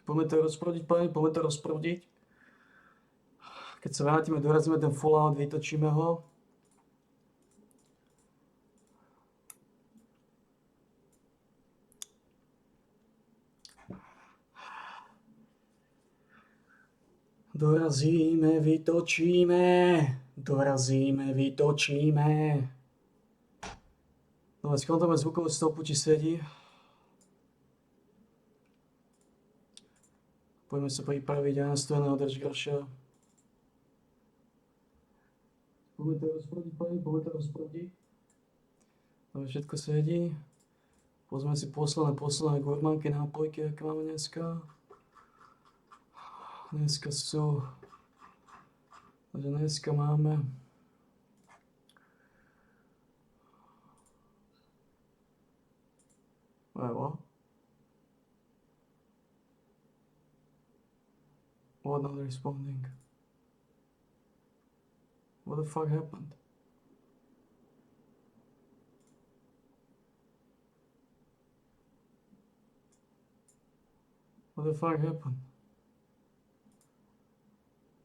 Poďme to rozprúdiť, páni, poďme to rozprúdiť. Keď sa vrátime, dorazíme ten Fallout, vytočíme ho. Dorazíme, vytočíme. Dorazíme, vytočíme. No, skontrolujeme zvukovú stopu, či sedí. Poďme sa pripraviť aj na stojeného držgrša. Poďme to rozprúdiť, pani, poďme to rozprúdiť. Dobre, všetko sedí. Pozme si posledné gurmanky, nápojky, aké máme dneska. Dneska máme what? What not responding? What the fuck happened? What the fuck happened?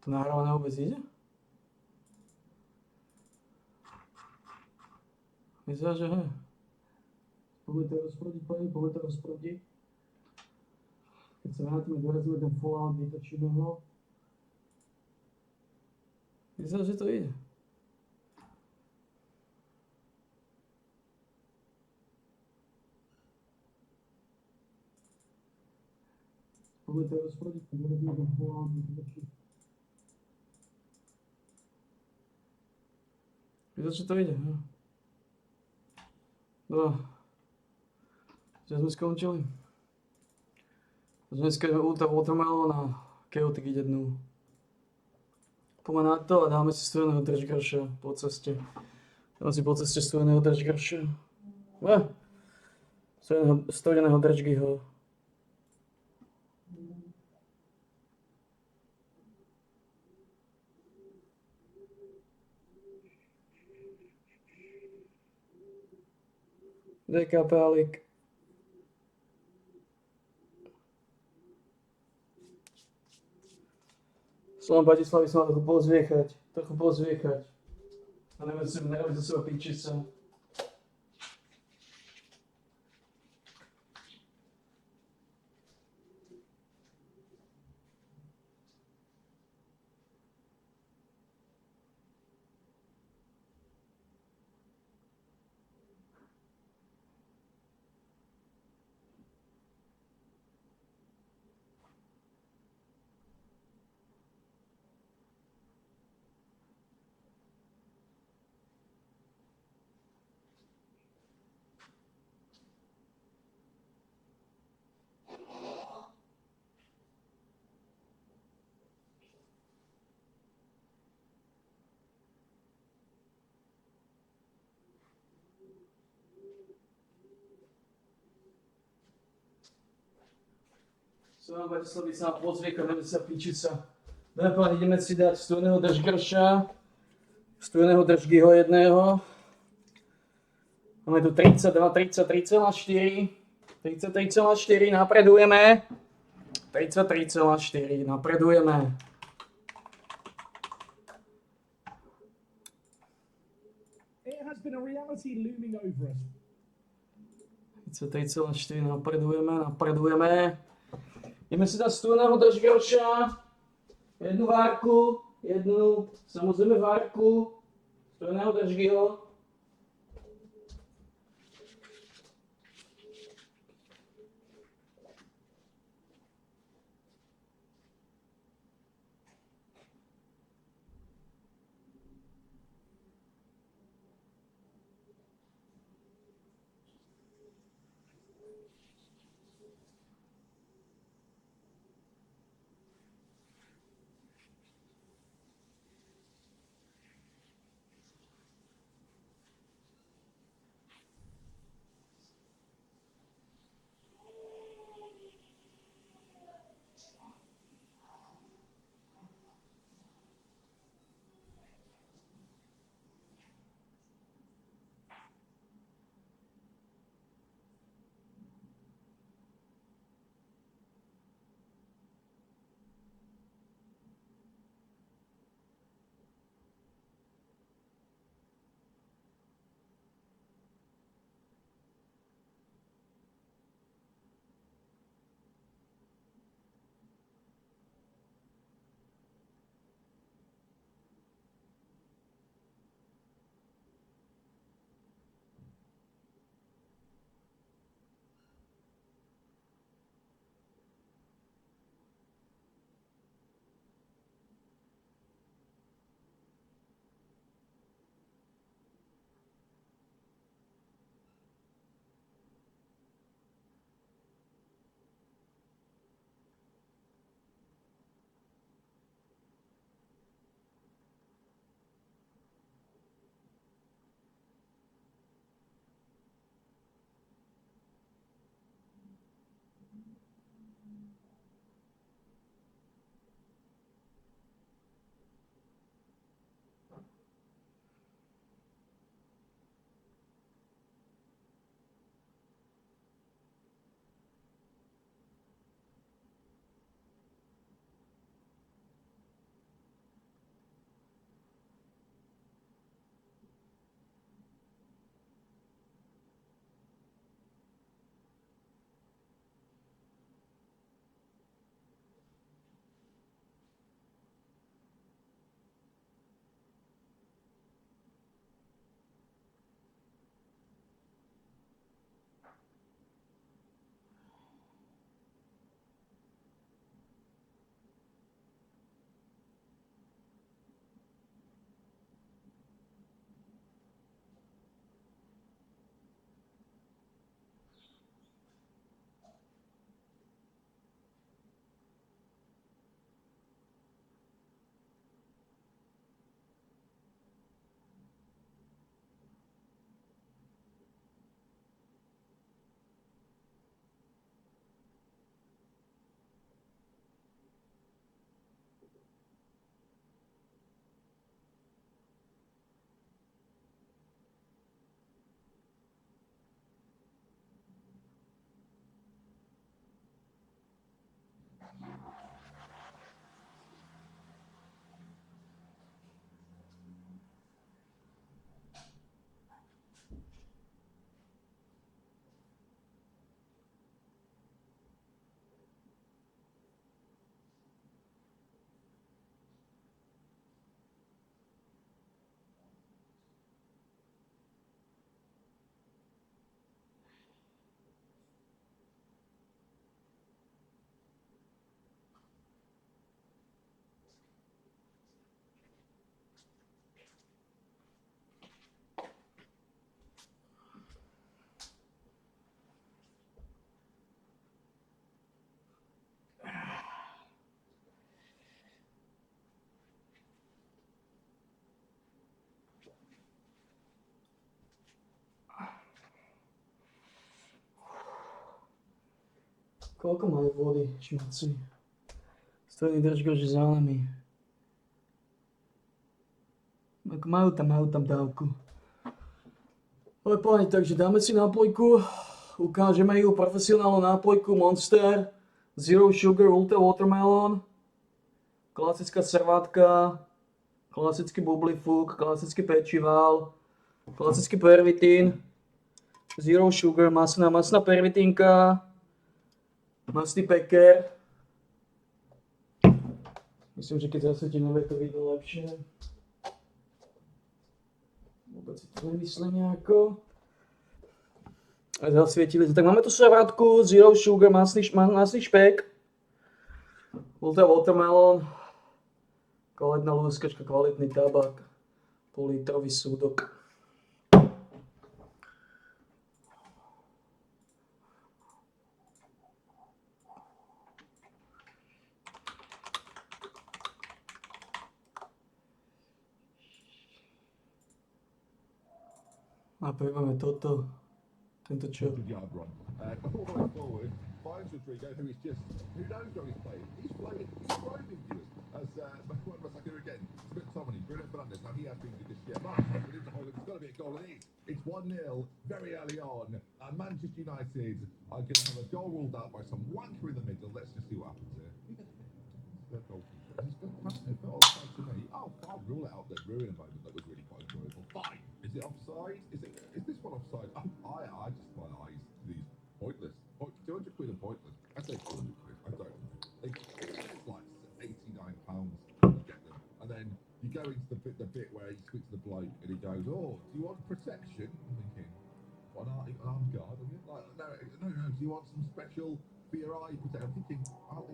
To nahrávané vôbec ide? Vyzerá, že hej. Poďme to rozprúdiť, pani, poďme to rozprúdiť. Keď sa vrátime, dorazíme ten Fallout, vytočíme ho. Vyzerá, že to ide. Poďme to rozprúdiť, dorazíme ten Fallout, vytočíme. Vyzerá, že to ide, no. No. Že sme skončili. Dneska ideme Ultra Watermelon a Chaotic ide dnu. Poďme na to a dáme si stojeného držgrša po ceste. Dáme si po ceste stojeného držgrša. Stojeného držgyho. DK Pálik. Slovom Bratislavy som mal trochu pozviechať. A nerobiť zo seba pičica. Slovom Bratislavy sa mám pozviekať, nerobiť sa pičica. Dobre, pán, ideme si dať stojeného držgrša. Stojeného držgyho jedného. Máme tu 32, 33,4. 33,4, napredujeme. 33,4, napredujeme. It has been a reality looming over us. 33,4, napredujeme. Ideme si dať stojeného držgrša. Jednu várku, samozrejme várku. Stojeného držgyho. Koľko majú vody, šmaci? Stredný držko, že zálami. Majú tam dávku. Ale páni, takže dáme si nápojku. Ukážeme ju profesionálnu nápojku Monster Zero Sugar Ultra Watermelon. Klasická servátka. Klasický bublifuk, klasický pečival. Klasický pervitín. Zero Sugar, masná pervitínka. Masný peker. Myslím, že keď zasvietím nové, to vidno lepšie. Vôbec si to nemyslím nejako. A zasvietili to. Tak máme tu servátku, Zero Sugar, masný špek. Ultra Watermelon. Kvalitná lúskačka, kvalitný tabak. Pol-litrový súdok. A pojmeme tento čo? Yard run. Forward, finds Rodrigo, who is just, who knows where he's playing. He's playing, he's thriving viewers. As Juan Masaka again, Smith Tomlin, Bruno Fernandes, now he has been good this year. But into Holland, it's got to be a goal, and it is. It's 1-0 very early on. And Manchester United are going to have a goal ruled out by some wanker in the middle. Let's just see what happens here. Their goalkeeper. He's got passing it, but offside to me. Oh, I'll rule it out there. Ruin a moment that was really quite enjoyable. Fine. Is it offside? Is this one offside? I just find these pointless. 200 quid are pointless. I say 200 quid. I don't know. It's like £89 to get them. And then you go into the bit where he speaks to the bloke and he goes, "Oh, do you want protection?" I'm thinking, "What, an armed guard?" I mean, like, no. Do you want some special for your eye protection? I'm thinking,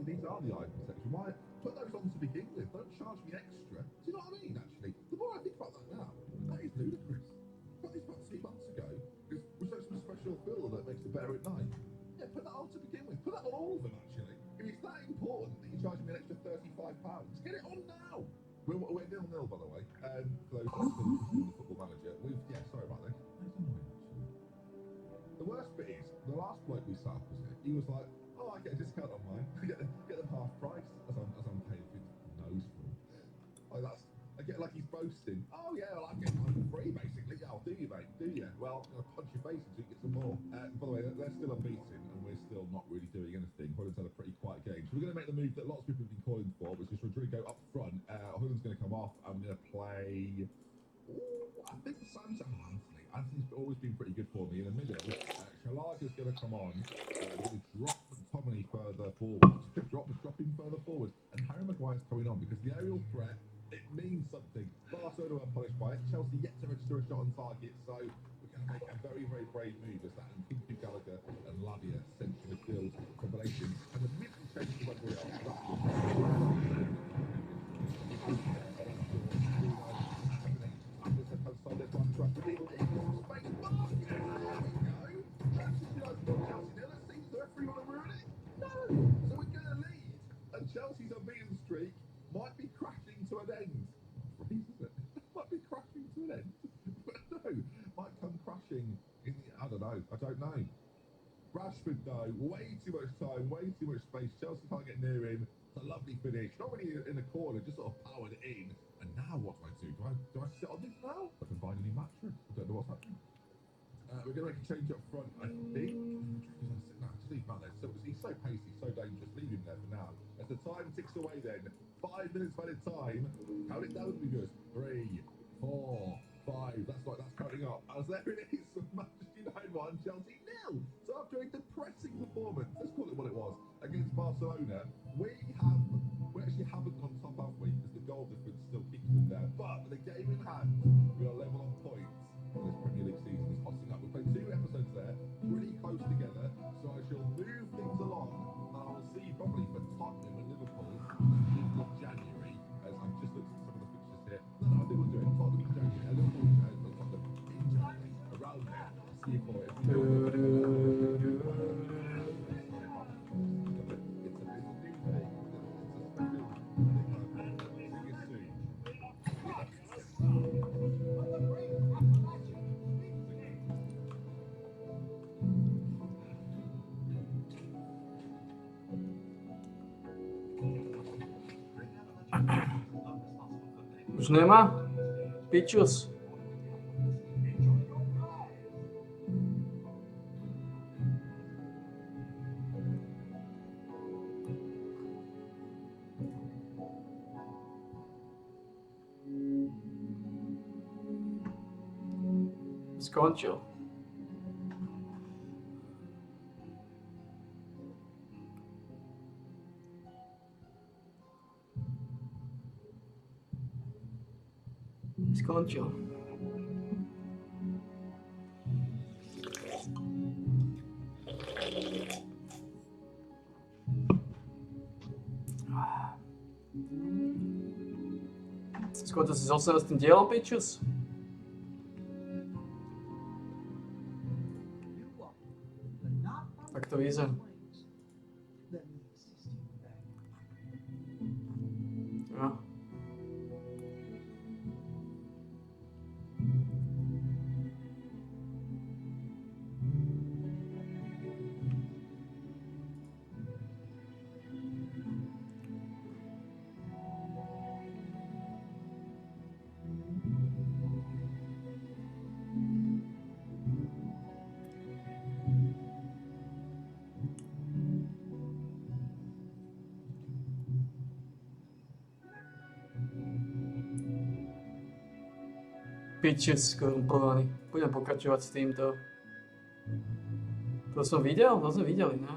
these are the eye protection. Why put those on to begin with? Don't charge me extra. Do you know what I mean? Actually, the more I think about that now, that is ludicrous. I got these about 3 months ago. Was there some special fill that makes it better at night? Yeah, put that on to begin with. Put that on all of them, actually. If it's that important that you're charging me an extra £35, get it on now. We're 0-0, by the way. For those who are the Football Manager. Sorry about that. The worst bit is, the last bloke we sat opposite, he was like, "Oh, I get a discount on mine. get them half price as I'm paying for nose for them." I get like he's boasting. "Oh yeah, well, I'm getting mine for free basically." "Yeah, do you, mate? Do you?" "Well, I'm gonna punch your face until you get some more." By the way, they're still unbeaten and we're still not really doing anything. Holland's had a pretty quiet game, so we're going to make the move that lots of people have been calling for, which is Rodrigo up front. Holland's going to come off. I'm going to play. I think Santa Anthony. Anthony's always been pretty good for me in the middle. Shalaga's going to come on. Going to drop Tomlin further forward. Drop him further forward. And Harry Maguire's coming on because the aerial threat, it means something. Barcelona are punished by it. Chelsea yet to register a shot on target. So we're going to make a very, very brave move as that. And Kinky Gallagher and Lavia central midfield combination. And the minute we change the way we are, Chelsea's unbeaten streak might be crashing to an end. Might be crashing to an end. But no, might come crashing in the, I don't know. Rashford though, way too much time, way too much space. Chelsea can't get near him. It's a lovely finish. Not really in the corner, just sort of powered it in. And now what do? Do I sit on this now? I can find a new mattress. I don't know what's happening. We're going to make a change up front, I think. No, just leave him out there. He's so pacey, so dangerous. Leave him there for now. As the time ticks away then, 5 minutes by the time. Count it down would be good. 3, 4, 5. That's counting up. As there it is. Manchester United 1, Chelsea 0. So after a depressing performance, let's call it what it was, against Barcelona, we actually haven't gone top, have we? Because the goal difference still keeps them there. But with the game in hand, we are level on points. This Premier League season is hotting up. We've played 2 episodes there, pretty close together, so I shall move things along, and I will see you probably for Tottenham and Liverpool in January, as I've just looked at some of the fixtures here. No, I think we'll do it. Tottenham in January, Liverpool and Tottenham in January, around there. See you for it. Už nemá? Pičus. Skončil. Skončil. Skončil si s 18. dielom, pičus? Tak to vyzerá. No. Pičec skorumpovaný. Budem pokračovať s týmto. To som videl? To sme videli, ne?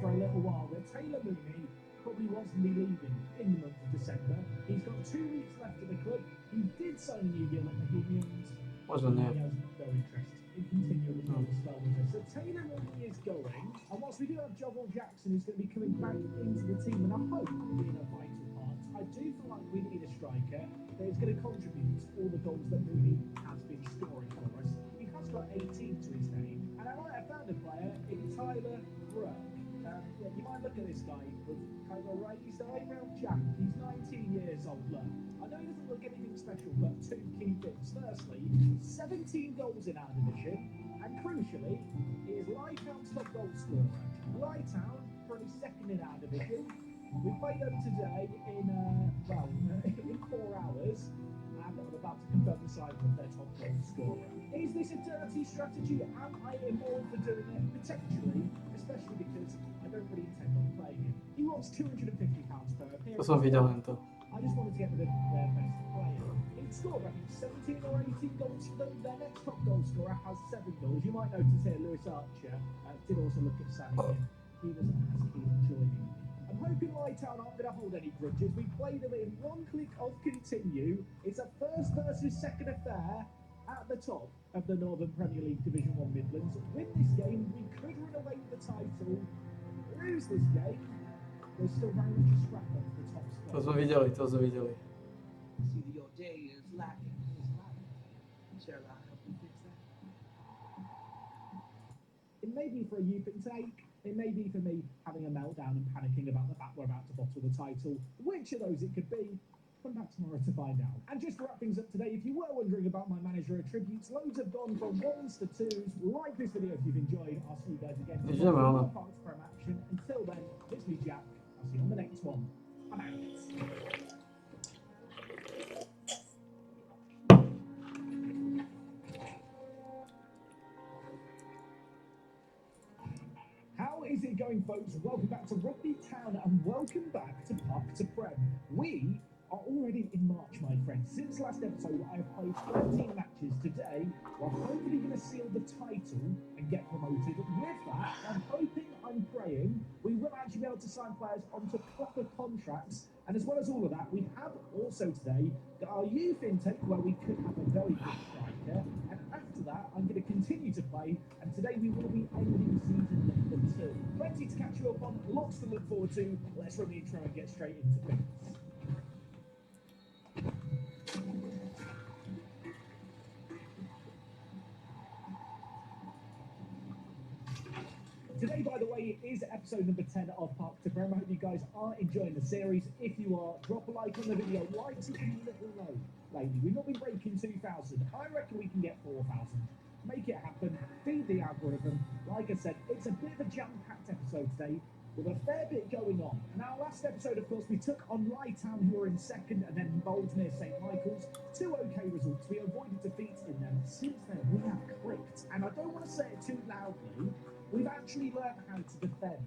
For a little while, that Taylor Mooney probably wasn't be leaving in the month of December. He's got 2 weeks left at the club. He did sign a new deal at Bohemians. Možno nie. He has no interest in continuing on the spell with us. So Taylor Mooney is going, and whilst we do have Jovel Jackson who's going to be coming back into the team, and I hope will be in a vital part, I do feel like we need a striker that is going to contribute to all the goals that Mooney has been scoring for us. He has got 18 to his name, and I might have found a player in Tyler Brook. Yeah, you might look at this guy with kind of a raised eyebrow jack. He's 19 years old. Look, I know he doesn't look anything special, but 2 key things. Firstly, 17 goals in our division, and crucially, he is Lytown's top goal scorer. Lytown, currently second in our division. We played them today in, in 4 hours, and I'm about to confirm the signing of their top goal scorer. Is this a dirty strategy? Am I immoral for doing it? Potentially, especially because I don't really intend on playing him. He wants £250 per appearance. To som videl len to. I just wanted to get rid of their best player. He scored, I think, 17 or 18 goals. Their next top goal scorer has 7 goals. You might notice here Lewis Archer did also look at Sammy. He wasn't as keen on joining. I'm hoping Lytown aren't going to hold any grudges. We play them in 1 click of continue. It's a first versus second affair at the top of the Northern Premier League Division 1 Midlands. Win this game, we could run away with the title. Lose this game, there's still very much a scrap up for the top spot. To sme videli. See that your day is lacking. Shall I help you fix that? It may be for a youth intake. It may be for me having a meltdown and panicking about the fact we're about to bottle the title. Which of those it could be, come back tomorrow to find out. And just to wrap things up today, if you were wondering about my manager attributes, loads have gone from 1s to 2s. Like this video if you've enjoyed. I'll see you guys again Idziemy, ale. tomorrow for Prem Action. Until then, it's me, Jack. I'll see you on the next one. I'm out. How is it going, folks? Welcome back to Rugby Town and welcome back to Park to Prem. We are already in March, my friends. Since last episode, I have played 13 matches. Today, we're hopefully going to seal the title and get promoted. With that, I'm hoping, I'm praying, we will actually be able to sign players onto proper contracts. And as well as all of that, we have also today got our youth intake where we could have a very good striker. And after that, I'm going to continue to play. And today we will be ending season number 2. Plenty to catch you up on, lots to look forward to. Let's run the intro and get straight into things. Today, by the way, is episode number 10 of Park to Prem. I hope you guys are enjoying the series. If you are, drop a like on the video. Likes are a little low lately. We've not been breaking 2,000. I reckon we can get 4,000. Make it happen. Feed the algorithm. Like I said, it's a bit of a jam-packed episode today. with a fair bit going on. And our last episode, of course, we took on Lytown, who were in second, and then Boldmere St Michael's. Two okay results. We avoided defeat in them. Since then, we have clicked. And I don't want to say it too loudly, we've actually learned how to defend.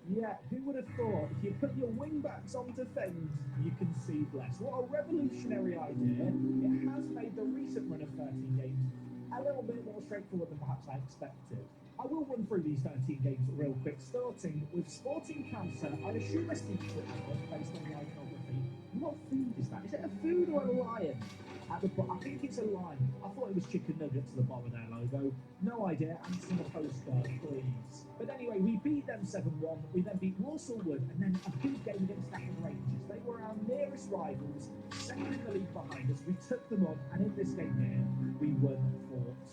Yeah, who would have thought if you put your wing backs on defend, you can see less? What a revolutionary idea. It has made the recent run of 13 games a little bit more straightforward than perhaps I expected. I will run through these 13 games real quick, starting with Sporting Cancer. I assume I speak based on the iconography. What food is that? Is it a food or a lion? At the I think it's a lion. I thought it was chicken nuggets at the bottom of their logo. No idea. Answer the postcard, please. But anyway, we beat them 7-1. We then beat Walsall Wood, and then a big game against Stafford Rangers. They were our nearest rivals, second in the league behind us. We took them on, and in this game here, we won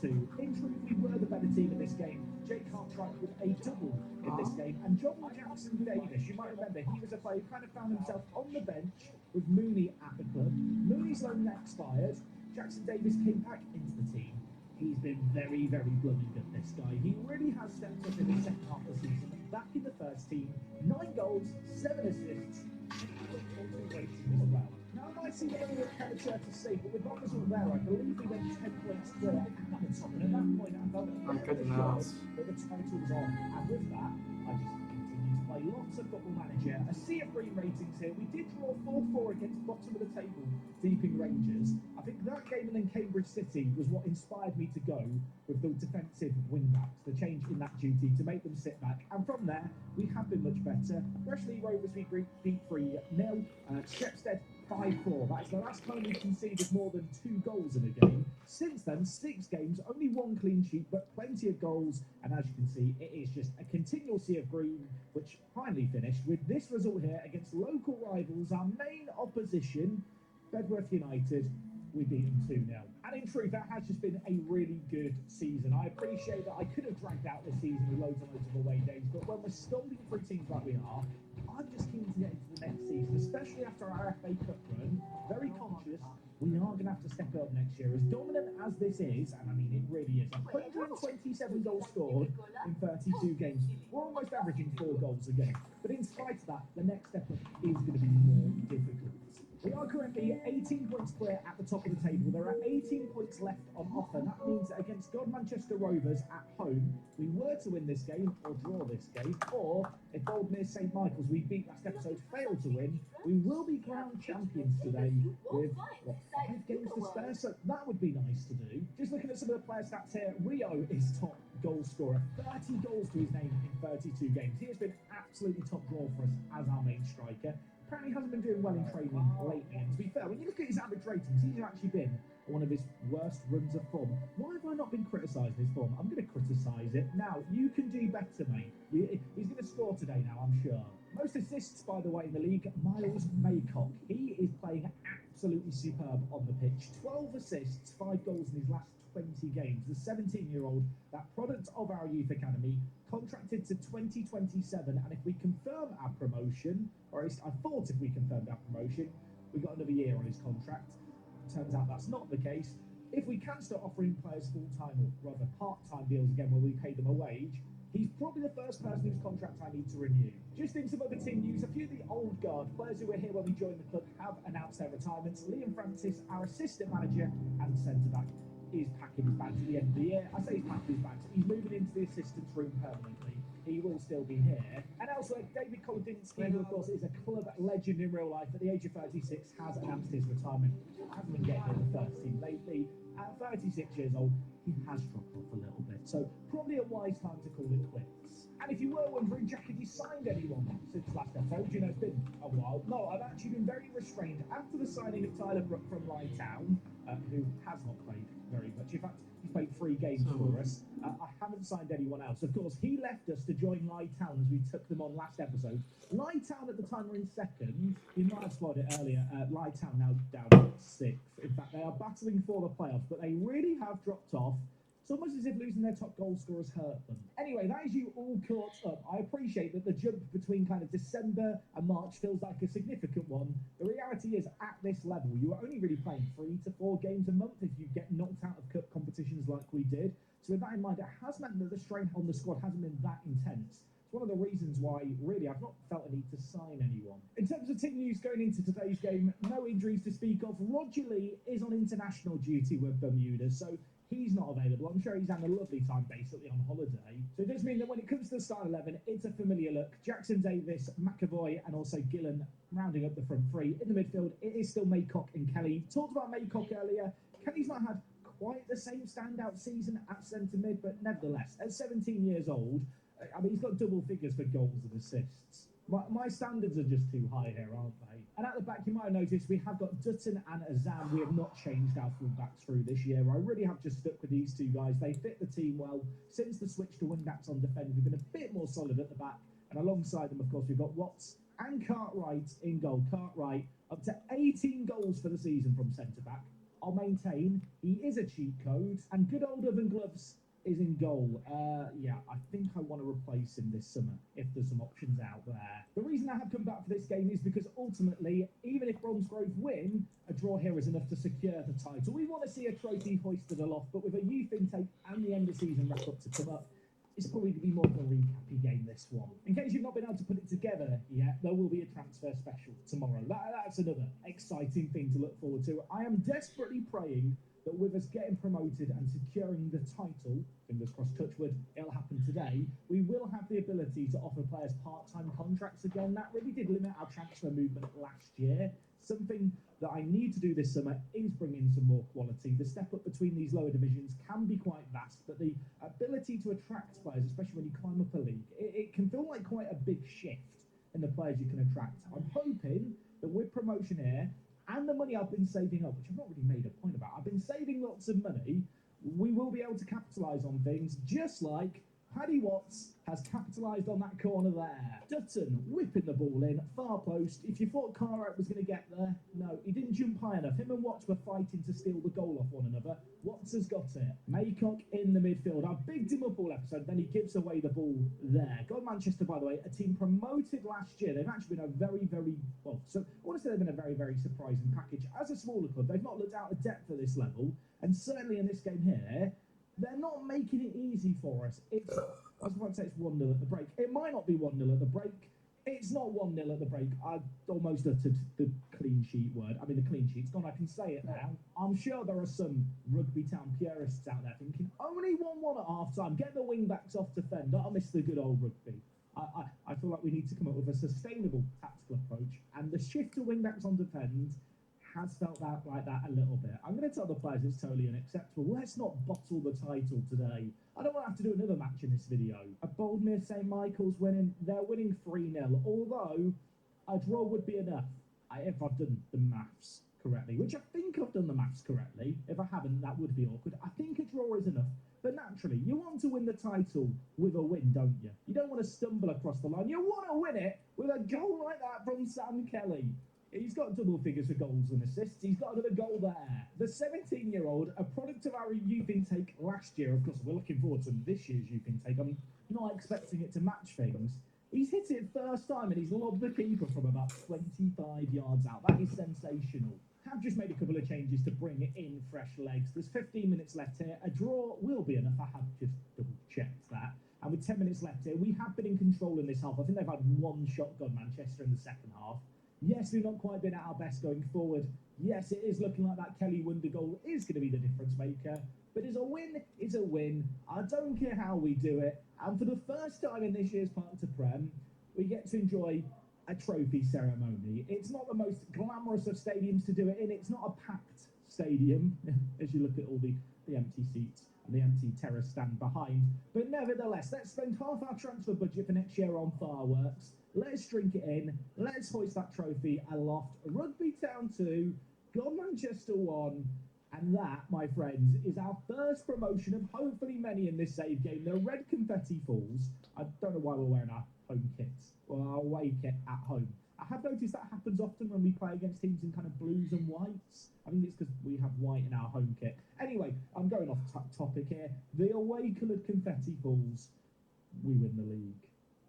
4-2. In truth, we were the better team in this game. Jake Hartwright with a double in this game, and John Jackson Davis, you might remember, he was a player who kind of found himself on the bench with Mooney at the club. Mooney's loan expired. Jackson Davis came back into the team. He's been very, very blooming good, this guy. He really has stepped up in the second half of the season. Back in the first team, 9 goals, 7 assists, and 2 ratings as well. Now, I might seem a little bit premature to say, but with that result there, I believe we went 10 points clear at the top. And at that point, I felt that the title was on. And with that, I just continued to play lots of Football Manager. A sea of green ratings here. We did draw 4-4 against bottom of the table, Deeping Rangers. I think that game and then Cambridge City was what inspired me to go with the defensive wing-backs, the change in that duty to make them sit back. And from there, we have been much better. Brushley Rovers we beat 3-0. Shepstead 5-4. That's the last time we conceded more than 2 goals in a game. Since then, 6 games, only 1 clean sheet, but plenty of goals. And as you can see, it is just a continual sea of green, which finally finished with this result here against local rivals, our main opposition, Bedworth United. We beat them 2-0. And in truth, that has just been a really good season. I appreciate that I could have dragged out this season with loads and loads of away days, but when we're stumbling through teams like we are, I'm just keen to get into the next season, especially after our FA Cup run. Very conscious we are going to have to step up next year. As dominant as this is, and I mean it really is, 127 goals scored in 32 games. We're almost averaging 4 goals a game. But in spite of that, the next step up is going to be more difficult. We are currently 18 points clear at the top of the table. There are 18 points left on offer. That means that against God Manchester Rovers at home, we were to win this game or draw this game, or if Boldmere St Michael's, we beat last episode, failed to win, we will be crowned champions today with, 5 games to spare, so that would be nice to do. Just looking at some of the player stats here, Rio is top goal scorer, 30 goals to his name in 32 games. He has been absolutely top draw for us as our main striker. Apparently hasn't been doing well in training lately, and to be fair, when you look at his average ratings, he's actually been one of his worst runs of form. Why have I not been criticising his form? I'm going to criticise it. Now, you can do better, mate. He's going to score today now, I'm sure. Most assists, by the way, in the league, Miles Maycock. He is playing absolutely superb on the pitch. 12 assists, 5 goals in his last 20 games. The 17-year-old, that product of our youth academy, contracted to 2027, and if we confirm our promotion, or at least I thought if we confirmed our promotion, we got another year on his contract. Turns out that's not the case. If we can start offering players full-time or rather part-time deals again where we pay them a wage, he's probably the first person whose contract I need to renew. Just in some other team news, a few of the old guard players who were here when we joined the club have announced their retirements. Liam Francis, our assistant manager and centre-back, is packing his bags at the end of the year. I say he's packing his bags. He's moving into the assistant's room permanently. He will still be here. And elsewhere, David Kolodinsky, who of course is a club legend in real life, at the age of 36, has announced his retirement. Hasn't been getting in the first team lately. At 36 years old, he has dropped off a little bit. So probably a wise time to call it quits. And if you were wondering, Jack, have you signed anyone since last episode? You know, it's been a while. No, I've actually been very restrained after the signing of Tyler Brook from Lytown, who has not played very much. In fact, he's played 3 games for us. I haven't signed anyone else. Of course, he left us to join Lytown as we took them on last episode. Lytown at the time were in second. You might have spotted it earlier. Lytown now down at 6th. In fact, they are battling for the playoffs, but they really have dropped off. It's almost as if losing their top goal scorers hurt them. Anyway, that is you all caught up. I appreciate that the jump between kind of December and March feels like a significant one. The reality is, at this level, you are only really playing 3 to 4 games a month if you get knocked out of cup competitions like we did. So with that in mind, it has meant that the strain on the squad hasn't been that intense. It's one of the reasons why, really, I've not felt a need to sign anyone. In terms of team news going into today's game, no injuries to speak of. Roger Lee is on international duty with Bermuda, so he's not available. I'm sure he's having a lovely time basically on holiday. So it does mean that when it comes to the start 11, it's a familiar look. Jackson Davis, McAvoy, and also Gillen rounding up the front three. In the midfield, it is still Maycock and Kelly. Talked about Maycock earlier. Kelly's not had quite the same standout season at centre mid, but nevertheless, at 17 years old, I mean, he's got double figures for goals and assists. My standards are just too high here, aren't they? And at the back, you might have noticed we have got Dutton and Azam. We have not changed our fullbacks through this year. I really have just stuck with these two guys. They fit the team well. Since the switch to wing-backs on defence, we've been a bit more solid at the back. And alongside them, of course, we've got Watts and Cartwright in goal. Cartwright up to 18 goals for the season from centre-back. I'll maintain he is a cheat code. And good old Oven Gloves is in goal. Yeah, I think I want to replace him this summer if there's some options out there. The reason I have come back for this game is because ultimately, even if Bromsgrove win, a draw here is enough to secure the title. We want to see a trophy hoisted aloft, but with a youth intake and the end of season wrap up to come up, it's probably going to be more of a recappy game, this one. In case you've not been able to put it together yet, there will be a transfer special tomorrow. That's another exciting thing to look forward to. I am desperately praying that with us getting promoted and securing the title, fingers crossed, touch wood, it'll happen today, we will have the ability to offer players part-time contracts again. That really did limit our transfer movement last year. Something that I need to do this summer is bring in some more quality. The step up between these lower divisions can be quite vast, but the ability to attract players, especially when you climb up a league, it can feel like quite a big shift in the players you can attract. I'm hoping that with promotion here, and the money I've been saving up, which I've not really made a point about, I've been saving lots of money, we will be able to capitalise on things just like Paddy Watts has capitalised on that corner there. Dutton whipping the ball in, far post. If you thought Cartwright was going to get there, no, he didn't jump high enough. Him and Watts were fighting to steal the goal off one another. Watts has got it. Maycock in the midfield. I bigged him up all episode, then he gives away the ball there. God Manchester, by the way, a team promoted last year. They've actually been a very, so I want to say they've been a very, very surprising package. As a smaller club, they've not looked out of depth at this level, and certainly in this game here, they're not making it easy for us. It's, I was about to say it's 1-0 at the break. It might not be 1-0 at the break. It's not 1-0 at the break. I almost uttered the clean sheet word. I mean, the clean sheet's gone. I can say it now. I'm sure there are some Rugby Town purists out there thinking, only 1-1 at half-time. Get the wing-backs off defend. I'll miss the good old rugby. I feel like we need to come up with a sustainable tactical approach. And the shift to wing-backs on defend has felt like that a little bit. I'm going to tell the players it's totally unacceptable. Let's not bottle the title today. I don't want to have to do another match in this video. A Boldmere St Michael's winning. They're winning 3-0, although a draw would be enough if I've done the maths correctly, which I think I've done the maths correctly. If I haven't, that would be awkward. I think a draw is enough. But naturally, you want to win the title with a win, don't you? You don't want to stumble across the line. You want to win it with a goal like that from Sam Kelly. He's got double figures for goals and assists. He's got another goal there. The 17-year-old, a product of our youth intake last year. Of course, we're looking forward to this year's youth intake. I'm not expecting it to match things. He's hit it first time and he's lobbed the keeper from about 25 yards out. That is sensational. Have just made a couple of changes to bring in fresh legs. There's 15 minutes left here. A draw will be enough. I have just double-checked that. And with 10 minutes left here, we have been in control in this half. I think they've had one shotgun Manchester in the second half. Yes, we've not quite been at our best going forward. Yes, it is looking like that Kelly Wonder goal is going to be the difference maker. But it's a win, it's a win. I don't care how we do it. And for the first time in this year's Park to Prem, we get to enjoy a trophy ceremony. It's not the most glamorous of stadiums to do it in. It's not a packed stadium, as you look at all the empty seats and the empty terrace stand behind. But nevertheless, let's spend half our transfer budget for next year on fireworks. Let's drink it in. Let's hoist that trophy aloft. Rugby Town 2, God Manchester 1. And that, my friends, is our first promotion of hopefully many in this save game. The red confetti falls. I don't know why we're wearing our home kits or our away kit at home. I have noticed that happens often when we play against teams in kind of blues and whites. I think it's because we have white in our home kit. Anyway, I'm going off topic here. The away coloured confetti falls. We win the league.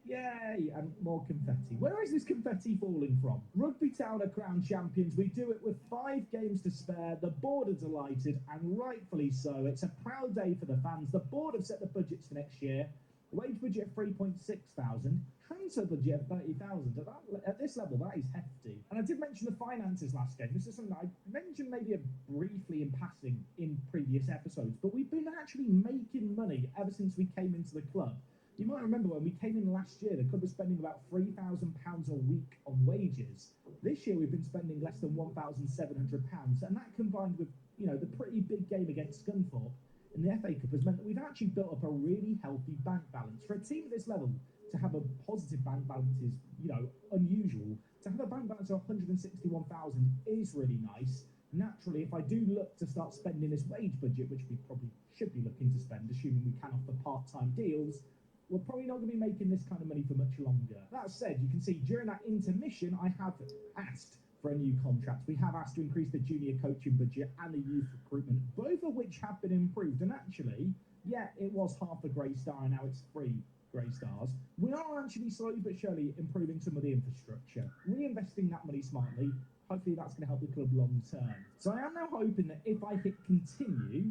Yay, and more confetti. Where is this confetti falling from? Rugby Town are crowned champions. We do it with 5 games to spare. The board are delighted, and rightfully so. It's a proud day for the fans. The board have set the budgets for next year. Wage budget of 3,600, transfer budget of 30,000. At this level, that is hefty. And I did mention the finances last game. This is something that I mentioned maybe briefly in passing in previous episodes, but we've been actually making money ever since we came into the club. You might remember when we came in last year, the club was spending about £3,000 a week on wages. This year we've been spending less than £1,700, and that combined with, you know, the pretty big game against Scunthorpe in the FA Cup has meant that we've actually built up a really healthy bank balance. For a team at this level, to have a positive bank balance is, you know, unusual. To have a bank balance of 161,000 is really nice. Naturally, if I do look to start spending this wage budget, which we probably should be looking to spend, assuming we can offer part-time deals, we're probably not going to be making this kind of money for much longer. That said, you can see during that intermission, I have asked for a new contract. We have asked to increase the junior coaching budget and the youth recruitment, both of which have been improved. And actually, yeah, it was half a grey star and now it's 3 grey stars. We are actually slowly but surely improving some of the infrastructure, reinvesting that money smartly. Hopefully that's going to help the club long term. So I am now hoping that if I hit continue,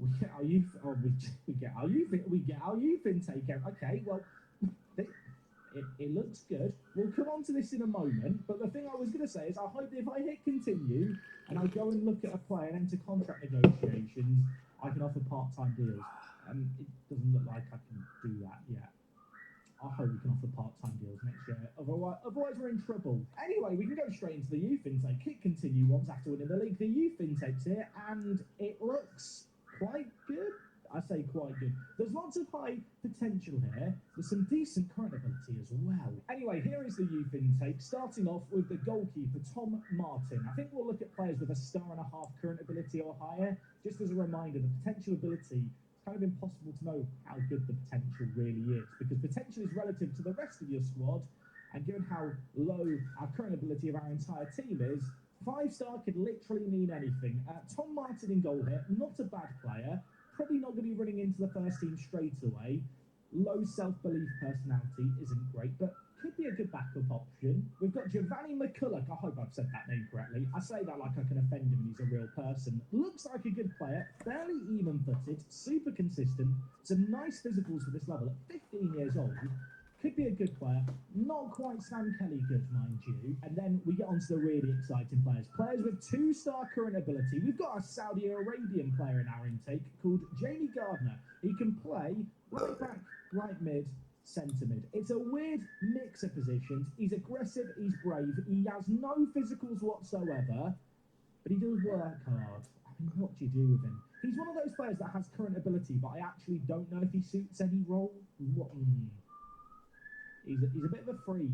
we get our youth, we get our youth intake out. Okay, well, it looks good. We'll come on to this in a moment, but the thing I was going to say is I hope that if I hit continue and I go and look at a player and enter contract negotiations, I can offer part-time deals. It doesn't look like I can do that yet. I hope we can offer part-time deals next year. Otherwise we're in trouble. Anyway, we can go straight into the youth intake. Hit continue once after winning the league. The youth intake's here, and it looks quite good. I say quite good. There's lots of high potential here. There's some decent current ability as well. Anyway, here is the youth intake, starting off with the goalkeeper, Tom Martin. I think we'll look at players with a 1.5-star current ability or higher. Just as a reminder, the potential ability, it's kind of impossible to know how good the potential really is, because potential is relative to the rest of your squad, and given how low our current ability of our entire team is, 5-star could literally mean anything. Tom Martin in goal here, not a bad player. Probably not going to be running into the first team straight away. Low self-belief personality isn't great, but could be a good backup option. We've got Giovanni McCulloch. I hope I've said that name correctly. I say that like I can offend him and he's a real person. Looks like a good player, fairly even-footed, super consistent. Some nice physicals for this level at 15 years old. Could be a good player, not quite Sam Kelly good, mind you. And then we get on to the really exciting players. Players with 2-star current ability. We've got a Saudi Arabian player in our intake called Jamie Gardner. He can play right back, right mid, centre mid. It's a weird mix of positions. He's aggressive, he's brave, he has no physicals whatsoever, but he does work hard. I mean, what do you do with him? He's one of those players that has current ability, but I actually don't know if he suits any role. He's a bit of a freak.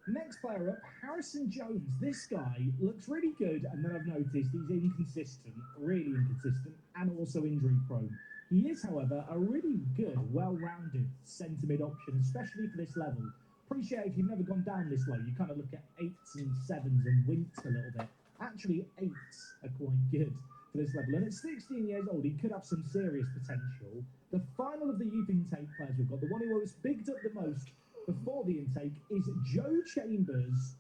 Next player up, Harrison Jones. This guy looks really good, and then I've noticed he's inconsistent, really inconsistent, and also injury prone. He is, however, a really good, well-rounded centre mid option, especially for this level. Appreciate if you've never gone down this low, you kind of look at 8s and 7s and wince a little bit. Actually, 8s are quite good for this level, and at 16 years old, he could have some serious potential. The final of the youth intake players we've got, the one who was bigged up the most before the intake, is Joe Chambers.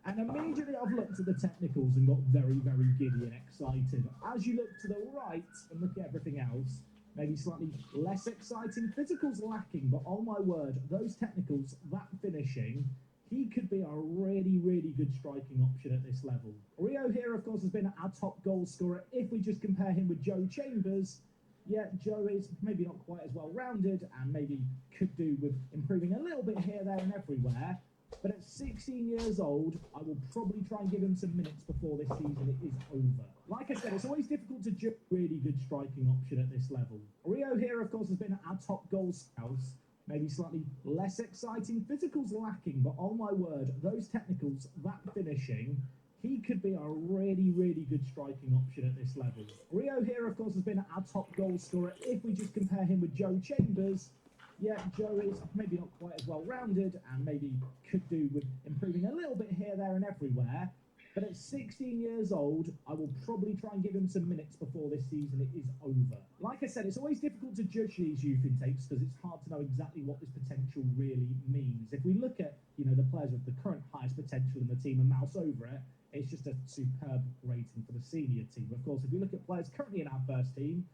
And immediately I've looked at the technicals and got very, very giddy and excited. As you look to the right and look at everything else, maybe slightly less exciting. Physicals lacking, but oh my word, those technicals, that finishing, he could be a really, really good striking option at this level. Rio here, of course, has been our top goal scorer. If we just compare him with Joe Chambers, yeah, Joe is maybe not quite as well-rounded and maybe could do with improving a little bit here, there and everywhere. But at 16 years old, I will probably try and give him some minutes before this season is over. Like I said, it's always difficult to judge a really good striking option at this level. Rio here, of course, has been our top goal scout. Maybe slightly less exciting. Physicals lacking, but oh my word, those technicals, that finishing, he could be a really, really good striking option at this level. Rio here, of course, has been our top goal scorer. If we just compare him with Joe Chambers, yeah, Joe is maybe not quite as well-rounded and maybe could do with improving a little bit here, there and everywhere. But at 16 years old, I will probably try and give him some minutes before this season is over. Like I said, it's always difficult to judge these youth intakes because it's hard to know exactly what this potential really means. If we look at, you know, the players with the current highest potential in the team and mouse over it, it's just a superb rating for the senior team. Of course, if we look at players currently in our first team,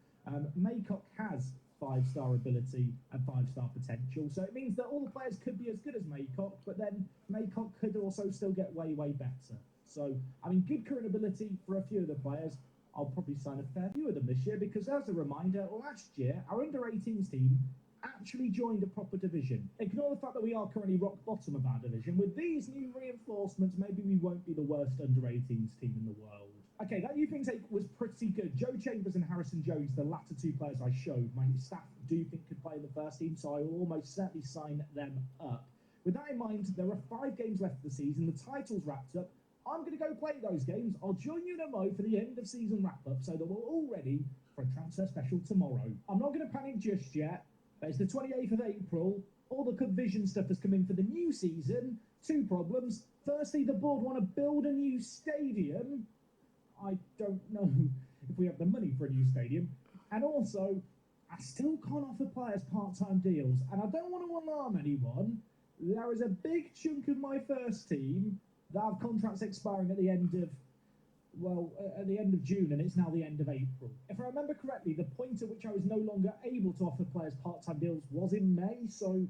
Maycock has 5-star ability and 5-star potential. So it means that all the players could be as good as Maycock, but then Maycock could also still get way, way better. So, I mean, good current ability for a few of the players. I'll probably sign a fair few of them this year because, as a reminder, last year, our under-18s team actually joined a proper division. Ignore the fact that we are currently rock bottom of our division. With these new reinforcements, maybe we won't be the worst under-18s team in the world. Okay, that youth intake was pretty good. Joe Chambers and Harrison Jones, the latter two players I showed, my staff do think could play in the first team, so I will almost certainly sign them up. With that in mind, there are 5 games left of the season. The title's wrapped up. I'm going to go play those games. I'll join you in a mo for the end of season wrap-up so that we're all ready for a transfer special tomorrow. I'm not going to panic just yet. It's the 28th of April. All the Club Vision stuff has come in for the new season. 2 problems. Firstly, the board want to build a new stadium. I don't know if we have the money for a new stadium. And also, I still can't offer players part-time deals. And I don't want to alarm anyone. There is a big chunk of my first team that have contracts expiring at the end of, at the end of June, and it's now the end of April. If I remember correctly, the point at which I was no longer able to offer players part-time deals was in May, so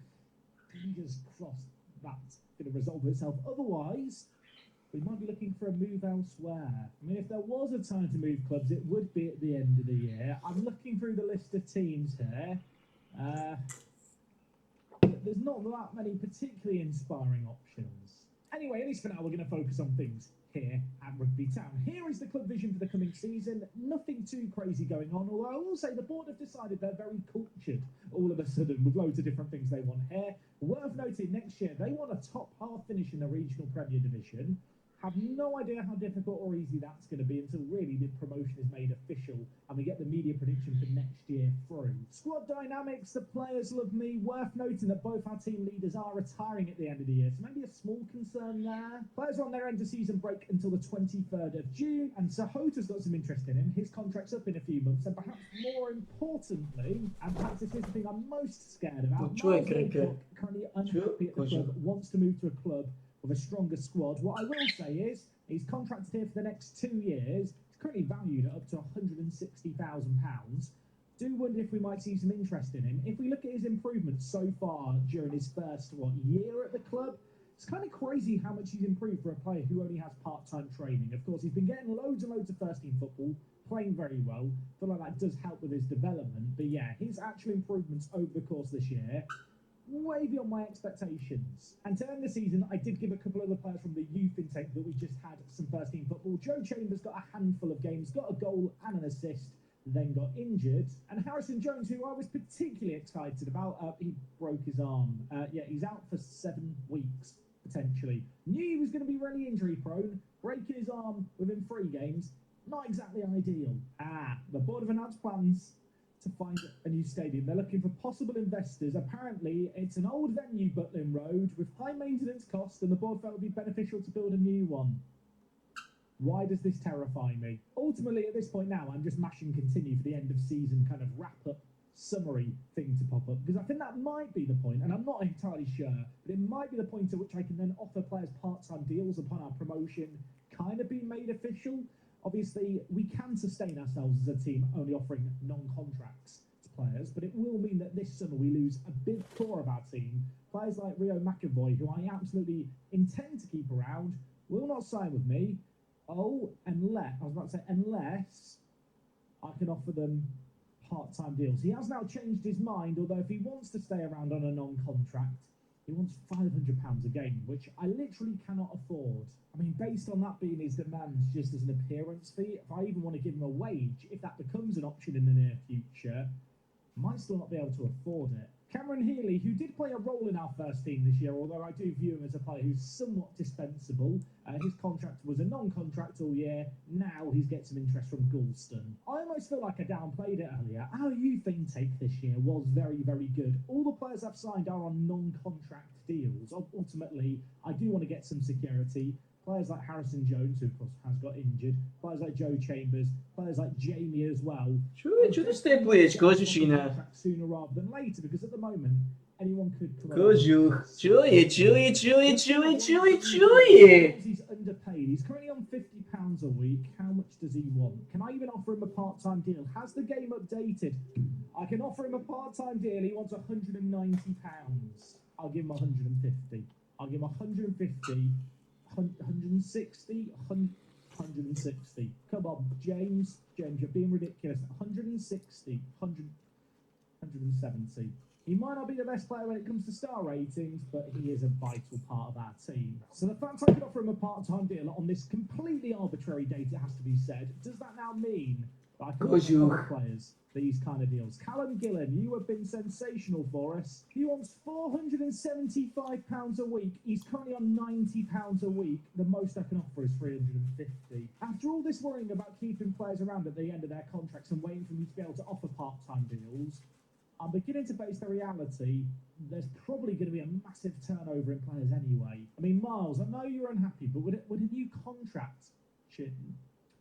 fingers crossed that's going to resolve itself. Otherwise, we might be looking for a move elsewhere. I mean, if there was a time to move clubs, it would be at the end of the year. I'm looking through the list of teams here. There's not that many particularly inspiring options. Anyway, at least for now, we're going to focus on things here at Rugby Town. Here is the club vision for the coming season. Nothing too crazy going on, although I will say the board have decided they're very cultured all of a sudden with loads of different things they want here. Worth noting, next year, they want a top half finish in the regional Premier Division. Have no idea how difficult or easy that's going to be until really the promotion is made official and we get the media prediction for next year through. Squad dynamics, the players love me. Worth noting that both our team leaders are retiring at the end of the year, so maybe a small concern there. Players are on their end of season break until the 23rd of June, and Sahota's got some interest in him. His contract's up in a few months, and perhaps more importantly, and perhaps this is the thing I'm most scared about, Miles Maycock, currently unhappy at the club, wants to move to a club with a stronger squad. What I will say is, he's contracted here for the next 2 years. He's currently valued at up to £160,000. Do wonder if we might see some interest in him. If we look at his improvements so far during his first, year at the club, it's kind of crazy how much he's improved for a player who only has part-time training. Of course, he's been getting loads and loads of first-team football, playing very well. I feel like that does help with his development. But yeah, his actual improvements over the course of this year, way beyond my expectations. And to end the season, I did give a couple of the players from the youth intake that we just had some first-team football. Joe Chambers got a handful of games, got a goal and an assist, then got injured. And Harrison Jones, who I was particularly excited about, he broke his arm. He's out for 7 weeks, potentially. Knew he was going to be really injury-prone. Breaking his arm within 3 games, not exactly ideal. The board have announced plans to find a new stadium. They're looking for possible investors. Apparently, it's an old venue, Butlin Road, with high maintenance costs, and the board felt it would be beneficial to build a new one. Why does this terrify me? Ultimately, at this point now, I'm just mashing continue for the end of season kind of wrap-up summary thing to pop up, because I think that might be the point, and I'm not entirely sure, but it might be the point at which I can then offer players part-time deals upon our promotion kind of being made official. Obviously, we can sustain ourselves as a team only offering non-contracts to players, but it will mean that this summer we lose a big core of our team. Players like Rio McAvoy, who I absolutely intend to keep around, will not sign with me. Unless I can offer them part-time deals. He has now changed his mind, although if he wants to stay around on a non-contract, he wants £500 a game, which I literally cannot afford. I mean, based on that being his demands just as an appearance fee, if I even want to give him a wage, if that becomes an option in the near future, I might still not be able to afford it. Cameron Healy, who did play a role in our first team this year, although I do view him as a player who's somewhat dispensable. His contract was a non-contract all year. Now he's getting some interest from Goulston. I almost feel like I downplayed it earlier. Our youth intake this year was very, very good. All the players I've signed are on non-contract deals. Ultimately, I do want to get some security. Players like Harrison Jones, who of course has got injured, players like Joe Chambers, players like Jamie as well. Чули степлеч, кожушина. Sooner rather than later, because at the moment anyone could come Кожух. Чули. He's underpaid. He's currently on £50 £100 a week. How much does he want? Can I even offer him a part-time deal? Has the game updated? I can offer him a part-time deal. He wants £190. I'll give him 150. I'll give him 150, 160, 160. Come on, James. James, you're being ridiculous. 160, 170. He might not be the best player when it comes to star ratings, but he is a vital part of our team. So the fact I could offer him a part-time deal on this completely arbitrary date, it has to be said, does that now mean that I can offer players these kind of deals? Callum Gillen, you have been sensational for us. He wants £475 a week. He's currently on £90 a week. The most I can offer is 350. After all this worrying about keeping players around at the end of their contracts and waiting for me to be able to offer part-time deals, I'm beginning to face the reality there's probably going to be a massive turnover in players anyway. I mean, Miles, I know you're unhappy, but would a new contract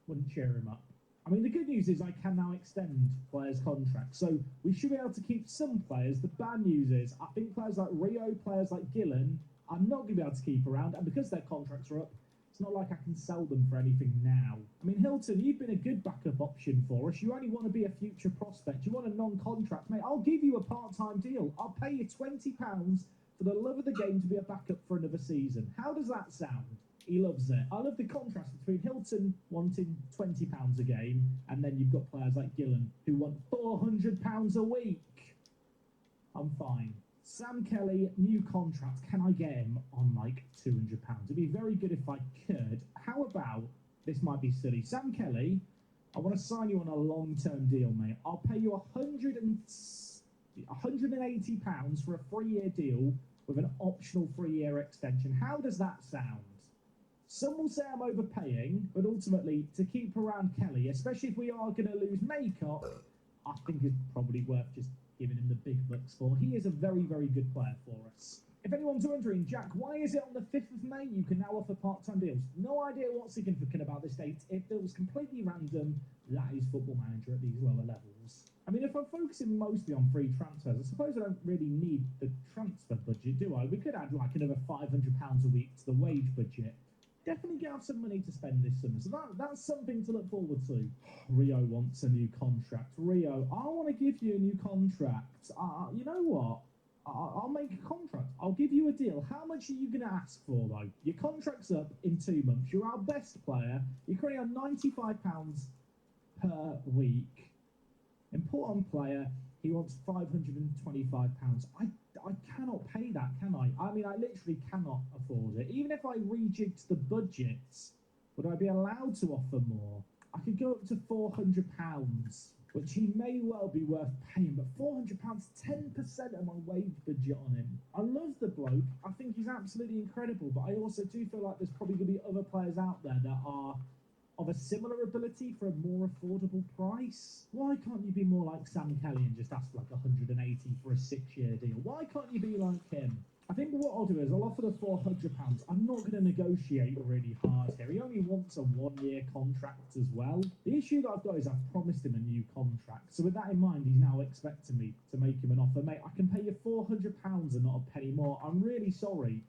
wouldn't cheer him up? I mean, the good news is I can now extend players' contracts, so we should be able to keep some players. The bad news is I think players like Rio, players like Gillen, I'm not going to be able to keep around, and because their contracts are up, it's not like I can sell them for anything now. I mean, Hilton, you've been a good backup option for us. You only want to be a future prospect. You want a non-contract, mate. I'll give you a part-time deal. I'll pay you £20 for the love of the game to be a backup for another season. How does that sound? He loves it. I love the contrast between Hilton wanting £20 a game, and then you've got players like Gillen who want £400 a week. I'm fine. Sam Kelly, new contract. Can I get him on like £200? It'd be very good if I could. How about, this might be silly, Sam Kelly, I want to sign you on a long-term deal, mate. I'll pay you £180 for a 3-year deal with an optional 3-year extension. How does that sound? Some will say I'm overpaying, but ultimately, to keep around Kelly, especially if we are going to lose Maycott, I think it's probably worth just giving him the big bucks for. He is a very, very good player for us. If anyone's wondering, Jack, why is it on the 5th of May you can now offer part-time deals? No idea what's significant about this date. It feels completely random. That is Football Manager at these lower levels. I mean, if I'm focusing mostly on free transfers, I suppose I don't really need the transfer budget, do I? We could add like another £500 a week to the wage budget. Definitely get out some money to spend this summer. So that's something to look forward to. Rio wants a new contract. Rio, I want to give you a new contract. You know what? I'll make a contract. I'll give you a deal. How much are you going to ask for, though? Your contract's up in 2 months. You're our best player. You're currently on £95 per week. Important player. He wants £525. I cannot pay that, can I? I mean, I literally cannot afford it. Even if I rejigged the budgets, would I be allowed to offer more? I could go up to £400, which he may well be worth paying, but £400, 10% of my wage budget on him. I love the bloke. I think he's absolutely incredible, but I also do feel like there's probably going to be other players out there that are of a similar ability for a more affordable price. Why can't you be more like Sam Kelly and just ask like 180 for a 6-year deal? Why can't you be like him? I think what I'll do is I'll offer the £400. I'm not going to negotiate really hard here. He only wants a 1-year contract as well. The issue that I've got is I've promised him a new contract. So with that in mind, he's now expecting me to make him an offer. Mate, I can pay you £400 and not a penny more. I'm really sorry.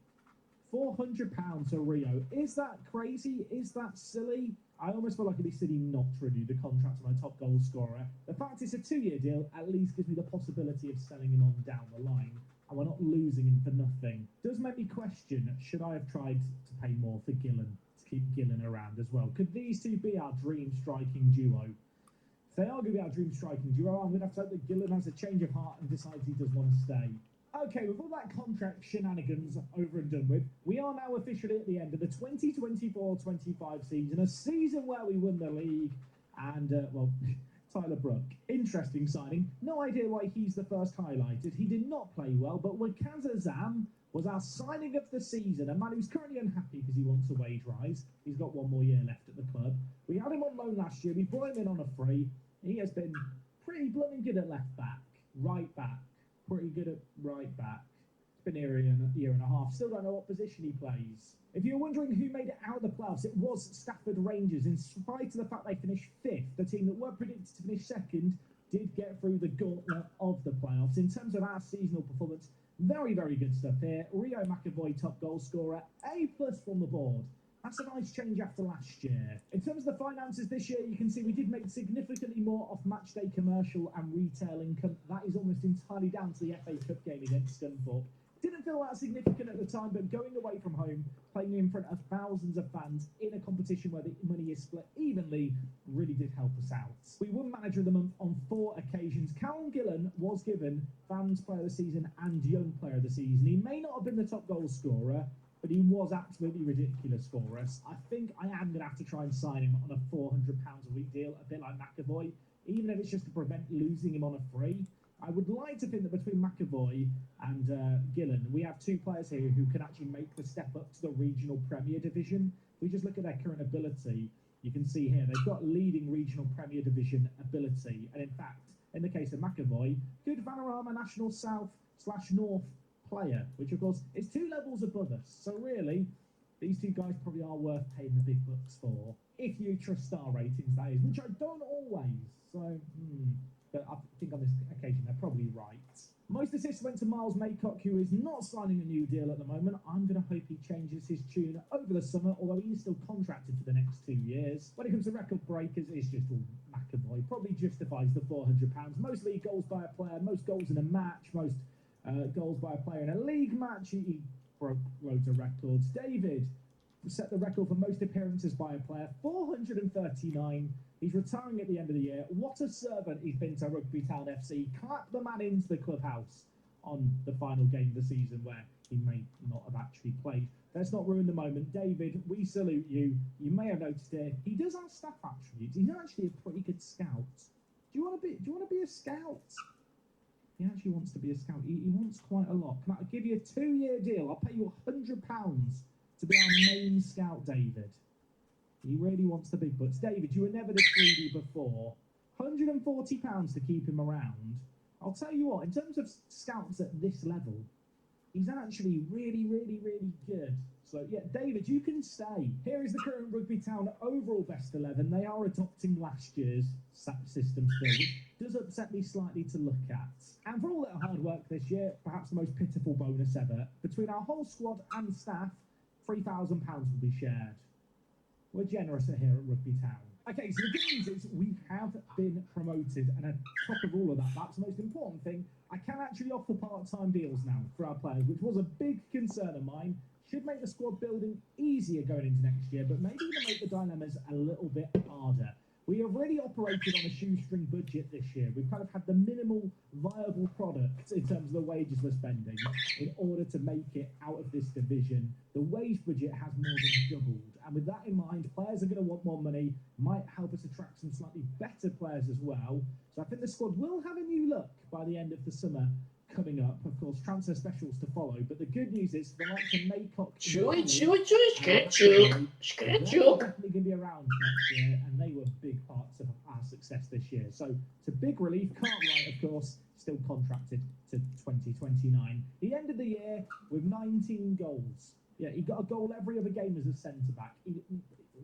£400 to Rio. Is that crazy? Is that silly? I almost feel like it'd be silly not to renew the contract of my top goal scorer. The fact it's a 2-year deal at least gives me the possibility of selling him on down the line, and we're not losing him for nothing. Does make me question, should I have tried to pay more for Gillen, to keep Gillen around as well? Could these two be our dream striking duo? If they are going to be our dream striking duo, I'm going to have to hope that Gillen has a change of heart and decides he does want to stay. Okay, with all that contract shenanigans over and done with, we are now officially at the end of the 2024-25 season, a season where we won the league, and, well, Tyler Brook, interesting signing. No idea why he's the first highlighted. He did not play well, but Wakaza Zam was our signing of the season, a man who's currently unhappy because he wants a wage rise. He's got 1 more year left at the club. We had him on loan last year. We brought him in on a free. He has been pretty blooming good at left back, right back. Pretty good at right back. It's been here a year and a half. Still don't know what position he plays. If you're wondering who made it out of the playoffs, it was Stafford Rangers. In spite of the fact they finished 5th, the team that were predicted to finish 2nd did get through the gauntlet of the playoffs. In terms of our seasonal performance, very, very good stuff here. Rio McAvoy, top goal scorer, A+ from the board. That's a nice change after last year. In terms of the finances this year, you can see we did make significantly more off matchday commercial and retail income. That is almost entirely down to the FA Cup game against Scunthorpe. Didn't feel that significant at the time, but going away from home, playing in front of thousands of fans in a competition where the money is split evenly, really did help us out. We won Manager of the Month on 4 occasions. Callum Gillen was given Fans Player of the Season and Young Player of the Season. He may not have been the top goal scorer, but he was absolutely ridiculous for us. I think I am going to have to try and sign him on a £400 a week deal, a bit like McAvoy, even if it's just to prevent losing him on a free. I would like to think that between McAvoy and Gillen, we have 2 players here who can actually make the step up to the regional Premier Division. If we just look at their current ability, you can see here they've got leading regional Premier Division ability. And in fact, in the case of McAvoy, good Vanarama National South/North player, which of course is 2 levels above us. So really, these 2 guys probably are worth paying the big bucks for, if you trust star ratings, that is, which I don't always. So, but I think on this occasion they're probably right. Most assists went to Miles Maycock, who is not signing a new deal at the moment. I'm going to hope he changes his tune over the summer, although he is still contracted for the next 2 years. When it comes to record breakers, it's just all McAvoy. Probably justifies the £400. Most league goals by a player, most goals in a match, most goals by a player in a league match. He broke loads of records. David set the record for most appearances by a player, 439. He's retiring at the end of the year. What a servant he's been to Rugby Town FC. Clap the man into the clubhouse on the final game of the season where he may not have actually played. Let's not ruin the moment. David, we salute you. You may have noticed here, he does have staff attributes. He's actually a pretty good scout. Do you want to be a scout? He actually wants to be a scout. He wants quite a lot. Can I give you a 2-year deal? I'll pay you £100 to be our main scout, David. He really wants the big bucks. David, you were never this greedy before. £140 to keep him around. I'll tell you what, in terms of scouts at this level, he's actually really, really, really good. So, yeah, David, you can stay. Here is the current Rugby Town overall best 11. They are adopting last year's system still, which does upset me slightly to look at. And for all their hard work this year, perhaps the most pitiful bonus ever, between our whole squad and staff, £3,000 will be shared. We're generous here at Rugby Town. Okay, so the good news is we have been promoted, and on top of all of that, that's the most important thing, I can actually offer part-time deals now for our players, which was a big concern of mine. Should make the squad building easier going into next year, but maybe even make the dilemmas a little bit harder. We have really operated on a shoestring budget this year. We've kind of had the minimal viable product in terms of the wages we're spending in order to make it out of this division. The wage budget has more than doubled. And with that in mind, players are going to want more money, might help us attract some slightly better players as well. So I think the squad will have a new look by the end of the summer coming up. Of course, transfer specials to follow. But the good news is the likes of Maycock... Chewy, They're definitely going to be around next year, and they were big parts of our success this year. So, to big relief, Cartwright, of course, still contracted to 2029. He ended the year with 19 goals. Yeah, he got a goal every other game as a centre-back. I'm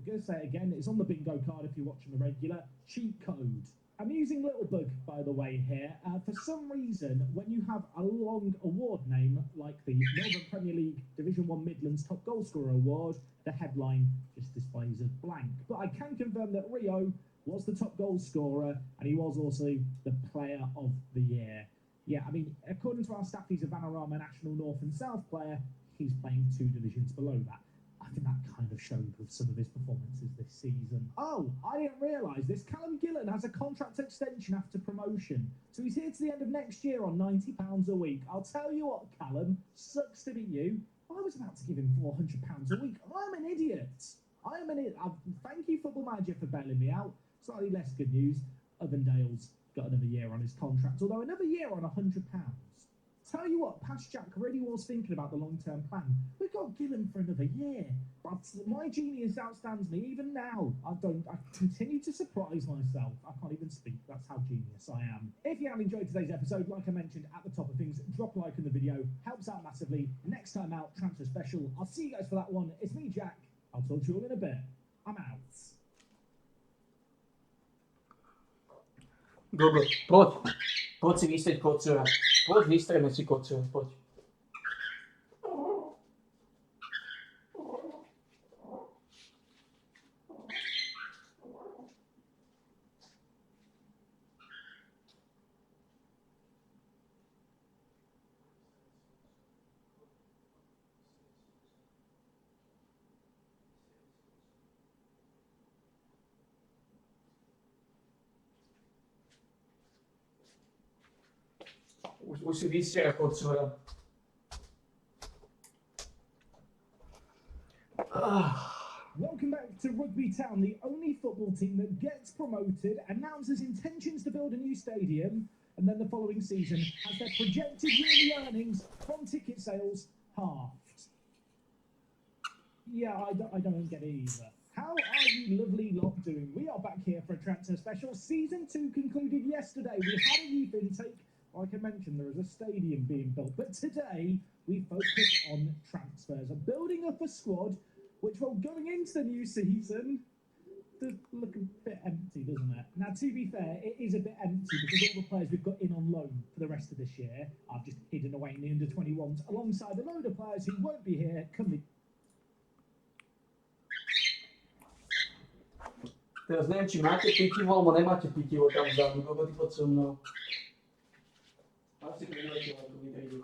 going to say it again, it's on the bingo card if you're watching the regular. Cheat code. Amusing little bug, by the way, here. For some reason, when you have a long award name, like the Northern Premier League Division 1 Midlands Top Goal Scorer Award, the headline just displays as blank. But I can confirm that Rio was the top goal scorer, and he was also the Player of the Year. Yeah, I mean, according to our staff, he's a Vanarama National North and South player. He's playing 2 divisions below that. I think that kind of showed with some of his performances this season. Oh, I didn't realise this. Callum Gillen has a contract extension after promotion. So he's here to the end of next year on £90 a week. I'll tell you what, Callum, sucks to be you. I was about to give him £400 a week. I'm an idiot. I am an idiot. Thank you, Football Manager, for bailing me out. Slightly less good news. Ovendale's got another year on his contract, although another year on £100. Tell you what, Past Jack really was thinking about the long-term plan. We've got Gillen for another year. But my genius outstands me even now. I continue to surprise myself. I can't even speak. That's how genius I am. If you have enjoyed today's episode, like I mentioned at the top of things, drop a like on the video. Helps out massively. Next time out, transfer special. I'll see you guys for that one. It's me, Jack. I'll talk to you all in a bit. I'm out. Dobro, pojď si výstřed kocura. Pojď výstřeme si kocura, pojď. Už si výstěrek potřebuje. Welcome back to Rugby Town, the only football team that gets promoted, announces intentions to build a new stadium, and then the following season has their projected yearly earnings from ticket sales halved. Yeah, I don't get it either. How are you lovely lot doing? We are back here for a transfer special. Season 2 concluded yesterday. We had a youth intake. Like I mentioned, there is a stadium being built. But today, we focus on transfers and building up a squad which, while going into the new season, does look a bit empty, doesn't it? Now, to be fair, it is a bit empty because all the players we've got in on loan for the rest of this year are just hidden away in the under-21s alongside a load of players who won't be here come the... Teraz neviem, či máte pitivo, alebo nemáte pitivo tam vzadu, koľko ty pod so mnou. Asi priletel ako vydejdu.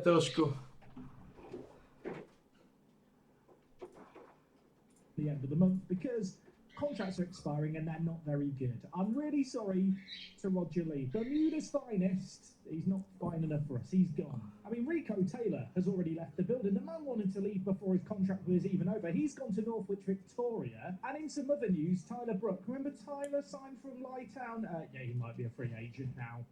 Trošku. The end of the month because contracts are expiring and they're not very good. I'm really sorry to Roger Lee. Bermuda's finest, he's not fine enough for us. He's gone. I mean, Rico Taylor has already left the building. The man wanted to leave before his contract was even over. He's gone to Northwich Victoria. And in some other news, Tyler Brook. Remember Tyler signed from Lytown? Yeah, he might be a free agent now.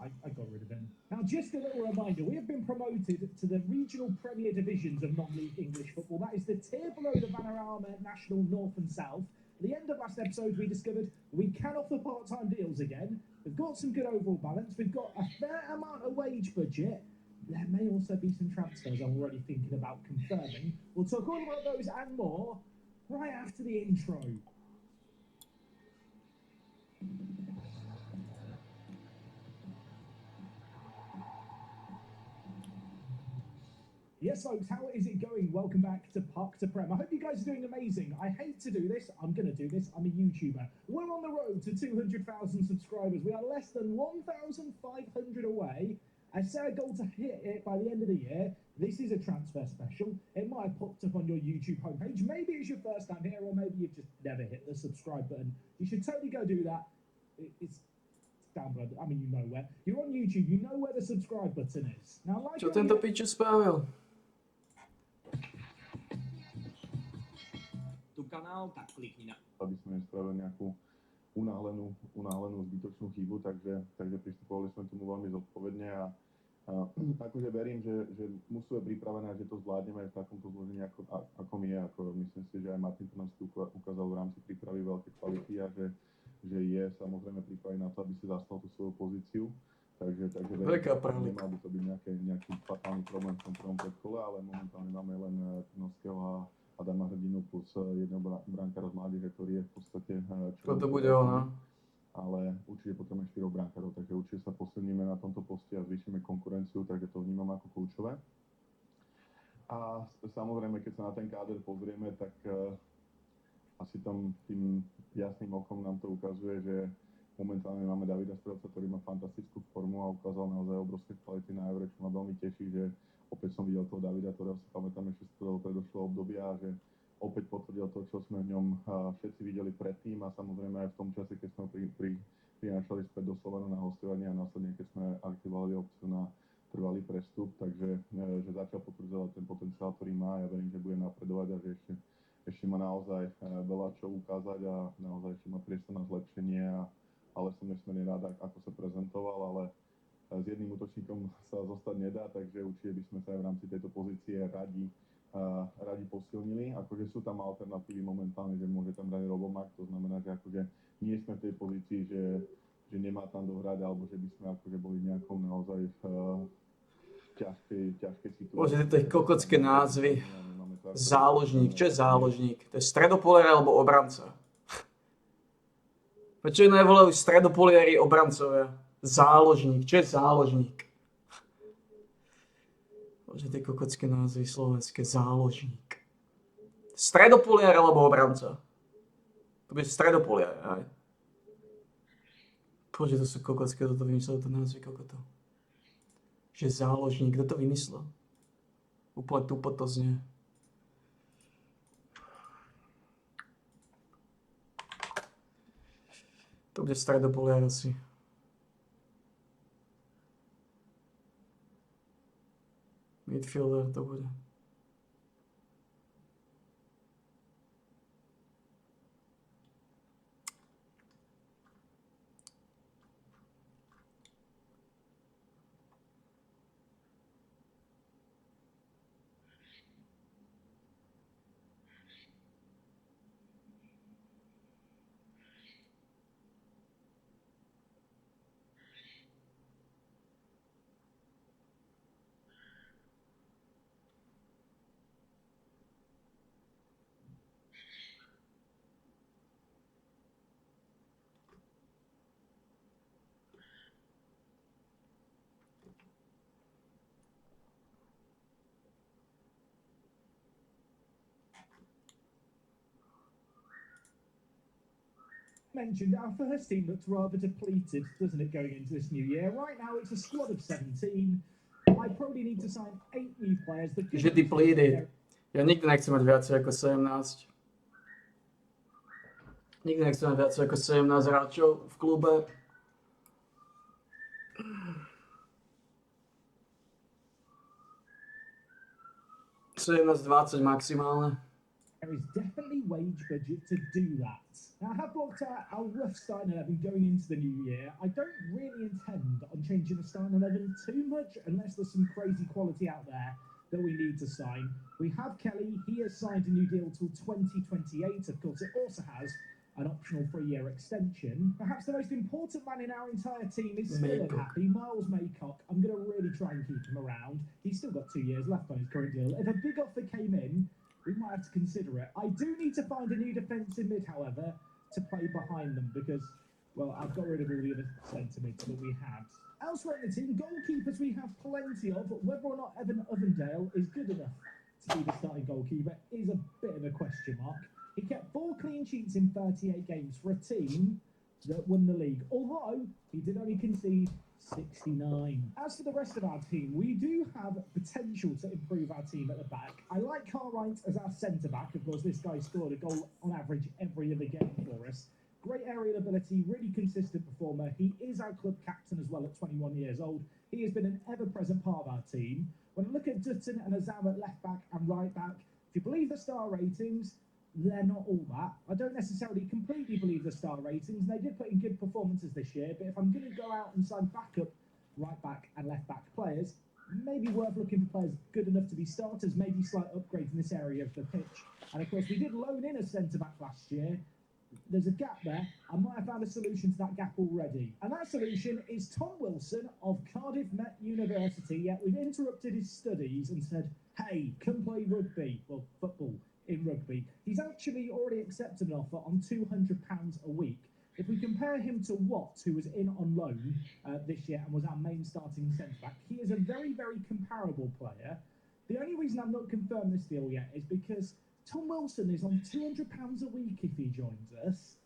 I got rid of him. Now, just a little reminder, we have been promoted to the regional premier divisions of non-league English football. That is the tier below the Vanarama National North and South. At the end of last episode, we discovered we can offer part-time deals again. We've got some good overall balance. We've got a fair amount of wage budget. There may also be some transfers I'm already thinking about confirming. We'll talk all about those and more right after the intro. Yes, folks, how is it going? Welcome back to Park to Prem. I hope you guys are doing amazing. I hate to do this. I'm going to do this. I'm a YouTuber. We're on the road to 200,000 subscribers. We are less than 1,500 away. I set a goal to hit it by the end of the year. This is a transfer special. It might have popped up on your YouTube homepage. Maybe it's your first time here, or maybe you've just never hit the subscribe button. You should totally go do that. It's down below. I mean, you know where. You're on YouTube. You know where the subscribe button is. Now, like Čo tento piču spravil? Kanál, tak klikni na... Aby sme nespravili nejakú unáhlenú zbytočnú chybu, takže pristupovali sme tomu veľmi zodpovedne a akože verím, že musíme pripravené, že to zvládneme aj v takomto zložení, ako my je. Myslím si, že aj Martin to nám ukázal v rámci prípravy veľké kvality a že je samozrejme pripravený na to, aby si zastal tú svoju pozíciu. Takže verím, že nemal by to byť nejaký fatálny problém v tom prvom predkole, ale momentálne máme len Trnovského a Adama Hrdinu plus jedného brankára z mládeže, ktorý je v podstate... Čo to bude ono? Ale určite potrebujeme 4 brankárov, takže určite sa posilníme na tomto poste a zvýšime konkurenciu, takže to vnímam ako kľúčové. A samozrejme, keď sa na ten káder pozrieme, tak asi tam tým jasným okom nám to ukazuje, že momentálne máme Davida Strelca, ktorý má fantastickú formu a ukázal naozaj obrovské kvality na Eure, čo ma veľmi teší, že opäť som videl toho Davida, ktorého si pamätám ešte z toho predošlého obdobia a že opäť potvrdil to, čo sme v ňom všetci videli predtým a samozrejme aj v tom čase, keď sme prinášali späť do Slovana na hostovanie a následne, keď sme aktivovali opciu na trvalý prestup, takže že začal potvrdzovať ten potenciál, ktorý má. Ja verím, že bude napredovať a že ešte ešte má naozaj veľa čo ukázať a naozaj ešte má priestor na zlepšenie, ale som nesmierne rád, ako sa prezentoval, ale s jedným útočníkom sa zostať nedá, takže určite by sme sa aj v rámci tejto pozície radi posilnili. Akože sú tam alternatívy momentálne, že môže tam hrať Robomak, to znamená, že akože nie sme v tej pozícii, že nemá tam dohrať, alebo že by sme akože boli nejakom naozaj v ťažkej situácii. Bože, tieto kokocké názvy. Záložník, čo je záložník? To je stredopolier alebo obranca? Prečo nevolajú stredopolieri obrancovia? Záložník, čo je záložník? Bože, tie kokocké názvy slovenské, záložník. Stredopolier alebo obranca? To bude stredopolier, aj. Bože, to sú kokocké, kto to vymyslel, to názvy kokoto. Že záložník, kto to vymyslel? Úplne tupo to znie. To bude stredopoliar asi. Midfielder to bude. Mentioned our first team looks rather depleted, doesn't it, going into this new year? Right now it's a squad of 17. I probably need to sign 8 new players. Že depleted. Ja nikdy nechcem mať viacej ako 17. Nikdy nechcem mať viacej ako 17 hráčov v klube. Sedemnáct, 20 maximálne. There is definitely wage budget to do that. Now, I have blocked out our rough starting 11 going into the new year. I don't really intend on changing the starting 11 too much unless there's some crazy quality out there that we need to sign. We have Kelly. He has signed a new deal till 2028. Of course, it also has an optional 3-year extension. Perhaps the most important man in our entire team is still unhappy, Miles Maycock. I'm going to really try and keep him around. He's still got 2 years left on his current deal. If a big offer came in, we might have to consider it. I do need to find a new defensive mid, however, to play behind them because, well, I've got rid of all the other centre mids that we had. Elsewhere in the team, goalkeepers we have plenty of. Whether or not Evan Ovendale is good enough to be the starting goalkeeper is a bit of a question mark. He kept 4 clean sheets in 38 games for a team that won the league, although he did only concede 69. As for the rest of our team, we do have potential to improve our team at the back. I like Cartwright as our centre-back. Of course, this guy scored a goal on average every other game for us. Great aerial ability, really consistent performer. He is our club captain as well at 21 years old. He has been an ever-present part of our team. When I look at Dutton and Azam at left-back and right-back, if you believe the star ratings, they're not all that. I don't necessarily completely believe the star ratings. They did put in good performances this year, but if I'm going to go out and sign backup right back and left back players, maybe worth looking for players good enough to be starters, maybe slight upgrades in this area of the pitch. And of course, we did loan in a centre back last year. There's a gap there. I might have found a solution to that gap already. And that solution is Tom Wilson of Cardiff Met University. Yet we've interrupted his studies and said, hey, come play rugby. Well, football in rugby. He's actually already accepted an offer on £200 a week. If we compare him to Watt, who was in on loan this year and was our main starting centre-back, he is a very, very comparable player. The only reason I've not confirmed this deal yet is because Tom Wilson is on £200 a week if he joins us.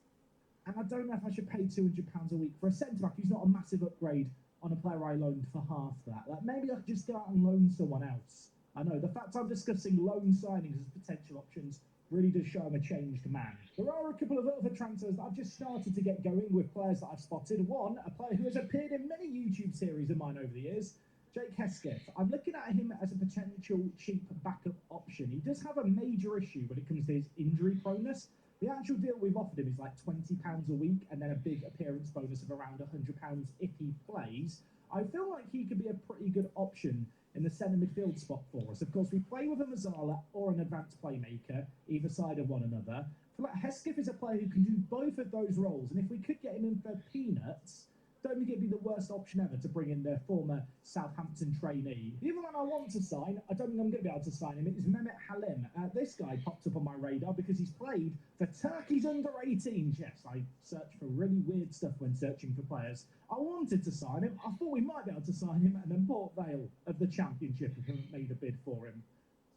And I don't know if I should pay £200 a week for a centre-back who's not a massive upgrade on a player I loaned for half that. Like, maybe I could just go out and loan someone else. I know, the fact I'm discussing loan signings as potential options really does show I'm a changed man. There are a couple of other transfers that I've just started to get going with players that I've spotted. One, a player who has appeared in many YouTube series of mine over the years, Jake Hesketh. I'm looking at him as a potential cheap backup option. He does have a major issue when it comes to his injury proneness. The actual deal we've offered him is like £20 a week and then a big appearance bonus of around £100 if he plays. I feel like he could be a pretty good option in the centre midfield spot for us. Of course, we play with a Mazzala or an advanced playmaker, either side of one another. I feel like Hesketh is a player who can do both of those roles, and if we could get him in for peanuts, don't think it'd be the worst option ever to bring in their former Southampton trainee. The other one I want to sign, I don't think I'm going to be able to sign him, is Mehmet Halim. This guy popped up on my radar because he's played for Turkey's under-18s. Yes, I search for really weird stuff when searching for players. I wanted to sign him. I thought we might be able to sign him, and then Port Vale of the Championship have made a bid for him.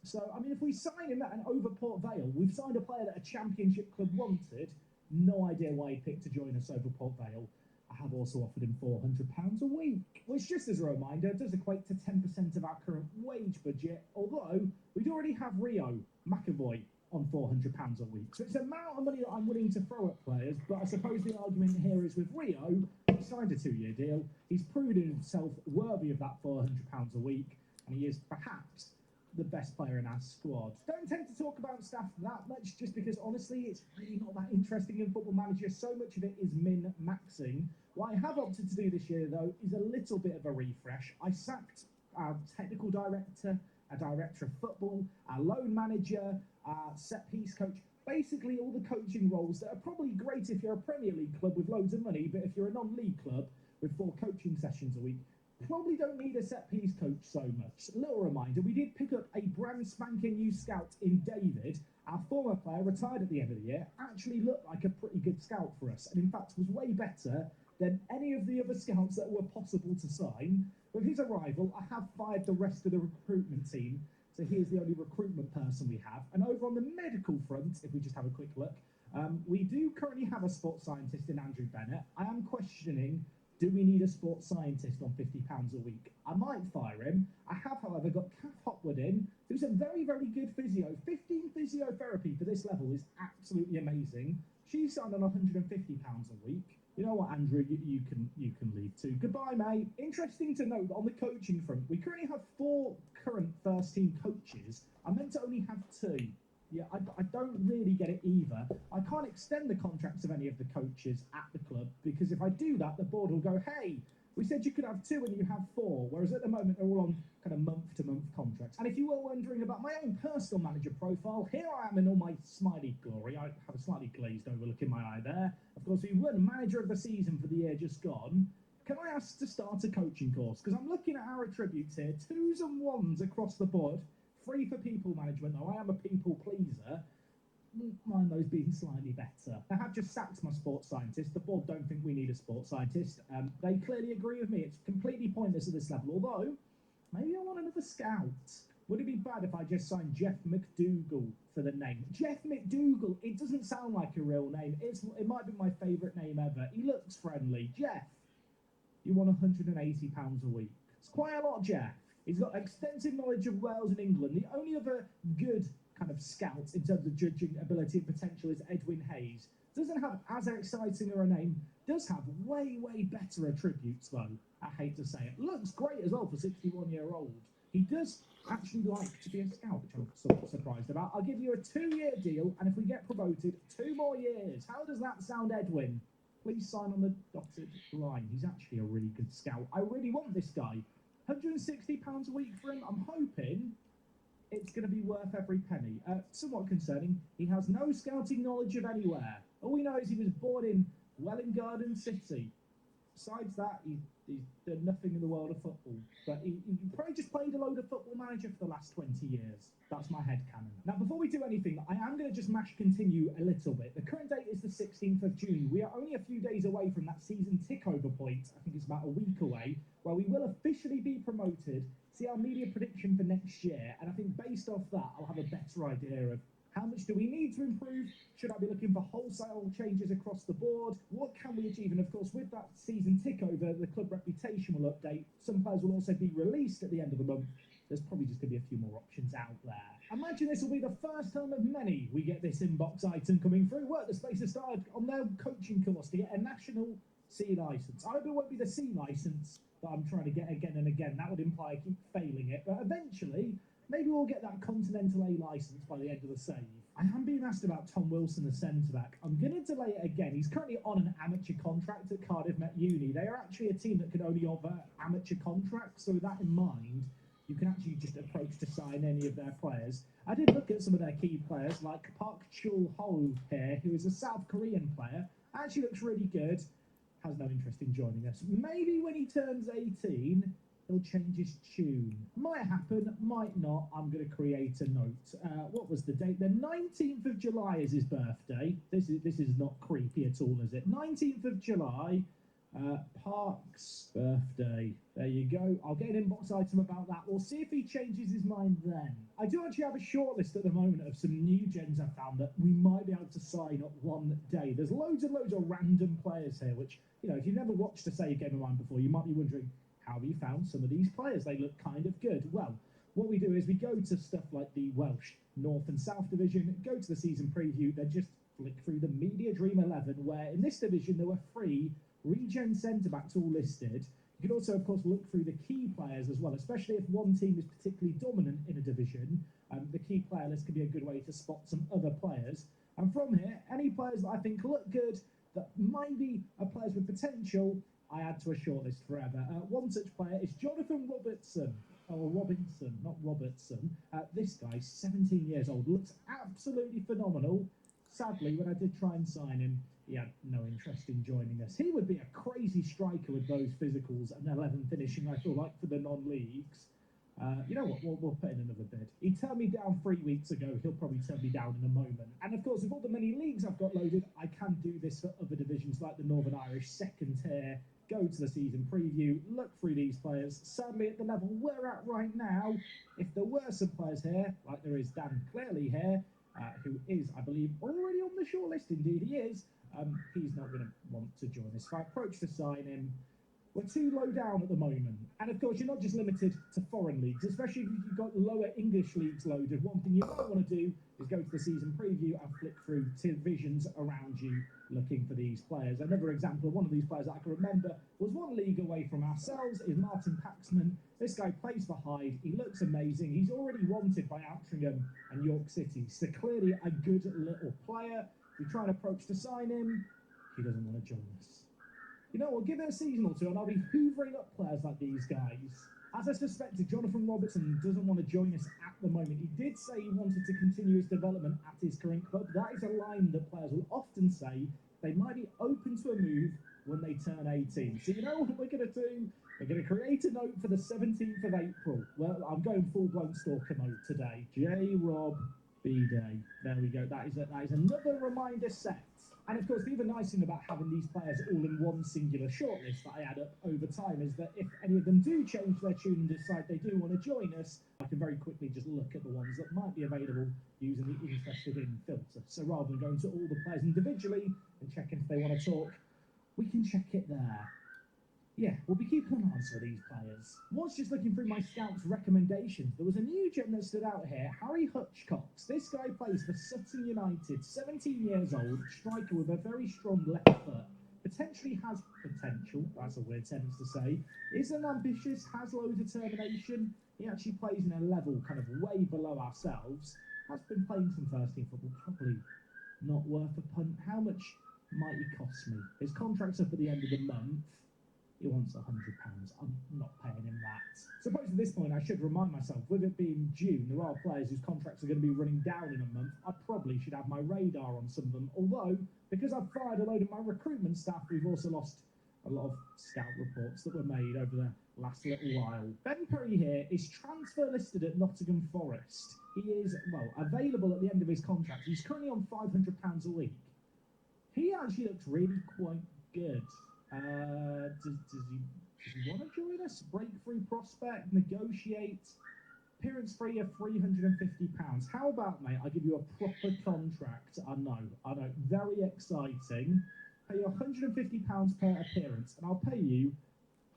So, I mean, if we sign him and over Port Vale, we've signed a player that a Championship club wanted. No idea why he picked to join us over Port Vale. I have also offered him £400 a week, which, just as a reminder, does equate to 10% of our current wage budget, although we'd already have Rio McAvoy on £400 a week. So it's an amount of money that I'm willing to throw at players, but I suppose the argument here is with Rio, he signed a 2-year deal, he's proven himself worthy of that £400 a week, and he is perhaps the best player in our squad. Don't tend to talk about staff that much, just because honestly it's really not that interesting in Football Manager. So much of it is min-maxing. What I have opted to do this year though is a little bit of a refresh. I sacked our technical director, our director of football, our loan manager, our set piece coach, basically all the coaching roles that are probably great if you're a Premier League club with loads of money, but if you're a non-league club with 4 coaching sessions a week, probably don't need a set-piece coach so much. A little reminder, we did pick up a brand spanking new scout in David. Our former player, retired at the end of the year, actually looked like a pretty good scout for us, and in fact was way better than any of the other scouts that were possible to sign. With his arrival, I have fired the rest of the recruitment team, so he is the only recruitment person we have. And over on the medical front, if we just have a quick look, we do currently have a sports scientist in Andrew Bennett. I am questioning, do we need a sports scientist on £50 a week? I might fire him. I have, however, got Kath Hopwood in, who's a very, very good physio. 15 physiotherapy for this level is absolutely amazing. She's signed on £150 a week. You know what, Andrew, you can leave too. Goodbye, mate. Interesting to note that on the coaching front, we currently have 4 current first-team coaches. I meant to only have 2. Yeah, I don't really get it either. I can't extend the contracts of any of the coaches at the club, because if I do that, the board will go, hey, we said you could have 2 and you have 4, whereas at the moment they're all on kind of month-to-month contracts. And if you were wondering about my own personal manager profile, here I am in all my smiley glory. I have a slightly glazed over look in my eye there. Of course, we won manager of the season for the year just gone. Can I ask to start a coaching course? Because I'm looking at our attributes here, 2s and 1s across the board. Free for people management, though I am a people pleaser. Wouldn't mind those being slightly better. I have just sacked my sports scientist. The board don't think we need a sports scientist. They clearly agree with me. It's completely pointless at this level, although maybe I want another scout. Would it be bad if I just signed Jeff McDougall for the name? Jeff McDougall, it doesn't sound like a real name. It might be my favourite name ever. He looks friendly. Jeff, you want £180 a week. It's quite a lot, Jeff. He's got extensive knowledge of Wales and England. The only other good kind of scout in terms of judging ability and potential is Edwin Hayes. Doesn't have as exciting a name, does have way, way better attributes though. I hate to say it. Looks great as well for 61-year-old. He does actually like to be a scout, which I'm sort of surprised about. I'll give you a 2-year deal, and if we get promoted, 2 more years. How does that sound, Edwin? Please sign on the dotted line. He's actually a really good scout. I really want this guy. £160 a week for him. I'm hoping it's going to be worth every penny. Somewhat concerning, he has no scouting knowledge of anywhere. All we know is he was born in Welwyn Garden City. Besides that, he's done nothing in the world of football. But he probably just played a load of Football Manager for the last 20 years. That's my headcanon. Now, before we do anything, I am going to just mash continue a little bit. The current date is the 16th of June. We are only a few days away from that season tick-over point. I think it's about a week away, where we will officially be promoted, see our media prediction for next year, and I think based off that, I'll have a better idea of how much do we need to improve? Should I be looking for wholesale changes across the board? What can we achieve? And of course, with that season tick over, the club reputation will update. Some players will also be released at the end of the month. There's probably just going to be a few more options out there. I imagine this will be the first time of many we get this inbox item coming through. Work the Space has started on their coaching course to get a national C licence. I hope it won't be the C licence that I'm trying to get again and again. That would imply I keep failing it. But eventually, maybe we'll get that Continental A license by the end of the save. I am being asked about Tom Wilson, the centre-back. I'm going to delay it again. He's currently on an amateur contract at Cardiff Met Uni. They are actually a team that can only offer amateur contracts, so with that in mind, you can actually just approach to sign any of their players. I did look at some of their key players, like Park Chul-ho here, who is a South Korean player. Actually looks really good. Has no interest in joining us. Maybe when he turns 18, he'll change his tune. Might happen, might not. I'm going to create a note. What was the date? The 19th of July is his birthday. This is not creepy at all, is it? 19th of July. Park's birthday. There you go. I'll get an inbox item about that. We'll see if he changes his mind then. I do actually have a shortlist at the moment of some new gens I found that we might be able to sign up one day. There's loads and loads of random players here, which, you know, if you've never watched a Save Game of Mine before, you might be wondering, how have you found some of these players? They look kind of good. Well, what we do is we go to stuff like the Welsh North and South Division, go to the season preview, then just flick through the Media Dream 11, where in this division there were 3 regen centre-backs all listed. You can also, of course, look through the key players as well, especially if one team is particularly dominant in a division. The key player list can be a good way to spot some other players. And from here, any players that I think look good, that maybe are players with potential, I add to a shortlist forever. One such player is Jonathan Robertson. Or Robinson, not Robertson. This guy, 17 years old, looks absolutely phenomenal. Sadly, when I did try and sign him, he had no interest in joining us. He would be a crazy striker with those physicals and 11 finishing, I feel like, for the non-leagues. You know what, we'll put in another bid. He turned me down 3 weeks ago. He'll probably turn me down in a moment. And of course, with all the many leagues I've got loaded, I can do this for other divisions like the Northern Irish second tier. Go to the season preview, look through these players. Sadly, at the level we're at right now, if there were some players here, like there is Dan Clearly here, who is, I believe, already on the shortlist. Indeed, he is. He's not going to want to join us. If I approach to sign him, we're too low down at the moment. And of course, you're not just limited to foreign leagues, especially if you've got lower English leagues loaded. One thing you might want to do is go to the season preview and flick through divisions around you looking for these players. Another example of one of these players that I can remember was one league away from ourselves is Martin Paxman. This guy plays for Hyde. He looks amazing. He's already wanted by Altrincham and York City. So clearly a good little player. We try and approach to sign him. He doesn't want to join us. You know, we'll give it a season or two and I'll be hoovering up players like these guys. As I suspected, Jonathan Robertson doesn't want to join us at the moment. He did say he wanted to continue his development at his current club. That is a line that players will often say. They might be open to a move when they turn 18. So you know what we're going to do? We're going to create a note for the 17th of April. Well, I'm going full-blown stalker mode today. J-Rob B-Day. There we go. That is another reminder set. And of course, the other nice thing about having these players all in one singular shortlist that I add up over time is that if any of them do change their tune and decide they do want to join us, I can very quickly just look at the ones that might be available using the interested in filter. So rather than going to all the players individually and checking if they want to talk, we can check it there. Yeah, we'll be keeping an eye on these players. Was just looking through my scouts' recommendations. There was a new gem that stood out here, Harry Hutchcox. This guy plays for Sutton United, 17 years old, striker with a very strong left foot. Potentially has potential, that's a weird sentence to say. Isn't ambitious, has loads of determination. He actually plays in a level kind of way below ourselves. Has been playing some first team football, probably not worth a punt. How much might he cost me? His contract's up at the end of the month. He wants £100. I'm not paying him that. Suppose at this point I should remind myself, with it being June, there are players whose contracts are going to be running down in a month. I probably should have my radar on some of them. Although, because I've fired a load of my recruitment staff, we've also lost a lot of scout reports that were made over the last little while. Ben Perry here is transfer listed at Nottingham Forest. He is, well, available at the end of his contract. He's currently on £500 a week. He actually looks really quite good. Does he want to join us? Breakthrough prospect, negotiate, appearance fee of £350. How about, mate, I give you a proper contract. I know, very exciting. Pay you £150 per appearance, and I'll pay you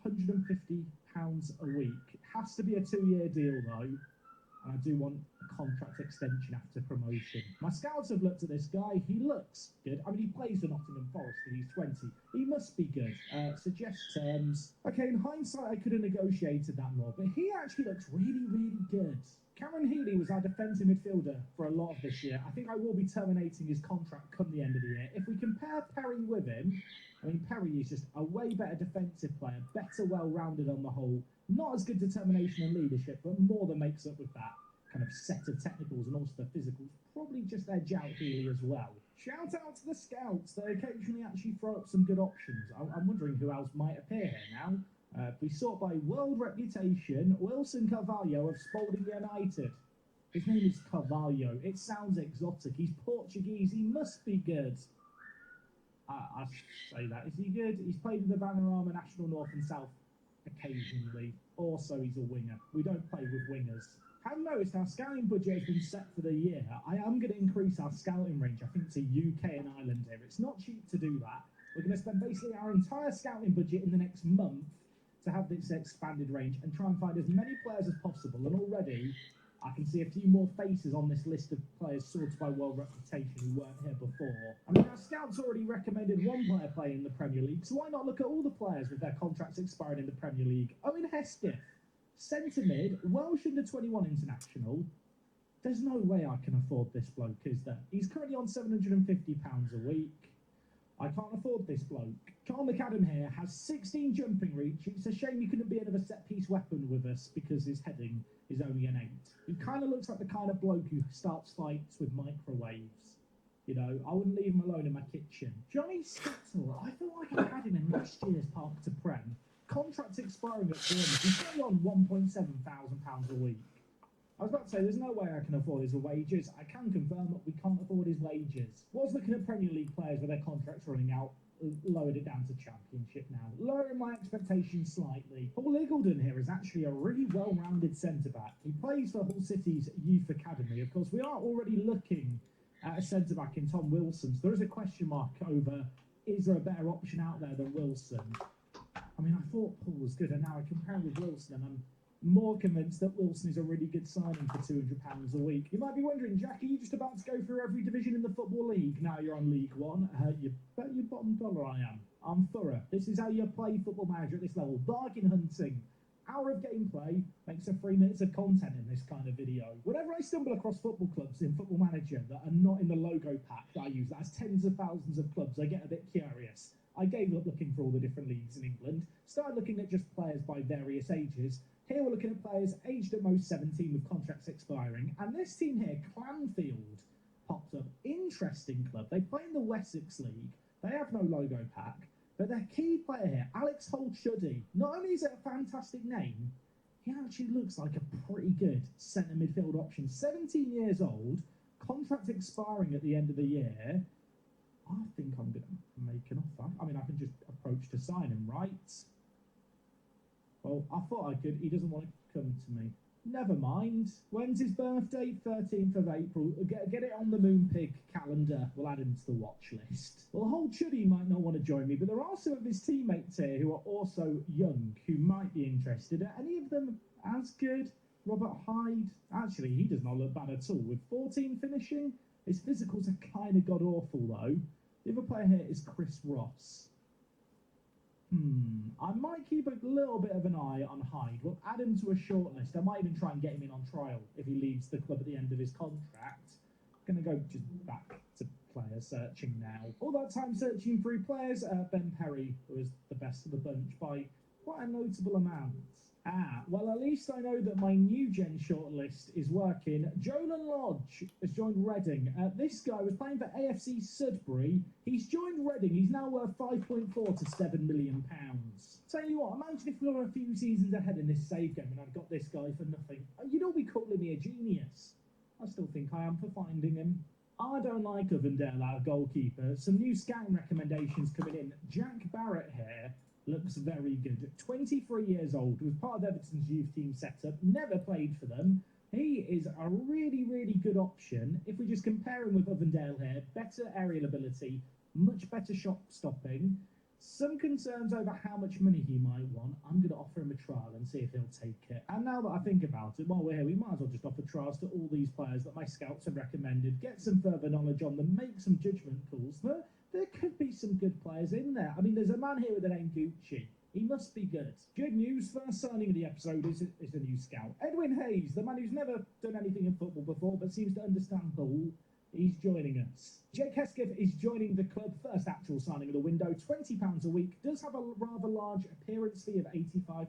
£150 a week. It has to be a 2-year deal, though. and I do want a contract extension after promotion. My scouts have looked at this guy. He looks good. I mean, he plays for Nottingham Forest and he's 20. He must be good. Suggest terms. Okay, in hindsight, I could have negotiated that more, but he actually looks really, really good. Cameron Healy was our defensive midfielder for a lot of this year. I think I will be terminating his contract come the end of the year. If we compare Perry with him, I mean, Perry is just a way better defensive player, better well-rounded on the whole. Not as good determination and leadership, but more than makes up with that kind of set of technicals and also the physicals. Probably just edge out Healy as well. Shout out to the scouts. They occasionally actually throw up some good options. I'm wondering who else might appear here now. We sort by world reputation, Wilson Carvalho of Spalding United. His name is Carvalho. It sounds exotic. He's Portuguese. He must be good. I say that. Is he good? He's played in the Vanarama National North and South occasionally. Also, he's a winger. We don't play with wingers. Have noticed our scouting budget has been set for the year. I am going to increase our scouting range, I think, to UK and Ireland here. It's not cheap to do that. We're going to spend basically our entire scouting budget in the next month to have this expanded range and try and find as many players as possible. And already, I can see a few more faces on this list of players sorted by world reputation who weren't here before. I mean, our scouts already recommended one player playing in the Premier League, so why not look at all the players with their contracts expiring in the Premier League? Owen Hesketh, centre mid, Welsh under-21 international. There's no way I can afford this bloke, is there? He's currently on £750 a week. I can't afford this bloke. Carl McAdam here has 16 jumping reach. It's a shame he couldn't be another set-piece weapon with us because his heading is only an 8. He kind of looks like the kind of bloke who starts fights with microwaves. You know, I wouldn't leave him alone in my kitchen. Johnny Skittle, I feel like I had him in last year's Park to Prem. Contract expiring at Bournemouth. He's only on £1,700 a week. I was about to say, there's no way I can afford his wages. I can confirm that we can't afford his wages. Was looking at Premier League players with their contracts running out, lowered it down to Championship now. Lowering my expectations slightly. Paul Iggulden here is actually a really well-rounded centre-back. He plays for Hull City's Youth Academy. Of course, we are already looking at a centre-back in Tom Wilson. So there is a question mark over, is there a better option out there than Wilson? I mean, I thought Paul was good, and now I compare him with Wilson, and I'm more convinced that Wilson is a really good signing for £200 a week. You might be wondering, Jack, are you just about to go through every division in the Football League? Now you're on League One. You bet your bottom dollar I am. I'm thorough. This is how you play Football Manager at this level. Bargain hunting. Hour of gameplay makes for 3 minutes of content in this kind of video. Whenever I stumble across football clubs in Football Manager that are not in the logo pack that I use, that's tens of thousands of clubs, I get a bit curious. I gave up looking for all the different leagues in England, started looking at just players by various ages. Here we're looking at players aged at most 17 with contracts expiring. And this team here, Clanfield, popped up. Interesting club. They play in the Wessex League. They have no logo pack. But their key player here, Alex Holt-Chuddy, not only is it a fantastic name, he actually looks like a pretty good centre midfield option. 17 years old, contract expiring at the end of the year. I think I'm going to make an offer. I mean, I can just approach to sign him, right? Well, I thought I could. He doesn't want to come to me. Never mind. When's his birthday? 13th of April. Get it on the Moonpig calendar. We'll add him to the watch list. Well, Holt-Chuddy might not want to join me, but there are some of his teammates here who are also young, who might be interested. Are any of them as good? Robert Hyde? Actually, he does not look bad at all. With 14 finishing, his physicals are kind of god-awful, though. The other player here is Chris Ross. I might keep a little bit of an eye on Hyde. We'll add him to a shortlist. I might even try and get him in on trial if he leaves the club at the end of his contract. I'm going to go just back to player searching now. All that time searching through players, Ben Perry was the best of the bunch by quite a notable amount. Well, at least I know that my new gen shortlist is working. Jolan Lodge has joined Reading. This guy was playing for AFC Sudbury. He's joined Reading. He's now worth £5.4 to £7 million. Tell you what, imagine if we were a few seasons ahead in this save game and I'd got this guy for nothing. You'd all be calling me a genius. I still think I am for finding him. I don't like Ovendale, our goalkeeper. Some new scouting recommendations coming in. Jack Barrett here looks very good. 23 years old, was part of Everton's youth team setup, never played for them. He is a really, really good option. If we just compare him with Ovendale here, better aerial ability, much better shot stopping. Some concerns over how much money he might want. I'm going to offer him a trial and see if he'll take it. And now that I think about it, while we're here, we might as well just offer trials to all these players that my scouts have recommended, get some further knowledge on them, make some judgment calls. There could be some good players in there. I mean, there's a man here with the name Gucci. He must be good. Good news, first signing of the episode is a new scout. Edwin Hayes, the man who's never done anything in football before but seems to understand ball. He's joining us. Jake Hesketh is joining the club, first actual signing of the window, £20 a week. Does have a rather large appearance fee of £85,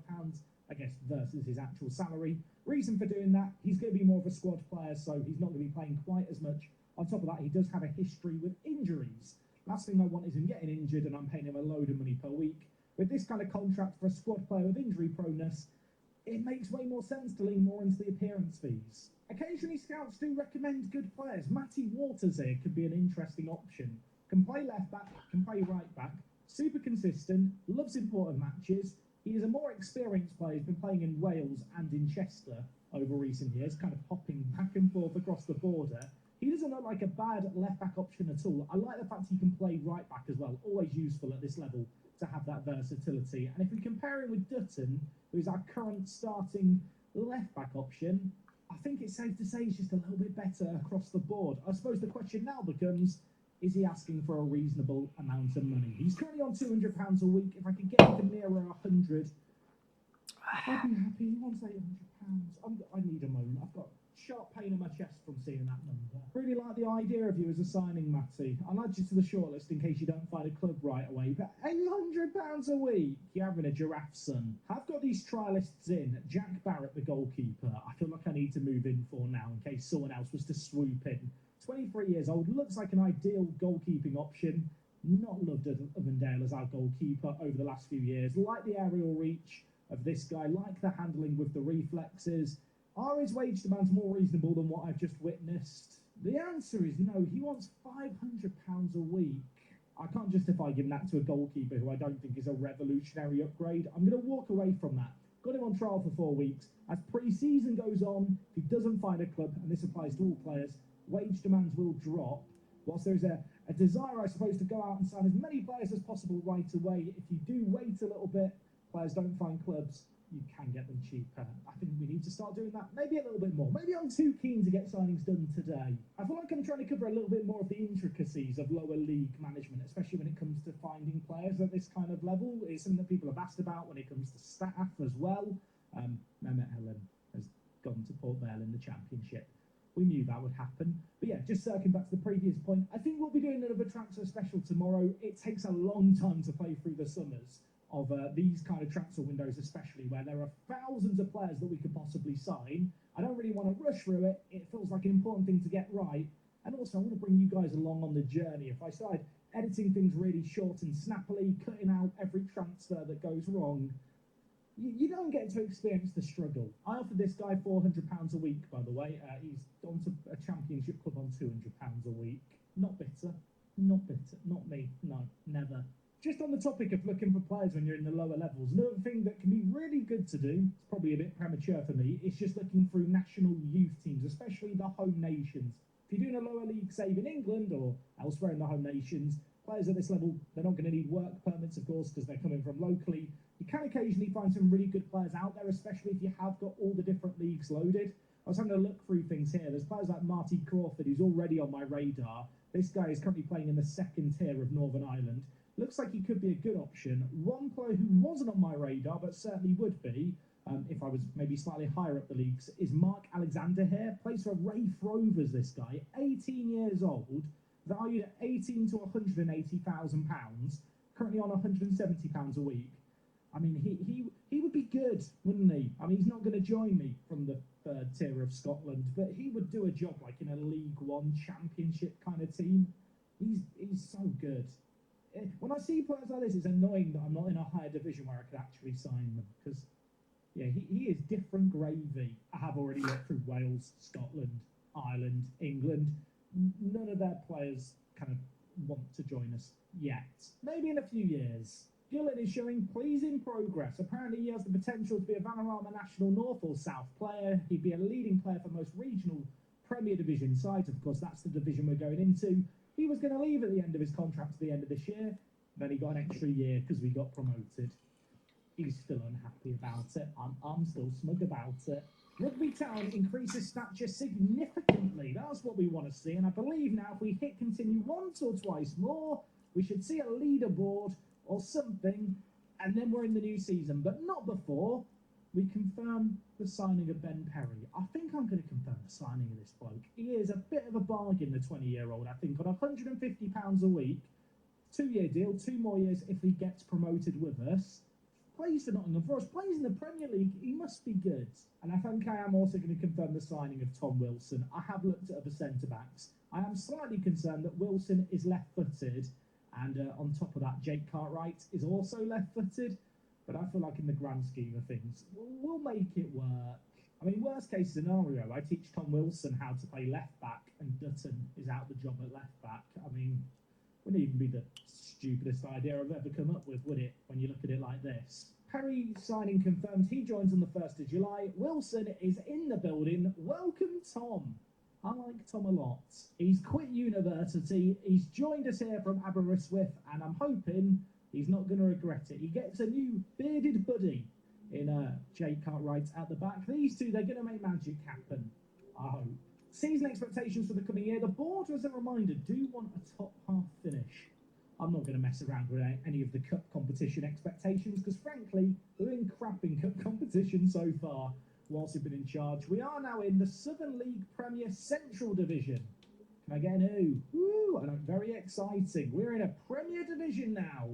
I guess, versus his actual salary. Reason for doing that, he's going to be more of a squad player, so he's not going to be playing quite as much. On top of that, he does have a history with injuries. Last thing I want is him getting injured and I'm paying him a load of money per week. With this kind of contract for a squad player with injury proneness, it makes way more sense to lean more into the appearance fees. Occasionally, scouts do recommend good players. Matty Waters here could be an interesting option. Can play left back, can play right back, super consistent, loves important matches. He is a more experienced player. He's been playing in Wales and in Chester over recent years, kind of hopping back and forth across the border. He doesn't look like a bad left-back option at all. I like the fact he can play right-back as well. Always useful at this level to have that versatility. And if we compare him with Dutton, who is our current starting left-back option, I think it's safe to say he's just a little bit better across the board. I suppose the question now becomes, is he asking for a reasonable amount of money? He's currently on £200 a week. If I could get him nearer 100, I'd be happy. He wants £800. I need a moment. I've got sharp pain in my chest from seeing that number. Really like the idea of you as a signing, Matty. I'll add you to the shortlist in case you don't find a club right away. But £800 a week, you're having a giraffe, son. I've got these trialists in. Jack Barrett, the goalkeeper. I feel like I need to move in for now in case someone else was to swoop in. 23 years old, looks like an ideal goalkeeping option. Not loved Avondale as our goalkeeper over the last few years. Like the aerial reach of this guy, like the handling with the reflexes. Are his wage demands more reasonable than what I've just witnessed? The answer is no. He wants £500 a week. I can't justify giving that to a goalkeeper who I don't think is a revolutionary upgrade. I'm going to walk away from that. Got him on trial for 4 weeks. As pre-season goes on, if he doesn't find a club, and this applies to all players, wage demands will drop. Whilst there's a desire, I suppose, to go out and sign as many players as possible right away, if you do wait a little bit, players don't find clubs, you can get them cheaper. I think we need to start doing that, maybe a little bit more. Maybe I'm too keen to get signings done today. I feel like I'm trying to cover a little bit more of the intricacies of lower league management, especially when it comes to finding players at this kind of level. It's something that people have asked about when it comes to staff as well. Mehmet Helen has gone to Port Vale in the Championship. We knew that would happen. But yeah, just circling back to the previous point, I think we'll be doing another transfer special tomorrow. It takes a long time to play through the summers of these kind of transfer windows, especially where there are thousands of players that we could possibly sign. I don't really want to rush through it. It feels like an important thing to get right. And also, I want to bring you guys along on the journey. If I started editing things really short and snappily, cutting out every transfer that goes wrong, you don't get to experience the struggle. I offered this guy £400 a week, by the way. He's gone to a championship club on £200 a week. Not bitter. Not bitter. Not me. No, never. Just on the topic of looking for players when you're in the lower levels, another thing that can be really good to do, it's probably a bit premature for me, is just looking through national youth teams, especially the home nations. If you're doing a lower league save in England or elsewhere in the home nations, players at this level, they're not going to need work permits, of course, because they're coming from locally. You can occasionally find some really good players out there, especially if you have got all the different leagues loaded. I was having a look through things here. There's players like Marty Crawford, who's already on my radar. This guy is currently playing in the second tier of Northern Ireland. Looks like he could be a good option. One player who wasn't on my radar, but certainly would be, if I was maybe slightly higher up the leagues, is Mark Alexander here. Plays for Raith Rovers, this guy. 18 years old, valued at £18,000 to £180,000, currently on £170 a week. I mean, he would be good, wouldn't he? I mean, he's not going to join me from the third tier of Scotland, but he would do a job like in a League One Championship kind of team. He's so good. When I see players like this, it's annoying that I'm not in a higher division where I could actually sign them, because, yeah, he is different gravy. I have already looked through Wales, Scotland, Ireland, England. None of their players kind of want to join us yet. Maybe in a few years. Gillen is showing pleasing progress. Apparently he has the potential to be a Vanarama National North or South player. He'd be a leading player for most regional Premier Division sides. Of course, that's the division we're going into. He was going to leave at the end of his contract at the end of this year. Then he got an extra year because we got promoted. He's still unhappy about it. I'm still smug about it. Rugby Town increases stature significantly. That's what we want to see. And I believe now if we hit continue once or twice more, we should see a leaderboard or something. And then we're in the new season. But not before we confirm the signing of Ben Perry. I think I'm going to confirm the signing of this bloke. He is a bit of a bargain, the 20-year-old, I think, on £150 a week. 2-year deal, 2 more years if he gets promoted with us. Plays for Nottingham Forest, plays in the Premier League, he must be good. And I think I am also going to confirm the signing of Tom Wilson. I have looked at other centre-backs. I am slightly concerned that Wilson is left-footed, and on top of that, Jake Cartwright is also left-footed. But I feel like in the grand scheme of things, we'll make it work. I mean, worst case scenario, I teach Tom Wilson how to play left-back, and Dutton is out the job at left-back. I mean, wouldn't even be the stupidest idea I've ever come up with, would it, when you look at it like this? Perry signing confirmed. He joins on the 1st of July. Wilson is in the building. Welcome, Tom. I like Tom a lot. He's quit university. He's joined us here from Aberystwyth, and I'm hoping he's not going to regret it. He gets a new bearded buddy in Jake Cartwright at the back. These two, they're going to make magic happen, I hope. Season expectations for the coming year. The board, as a reminder, do want a top half finish. I'm not going to mess around with any of the cup competition expectations because, frankly, we've been crap in cup competition so far whilst we've been in charge. We are now in the Southern League Premier Central Division. Can I get an ooh? Woo! And very exciting. We're in a Premier Division now.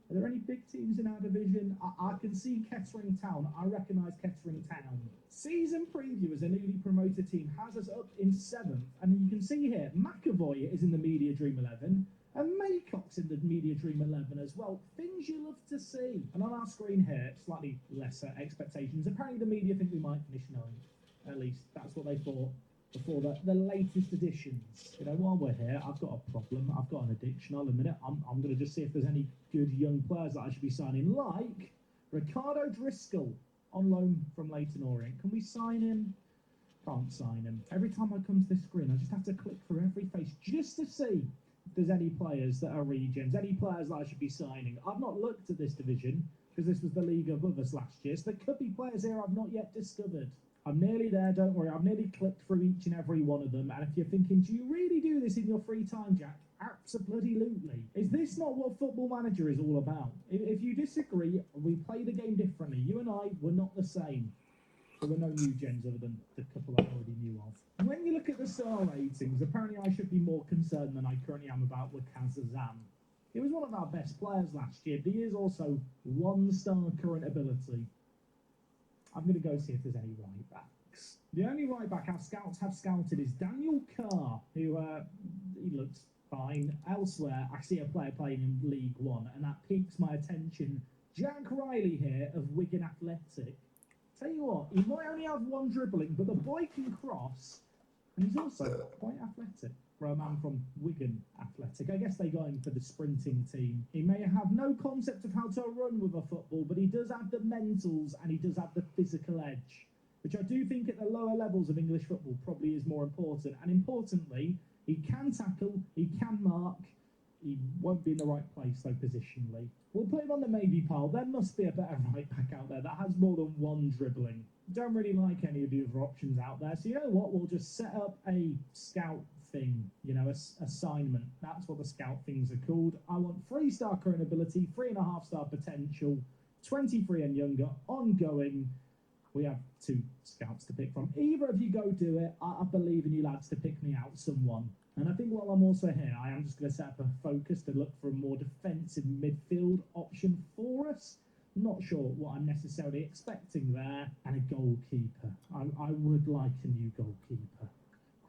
Are there any big teams in our division? I can see Kettering Town. I recognise Kettering Town. Season preview as a newly promoted team has us up in 7th. And you can see here, McAvoy is in the Media Dream 11. And Maycock's in the Media Dream 11 as well. Things you love to see. And on our screen here, slightly lesser expectations. Apparently the media think we might finish 9th. At least that's what they thought before the latest editions. You know, while we're here, I've got a problem. I've got an addiction. I'll admit it. I'm going to just see if there's any good young players that I should be signing, like Ricardo Driscoll on loan from Leyton Orient. Can we sign him? Can't sign him. Every time I come to this screen, I just have to click through every face just to see if there's any players that are regens, any players that I should be signing. I've not looked at this division because this was the league above us last year, so there could be players here I've not yet discovered. I'm nearly there, don't worry. I've nearly clicked through each and every one of them. And if you're thinking, do you really do this in your free time, Jack? Absolutely. Is this not what Football Manager is all about? If you disagree, we play the game differently. You and I were not the same. There were no new gens other than the couple I already knew of. When you look at the star ratings, apparently I should be more concerned than I currently am about Wakaza Zam. He was one of our best players last year, but he is also 1-star current ability. I'm going to go see if there's any right backs. The only right back our scouts have scouted is Daniel Carr, who he looks fine. Elsewhere, I see a player playing in League One, and that piques my attention. Jack Riley here of Wigan Athletic. Tell you what, he might only have one dribbling, but the boy can cross, and he's also quite athletic for a man from Wigan Athletic. I guess they got him for the sprinting team. He may have no concept of how to run with a football, but he does have the mentals and he does have the physical edge, which I do think at the lower levels of English football probably is more important. And importantly, he can tackle, he can mark, he won't be in the right place though positionally. We'll put him on the maybe pile. There must be a better right back out there that has more than one dribbling. Don't really like any of the other options out there. So you know what? We'll just set up a scout thing, you know, assignment. That's what the scout things are called. I want 3-star current ability, 3.5-star potential, 23 and younger, ongoing. We have 2 scouts to pick from. Either of you go do it. I believe in you lads to pick me out someone. And I think while I'm also here, I am just going to set up a focus to look for a more defensive midfield option for us. Not sure what I'm necessarily expecting there. And a goalkeeper. I would like a new goalkeeper.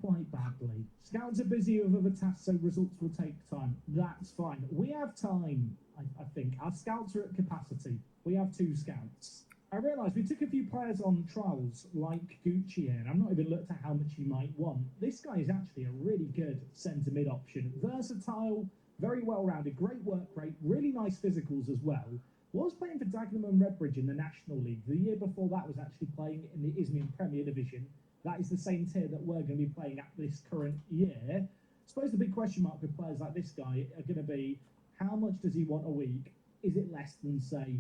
Quite badly. Scouts are busy with other tasks, so results will take time. That's fine. We have time, I think. Our scouts are at capacity. We have 2 scouts. I realised we took a few players on trials, like Gucci here, and I've not even looked at how much he might want. This guy is actually a really good centre-mid option. Versatile, very well-rounded, great work rate, really nice physicals as well. Was playing for Dagenham and Redbridge in the National League. The year before that was actually playing in the Isthmian Premier Division. That is the same tier that we're going to be playing at this current year. I suppose the big question mark with players like this guy are going to be, How much does he want a week? Is it less than, say,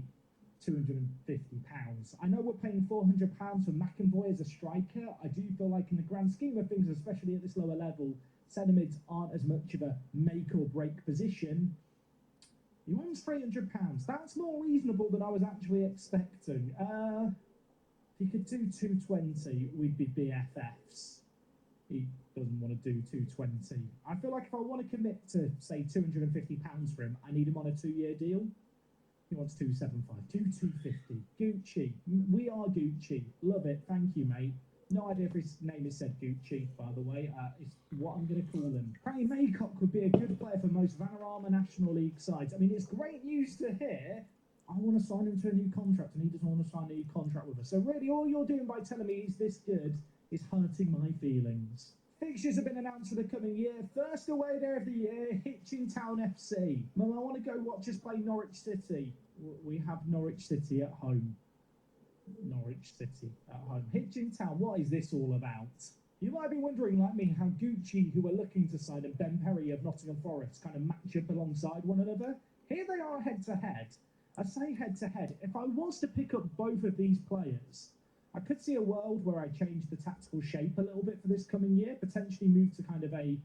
£250? I know we're paying £400 for McAvoy as a striker. I do feel like in the grand scheme of things, especially at this lower level, centre mids aren't as much of a make or break position. He wants £300. That's more reasonable than I was actually expecting. If he could do 220, we'd be BFFs. He doesn't want to do 220. I feel like if I want to commit to, say, £250 for him, I need him on a 2-year deal. He wants 275, 250. Gucci. We are Gucci. Love it. Thank you, mate. No idea if his name is said Gucci, by the way. It's what I'm going to call him. Apparently, Maycock would be a good player for most Vanarama National League sides. I mean, it's great news to hear. I want to sign him to a new contract, and he doesn't want to sign a new contract with us. So really, all you're doing by telling me he's this good is hurting my feelings. Fixtures have been announced for the coming year. First away day of the year, Hitchin Town FC. Well, I want to go watch us play Norwich City. We have Norwich City at home. Norwich City at home. Hitchin Town, what is this all about? You might be wondering, like me, how Gucci, who are looking to sign, and Ben Perry of Nottingham Forest kind of match up alongside one another. Here they are head-to-head. I say head-to-head. If I was to pick up both of these players, I could see a world where I change the tactical shape a little bit for this coming year, potentially move to kind of a,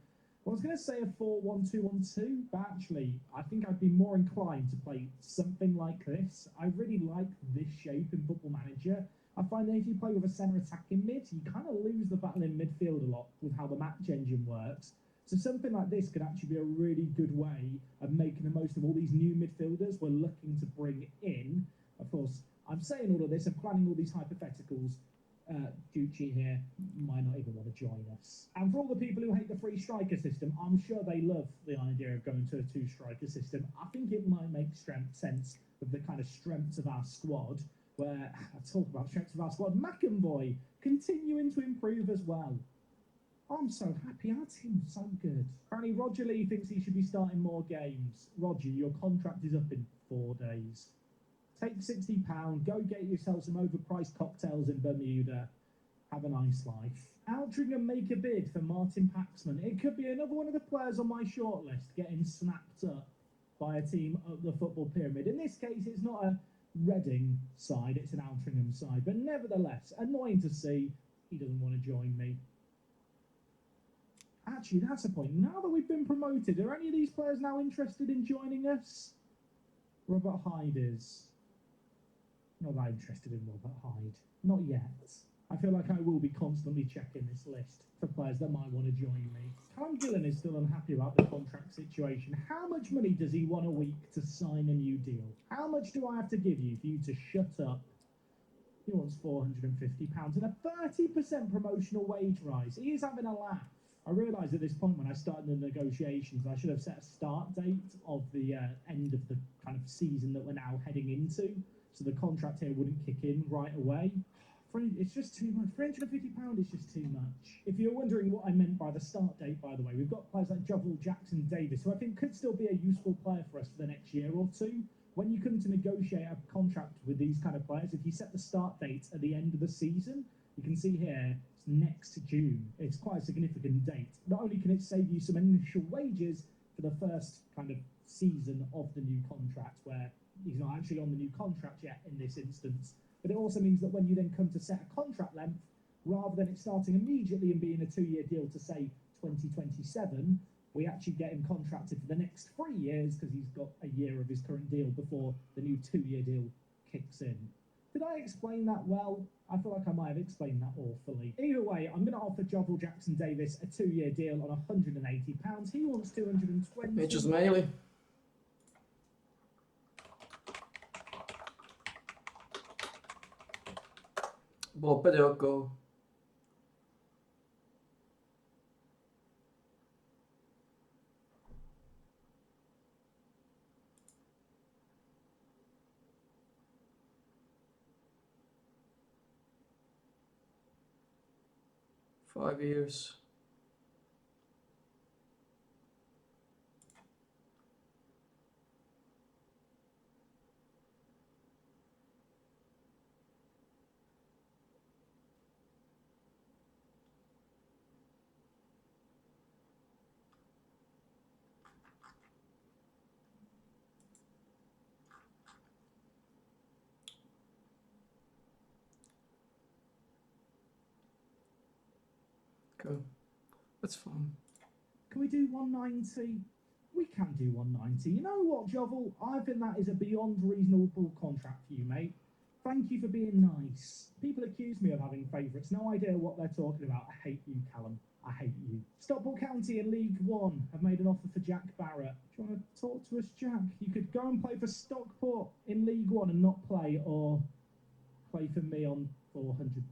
I was going to say a 4-1-2-1-2, but actually, I think I'd be more inclined to play something like this. I really like this shape in Football Manager. I find that if you play with a centre attacking mid, you kind of lose the battle in midfield a lot with how the match engine works. So something like this could actually be a really good way of making the most of all these new midfielders we're looking to bring in. Of course, I'm saying all of this and planning all these hypotheticals. Gucci here might not even want to join us. And for all the people who hate the free striker system, I'm sure they love the idea of going to a 2-striker system. I think it might make sense of the kind of strengths of our squad, where I talk about strengths of our squad. McAvoy continuing to improve as well. I'm so happy. Our team's so good. Apparently, Roger Lee thinks he should be starting more games. Roger, your contract is up in 4 days. Take £60, go get yourself some overpriced cocktails in Bermuda. Have a nice life. Altrincham make a bid for Martin Paxman. It could be another one of the players on my shortlist getting snapped up by a team up the football pyramid. In this case, it's not a Reading side, it's an Altrincham side. But nevertheless, annoying to see. He doesn't want to join me. Actually, that's a point. Now that we've been promoted, are any of these players now interested in joining us? Robert Hyde is. Not that interested in Robert Hyde. Not yet. I feel like I will be constantly checking this list for players that might want to join me. Callum Gillen is still unhappy about the contract situation. How much money does he want a week to sign a new deal? How much do I have to give you for you to shut up? He wants £450 and a 30% promotional wage rise. He is having a laugh. I realised at this point when I started the negotiations, I should have set a start date of the end of the kind of season that we're now heading into. So the contract here wouldn't kick in right away. It's just too much. £350 is just too much. If you're wondering what I meant by the start date, by the way, we've got players like Jovell Jackson Davis, who I think could still be a useful player for us for the next year or two. When you come to negotiate a contract with these kind of players, if you set the start date at the end of the season, you can see here, it's next June. It's quite a significant date. Not only can it save you some initial wages for the first kind of season of the new contract, where he's not actually on the new contract yet in this instance, but it also means that when you then come to set a contract length, rather than it starting immediately and being a 2-year deal to, say, 2027, we actually get him contracted for the next 3 years because he's got a year of his current deal before the new 2-year deal kicks in. Did I explain that well? I feel like I might have explained that awfully. Either way, I'm going to offer Jovell Jackson Davis a 2-year deal on £180. He wants 220. Mitch's Melee. Bob Pedroco. Five years. Okay. That's fine. Can we do 190? We can do 190. You know what, Jovel? I think that is a beyond reasonable contract for you, mate. Thank you for being nice. People accuse me of having favourites. No idea what they're talking about. I hate you, Callum. I hate you. Stockport County in League One have made an offer for Jack Barrett. Do you want to talk to us, Jack? You could go and play for Stockport in League One and not play, or play for me on £400.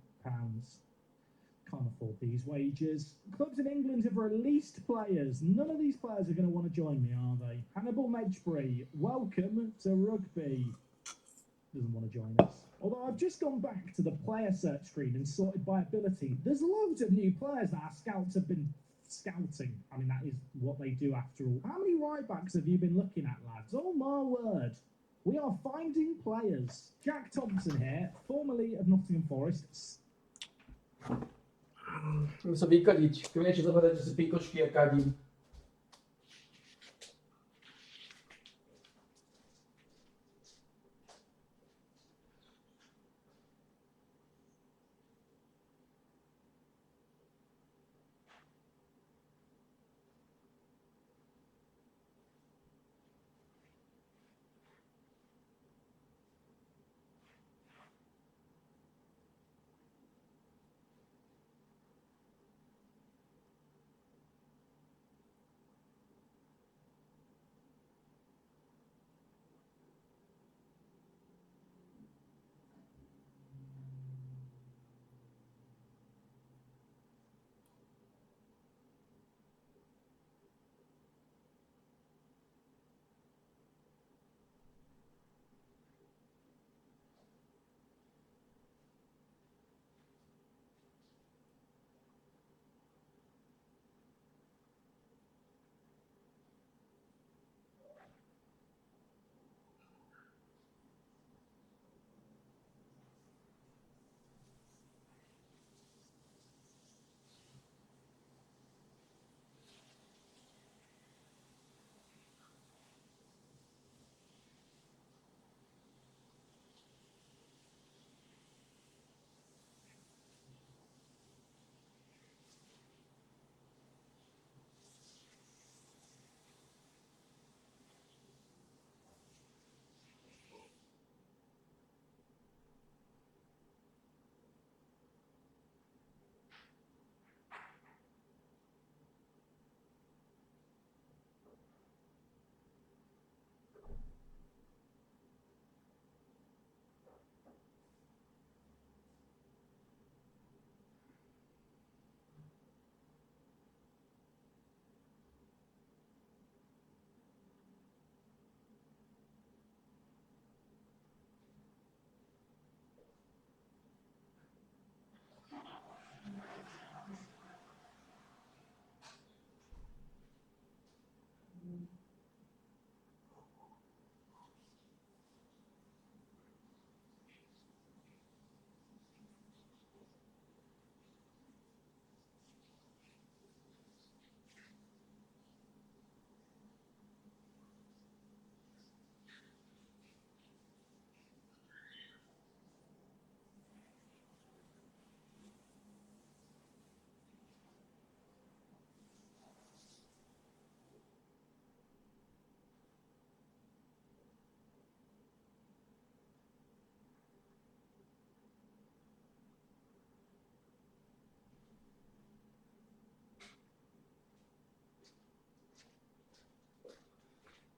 Can't afford these wages. Clubs in England have released players. None of these players are going to want to join me, are they? Hannibal Medjbury, welcome to rugby. Doesn't want to join us. Although I've just gone back to the player search screen and sorted by ability. There's loads of new players that our scouts have been scouting. I mean, that is what they do after all. How many right backs have you been looking at, lads? Oh my word. We are finding players. Jack Thompson here, formerly of Nottingham Forest. Musím se vykadiť. Keď niečo zapadať, že si píkočky a kadím.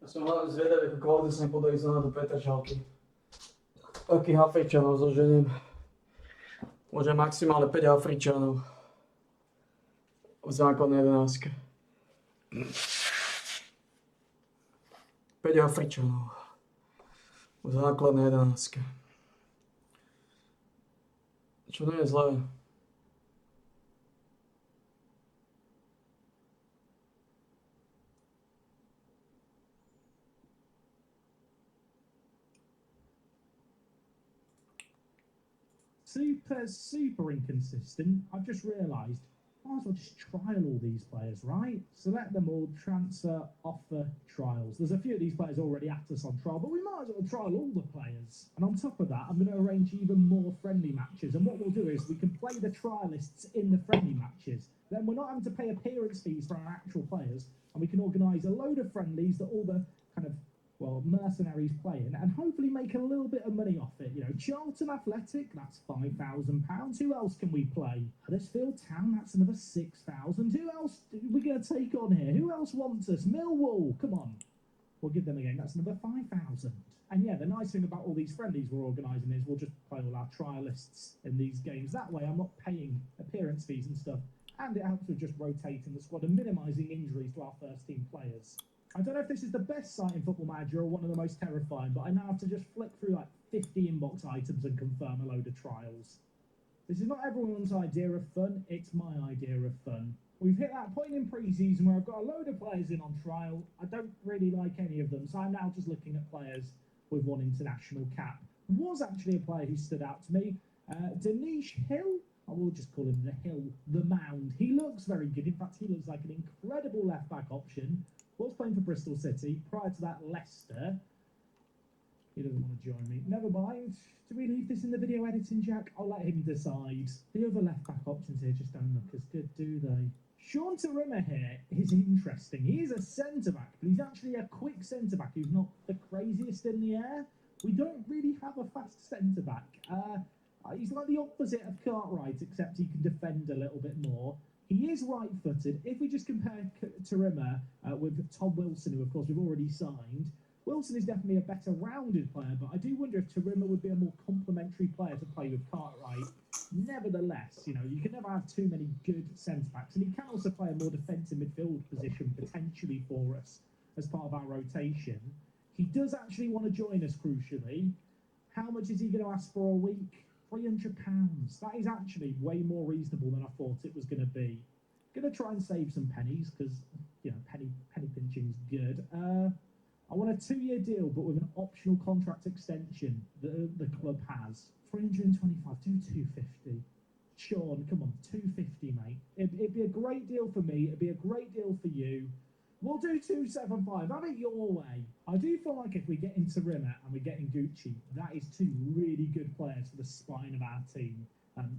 Ja som hlavne zvedavý, ako kvalitne podajú za do Petržalky. Akých Afričanov zoženiem. Môže maximálne 5 Afričanov. V základnej 11. 5 Afričanov. V základnej 11. Čo nie je zlé. Super inconsistent. I've just realised might as well just trial all these players, right? Select them all, transfer, offer, trials. There's a few of these players already at us on trial, but we might as well trial all the players. And on top of that, I'm going to arrange even more friendly matches. And what we'll do is we can play the trialists in the friendly matches. Then we're not having to pay appearance fees for our actual players, and we can organise a load of friendlies that all the kind of mercenaries playing, and hopefully make a little bit of money off it. You know, Charlton Athletic, that's £5,000. Who else can we play? Huddersfield Town, that's another 6,000. Who else are we going to take on here? Who else wants us? Millwall, come on. We'll give them a game. That's another 5,000. And yeah, the nice thing about all these friendlies we're organising is we'll just play all our trialists in these games. That way I'm not paying appearance fees and stuff. And it helps with just rotating the squad and minimising injuries to our first team players. I don't know if this is the best site in Football Manager or one of the most terrifying, but I now have to just flick through like 50 inbox items and confirm a load of trials. This is not everyone's idea of fun, it's my idea of fun. We've hit that point in pre-season where I've got a load of players in on trial. I don't really like any of them, so I'm now just looking at players with one international cap. Was actually a player who stood out to me, Danish Hill. I will just call him the Hill, the Mound. He looks very good. In fact, he looks like an incredible left-back option. Was playing for Bristol City. Prior to that, Leicester. He doesn't want to join me. Never mind. Do we leave this in the video editing, Jack? I'll let him decide. The other left-back options here just don't look as good, do they? Sean Tarima here is interesting. He is a centre-back, but he's actually a quick centre-back who's not the craziest in the air. We don't really have a fast centre-back. He's like the opposite of Cartwright, except he can defend a little bit more. He is right-footed. If we just compare Tarima with Tom Wilson, who, of course, we've already signed, Wilson is definitely a better rounded player, but I do wonder if Tarima would be a more complementary player to play with Cartwright. Nevertheless, you know, you can never have too many good centre-backs, and he can also play a more defensive midfield position, potentially, for us as part of our rotation. He does actually want to join us, crucially. How much is he going to ask for a week? £300. That is actually way more reasonable than I thought it was going to be. Going to try and save some pennies because, you know, penny pinching's good. I want a 2-year deal, but with an optional contract extension that the club has. 325, do 250. Sean, come on, 250, mate. It'd be a great deal for me. It'd be a great deal for you. We'll do 275. Have it your way. I do feel like if we get into Rimmer and we get in Gucci, that is two really good players for the spine of our team.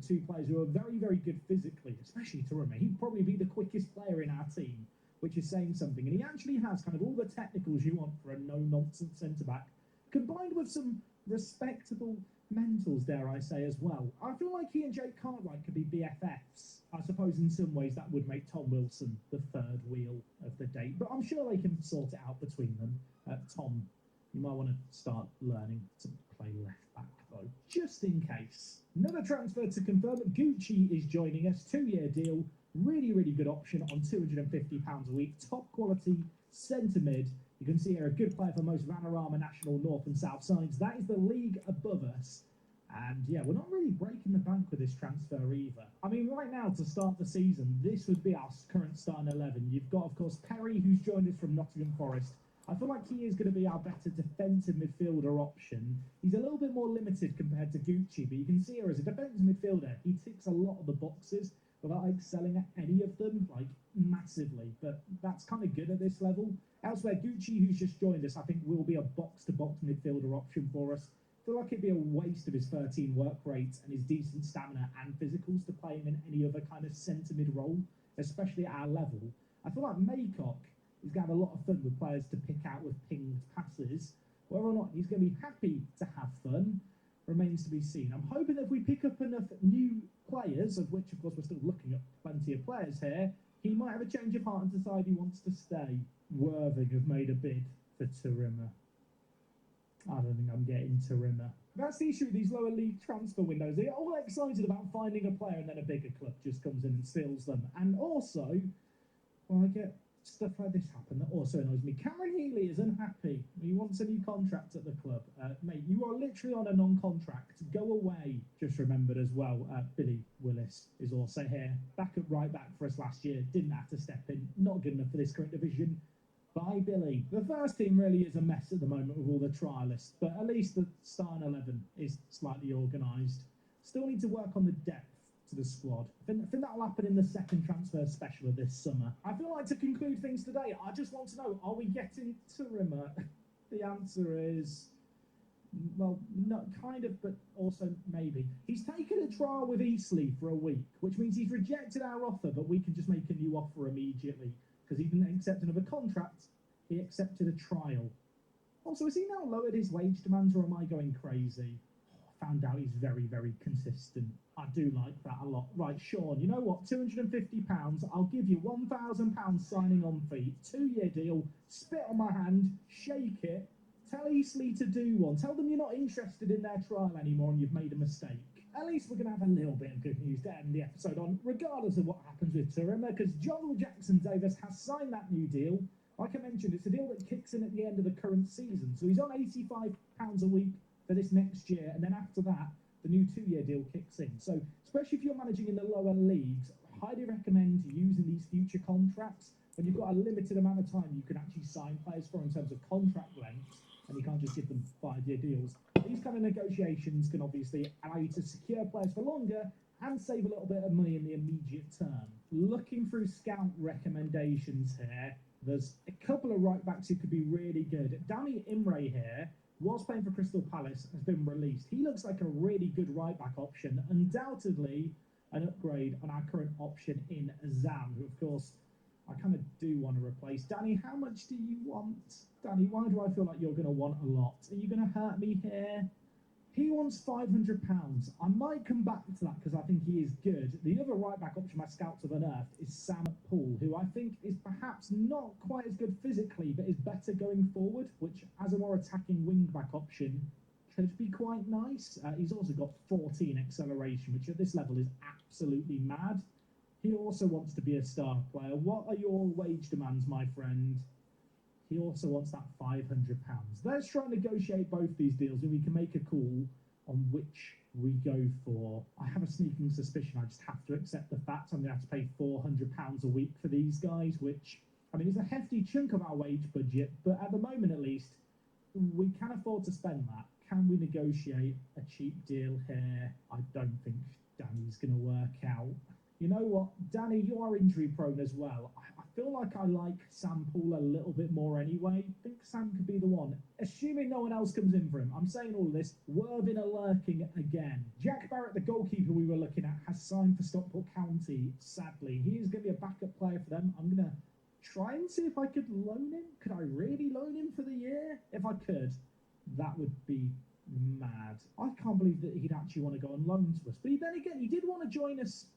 Two players who are very, very good physically, especially to Rimmer. He'd probably be the quickest player in our team, which is saying something. And he actually has kind of all the technicals you want for a no-nonsense centre-back, combined with some respectable mentals, dare I say, as well. I feel like he and Jake Cartwright could be BFFs. I suppose in some ways that would make Tom Wilson the third wheel of the date, but I'm sure they can sort it out between them. Tom, you might want to start learning to play left back, though, just in case. Another transfer to confirm. Gucci is joining us. 2-year deal. Really, really good option on £250 a week. Top quality centre mid. You can see here a good player for most Vanarama National North and South sides. That is the league above us. And yeah, we're not really breaking the bank with this transfer either. I mean, right now, to start the season, this would be our current starting 11. You've got, of course, Perry, who's joined us from Nottingham Forest. I feel like he is going to be our better defensive midfielder option. He's a little bit more limited compared to Gucci, but you can see here as a defensive midfielder, he ticks a lot of the boxes without excelling at any of them, like, massively. But that's kind of good at this level. Elsewhere, Gucci, who's just joined us, I think will be a box-to-box midfielder option for us. I feel like it'd be a waste of his 13 work rate and his decent stamina and physicals to play him in any other kind of centre-mid role, especially at our level. I feel like Maycock is going to have a lot of fun with players to pick out with pinged passes. Whether or not he's going to be happy to have fun remains to be seen. I'm hoping that if we pick up enough new players, of which, of course, we're still looking at plenty of players here, he might have a change of heart and decide he wants to stay. Worthing have made a bid for Tarima. I don't think I'm getting Tarima. That's the issue with these lower league transfer windows. They're all excited about finding a player and then a bigger club just comes in and steals them. And also, well, I get stuff like this happen that also annoys me. Cameron Healy is unhappy. He wants a new contract at the club. Mate, you are literally on a non-contract. Go away. Just remembered as well, Billy Willis is also here. Backup right back for us last year. Didn't have to step in. Not good enough for this current division. Bye, Billy. The first team really is a mess at the moment with all the trialists, but at least the starting 11 is slightly organised. Still need to work on the depth to the squad. I think that'll happen in the second transfer special of this summer. I feel like to conclude things today, I just want to know, are we getting Turimmer? The answer is, well, no, kind of, but also maybe. He's taken a trial with Eastleigh for a week, which means he's rejected our offer, but we can just make a new offer immediately because he didn't accept another contract. He accepted a trial. Also, has he now lowered his wage demands, or am I going crazy? Found out he's very, very consistent. I do like that a lot. Right, Sean, you know what? £250. I'll give you £1,000 signing on fee. 2-year deal. Spit on my hand. Shake it. Tell Eastleigh to do one. Tell them you're not interested in their trial anymore and you've made a mistake. At least we're going to have a little bit of good news to end the episode on, regardless of what happens with Turimmer, because Jovel Jackson-Davis has signed that new deal. Like I mentioned, it's a deal that kicks in at the end of the current season. So he's on £85 a week for this next year, and then after that, the new 2-year deal kicks in. So, especially if you're managing in the lower leagues, I highly recommend using these future contracts when you've got a limited amount of time you can actually sign players for in terms of contract length, and you can't just give them 5-year deals. These kind of negotiations can obviously allow you to secure players for longer and save a little bit of money in the immediate term. Looking through scout recommendations here, there's a couple of right backs who could be really good. Danny Imre here was playing for Crystal Palace, has been released. He looks like a really good right-back option, undoubtedly an upgrade on our current option in Zam, who, of course, I kind of do want to replace. Danny, how much do you want? Danny, why do I feel like you're going to want a lot? Are you going to hurt me here? He wants £500. I might come back to that because I think he is good. The other right-back option my scouts have unearthed is Sam Poole, who I think is perhaps not quite as good physically, but is better going forward, which, as a more attacking wing-back option, could be quite nice. He's also got 14 acceleration, which at this level is absolutely mad. He also wants to be a star player. What are your wage demands, my friend? He also wants that £500. Let's try and negotiate both these deals and we can make a call on which we go for. I have a sneaking suspicion I just have to accept the fact I'm going to have to pay £400 a week for these guys, which, I mean, is a hefty chunk of our wage budget, but at the moment at least, we can afford to spend that. Can we negotiate a cheap deal here? I don't think Danny's going to work out. You know what, Danny, you are injury prone as well. I feel like I like Sam Poole a little bit more anyway. I think Sam could be the one. Assuming no one else comes in for him. I'm saying all this. Worthing a lurking again. Jack Barrett, the goalkeeper we were looking at, has signed for Stockport County, sadly. He is going to be a backup player for them. I'm going to try and see if I could loan him. Could I really loan him for the year? If I could, that would be mad. I can't believe that he'd actually want to go on loan to us. But then again, he did want to join us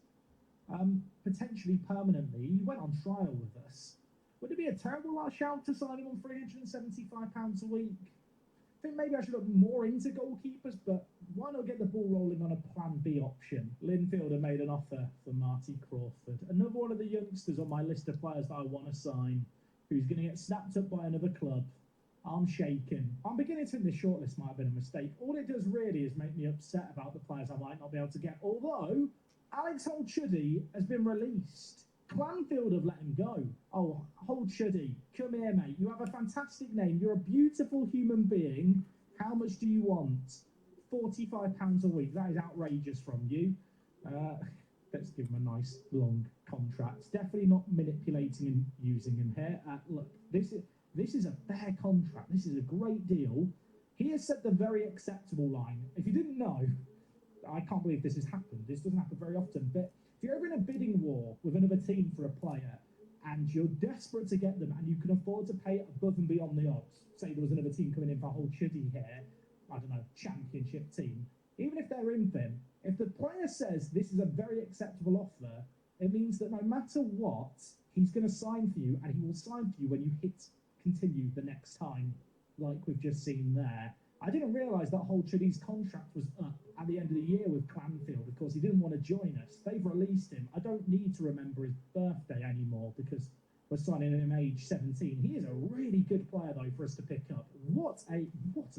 potentially permanently. He went on trial with us. Would it be a terrible shout to sign him on £375 a week? I think maybe I should look more into goalkeepers, but why not get the ball rolling on a plan B option? Linfield have made an offer for Marty Crawford. Another one of the youngsters on my list of players that I want to sign, who's going to get snapped up by another club. I'm shaken. I'm beginning to think this shortlist might have been a mistake. All it does really is make me upset about the players I might not be able to get, although Alex Holchuddy has been released. Clanfield have let him go. Oh, Holchuddy, come here, mate. You have a fantastic name. You're a beautiful human being. How much do you want? £45 a week. That is outrageous from you. Let's give him a nice long contract. Definitely not manipulating and using him here. Look, this is a fair contract. This is a great deal. He has set the very acceptable line. If you didn't know, I can't believe this has happened. This doesn't happen very often. But if you're ever in a bidding war with another team for a player and you're desperate to get them and you can afford to pay above and beyond the odds, say there was another team coming in for Holchuddy here, I don't know, championship team, even if they're in them, if the player says this is a very acceptable offer, it means that no matter what, he's going to sign for you, and he will sign for you when you hit continue the next time, like we've just seen there. I didn't realise that Holchuddy's contract was up at the end of the year with Clanfield. Of course, he didn't want to join us. They've released him. I don't need to remember his birthday anymore because we're signing him age 17. He is a really good player, though, for us to pick up. What a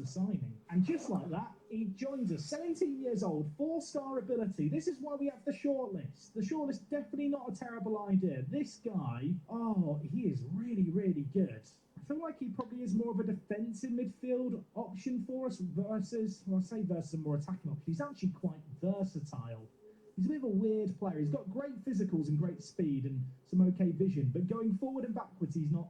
signing. And just like that, he joins us. 17 years old, 4-star ability. This is why we have the shortlist. The shortlist, definitely not a terrible idea. This guy, oh, he is really, really good. I feel like he probably is more of a defensive midfield option for us versus, well, I say versus a more attacking option. He's actually quite versatile. He's a bit of a weird player. He's got great physicals and great speed and some okay vision, but going forward and backwards, he's not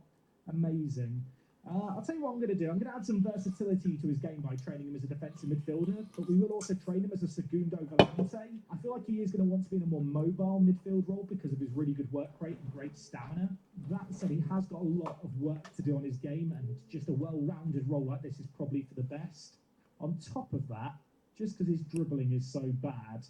amazing. I'll tell you what I'm going to do. I'm going to add some versatility to his game by training him as a defensive midfielder, but we will also train him as a segundo volante. I feel like he is going to want to be in a more mobile midfield role because of his really good work rate and great stamina. That said, he has got a lot of work to do on his game, and just a well-rounded role like this is probably for the best. On top of that, just because his dribbling is so bad,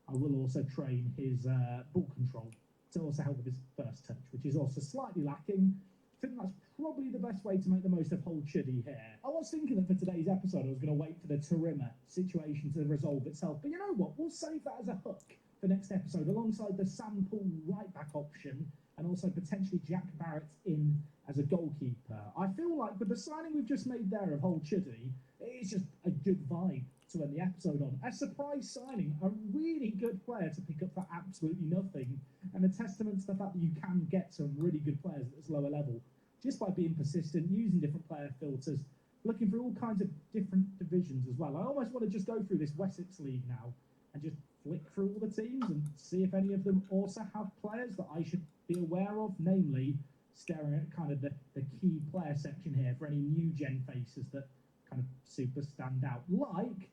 I will also train his ball control to also help with his first touch, which is also slightly lacking. I think that's probably the best way to make the most of Hull Chuddy here. I was thinking that for today's episode I was going to wait for the Tarima situation to resolve itself, but you know what? We'll save that as a hook for next episode, alongside the Sam Poole right-back option and also potentially Jack Barrett in as a goalkeeper. I feel like with the signing we've just made there of Hull Chuddy, it's just a good vibe to end the episode on. A surprise signing, a really good player to pick up for absolutely nothing, and a testament to the fact that you can get some really good players at this lower level just by being persistent, using different player filters, looking for all kinds of different divisions as well. I almost want to just go through this Wessex League now and just flick through all the teams and see if any of them also have players that I should be aware of, namely staring at kind of the key player section here for any new gen faces that kind of super stand out, like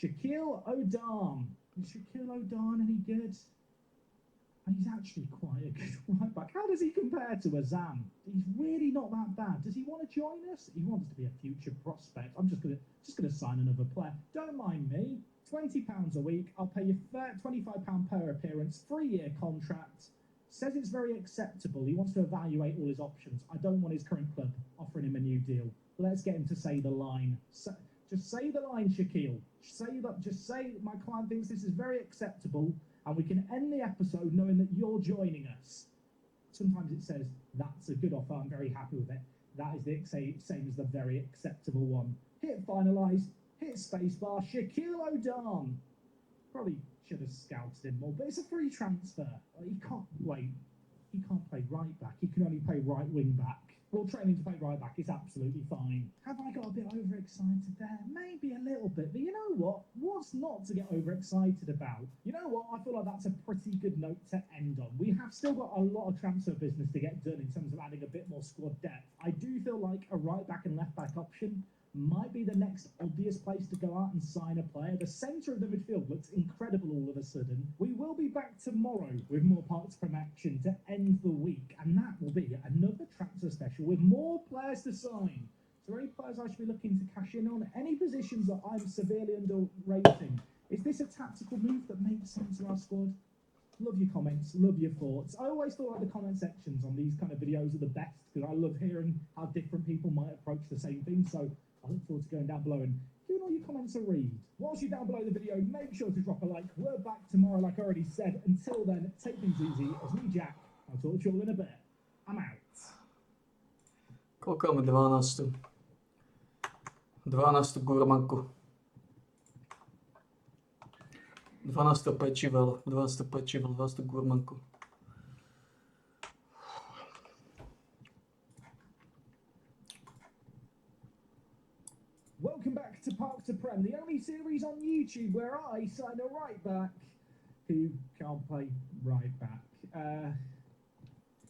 Shaquille O'Darn. Is Shaquille O'Darn any good? And he's actually quite a good right back. How does he compare to Azam? He's really not that bad. Does he want to join us? He wants to be a future prospect. I'm just gonna sign another player. Don't mind me. £20 a week. I'll pay you £25 per appearance. 3-year contract. Says it's very acceptable. He wants to evaluate all his options. I don't want his current club offering him a new deal. Let's get him to say the line. Just say the line, Shaquille. Just say my client thinks this is very acceptable, and we can end the episode knowing that you're joining us. Sometimes it says, that's a good offer, I'm very happy with it. That is the same as the very acceptable one. Hit finalise, hit spacebar, Shaquille O'Darn. Probably should have scouted him more, but it's a free transfer. He can't play right back, he can only play right wing back. Well, training to play right back is absolutely fine. Have I got a bit overexcited there? Maybe a little bit, but you know what? What's not to get overexcited about? You know what? I feel like that's a pretty good note to end on. We have still got a lot of transfer business to get done in terms of adding a bit more squad depth. I do feel like a right back and left back option might be the next obvious place to go out and sign a player. The centre of the midfield looks incredible all of a sudden. We will be back tomorrow with more Parks from Action to end the week, and that will be another transfer special with more players to sign. Is there any players I should be looking to cash in on? Any positions that I'm severely underrating? Is this a tactical move that makes sense for our squad? Love your comments, love your thoughts. I always thought like the comment sections on these kind of videos are the best because I love hearing how different people might approach the same thing. So I look forward to going down below and giving all your comments a read. Whilst you're down below the video, make sure to drop a like. We're back tomorrow, like I already said. Until then, take things easy. As me, Jack, I'll talk to you all in a bit. I'm out. Koľko máme 12? 12 gurmanku. 12 pečivel, 12 pečivel, 12 gurmanku. Welcome back to Park to Prem, the only series on YouTube where I sign a right back who can't play right back.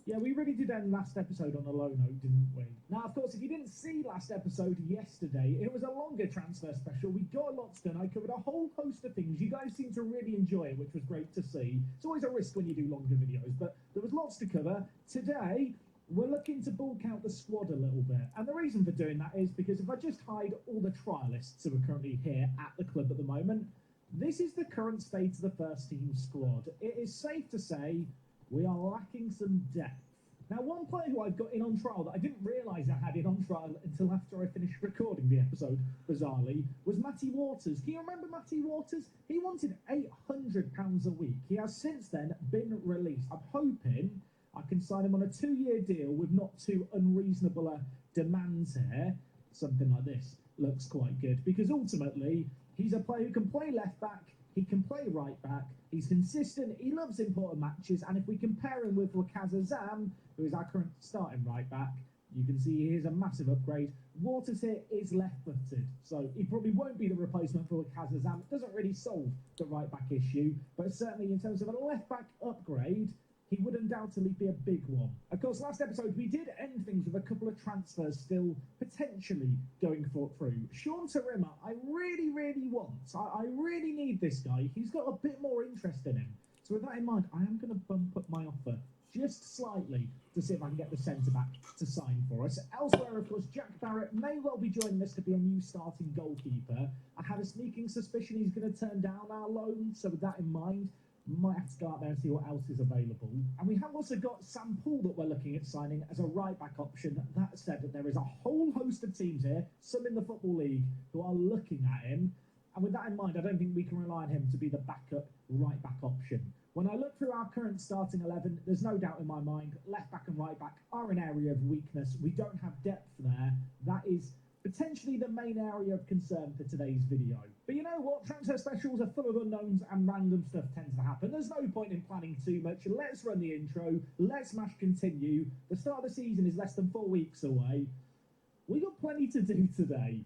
Yeah, we really did end last episode on a low note, didn't we? Now, of course, if you didn't see last episode yesterday, it was a longer transfer special. We got lots done. I covered a whole host of things. You guys seemed to really enjoy it, which was great to see. It's always a risk when you do longer videos, but there was lots to cover. Today, we're looking to bulk out the squad a little bit. And the reason for doing that is because if I just hide all the trialists who are currently here at the club at the moment, this is the current state of the first team squad. It is safe to say we are lacking some depth. Now, one player who I've got in on trial that I didn't realise I had in on trial until after I finished recording the episode, bizarrely, was Matty Waters. Can you remember Matty Waters? He wanted £800 a week. He has since then been released. I'm hoping I can sign him on a 2-year deal with not too unreasonable demands here. Something like this looks quite good because ultimately he's a player who can play left back, he can play right back, he's consistent, he loves important matches, and if we compare him with Wakaza Zam, who is our current starting right back, You can see here's a massive upgrade. Waters here is left-footed, so he probably won't be the replacement for Kazazam. It doesn't really solve the right-back issue, but certainly in terms of a left-back upgrade, he would undoubtedly be a big one. Of course, last episode we did end things with a couple of transfers still potentially going through. Sean Tarima, I really, really want. I really need this guy. He's got a bit more interest in him. So with that in mind, I am going to bump up my offer just slightly to see if I can get the centre-back to sign for us. Elsewhere, of course, Jack Barrett may well be joining us to be a new starting goalkeeper. I have a sneaking suspicion he's going to turn down our loan, so with that in mind, might have to go out there and see what else is available. And we have also got Sam Poole that we're looking at signing as a right-back option. That said, that there is a whole host of teams here, some in the Football League, who are looking at him. And with that in mind, I don't think we can rely on him to be the backup right-back option. When I look through our current starting 11, there's no doubt in my mind, left-back and right-back are an area of weakness. We don't have depth there. That is potentially the main area of concern for today's video. But you know what? Transfer specials are full of unknowns and random stuff tends to happen. There's no point in planning too much. Let's run the intro. Let's match continue. The start of the season is less than 4 weeks away. We got plenty to do today.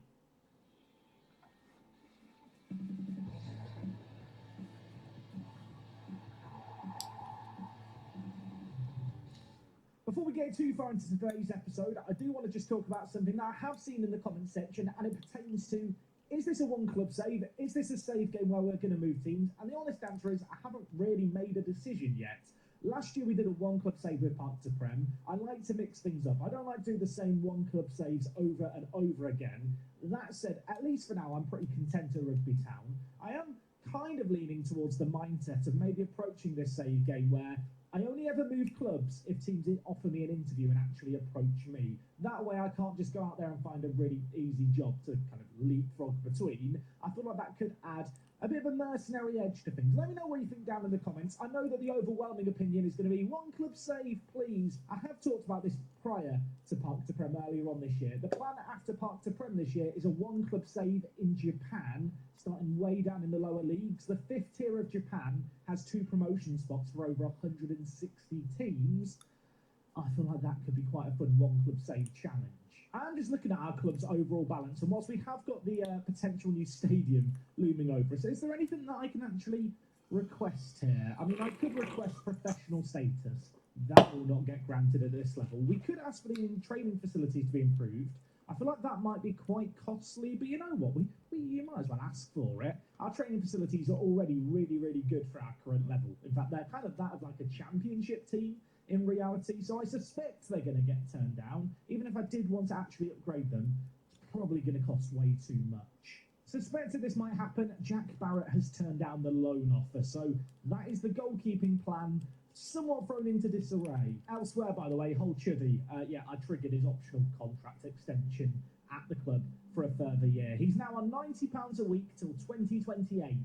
Before we get too far into today's episode, I do want to just talk about something that I have seen in the comment section, and it pertains to, is this a one-club save? Is this a save game where we're going to move teams? And the honest answer is I haven't really made a decision yet. Last year we did a one-club save with Park to Prem. I like to mix things up. I don't like to do the same one-club saves over and over again. That said, at least for now, I'm pretty content at Rugby Town. I am kind of leaning towards the mindset of maybe approaching this save game where I only ever move clubs if teams offer me an interview and actually approach me. That way I can't just go out there and find a really easy job to kind of leapfrog between. I feel like that could add a bit of a mercenary edge to things. Let me know what you think down in the comments. I know that the overwhelming opinion is going to be one club save, please. I have talked about this prior to Park to Prem earlier on this year. The plan after Park to Prem this year is a one club save in Japan, starting way down in the lower leagues. The 5th tier of Japan has 2 promotion spots for over 160 teams. I feel like that could be quite a fun one club save challenge. I'm just looking at our club's overall balance, and whilst we have got the potential new stadium looming over us, is there anything that I can actually request here? I mean, I could request professional status. That will not get granted at this level. We could ask for the training facilities to be improved. I feel like that might be quite costly, but you know what? You might as well ask for it. Our training facilities are already really, really good for our current level. In fact, they're kind of that of like a championship team in reality, so I suspect they're going to get turned down. Even if I did want to actually upgrade them, it's probably going to cost way too much. Suspected this might happen, Jack Barrett has turned down the loan offer, so that is the goalkeeping plan somewhat thrown into disarray. Elsewhere, by the way, Hull Chuddy, I triggered his optional contract extension at the club for a further year. He's now on £90 a week till 2028.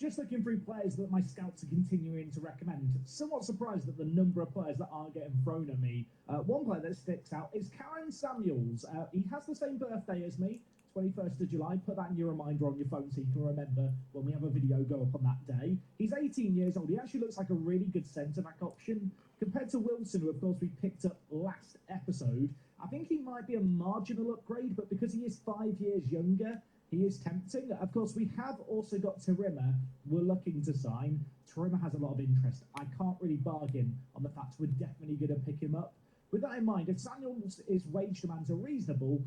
Just looking through players that my scouts are continuing to recommend. Somewhat surprised at the number of players that are getting thrown at me. One player that sticks out is Karen Samuels. He has the same birthday as me, 21st of July. Put that in your reminder on your phone so you can remember when we have a video go up on that day. He's 18 years old. He actually looks like a really good centre-back option. Compared to Wilson, who of course we picked up last episode, I think he might be a marginal upgrade, but because he is 5 years younger, he is tempting. Of course, we have also got Tarima we're looking to sign. Tarima has a lot of interest. I can't really bargain on the fact we're definitely going to pick him up. With that in mind, if Samuel's wage demands are reasonable,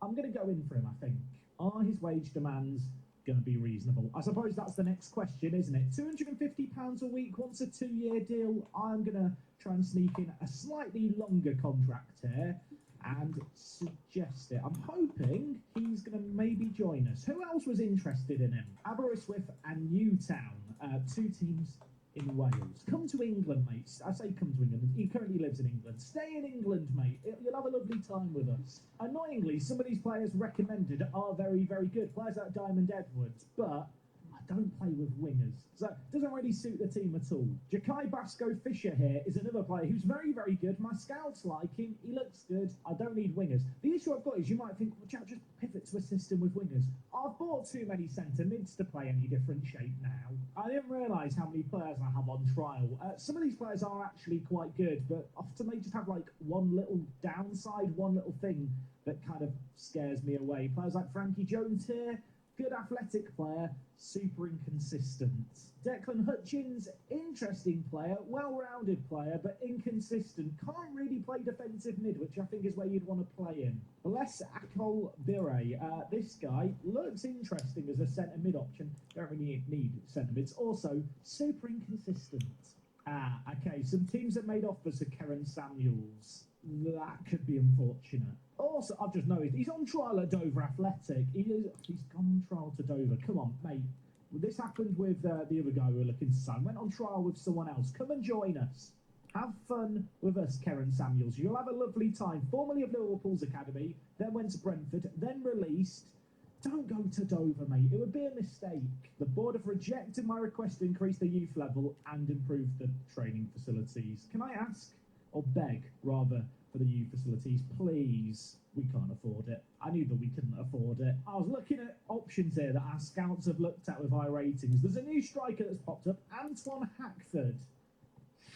I'm going to go in for him, I think. Are his wage demands going to be reasonable? I suppose that's the next question, isn't it? £250 a week, wants a 2-year deal. I'm going to try and sneak in a slightly longer contract here and suggest it. I'm hoping he's going to maybe join us. Who else was interested in him? Aberystwyth and Newtown, 2 teams in Wales. Come to England, mate. I say come to England. He currently lives in England. Stay in England, mate. You'll have a lovely time with us. Annoyingly, some of these players recommended are very, very good. Players like Diamond Edwards, but I don't play with wingers. So it doesn't really suit the team at all. Jakai Basco Fisher here is another player who's very, very good. My scouts like him. He looks good. I don't need wingers. The issue I've got is you might think, well, Jack, just pivot to a system with wingers. I've bought too many centre mids to play any different shape now. I didn't realise how many players I have on trial. Some of these players are actually quite good, but often they just have like one little downside, one little thing that kind of scares me away. Players like Frankie Jones here, good athletic player, super inconsistent. Declan Hutchins, interesting player, well-rounded player, but inconsistent. Can't really play defensive mid, which I think is where you'd want to play him. Les Akol Bire, this guy looks interesting as a centre mid option. Don't really need centre mids. Also, super inconsistent. Okay, some teams that made offers to Karen Samuels. That could be unfortunate. Also, I've just noticed he's on trial at Dover Athletic. He's gone on trial to Dover. Come on, mate. This happened with the other guy we were looking to sign. Went on trial with someone else. Come and join us. Have fun with us, Karen Samuels. You'll have a lovely time. Formerly of Liverpool's academy, then went to Brentford, then released. Don't go to Dover, mate. It would be a mistake. The board have rejected my request to increase the youth level and improve the training facilities. Can I ask, or beg, rather, for the youth facilities, please? We can't afford it. I knew that we couldn't afford it. I was looking at options here that our scouts have looked at with high ratings. There's a new striker that's popped up, Antoine Hackford.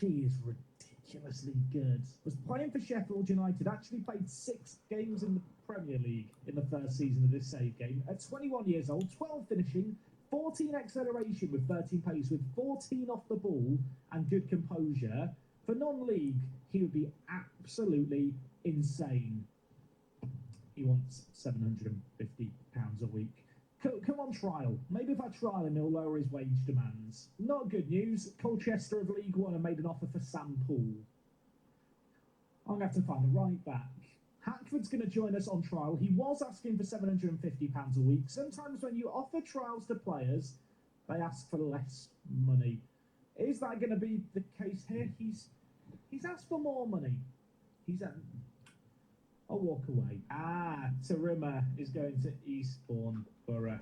He is ridiculously good. Was playing for Sheffield United, actually played 6 games in the Premier League in the first season of this save game. At 21 years old, 12 finishing, 14 acceleration with 13 pace, with 14 off the ball and good composure. For non-league, he would be absolutely insane. He wants £750 a week. Come on trial. Maybe if I trial him, he'll lower his wage demands. Not good news. Colchester of League One have made an offer for Sam Poole. I'm going to have to find a right back. Hackford's going to join us on trial. He was asking for £750 a week. Sometimes when you offer trials to players, they ask for less money. Is that going to be the case here? He's asked for more money. I'll walk away. Tarima is going to Eastbourne Borough.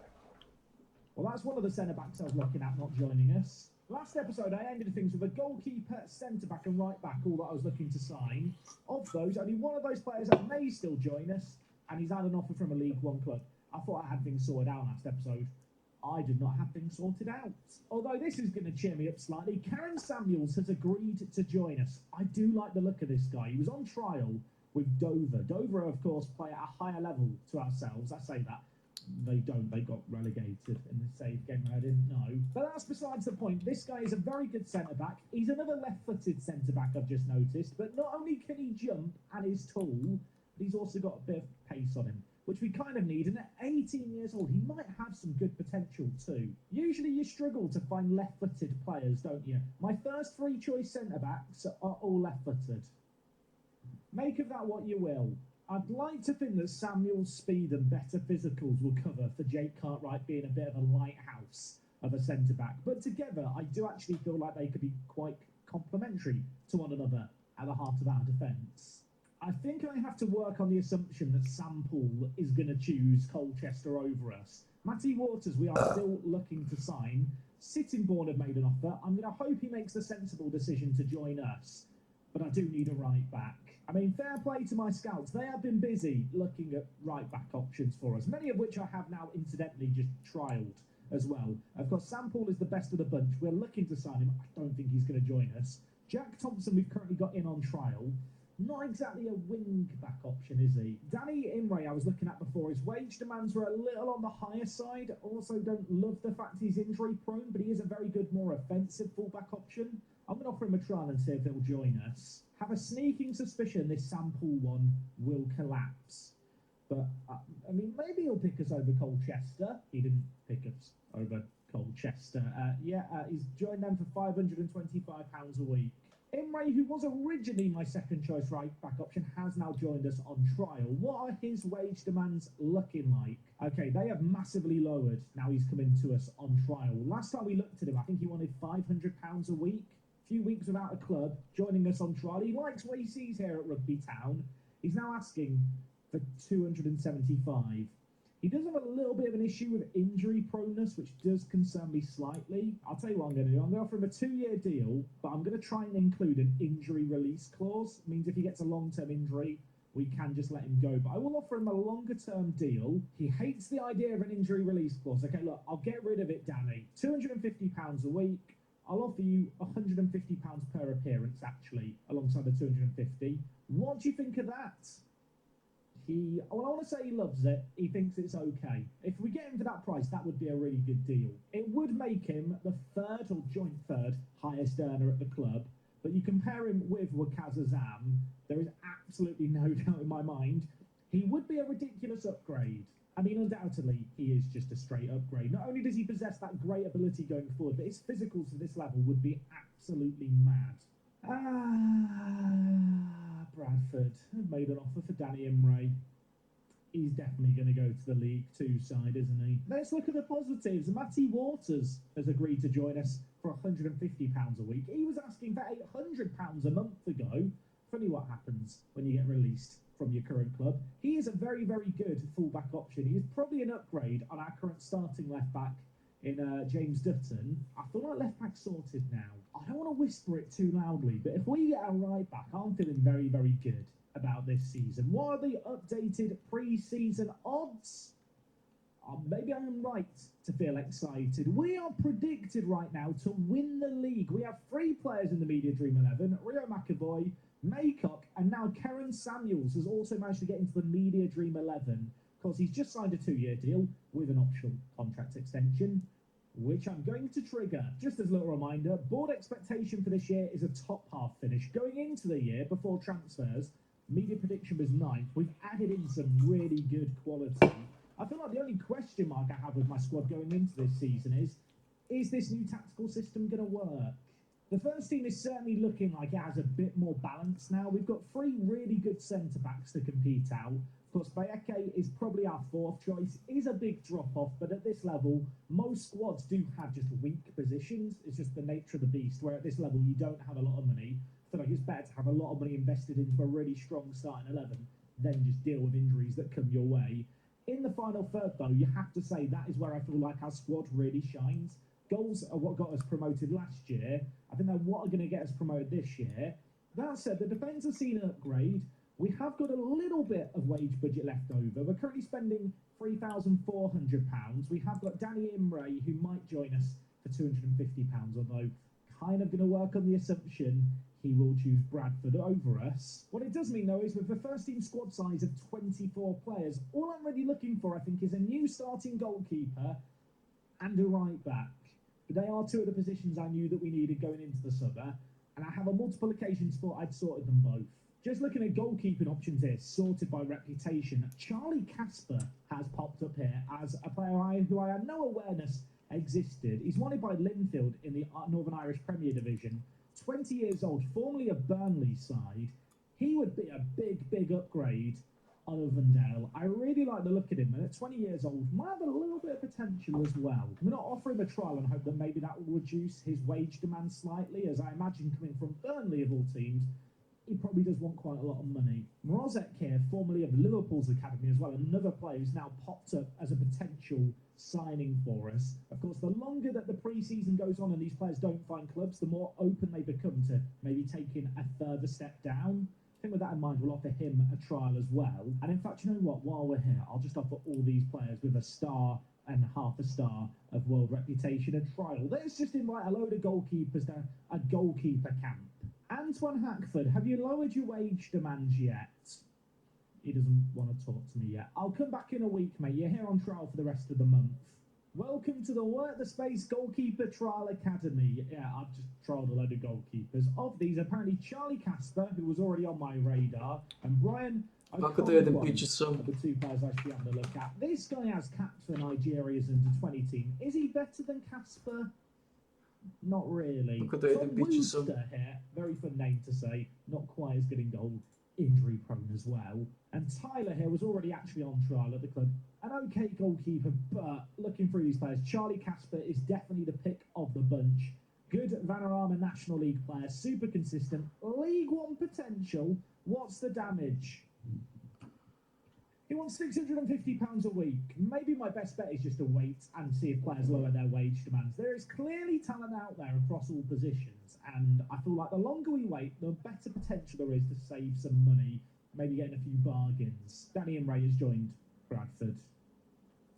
Well, that's one of the centre-backs I was looking at not joining us. Last episode, I ended things with a goalkeeper, centre-back and right-back, all that I was looking to sign. Of those, only one of those players that may still join us, and he's had an offer from a League One club. I thought I had things sorted out last episode. I did not have things sorted out. Although this is going to cheer me up slightly, Karen Samuels has agreed to join us. I do like the look of this guy. He was on trial with Dover. Dover, of course, play at a higher level to ourselves. I say that. They don't. They got relegated in the save game. I didn't know. But that's besides the point. This guy is a very good centre-back. He's another left-footed centre-back, I've just noticed. But not only can he jump and is tall, but he's also got a bit of pace on him, which we kind of need. And at 18 years old, he might have some good potential too. Usually you struggle to find left-footed players, don't you? My first 3 choice centre-backs are all left-footed. Make of that what you will. I'd like to think that Samuel's speed and better physicals will cover for Jake Cartwright being a bit of a lighthouse of a centre-back. But together, I do actually feel like they could be quite complementary to one another at the heart of our defence. I think I have to work on the assumption that Sam Poole is going to choose Colchester over us. Matty Waters, we are still looking to sign. Sittingbourne have made an offer. I'm going to hope he makes the sensible decision to join us. But I do need a right back. I mean, fair play to my scouts. They have been busy looking at right back options for us, many of which I have now incidentally just trialled as well. Of course, Sam Poole is the best of the bunch. We're looking to sign him. I don't think he's going to join us. Jack Thompson, we've currently got in on trial. Not exactly a wing-back option, is he? Danny Imre, I was looking at before. His wage demands were a little on the higher side. Also don't love the fact he's injury-prone, but he is a very good, more offensive full-back option. I'm going to offer him a trial and see if he'll join us. Have a sneaking suspicion this Sam Poole one will collapse. But, I mean, maybe he'll pick us over Colchester. He didn't pick us over Colchester. He's joined them for £525 a week. Imre, who was originally my second choice right back option, has now joined us on trial. What are his wage demands looking like? Okay, they have massively lowered. Now he's coming to us on trial. Last time we looked at him, I think he wanted £500 a week. Few weeks without a club, joining us on trial. He likes what he sees here at Rugby Town. He's now asking for 275. He does have a little bit of an issue with injury proneness, which does concern me slightly. I'll tell you what I'm going to do. I'm going to offer him a 2-year deal, but I'm going to try and include an injury release clause. It means if he gets a long-term injury, we can just let him go. But I will offer him a longer-term deal. He hates the idea of an injury release clause. Okay, look, I'll get rid of it, Danny. £250 a week. I'll offer you £150 per appearance, actually, alongside the 250. What do you think of that? I want to say he loves it. He thinks it's okay. If we get him for that price, that would be a really good deal. It would make him the third or joint third highest earner at the club. But you compare him with Wakaza Zam, there is absolutely no doubt in my mind, he would be a ridiculous upgrade. I mean, undoubtedly, he is just a straight upgrade. Not only does he possess that great ability going forward, but his physicals for this level would be absolutely mad. Bradford have made an offer for Danny Imre. He's definitely going to go to the League Two side, isn't he? Let's look at the positives. Matty Waters has agreed to join us for £150 a week. He was asking for £800 a month ago. Funny what happens when you get released from your current club. He is a very, very good fullback option. He is probably an upgrade on our current starting left back in James Dutton. I feel like left back sorted now. I don't want to whisper it too loudly, but if we get a right back, I'm feeling very, very good about this season. What are the updated pre-season odds? Maybe I am right to feel excited. We are predicted right now to win the league. We have 3 players in the Media Dream 11. Rio McAvoy, Maycock, and now Karen Samuels has also managed to get into the Media Dream 11 because he's just signed a 2-year deal with an optional contract extension, which I'm going to trigger. Just as a little reminder, board expectation for this year is a top half finish. Going into the year, before transfers, media prediction was 9th. We've added in some really good quality. I feel like the only question mark I have with my squad going into this season is this new tactical system going to work? The first team is certainly looking like it has a bit more balance now. We've got 3 really good centre-backs to compete out. Of course, Bayeke is probably our 4th choice. It is a big drop-off, but at this level, most squads do have just weak positions. It's just the nature of the beast, where at this level, you don't have a lot of money. I feel like it's better to have a lot of money invested into a really strong starting 11 than just deal with injuries that come your way. In the final third, though, you have to say that is where I feel like our squad really shines. Goals are what got us promoted last year. I think they're what are going to get us promoted this year. That said, the defence has seen an upgrade. We have got a little bit of wage budget left over. We're currently spending £3,400. We have got Danny Imre, who might join us for £250, although kind of going to work on the assumption he will choose Bradford over us. What it does mean, though, is with the first team squad size of 24 players, all I'm really looking for, I think, is a new starting goalkeeper and a right back. But they are 2 of the positions I knew that we needed going into the summer, and I have a multiple occasions thought I'd sorted them both. Just looking at goalkeeping options here, sorted by reputation, Charlie Casper has popped up here as a player who I had no awareness existed. He's wanted by Linfield in the Northern Irish Premier Division. 20 years old, formerly a Burnley side. He would be a big, big upgrade on Uvendale. I really like the look at him, and at 20 years old, might have a little bit of potential as well. I'm going to offer him a trial and hope that maybe that will reduce his wage demand slightly, as I imagine coming from Burnley of all teams, he probably does want quite a lot of money. Mrozek here, formerly of Liverpool's academy as well, another player who's now popped up as a potential signing for us. Of course, the longer that the pre-season goes on and these players don't find clubs, the more open they become to maybe taking a further step down. I think with that in mind, we'll offer him a trial as well. And in fact, you know what? While we're here, I'll just offer all these players with a star and half a star of world reputation a trial. Let's just invite a load of goalkeepers to a goalkeeper camp. Antoine Hackford, have you lowered your wage demands yet? He doesn't want to talk to me yet. I'll come back in a week, mate. You're here on trial for the rest of the month. Welcome to the Work the Space Goalkeeper Trial Academy. Yeah, I've just trialled a load of goalkeepers. Of these, apparently Charlie Casper, who was already on my radar, and Brian Pakatujete Okonkwo picture. are the 2 players I should be having a look at. This guy has capped for Nigeria's under-20 team. Is he better than Casper? Not really. Pakatujete Tom picture. Wooster here, very fun name to say, not quite as good in goal, injury prone as well. And Tyler here was already actually on trial at the club. An okay goalkeeper, but looking through these players, Charlie Casper is definitely the pick of the bunch. Good Vanarama National League player, super consistent, League One potential. What's the damage? He wants £650 a week. Maybe my best bet is just to wait and see if players lower their wage demands. There is clearly talent out there across all positions, and I feel like the longer we wait, the better potential there is to save some money, maybe getting a few bargains. Danny and Ray has joined Bradford.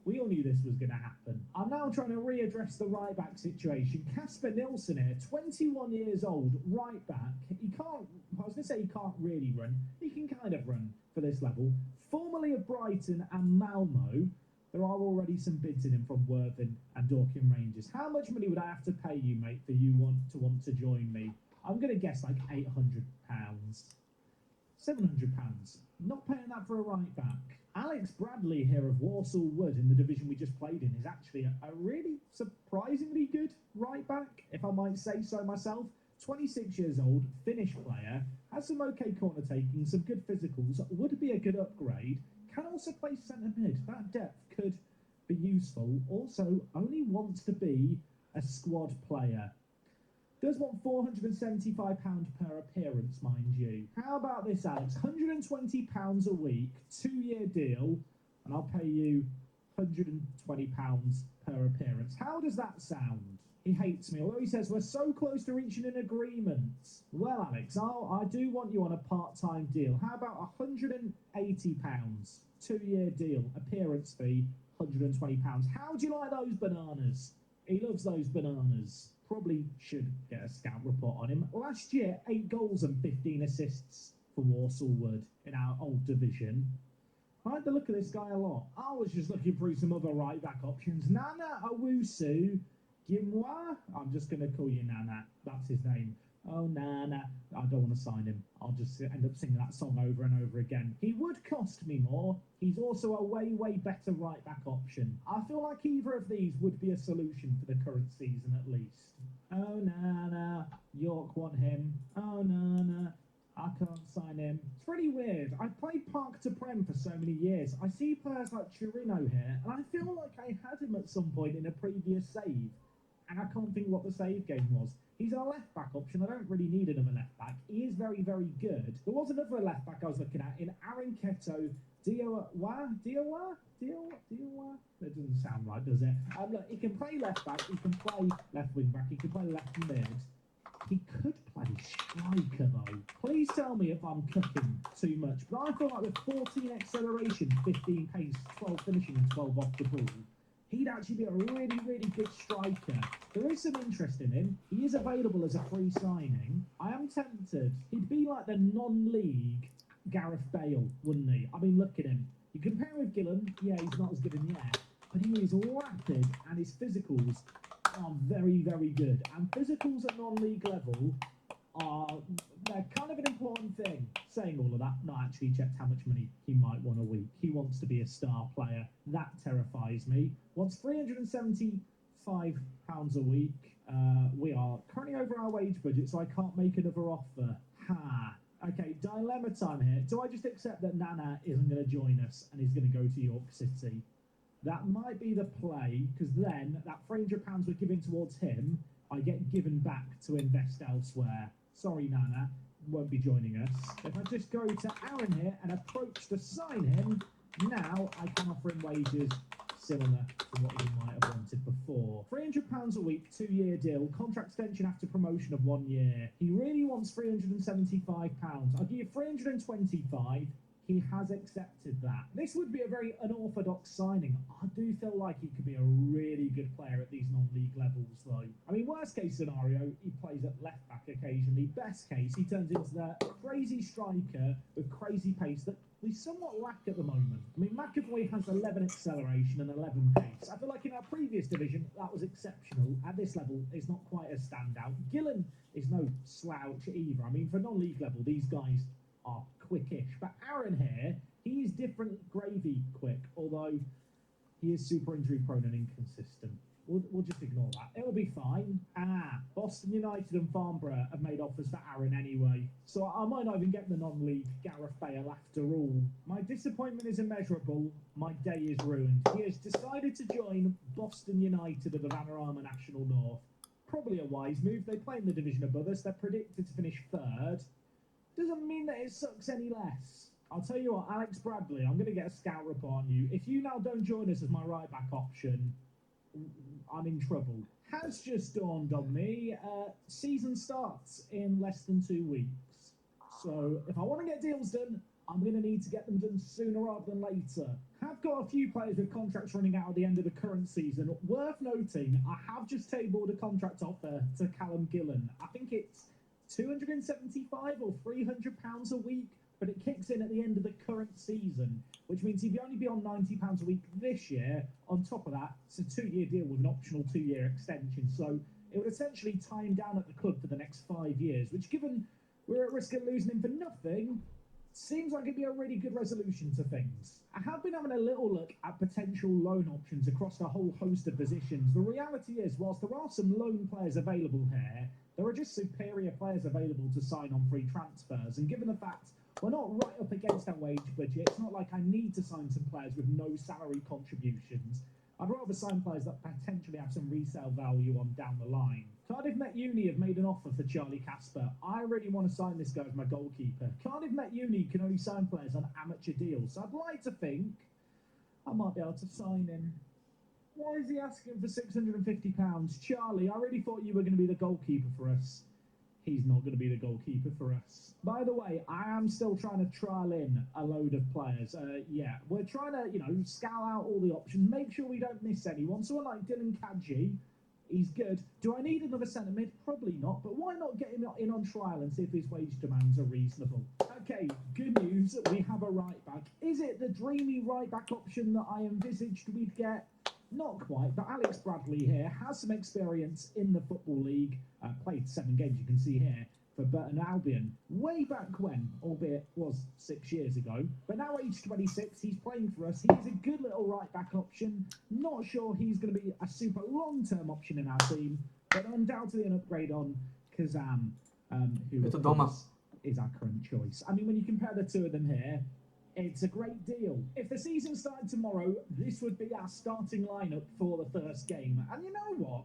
We all knew this was going to happen. I'm now trying to readdress the right back situation. Casper Nilsson here, 21 years old, right back. He can't, I was going to say he can't really run. He can kind of run for this level. Formerly of Brighton and Malmo, there are already some bids in him from Worthing and Dorking Rangers. How much money would I have to pay you, mate, for you want to join me? I'm going to guess like £800. £700. Not paying that for a right back. Alex Bradley here of Walsall Wood in the division we just played in is actually a really surprisingly good right back, if I might say so myself. 26 years old, Finnish player, has some okay corner taking, some good physicals, would be a good upgrade, can also play centre mid. That depth could be useful. Also, only wants to be a squad player. Does want £475 per appearance, mind you. How about this, Alex? £120 a week, 2-year deal, and I'll pay you £120 per appearance. How does that sound? He hates me, although he says we're so close to reaching an agreement. Well, Alex, I do want you on a part-time deal. How about £180? 2-year deal, appearance fee, £120. How do you like those bananas? He loves those bananas. Probably should get a scout report on him. Last year, 8 goals and 15 assists for Walsall Wood in our old division. I like the look of this guy a lot. I was just looking through some other right-back options. Nana Owusu Gimwa. I'm just going to call you Nana. That's his name. Oh, Nana. I don't want to sign him. I'll just end up singing that song over and over again. He would cost me more. He's also a way, way better right-back option. I feel like either of these would be a solution for the current season at least. Oh, Nana. York want him. Oh, Nana. I can't sign him. It's really weird. I played Park to Prem for so many years. I see players like Chirino here, and I feel like I had him at some point in a previous save. And I can't think what the save game was. He's a left-back option. I don't really need another left-back. He is very, very good. There was another left-back I was looking at in Aaron Keto. Diowa? That doesn't sound right, does it? Look, he can play left-back. He can play left wing-back. He can play left mid. He could play striker, though. Please tell me if I'm cooking too much. But I feel like with 14 acceleration, 15 pace, 12 finishing, and 12 off the ball, he'd actually be a really, really good striker. There is some interest in him. He is available as a free signing. I am tempted. He'd be like the non-league Gareth Bale, wouldn't he? I mean, look at him. You compare him with Gillen, yeah, he's not as good in the air, but he is rapid and his physicals are very, very good. And physicals at non-league level they're kind of an important thing. Saying all of that, not actually checked how much money he might want a week. He wants to be a star player. That terrifies me. Wants £375 a week. We are currently over our wage budget, so I can't make another offer. Ha. Okay, dilemma time here. Do I just accept that Nana isn't going to join us and he's going to go to York City? That might be the play, because then that £300 we're giving towards him, I get given back to invest elsewhere. Sorry, Nana, won't be joining us. If I just go to Aaron here and approach to sign him, now I can offer him wages similar to what he might have wanted before. £300 a week, 2-year deal, contract extension after promotion of 1 year. He really wants £375. I'll give you £325. He has accepted that. This would be a very unorthodox signing. I do feel like he could be a really good player at these non-league levels, though. I mean, worst case scenario, he plays at left back occasionally. Best case, he turns into the crazy striker with crazy pace that we somewhat lack at the moment. I mean, McAvoy has 11 acceleration and 11 pace. I feel like in our previous division, that was exceptional. At this level, it's not quite a standout. Gillen is no slouch either. I mean, for non-league level, these guys are quickish. But Aaron here, he is different gravy quick, although he is super injury prone and inconsistent. We'll just ignore that. It'll be fine. Boston United and Farnborough have made offers for Aaron anyway, so I might not even get the non-league Gareth Bale after all. My disappointment is immeasurable. My day is ruined. He has decided to join Boston United of the Vanarama National North. Probably a wise move. They play in the division above us. They're predicted to finish third. Doesn't mean that it sucks any less. I'll tell you what, Alex Bradley, I'm going to get a scout report on you. If you now don't join us as my right back option, I'm in trouble. Has just dawned on me. Season starts in less than 2 weeks. So if I want to get deals done, I'm going to need to get them done sooner rather than later. Have got a few players with contracts running out at the end of the current season. Worth noting, I have just tabled a contract offer to Callum Gillen. I think it's £275 or £300 a week, but it kicks in at the end of the current season, which means he'd only be on £90 a week this year. On top of that, it's a 2-year deal with an optional 2-year extension. So it would essentially tie him down at the club for the next 5 years, which, given we're at risk of losing him for nothing, seems like it'd be a really good resolution to things. I have been having a little look at potential loan options across a whole host of positions. The reality is, whilst there are some loan players available here, there are just superior players available to sign on free transfers. And given the fact we're not right up against our wage budget, it's not like I need to sign some players with no salary contributions. I'd rather sign players that potentially have some resale value on down the line. Cardiff Met Uni have made an offer for Charlie Casper. I really want to sign this guy as my goalkeeper. Cardiff Met Uni can only sign players on amateur deals, so I'd like to think I might be able to sign him. Why is he asking for £650? Charlie, I really thought you were going to be the goalkeeper for us. He's not going to be the goalkeeper for us. By the way, I am still trying to trial in a load of players. We're trying to, scout out all the options, make sure we don't miss anyone. Someone like Dylan Kadji, he's good. Do I need another centre mid? Probably not, but why not get him in on trial and see if his wage demands are reasonable? Okay, good news, we have a right back. Is it the dreamy right back option that I envisaged we'd get? Not quite, but Alex Bradley here has some experience in the Football League. Played 7 games, you can see here, for Burton Albion. Way back when, albeit was 6 years ago. But now age 26, he's playing for us. He's a good little right-back option. Not sure he's going to be a super long-term option in our team, but undoubtedly an upgrade on Kazam, who Je to doma. is our current choice. I mean, when you compare the two of them here, it's a great deal. If the season started tomorrow, this would be our starting lineup for the first game. And you know what?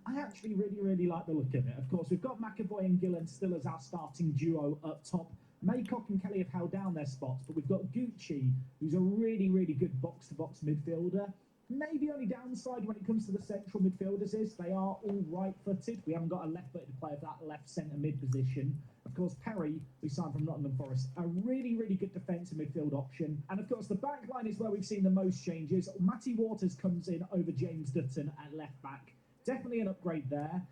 I actually really like the look of it. Of course, we've got McAvoy and Gillen still as our starting duo up top. Maycock and Kelly have held down their spots, but we've got Gucci, who's a really good box-to-box midfielder. Maybe only downside when it comes to the central midfielders is they are all right-footed. We haven't got a left-footed player for that left centre mid position. Of course, Perry, we signed from Nottingham Forest, a really good defensive midfield option. And of course, the back line is where we've seen the most changes. Matty Waters comes in over James Dutton at left-back. Definitely an upgrade there.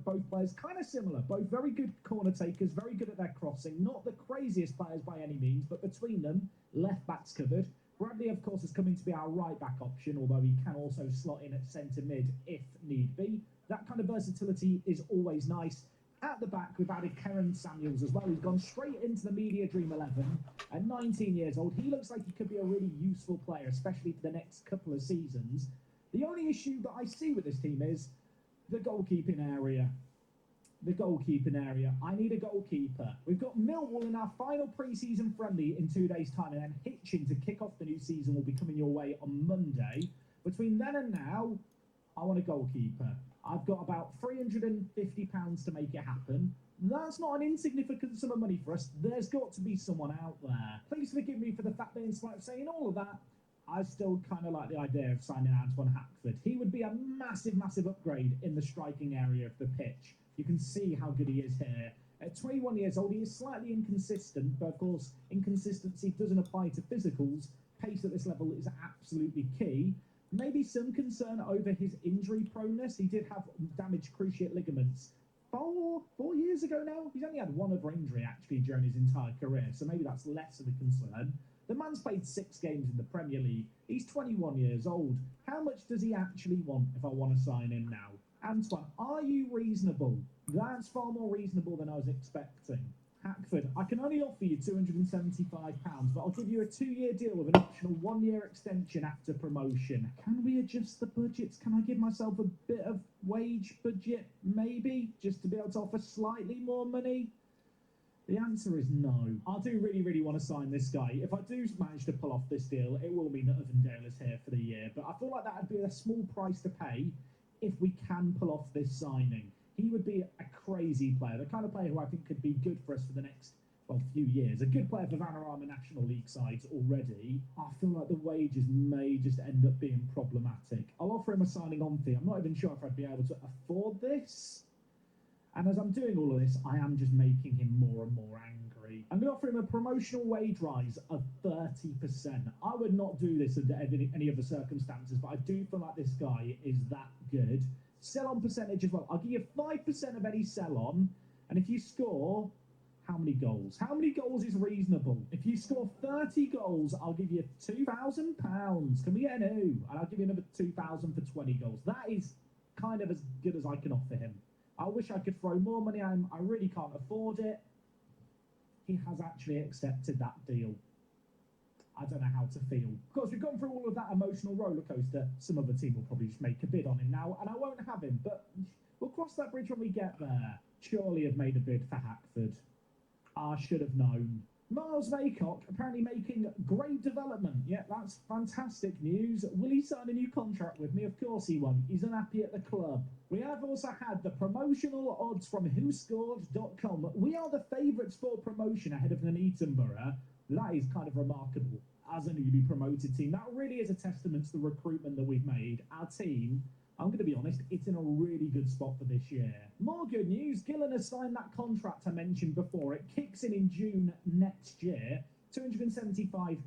Both players kind of similar. Both very good corner takers, very good at their crossing. Not the craziest players by any means, but between them, left-back's covered. Bradley, of course, is coming to be our right-back option, although he can also slot in at centre-mid if need be. That kind of versatility is always nice. At the back, we've added Karen Samuels as well, who's gone straight into the Media Dream 11. At 19 years old, he looks like he could be a really useful player, especially for the next couple of seasons. The only issue that I see with this team is the goalkeeping area. I need a goalkeeper. We've got Millwall in our final pre-season friendly in 2 days' time, and then Hitchin to kick off the new season will be coming your way on Monday. Between then and now, I want a goalkeeper. I've got about £350 to make it happen. That's not an insignificant sum of money for us. There's got to be someone out there. Please forgive me for the fact that in spite of saying all of that, I still kind of like the idea of signing Antoine Hackford. He would be a massive upgrade in the striking area of the pitch. You can see how good he is here. At 21 years old, he is slightly inconsistent, but of course, inconsistency doesn't apply to physicals. Pace at this level is absolutely key. Maybe some concern over his injury proneness. He did have damaged cruciate ligaments 4 years ago now. He's only had one other injury, actually, during his entire career, so maybe that's less of a concern. The man's played 6 games in the Premier League. He's 21 years old. How much does he actually want if I want to sign him now? Antoine, are you reasonable? That's far more reasonable than I was expecting. Hackford, I can only offer you £275, but I'll give you a 2-year deal with an optional 1-year extension after promotion. Can we adjust the budgets? Can I give myself a bit of wage budget, maybe, just to be able to offer slightly more money? The answer is no. I do really want to sign this guy. If I do manage to pull off this deal, it will mean that Uvendale is here for the year. But I feel like that would be a small price to pay if we can pull off this signing. He would be a crazy player, the kind of player who I think could be good for us for the next, few years. A good player for Vanarama National League sides already. I feel like the wages may just end up being problematic. I'll offer him a signing on fee. I'm not even sure if I'd be able to afford this. And as I'm doing all of this, I am just making him more and more angry. I'm going to offer him a promotional wage rise of 30%. I would not do this under any other circumstances, but I do feel like this guy is that good. Sell-on percentage as well. I'll give you 5% of any sell-on. And if you score, how many goals? How many goals is reasonable? If you score 30 goals, I'll give you £2,000. Can we get an ooh? And I'll give you another 2,000 for 20 goals. That is kind of as good as I can offer him. I wish I could throw more money at him. I really can't afford it. He has actually accepted that deal. I don't know how to feel. Of course, we've gone through all of that emotional roller coaster. Some other team will probably just make a bid on him now, and I won't have him, but we'll cross that bridge when we get there. Surely have made a bid for Hackford. I should have known. Miles Maycock apparently making great development. Yeah, that's fantastic news. Will he sign a new contract with me? Of course he won't. He's unhappy at the club. We have also had the promotional odds from WhoScored.com. We are the favourites for promotion ahead of Nuneaton Borough. That is kind of remarkable as a newly promoted team. That really is a testament to the recruitment that we've made. Our team, I'm going to be honest, it's in a really good spot for this year. More good news, Gillen has signed that contract I mentioned before. It kicks in June next year, £275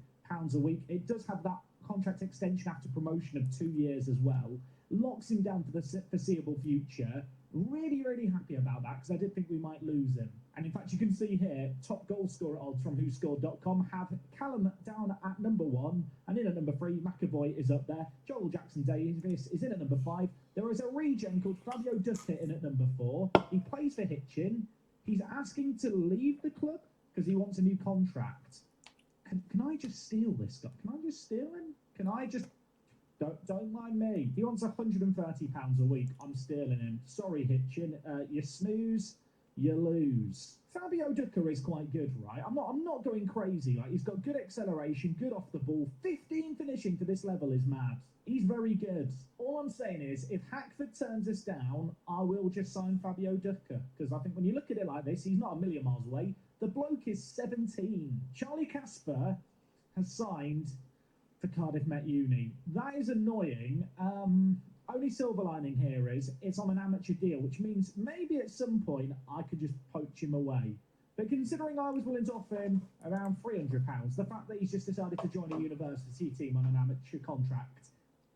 a week. It does have that contract extension after promotion of 2 years as well. Locks him down for the foreseeable future. Really, really happy about that because I did think we might lose him. And in fact, you can see here, top goal scorer odds from WhoScored.com have Callum down at number 1, and in at number 3, McAvoy is up there. Joel Jackson-Davis is in at number 5. There is a regen called Fabio Ducker in at number 4. He plays for Hitchin. He's asking to leave the club because he wants a new contract. Can I just steal this guy? Can I just steal him? Can I just... Don't mind me. He wants £130 a week. I'm stealing him. Sorry, Hitchin. You snooze, you lose. Fabio Ducker is quite good, right? I'm not going crazy. Like, he's got good acceleration, good off the ball. 15 finishing for this level is mad. He's very good. All I'm saying is, if Hackford turns us down, I will just sign Fabio Ducker. Because I think when you look at it like this, he's not a million miles away. The bloke is 17. Charlie Casper has signed for Cardiff Met Uni. That is annoying. Only silver lining here is it's on an amateur deal, which means maybe at some point I could just poach him away. But considering I was willing to offer him around £300, the fact that he's just decided to join a university team on an amateur contract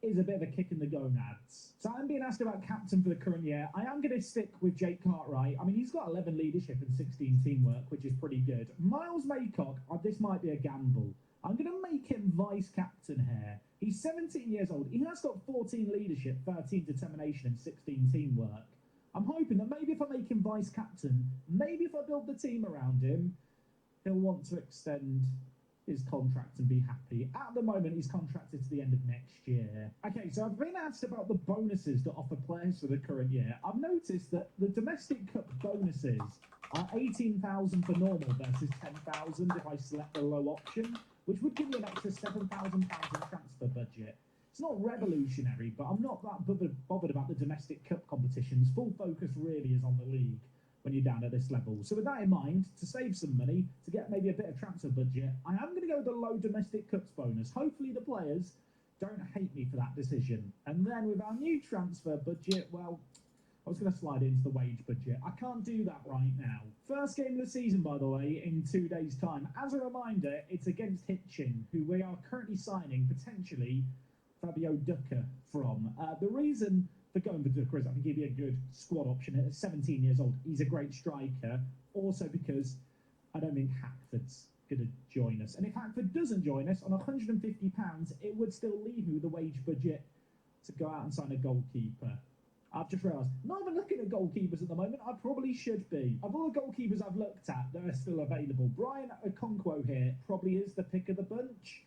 is a bit of a kick in the gonads. So I'm being asked about captain for the current year. I am going to stick with Jake Cartwright. I mean, he's got 11 leadership and 16 teamwork, which is pretty good. Miles Maycock, this might be a gamble. I'm going to make him vice-captain here. He's 17 years old. He has got 14 leadership, 13 determination, and 16 teamwork. I'm hoping that maybe if I make him vice-captain, maybe if I build the team around him, he'll want to extend his contract and be happy. At the moment, he's contracted to the end of next year. Okay, so I've been asked about the bonuses that offer players for the current year. I've noticed that the domestic cup bonuses are 18,000 for normal versus 10,000 if I select the low option, which would give me an extra £7,000 in transfer budget. It's not revolutionary, but I'm not that bothered about the domestic cup competitions. Full focus really is on the league when you're down at this level. So with that in mind, to save some money, to get maybe a bit of transfer budget, I am going to go with the low domestic cups bonus. Hopefully the players don't hate me for that decision. And then with our new transfer budget, well, I was going to slide it into the wage budget. I can't do that right now. First game of the season, by the way, in 2 days' time. As a reminder, it's against Hitchin, who we are currently signing, potentially, Fabio Ducker from. The reason for going for Ducker is I think he'd be a good squad option at 17 years old. He's a great striker. Also because I don't think Hackford's going to join us. And if Hackford doesn't join us, on £150, it would still leave me with a wage budget to go out and sign a goalkeeper. I've just realised, not even looking at goalkeepers at the moment. I probably should be. Of all the goalkeepers I've looked at that are still available, Brian Okonkwo here probably is the pick of the bunch.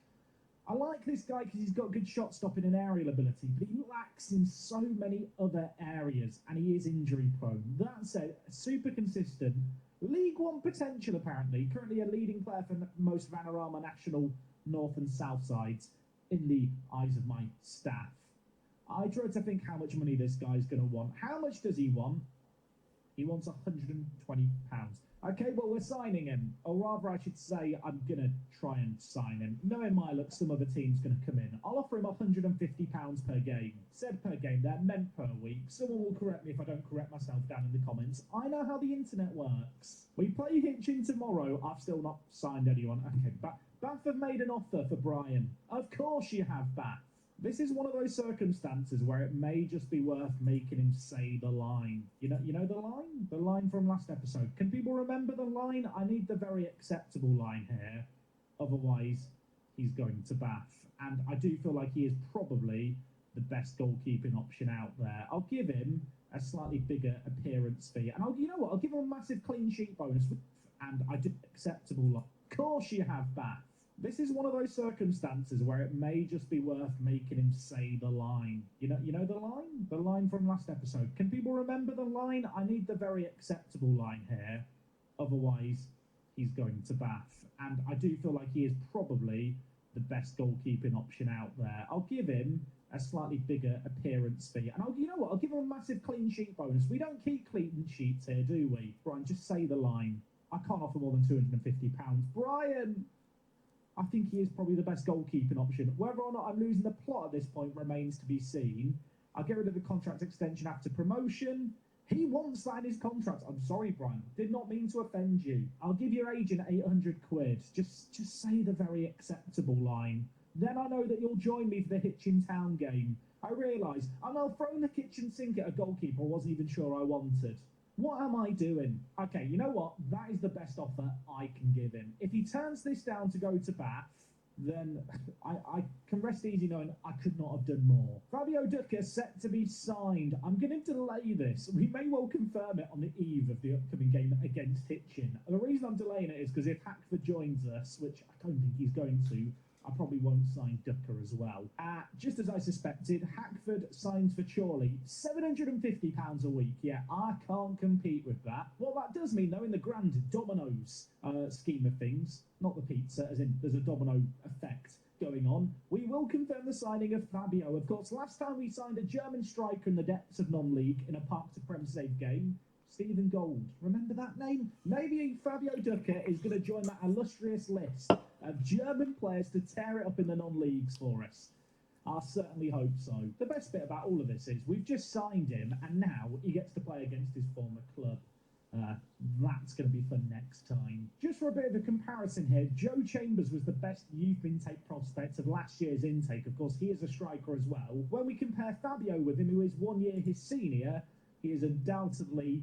I like this guy because he's got good shot stopping and aerial ability, but he lacks in so many other areas, and he is injury prone. That said, super consistent. League One potential, apparently. Currently a leading player for most Vanarama National North and South sides in the eyes of my staff. I try to think how much money this guy's going to want. How much does he want? He wants £120. Okay, well, we're signing him. Or rather, I should say, I'm going to try and sign him. Knowing my luck, some other team's going to come in. I'll offer him £150 per game. Said per game there, meant per week. Someone will correct me if I don't correct myself down in the comments. I know how the internet works. We play Hitchin tomorrow. I've still not signed anyone. Okay, Bath have made an offer for Brian. Of course you have, Bath. This is one of those circumstances where it may just be worth making him say the line. You know the line? The line from last episode. Can people remember the line? I need the very acceptable line here. Otherwise, he's going to Bath. And I do feel like he is probably the best goalkeeping option out there. I'll give him a slightly bigger appearance fee. And you know what? I'll give him a massive clean sheet bonus. And I do acceptable line. Of course you have, Bath. This is one of those circumstances where it may just be worth making him say the line. You know the line? The line from last episode. Can people remember the line? I need the very acceptable line here. Otherwise, he's going to Bath. And I do feel like he is probably the best goalkeeping option out there. I'll give him a slightly bigger appearance fee. And you know what? I'll give him a massive clean sheet bonus. We don't keep clean sheets here, do we? Brian, just say the line. I can't offer more than £250. Brian! I think he is probably the best goalkeeping option. Whether or not I'm losing the plot at this point remains to be seen. I'll get rid of the contract extension after promotion. He won't sign his contract. I'm sorry, Brian. Did not mean to offend you. I'll give your agent 800 quid. Just say the very acceptable line. Then I know that you'll join me for the Hitchin Town game. I realise I'm now throwing the kitchen sink at a goalkeeper I wasn't even sure I wanted. What am I doing? Okay, you know what? That is the best offer I can give him. If he turns this down to go to Bath, then I can rest easy knowing I could not have done more. Fabio Ducker set to be signed. I'm going to delay this. We may well confirm it on the eve of the upcoming game against Hitchin. And the reason I'm delaying it is because if Hackford joins us, which I don't think he's going to, I probably won't sign Ducker as well. Just as I suspected, Hackford signs for Chorley. £750 a week. Yeah, I can't compete with that. What that does mean, though, in the grand Domino's scheme of things, not the pizza, as in there's a domino effect going on, we will confirm the signing of Fabio. Of course, last time we signed a German striker in the depths of non-league in a Park to Prem save game, Stephen Gold. Remember that name? Maybe Fabio Ducker is going to join that illustrious list of German players to tear it up in the non-leagues for us. I certainly hope so. The best bit about all of this is we've just signed him and now he gets to play against his former club. That's going to be fun next time. Just for a bit of a comparison here, Joe Chambers was the best youth intake prospect of last year's intake. Of course, he is a striker as well. When we compare Fabio with him, who is 1 year his senior, he is undoubtedly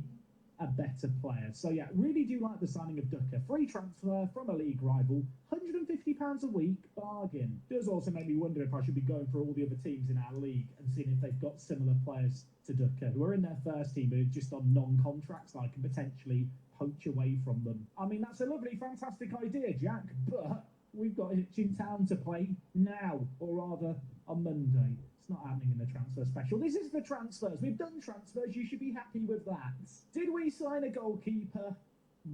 a better player. So yeah, really do like the signing of Ducker. Free transfer from a league rival, £150 a week, bargain. Does also make me wonder if I should be going for all the other teams in our league and seeing if they've got similar players to Ducker, who are in their first team, who are just on non-contracts, I can potentially poach away from them. I mean, that's a lovely, fantastic idea, Jack, but we've got Hitchin Town to play now, or rather on Monday. It's not happening in the transfer special. This is the transfers. We've done transfers. You should be happy with that. Did we sign a goalkeeper?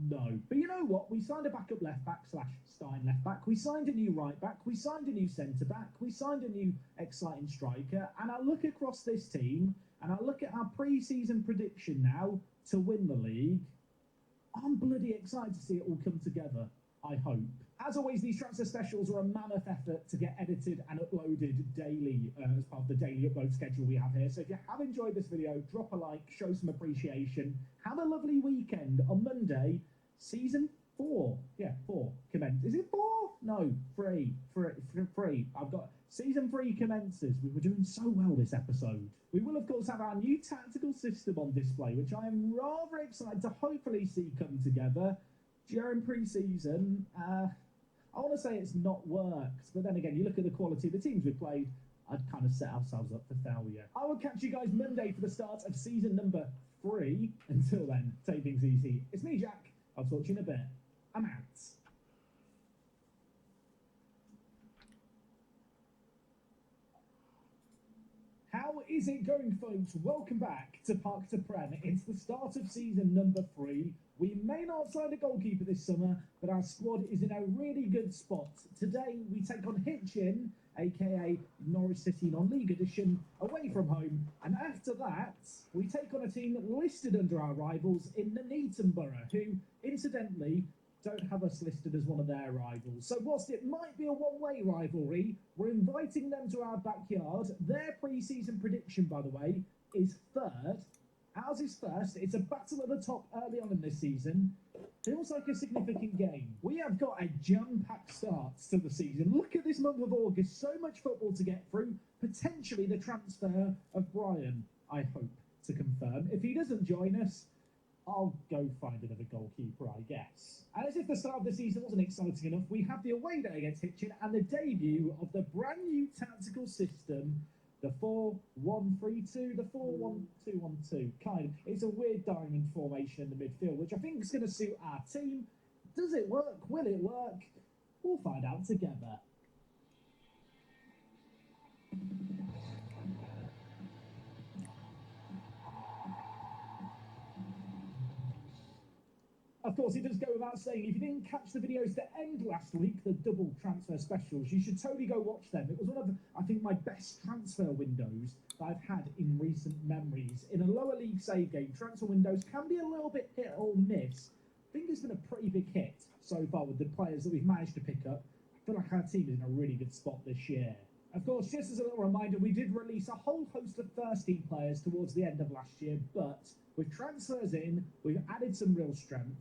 No. But you know what? We signed a backup left back / Stein left back. We signed a new right back. We signed a new centre back. We signed a new exciting striker. And I look across this team and I look at our pre-season prediction now to win the league. I'm bloody excited to see it all come together, I hope. As always, these transfer specials are a mammoth effort to get edited and uploaded daily as part of the daily upload schedule we have here. So if you have enjoyed this video, drop a like, show some appreciation. Have a lovely weekend. On Monday, season 4. Yeah, 4 commence. Is it 4? No, 3. 3. I've got season 3 commences. We were doing so well this episode. We will, of course, have our new tactical system on display, which I am rather excited to hopefully see come together during pre-season. I want to say it's not worked, but then again, you look at the quality of the teams we've played, I'd kind of set ourselves up for failure. I will catch you guys Monday for the start of season number 3. Until then, take things easy. It's me, Jack. I'll talk to you in a bit. I'm out. How How is it going, folks? Welcome back to Park to Prem. It's the start of season number 3. We may not sign a goalkeeper this summer, but our squad is in a really good spot. Today, we take on Hitchin, aka Norwich City non-league edition, away from home. And after that, we take on a team listed under our rivals in Nuneaton Borough, who, incidentally, don't have us listed as one of their rivals. So whilst it might be a one-way rivalry, we're inviting them to our backyard. Their pre-season prediction, by the way, is third. Ours is first. It's a battle at the top early on in this season. Feels like a significant game. We have got a jam-packed start to the season. Look at this month of August. So much football to get through. Potentially the transfer of Brian, I hope to confirm. If he doesn't join us, I'll go find another goalkeeper, I guess. And as if the start of the season wasn't exciting enough, we have the away day against Hitchin and the debut of the brand new tactical system, the 4-1-3-2, the 4-1-2-1-2. Kind of. It's a weird diamond formation in the midfield, which I think is going to suit our team. Does it work? Will it work? We'll find out together. Of course, it does go without saying, if you didn't catch the videos that end last week, the double transfer specials, you should totally go watch them. It was one of, I think, my best transfer windows that I've had in recent memories. In a lower league save game, transfer windows can be a little bit hit or miss. I think it's been a pretty big hit so far with the players that we've managed to pick up. I feel like our team is in a really good spot this year. Of course, just as a little reminder, we did release a whole host of first-team players towards the end of last year, but with transfers in, we've added some real strength.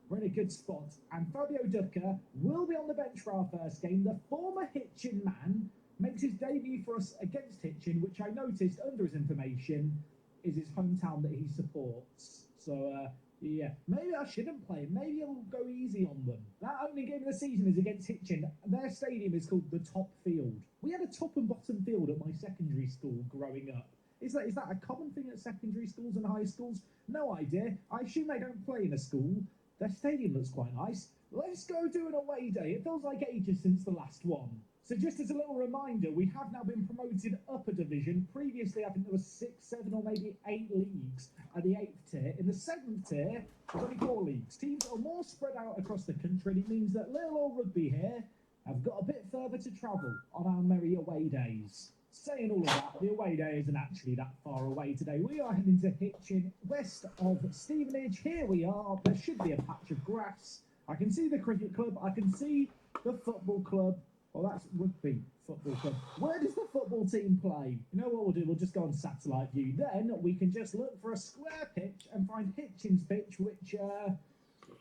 We're in a good spot, and Fabio Ducker will be on the bench for our first game. The former Hitchin man makes his debut for us against Hitchin, which I noticed under his information is his hometown that he supports. So, yeah, maybe I shouldn't play him. Maybe I'll go easy on them. That only game of the season is against Hitchin. Their stadium is called the Top Field. We had a top and bottom field at my secondary school growing up. Is that a common thing at secondary schools and high schools? No idea. I assume they don't play in a school. Their stadium looks quite nice. Let's go do an away day. It feels like ages since the last one. So just as a little reminder, we have now been promoted up a division. Previously, I think there was 6, 7 or maybe 8 leagues at the 8th tier. In the 7th tier, there's only 4 leagues. Teams are more spread out across the country, and it means that little old rugby here have got a bit further to travel on our merry away days. Saying all of that, the away day isn't actually that far away today. We are heading to Hitchin, west of Stevenage. Here we are. There should be a patch of grass. I can see the cricket club. I can see the football club. Well, that's rugby football club. Where does the football team play? You know what we'll do? We'll just go on satellite view. Then we can just look for a square pitch and find Hitchin's pitch, which,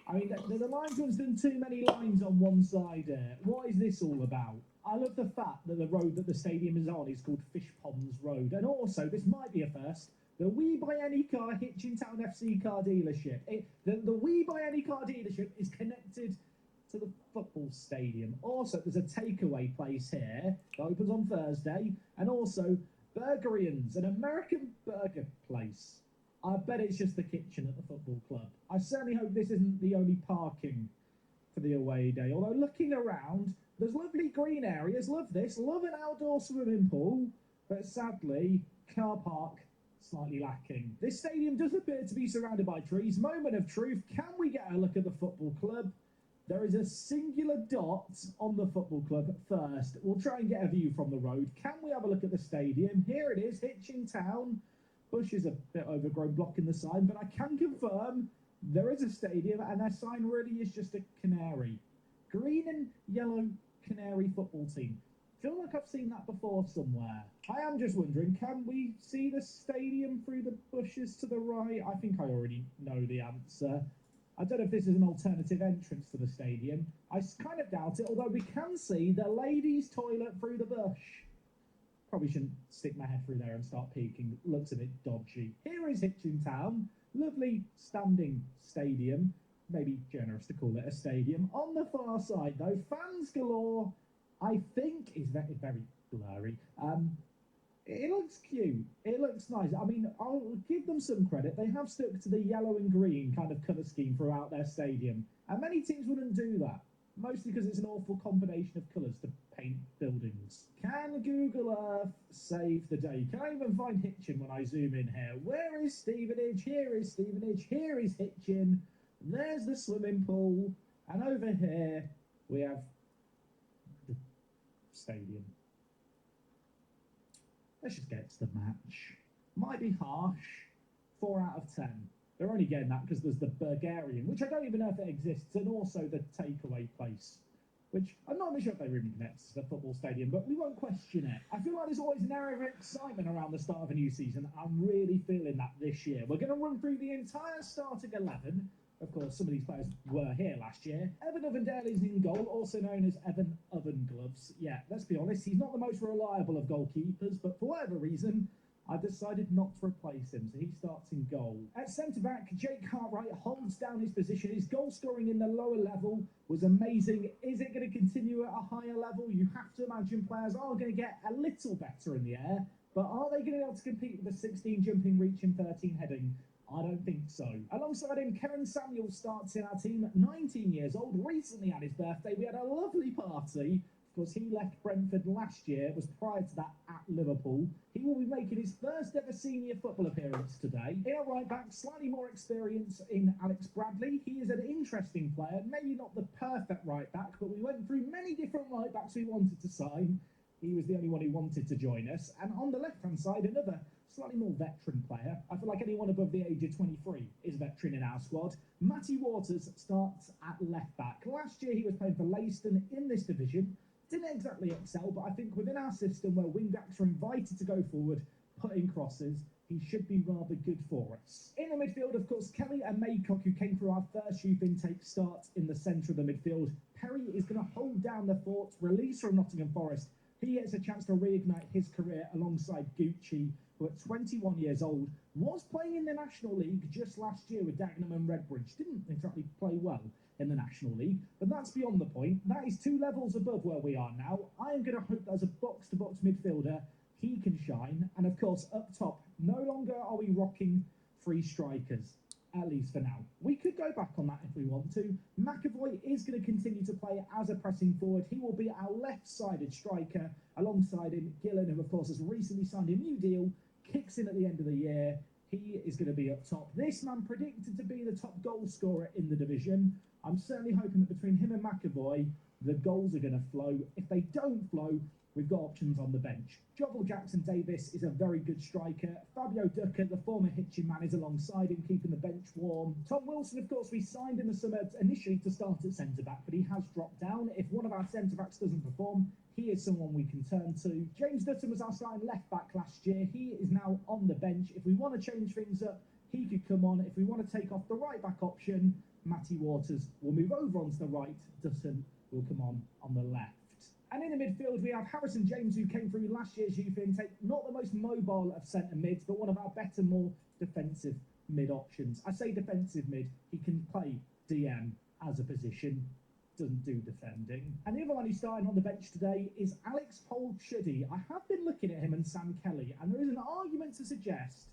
I mean, the linesman's done too many lines on one side here. What is this all about? I love the fact that the road that the stadium is on is called Fish Ponds Road. And also, this might be a first, the We Buy Any Car Hitchin Town FC car dealership. The We Buy Any Car dealership is connected to the football stadium. Also, there's a takeaway place here that opens on Thursday. And also, Burgerians, an American burger place. I bet it's just the kitchen at the football club. I certainly hope this isn't the only parking for the away day. Although looking around, there's lovely green areas. Love this. Love an outdoor swimming pool. But sadly, car park slightly lacking. This stadium does appear to be surrounded by trees. Moment of truth. Can we get a look at the football club? There is a singular dot on the football club first. We'll try and get a view from the road. Can we have a look at the stadium? Here it is, Hitchin Town. Bush is a bit overgrown, blocking the sign, but I can confirm there is a stadium, and their sign really is just a canary. Green and yellow canary football team. Feel like I've seen that before somewhere. I am just wondering, can we see the stadium through the bushes to the right? I think I already know the answer. I don't know if this is an alternative entrance to the stadium. I kind of doubt it, although we can see the ladies' toilet through the bush. Probably shouldn't stick my head through there and start peeking. Looks a bit dodgy. Here is Hitchin Town. Lovely standing stadium. Maybe generous to call it a stadium. On the far side, though, fans galore. I think is very, very blurry. It looks cute. It looks nice. I mean, I'll give them some credit. They have stuck to the yellow and green kind of colour scheme throughout their stadium. And many teams wouldn't do that. mostly because it's an awful combination of colours to paint buildings. Can Google Earth save the day? Can I even find Hitchin when I zoom in here? Where is Stevenage? Here is Stevenage. Here is Hitchin. There's the swimming pool. And over here we have the stadium. Let's just get to the match. Might be harsh. 4 out of 10. They're only getting that because there's the Bulgarian, which I don't even know if it exists, and also the takeaway place, which I'm not really sure if they really connects to the football stadium, but we won't question it. I feel like there's always an area of excitement around the start of a new season. I'm really feeling that this year. We're going to run through the entire starting 11. Of course, some of these players were here last year. Evan Ovendale is in goal, also known as Evan Oven Gloves. Yeah, let's be honest, he's not the most reliable of goalkeepers, but for whatever reason, I decided not to replace him, so he starts in goal. At centre-back, Jake Cartwright holds down his position. His goal scoring in the lower level was amazing. Is it going to continue at a higher level? You have to imagine players are going to get a little better in the air, but are they going to be able to compete with the 16 jumping, reach and 13 heading? I don't think so. Alongside him, Karen Samuel starts in our team, 19 years old, recently had his birthday. We had a lovely party. Of course, he left Brentford last year, it was prior to that at Liverpool. He will be making his first ever senior football appearance today. In our right back, slightly more experience in Alex Bradley. He is an interesting player, maybe not the perfect right back, but we went through many different right backs we wanted to sign. He was the only one who wanted to join us. And on the left-hand side, another slightly more veteran player. I feel like anyone above the age of 23 is a veteran in our squad. Matty Waters starts at left-back. Last year, he was playing for Leiston in this division. Didn't exactly excel, but I think within our system where wing-backs are invited to go forward, put in crosses, he should be rather good for us. In the midfield, of course, Kelly and Maycock, who came through our first youth intake, start in the centre of the midfield. Perry is going to hold down the fort, release from Nottingham Forest. He gets a chance to reignite his career alongside Gucci, who at 21 years old was playing in the National League just last year with Dagenham and Redbridge. Didn't exactly play well in the National League, but that's beyond the point. That is 2 levels above where we are now. I am going to hope that as a box-to-box midfielder, he can shine. And of course, up top, no longer are we rocking 3 strikers, at least for now. We could go back on that if we want to. McAvoy is going to continue to play as a pressing forward. He will be our left-sided striker. Alongside him, Gillen, who of course has recently signed a new deal, kicks in at the end of the year. He is going to be up top. This man predicted to be the top goal scorer in the division. I'm certainly hoping that between him and McAvoy, the goals are going to flow. If they don't flow, we've got options on the bench. Jovel Jackson Davis is a very good striker. Fabio Ducker, the former Hitchin man, is alongside him, keeping the bench warm. Tom Wilson, of course, we signed in the summer initially to start at centre-back, but he has dropped down. If one of our centre-backs doesn't perform, he is someone we can turn to. James Dutton was our starting left-back last year. He is now on the bench. If we want to change things up, he could come on. If we want to take off the right-back option, Matty Waters will move over onto the right. Dutton will come on the left. And in the midfield, we have Harrison James, who came through last year's youth intake. Not the most mobile of centre mids, but one of our better, more defensive mid options. I say defensive mid, he can play DM as a position, doesn't do defending. And the other one who's starting on the bench today is Alex Holchuddy. I have been looking at him and Sam Kelly, and there is an argument to suggest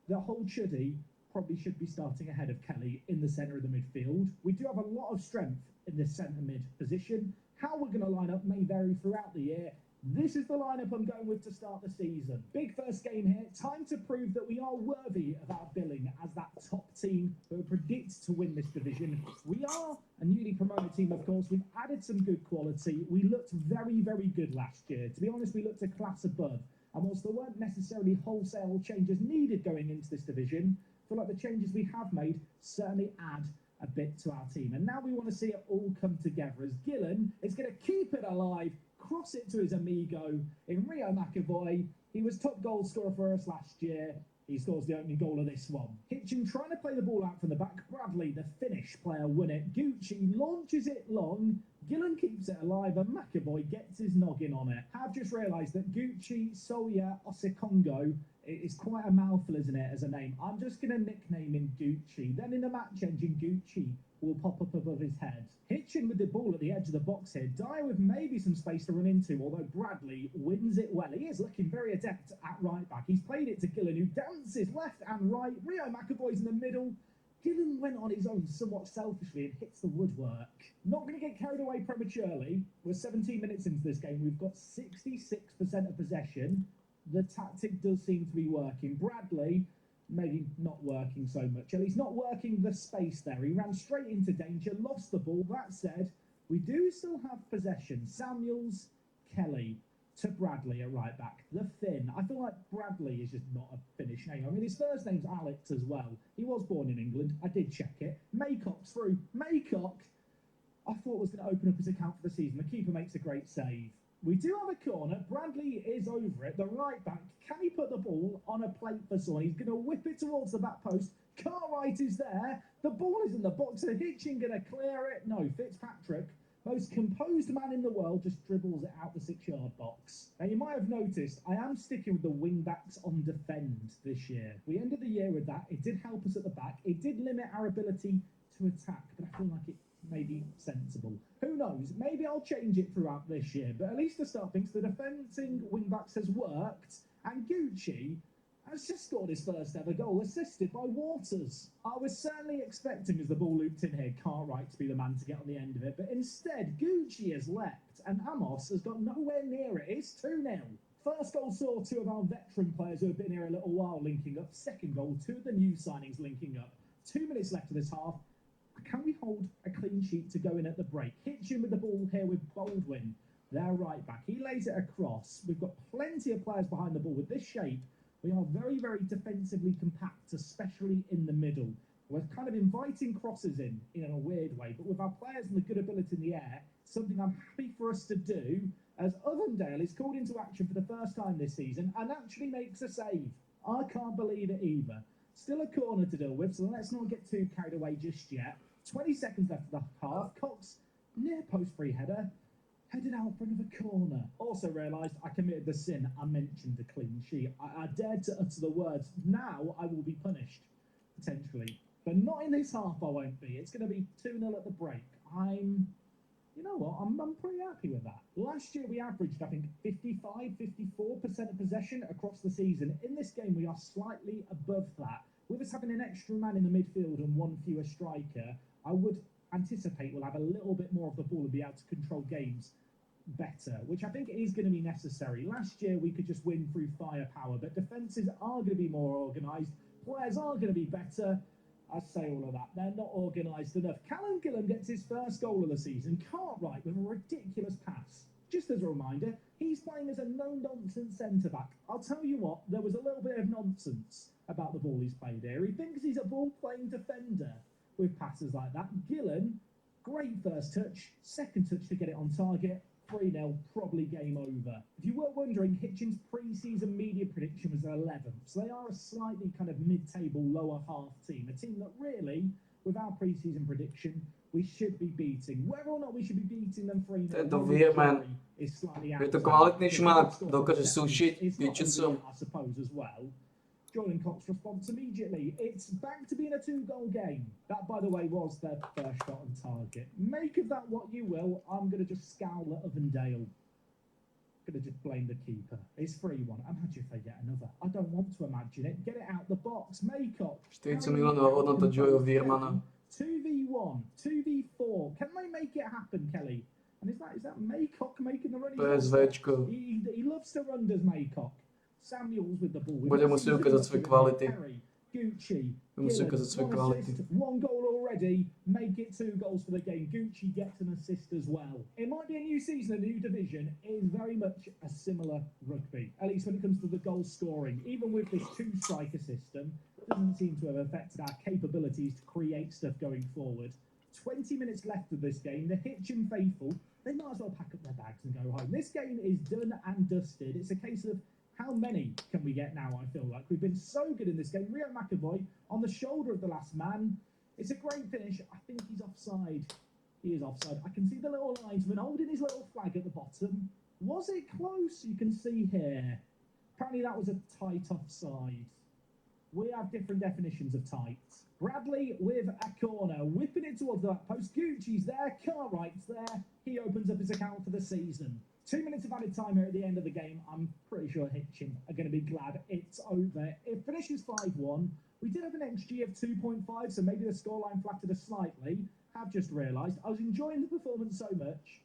that Holchuddy probably should be starting ahead of Kelly in the centre of the midfield. We do have a lot of strength in this centre mid position. How we're going to line up may vary throughout the year. This is the lineup I'm going with to start the season. Big first game here. Time to prove that we are worthy of our billing as that top team who predict to win this division. We are a newly promoted team, of course. We've added some good quality. We looked very, very good last year. To be honest, we looked a class above. And whilst there weren't necessarily wholesale changes needed going into this division, I feel like the changes we have made certainly add a bit to our team. And now we want to see it all come together as Gillen is going to keep it alive, cross it to his amigo in Rio McAvoy. He was top goal scorer for us last year. He scores the opening goal of this one. Hitchin trying to play the ball out from the back. Bradley, the Finnish player, won it. Gucci launches it long. Gillen keeps it alive and McAvoy gets his noggin on it. I've just realised that Gucci Soya Osikongo is quite a mouthful, isn't it, as a name? I'm just going to nickname him Gucci. Then in the match engine, Gucci will pop up above his head. Hitchin with the ball at the edge of the box here. Dyer with maybe some space to run into, although Bradley wins it well. He is looking very adept at right back. He's played it to Gillen, who dances left and right. Rio McAvoy's in the middle. Gillen went on his own somewhat selfishly and hits the woodwork. Not going to get carried away prematurely. We're 17 minutes into this game. We've got 66% of possession. The tactic does seem to be working. Bradley, maybe not working so much. At least not working the space there. He ran straight into danger, lost the ball. That said, we do still have possession. Samuels, Kelly to Bradley at right back. The Finn. I feel like Bradley is just not a Finnish name. I mean, his first name's Alex as well. He was born in England. I did check it. Maycock's through. Maycock, I thought was going to open up his account for the season. The keeper makes a great save. We do have a corner. Bradley is over it. The right back. Can he put the ball on a plate for someone? He's going to whip it towards the back post. Cartwright is there. The ball is in the box. Are Hitchin going to clear it? No. Fitzpatrick, most composed man in the world, just dribbles it out the 6-yard box. Now, you might have noticed I am sticking with the wing-backs on defend this year. We ended the year with that. It did help us at the back. It did limit our ability to attack, but I feel like it may be sensible. Who knows? Maybe I'll change it throughout this year, but at least to start things, the defending wing-backs has worked, and Gucci has just scored his first ever goal, assisted by Waters. I was certainly expecting, as the ball looped in here, Cartwright to be the man to get on the end of it, but instead, Gucci has leapt, and Amos has got nowhere near it. It's 2-0. First goal saw two of our veteran players who have been here a little while linking up. Second goal, two of the new signings linking up. 2 minutes left of this half. Can we hold a clean sheet to go in at the break? Hitchin with the ball here with Baldwin, their right back. He lays it across. We've got plenty of players behind the ball. With this shape, we are very, very defensively compact, especially in the middle. We're kind of inviting crosses in a weird way, but with our players and the good ability in the air, something I'm happy for us to do, as Ovendale is called into action for the first time this season and actually makes a save. I can't believe it either. Still a corner to deal with, so let's not get too carried away just yet. 20 seconds left of the half. Cox, near post free header, headed out front of a corner. Also realised I committed the sin. I mentioned the clean sheet. I dared to utter the words, now I will be punished, potentially. But not in this half, I won't be. It's going to be 2-0 at the break. You know what, I'm pretty happy with that. Last year we averaged, I think, 54% of possession across the season. In this game, we are slightly above that. With us having an extra man in the midfield and one fewer striker, I would anticipate we'll have a little bit more of the ball and be able to control games better, which I think is going to be necessary. Last year we could just win through firepower, but defences are going to be more organised, players are going to be better. I say all of that, they're not organised enough. Callum Gillen gets his first goal of the season. Cartwright with a ridiculous pass. Just as a reminder, he's playing as a no-nonsense centre-back. I'll tell you what, there was a little bit of nonsense about the ball he's played here. He thinks he's a ball-playing defender with passes like that. Gillen, great first touch, second touch to get it on target. 3-0, probably game over. If you were wondering, Hitchin's pre-season media prediction was 11th, so they are a slightly kind of mid-table, lower half team. A team that really, with our pre-season prediction, we should be beating. Whether or not we should be beating them 3-0, Tento Weirman is slightly je to outside. kvalitný šmák, The dokáže score sušiť is not Hitchinson. unreal, I suppose, as well. Jordan Cox responds immediately. It's back to being a 2-goal game. That, by the way, was their first shot on target. Make of that what you will. I'm going to just scowl at Ovendale. Going to just blame the keeper. It's 3-1. Imagine if they get another. I don't want to imagine it. Get it out the box. Maycock. 40 milionů hodnota Joeho Weirmana. 2v1, 2v4. Can they make it happen, Kelly? And is that Maycock making the run? PSVčko. He loves to run, does Maycock. Samuels with the ball. Bude muset ukázat své kvality. Gucci. Musí ukázat své kvality. One goal already. Make it 2 goals for the game. Gucci gets an assist as well. It might be a new season, a new division. It is very much a similar rugby, at least when it comes to the goal scoring. Even with this 2-striker system, it doesn't seem to have affected our capabilities to create stuff going forward. 20 minutes left of this game. The Hitchin faithful, they might as well pack up their bags and go home. This game is done and dusted. It's a case of how many can we get now, I feel like. We've been so good in this game. Rio McAvoy on the shoulder of the last man. It's a great finish. I think he's offside. He is offside. I can see the little linesman holding his little flag at the bottom. Was it close? You can see here. Apparently that was a tight offside. We have different definitions of tight. Bradley with a corner, whipping it towards the back post. Gucci's there, Cartwright's there. He opens up his account for the season. 2 minutes of added time here at the end of the game. I'm pretty sure Hitchin are going to be glad it's over. It finishes 5-1. We did have an XG of 2.5, so maybe the scoreline flattered us slightly. Have just realised I was enjoying the performance so much,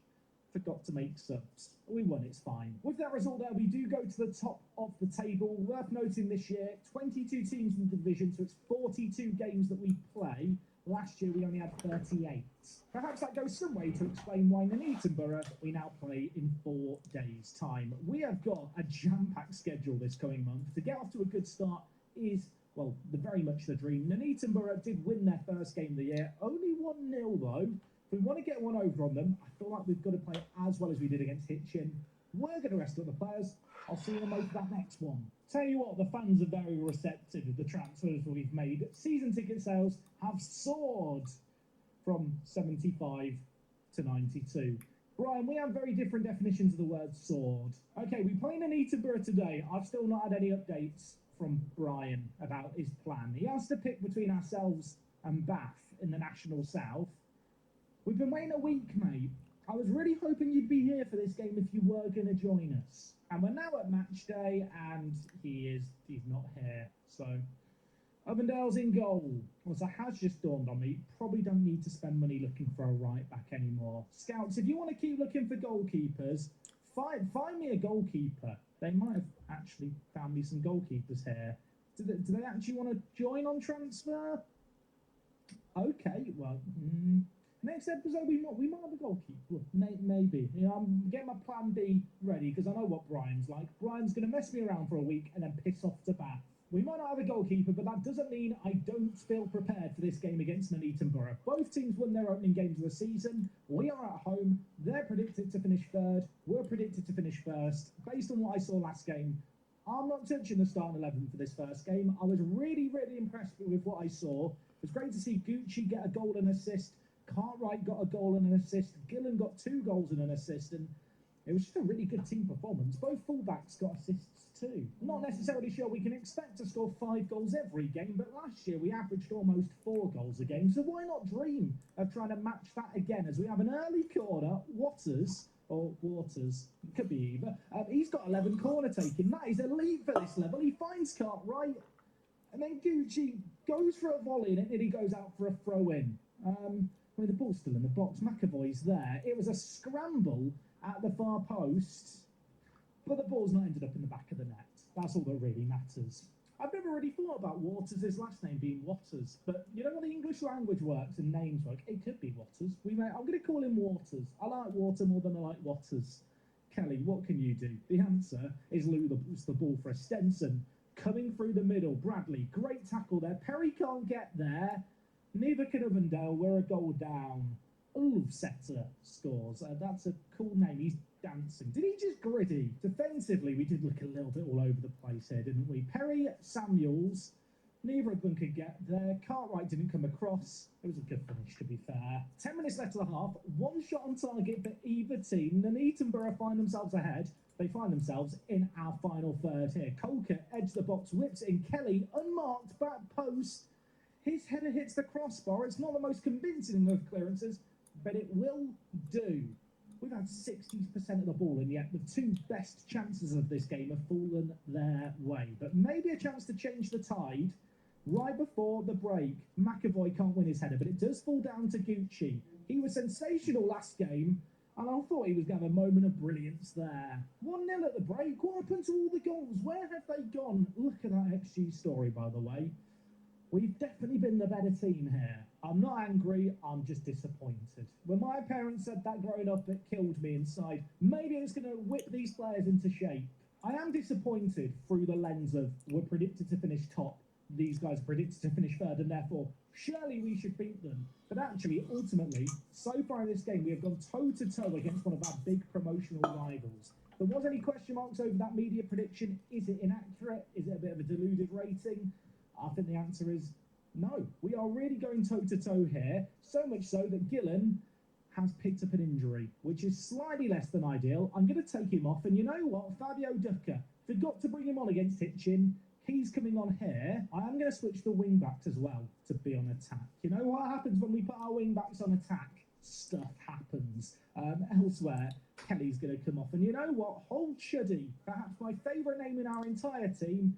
forgot to make subs. We won, it's fine. With that result there, we do go to the top of the table. Worth noting this year, 22 teams in the division, so it's 42 games that we play. Last year, we only had 38. Perhaps that goes some way to explain why Nuneaton Borough we now play in 4 days' time. We have got a jam-packed schedule this coming month. To get off to a good start is, well, very much the dream. Nuneaton Borough did win their first game of the year, only 1-0 though. If we want to get one over on them, I feel like we've got to play as well as we did against Hitchin. We're going to rest up the players. I'll see them over that next one. Tell you what, the fans are very receptive of the transfers we've made. Season ticket sales have soared from 75 to 92. Brian, we have very different definitions of the word soared. Okay, we play Nuneaton Borough today. I've still not had any updates from Brian about his plan. He has to pick between ourselves and Bath in the National South. We've been waiting a week, mate. I was really hoping you'd be here for this game if you were going to join us. And we're now at match day, and he's not here. So, Ovendale's in goal. Well, so it has just dawned on me, probably don't need to spend money looking for a right back anymore. Scouts, if you want to keep looking for goalkeepers, find me a goalkeeper. They might have actually found me some goalkeepers here. Do they actually want to join on transfer? Okay, well, next episode we might have a goalkeeper. Maybe. You know, I'm getting my plan B ready because I know what Brian's like. Brian's going to mess me around for a week and then piss off to Bath. We might not have a goalkeeper, but that doesn't mean I don't feel prepared for this game against Nuneaton Borough. Both teams won their opening games of the season. We are at home. They're predicted to finish third. We're predicted to finish first. Based on what I saw last game, I'm not touching the starting 11 for this first game. I was really, really impressed with what I saw. It was great to see Gucci get a goal and assist. Cartwright got a goal and an assist. Gillen got 2 goals and an assist. And it was just a really good team performance. Both fullbacks got assists too. Not necessarily sure we can expect to score 5 goals every game, but last year we averaged almost 4 goals a game. So why not dream of trying to match that again as we have an early corner. Waters, it could be either. He's got 11 corner taking. That is elite for this level. He finds Cartwright, and then Gucci goes for a volley and it nearly goes out for a throw in. The ball's still in the box. McAvoy's there. It was a scramble at the far post, but the ball's not ended up in the back of the net. That's all that really matters. I've never really thought about Waters' last name being Waters, but you know how the English language works and names work? It could be Waters. I'm going to call him Waters. I like water more than I like Waters. Kelly, what can you do? The answer is Lou the ball for a Stenson. Coming through the middle, Bradley, great tackle there. Perry can't get there. Neither can Ovendale. We're a goal down. Ulvsetter scores. That's a cool name. He's dancing. Did he just gritty? Defensively, we did look a little bit all over the place here, didn't we? Perry, Samuels, neither of them could get there. Cartwright didn't come across. It was a good finish, to be fair. 10 minutes left of the half. 1 shot on target for either team. Nuneaton Borough find themselves ahead. They find themselves in our final third here. Colker edge the box, whips in. Kelly, unmarked, back post. His header hits the crossbar. It's not the most convincing of clearances, but it will do. We've had 60% of the ball, and yet the 2 best chances of this game have fallen their way. But maybe a chance to change the tide right before the break. McAvoy can't win his header, but it does fall down to Gucci. He was sensational last game, and I thought he was going to have a moment of brilliance there. 1-0 at the break. What happened to all the goals? Where have they gone? Look at that XG story, by the way. We've definitely been the better team here. I'm not angry, I'm just disappointed. When my parents said that growing up, it killed me inside. Maybe it's going to whip these players into shape. I am disappointed through the lens of we're predicted to finish top. These guys are predicted to finish third, and therefore, surely we should beat them. But actually, ultimately, so far in this game, we have gone toe-to-toe against one of our big promotional rivals. There was any question marks over that media prediction. Is it inaccurate? Is it a bit of a deluded rating? I think the answer is no. We are really going toe-to-toe here, so much so that Gillen has picked up an injury, which is slightly less than ideal. I'm going to take him off, and you know what? Fabio Ducker, forgot to bring him on against Hitchin. He's coming on here. I am going to switch the wing-backs as well to be on attack. You know what happens when we put our wing-backs on attack? Stuff happens. Elsewhere, Kelly's going to come off. And you know what? Hole Chuddy, perhaps my favourite name in our entire team,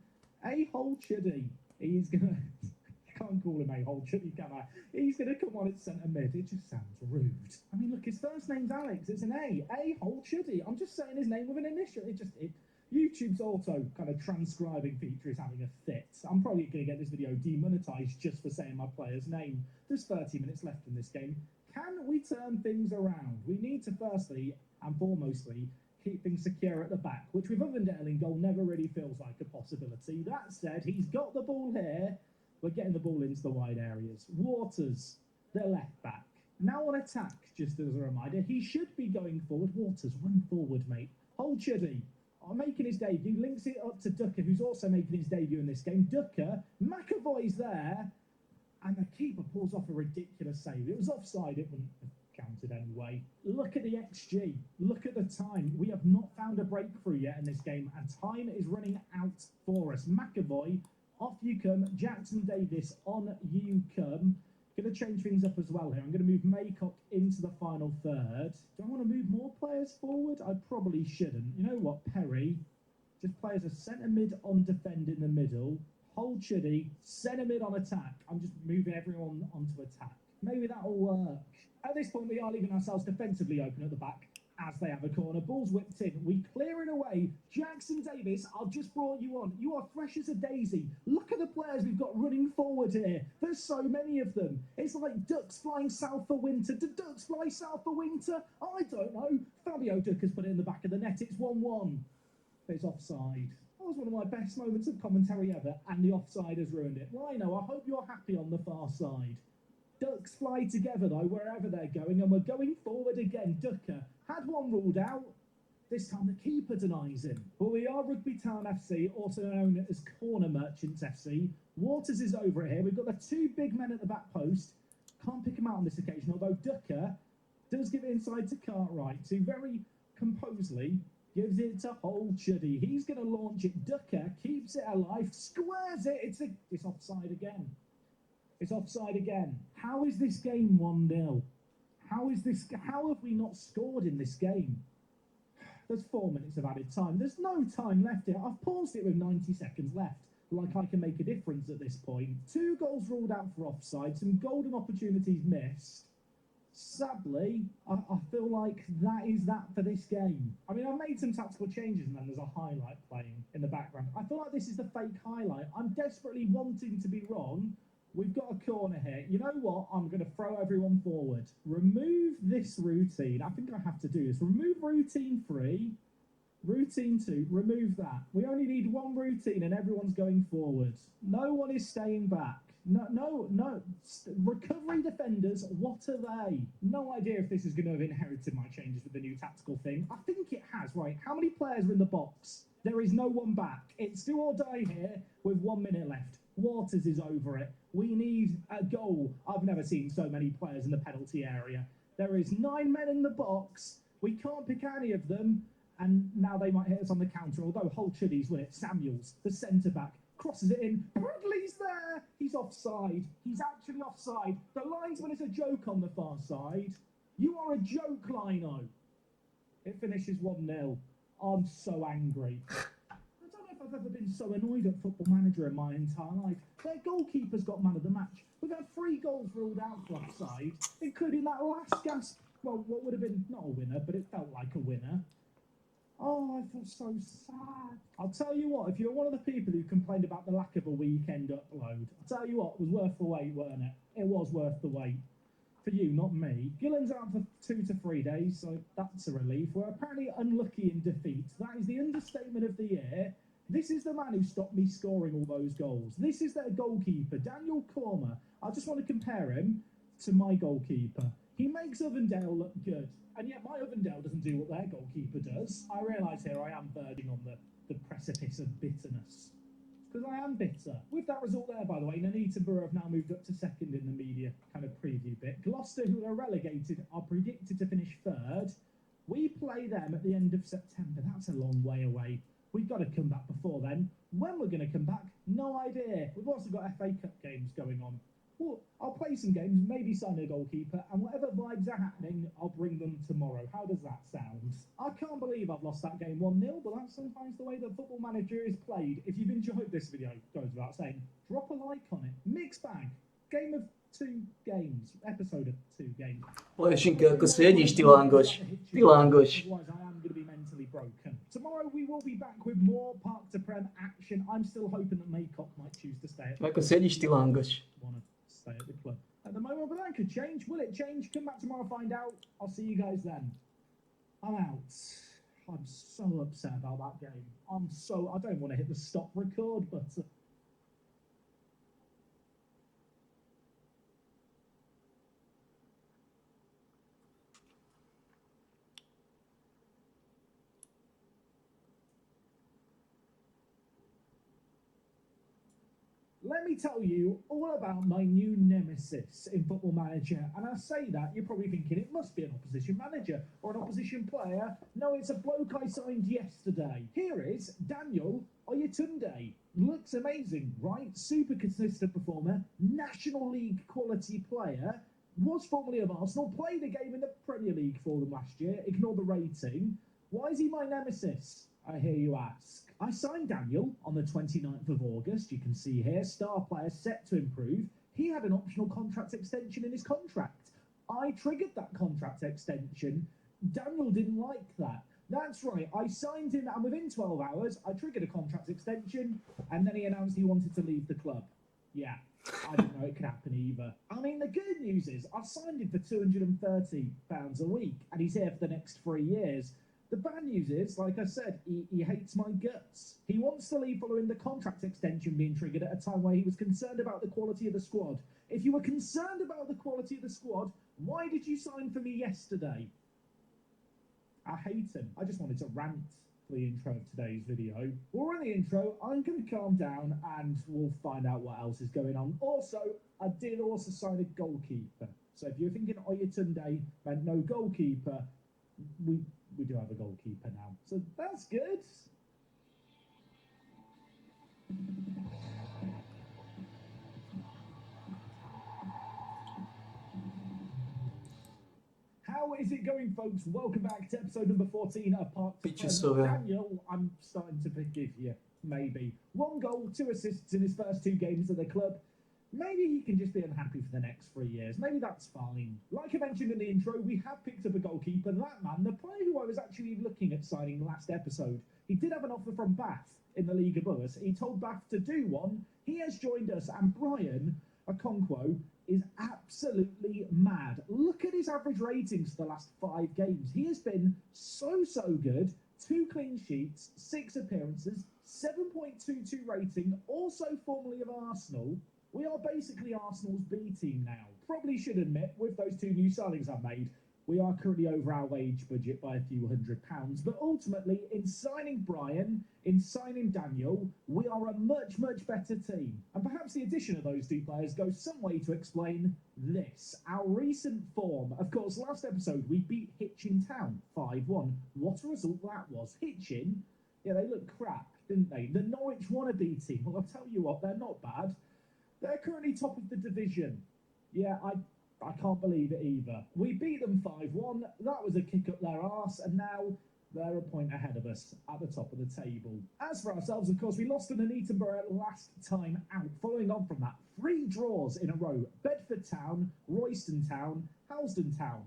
Hole Chuddy. He's gonna. I can't call him a-hole chuddy, can I? He's gonna come on at centre mid. It just sounds rude. I mean, look, his first name's Alex. It's an A. A-hole chuddy. I'm just saying his name with an initial. YouTube's auto kind of transcribing feature is having a fit. I'm probably going to get this video demonetized just for saying my player's name. There's 30 minutes left in this game. Can we turn things around? We need to firstly and foremostly keep things secure at the back, which with Ovendale in goal never really feels like a possibility. That said, he's got the ball here. We're getting the ball into the wide areas. Waters, the left back. Now on attack, just as a reminder, he should be going forward. Waters, run forward, mate. Hold Chuddy. Making his debut, links it up to Ducker, who's also making his debut in this game. Ducker, McAvoy's there, and the keeper pulls off a ridiculous save. It was offside, it wouldn't have counted anyway. Look at the XG, look at the time. We have not found a breakthrough yet in this game, and time is running out for us. McAvoy, off you come. Jackson Davis, on you come. Going to change things up as well here. I'm going to move Maycock into the final third. Do I want to move more players forward? I probably shouldn't. You know what, Perry just plays a centre mid on defend in the middle. Hold Chuddy, centre mid on attack. I'm just moving everyone onto attack. Maybe that'll work. At this point, we are leaving ourselves defensively open at the back as they have a corner. Ball's whipped in. We clear it away. Jackson Davis, I've just brought you on. You are fresh as a daisy. Look at the players we've got running forward here. There's so many of them. It's like ducks flying south for winter. Do ducks fly south for winter? I don't know. Fabio Ducker's put it in the back of the net. It's 1-1. It's offside. That was one of my best moments of commentary ever, and the offside has ruined it. Rhino, I hope you're happy on the far side. Ducks fly together, though, wherever they're going, and we're going forward again. Ducker had one ruled out. This time the keeper denies him. But we are Rugby Town FC, also known as Corner Merchants FC. Waters is over here. We've got the two big men at the back post. Can't pick him out on this occasion, although Ducker does give it inside to Cartwright, who very composedly gives it to Hold Chuddy. He's going to launch it. Ducker keeps it alive, squares it. It's offside again. It's offside again. How is this game 1-0? How have we not scored in this game? There's 4 minutes of added time. There's no time left here. I've paused it with 90 seconds left. Like I can make a difference at this point. 2 goals ruled out for offside. Some golden opportunities missed. Sadly, I feel like that is that for this game. I mean, I've made some tactical changes and then there's a highlight playing in the background. I feel like this is the fake highlight. I'm desperately wanting to be wrong. We've got a corner here. You know what? I'm going to throw everyone forward. Remove this routine. I think I have to do this. Remove routine 3. Routine 2. Remove that. We only need 1 routine and everyone's going forward. No one is staying back. No. Recovery defenders, what are they? No idea if this is going to have inherited my changes with the new tactical thing. I think it has, right? How many players are in the box? There is no one back. It's do or die here with 1 minute left. Waters is over it. We need a goal. I've never seen so many players in the penalty area. There is 9 men in the box. We can't pick any of them. And now they might hit us on the counter, although Hold Chuddy's with it. Samuels, the centre-back, crosses it in. Bradley's there. He's offside. He's actually offside. The linesman is a joke on the far side. You are a joke, Lino. It finishes 1-0. I'm so angry. I don't know if I've ever been so annoyed at Football Manager in my entire life. Their goalkeeper's got man of the match. We've had 3 goals ruled out for offside, including that last gasp. Well, what would have been not a winner, but it felt like a winner. Oh, I feel so sad. I'll tell you what, if you're one of the people who complained about the lack of a weekend upload, I'll tell you what, it was worth the wait, weren't it? It was worth the wait. For you, not me. Gillen's out for 2 to 3 days, so that's a relief. We're apparently unlucky in defeat. That is the understatement of the year. This is the man who stopped me scoring all those goals. This is their goalkeeper, Daniel Korma. I just want to compare him to my goalkeeper. He makes Ovendale look good, and yet my Ovendale doesn't do what their goalkeeper does. I realise here I am verging on the precipice of bitterness. Because I am bitter. With that result there, by the way, Nuneaton Borough have now moved up to 2nd in the media kind of preview bit. Gloucester, who are relegated, are predicted to finish 3rd. We play them at the end of September. That's a long way away. We've got to come back before then. When we're going to come back, no idea. We've also got FA Cup games going on. Well, I'll play some games, maybe sign a goalkeeper, and whatever vibes are happening, I'll bring them tomorrow. How does that sound? I can't believe I've lost that game 1-0, but that's sometimes the way that Football Manager is played. If you've enjoyed this video, goes without saying, drop a like on it. Mixed bag. Game of 2 games. Episode of 2 games. Lešinka, jako sedíš, ty langoš. Ty langoš. Otherwise, I am going to be mentally broken. Tomorrow we will be back with more Park to Prem action. I'm still hoping that Maycock might choose to stay at Jako sedíš, ty langoš. want to stay at the club at the moment, but that could change. Will it change? Come back tomorrow, find out. I'll see you guys then. I'm out. I'm so upset about that game. I don't want to hit the stop record button. Let me tell you all about my new nemesis in Football Manager. And I say that, you're probably thinking it must be an opposition manager or an opposition player. No, it's a bloke I signed yesterday. Here is Daniel Oyetunde. Looks amazing, right? Super consistent performer, National League quality player. Was formerly of Arsenal, played a game in the Premier League for them last year. Ignore the rating. Why is he my nemesis? I hear you ask. I signed Daniel on the 29th of August. You can see here, star player set to improve. He had an optional contract extension in his contract. I triggered that contract extension. Daniel didn't like that. That's right, I signed him, and within 12 hours, I triggered a contract extension, and then he announced he wanted to leave the club. Yeah, I didn't know it could happen either. I mean, the good news is, I've signed him for £230 a week, and he's here for the next 3 years. The bad news is, like I said, he hates my guts. He wants to leave following the contract extension being triggered at a time where he was concerned about the quality of the squad. If you were concerned about the quality of the squad, why did you sign for me yesterday? I hate him. I just wanted to rant for the intro of today's video. We're in the intro. I'm going to calm down and we'll find out what else is going on. Also, I did also sign a goalkeeper. So if you're thinking Oyetunde meant no goalkeeper, we do have a goalkeeper now. So that's good. How is it going, folks? Welcome back to episode number 14 of Park to Picture Prem. sorry. Daniel, I'm starting to forgive you, maybe. 1 goal, 2 assists in his first 2 games at the club. Maybe he can just be unhappy for the next 3 years. Maybe that's fine. Like I mentioned in the intro, we have picked up a goalkeeper. That man, the player who I was actually looking at signing last episode, he did have an offer from Bath in the league above us. He told Bath to do one. He has joined us, and Brian Okonkwo is absolutely mad. Look at his average ratings for the last 5 games. He has been so good. 2 clean sheets, 6 appearances, 7.22 rating, also formerly of Arsenal. We are basically Arsenal's B team now. Probably should admit, with those 2 new signings I've made, we are currently over our wage budget by a few £100s. But ultimately, in signing Brian, in signing Daniel, we are a much better team. And perhaps the addition of those 2 players goes some way to explain this. Our recent form. Of course, last episode, we beat Hitchin Town 5-1. What a result that was. Hitchin, yeah, they looked crap, didn't they? The Norwich wannabe team. Well, I'll tell you what, they're not bad. They're currently top of the division. Yeah, I can't believe it either. We beat them 5-1. That was a kick up their arse, and now they're a point ahead of us at the top of the table. As for ourselves, of course, we lost to Nuneaton Borough last time out. Following on from that, 3 draws in a row. Bedford Town, Royston Town, Halsden Town.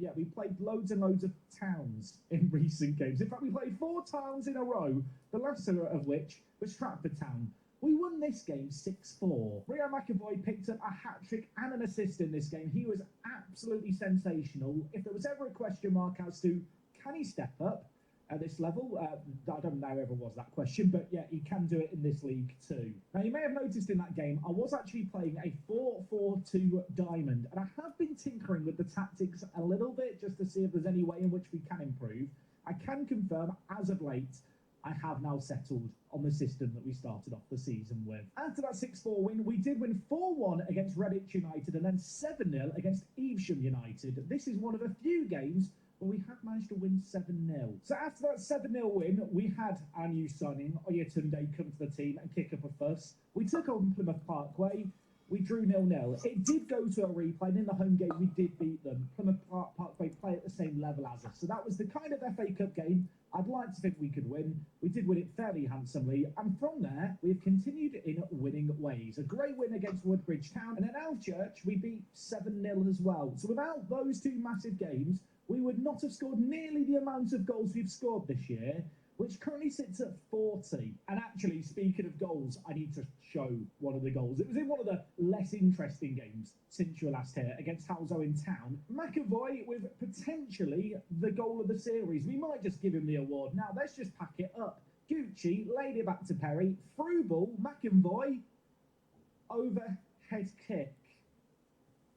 Yeah, we played loads and loads of towns in recent games. In fact, we played 4 towns in a row, the last of which was Stratford Town. We won this game 6-4. Rio McAvoy picked up a hat-trick and an assist in this game. He was absolutely sensational. If there was ever a question mark as to can he step up at this level, I don't know ever was that question, but yeah, he can do it in this league too. Now, you may have noticed in that game, I was actually playing a 4-4-2 diamond, and I have been tinkering with the tactics a little bit just to see if there's any way in which we can improve. I can confirm, as of late, I have now settled on the system that we started off the season with. After that 6-4 win, we did win 4-1 against Redditch United and then 7-0 against Evesham United. This is one of a few games where we have managed to win 7-0. So after that 7-0 win, we had our new signing, Oyetunde, come to the team and kick up a fuss. We took on Plymouth Parkway. we drew 0-0. It did go to a replay, and in the home game, we did beat them. Plymouth Parkway play at the same level as us. So that was the kind of FA Cup game I'd like to think we could win. We did win it fairly handsomely, and from there, we've continued in winning ways. A great win against Woodbridge Town, and at Alchurch, we beat 7-0 as well. So without those two massive games, we would not have scored nearly the amount of goals we've scored this year, which currently sits at 40. And actually, speaking of goals, I need to show one of the goals. It was in one of the less interesting games since you were last here against Halzo in town. McAvoy with potentially the goal of the series. We might just give him the award. Now, let's just pack it up. Gucci laid it back to Perry. Through ball, McAvoy, overhead kick.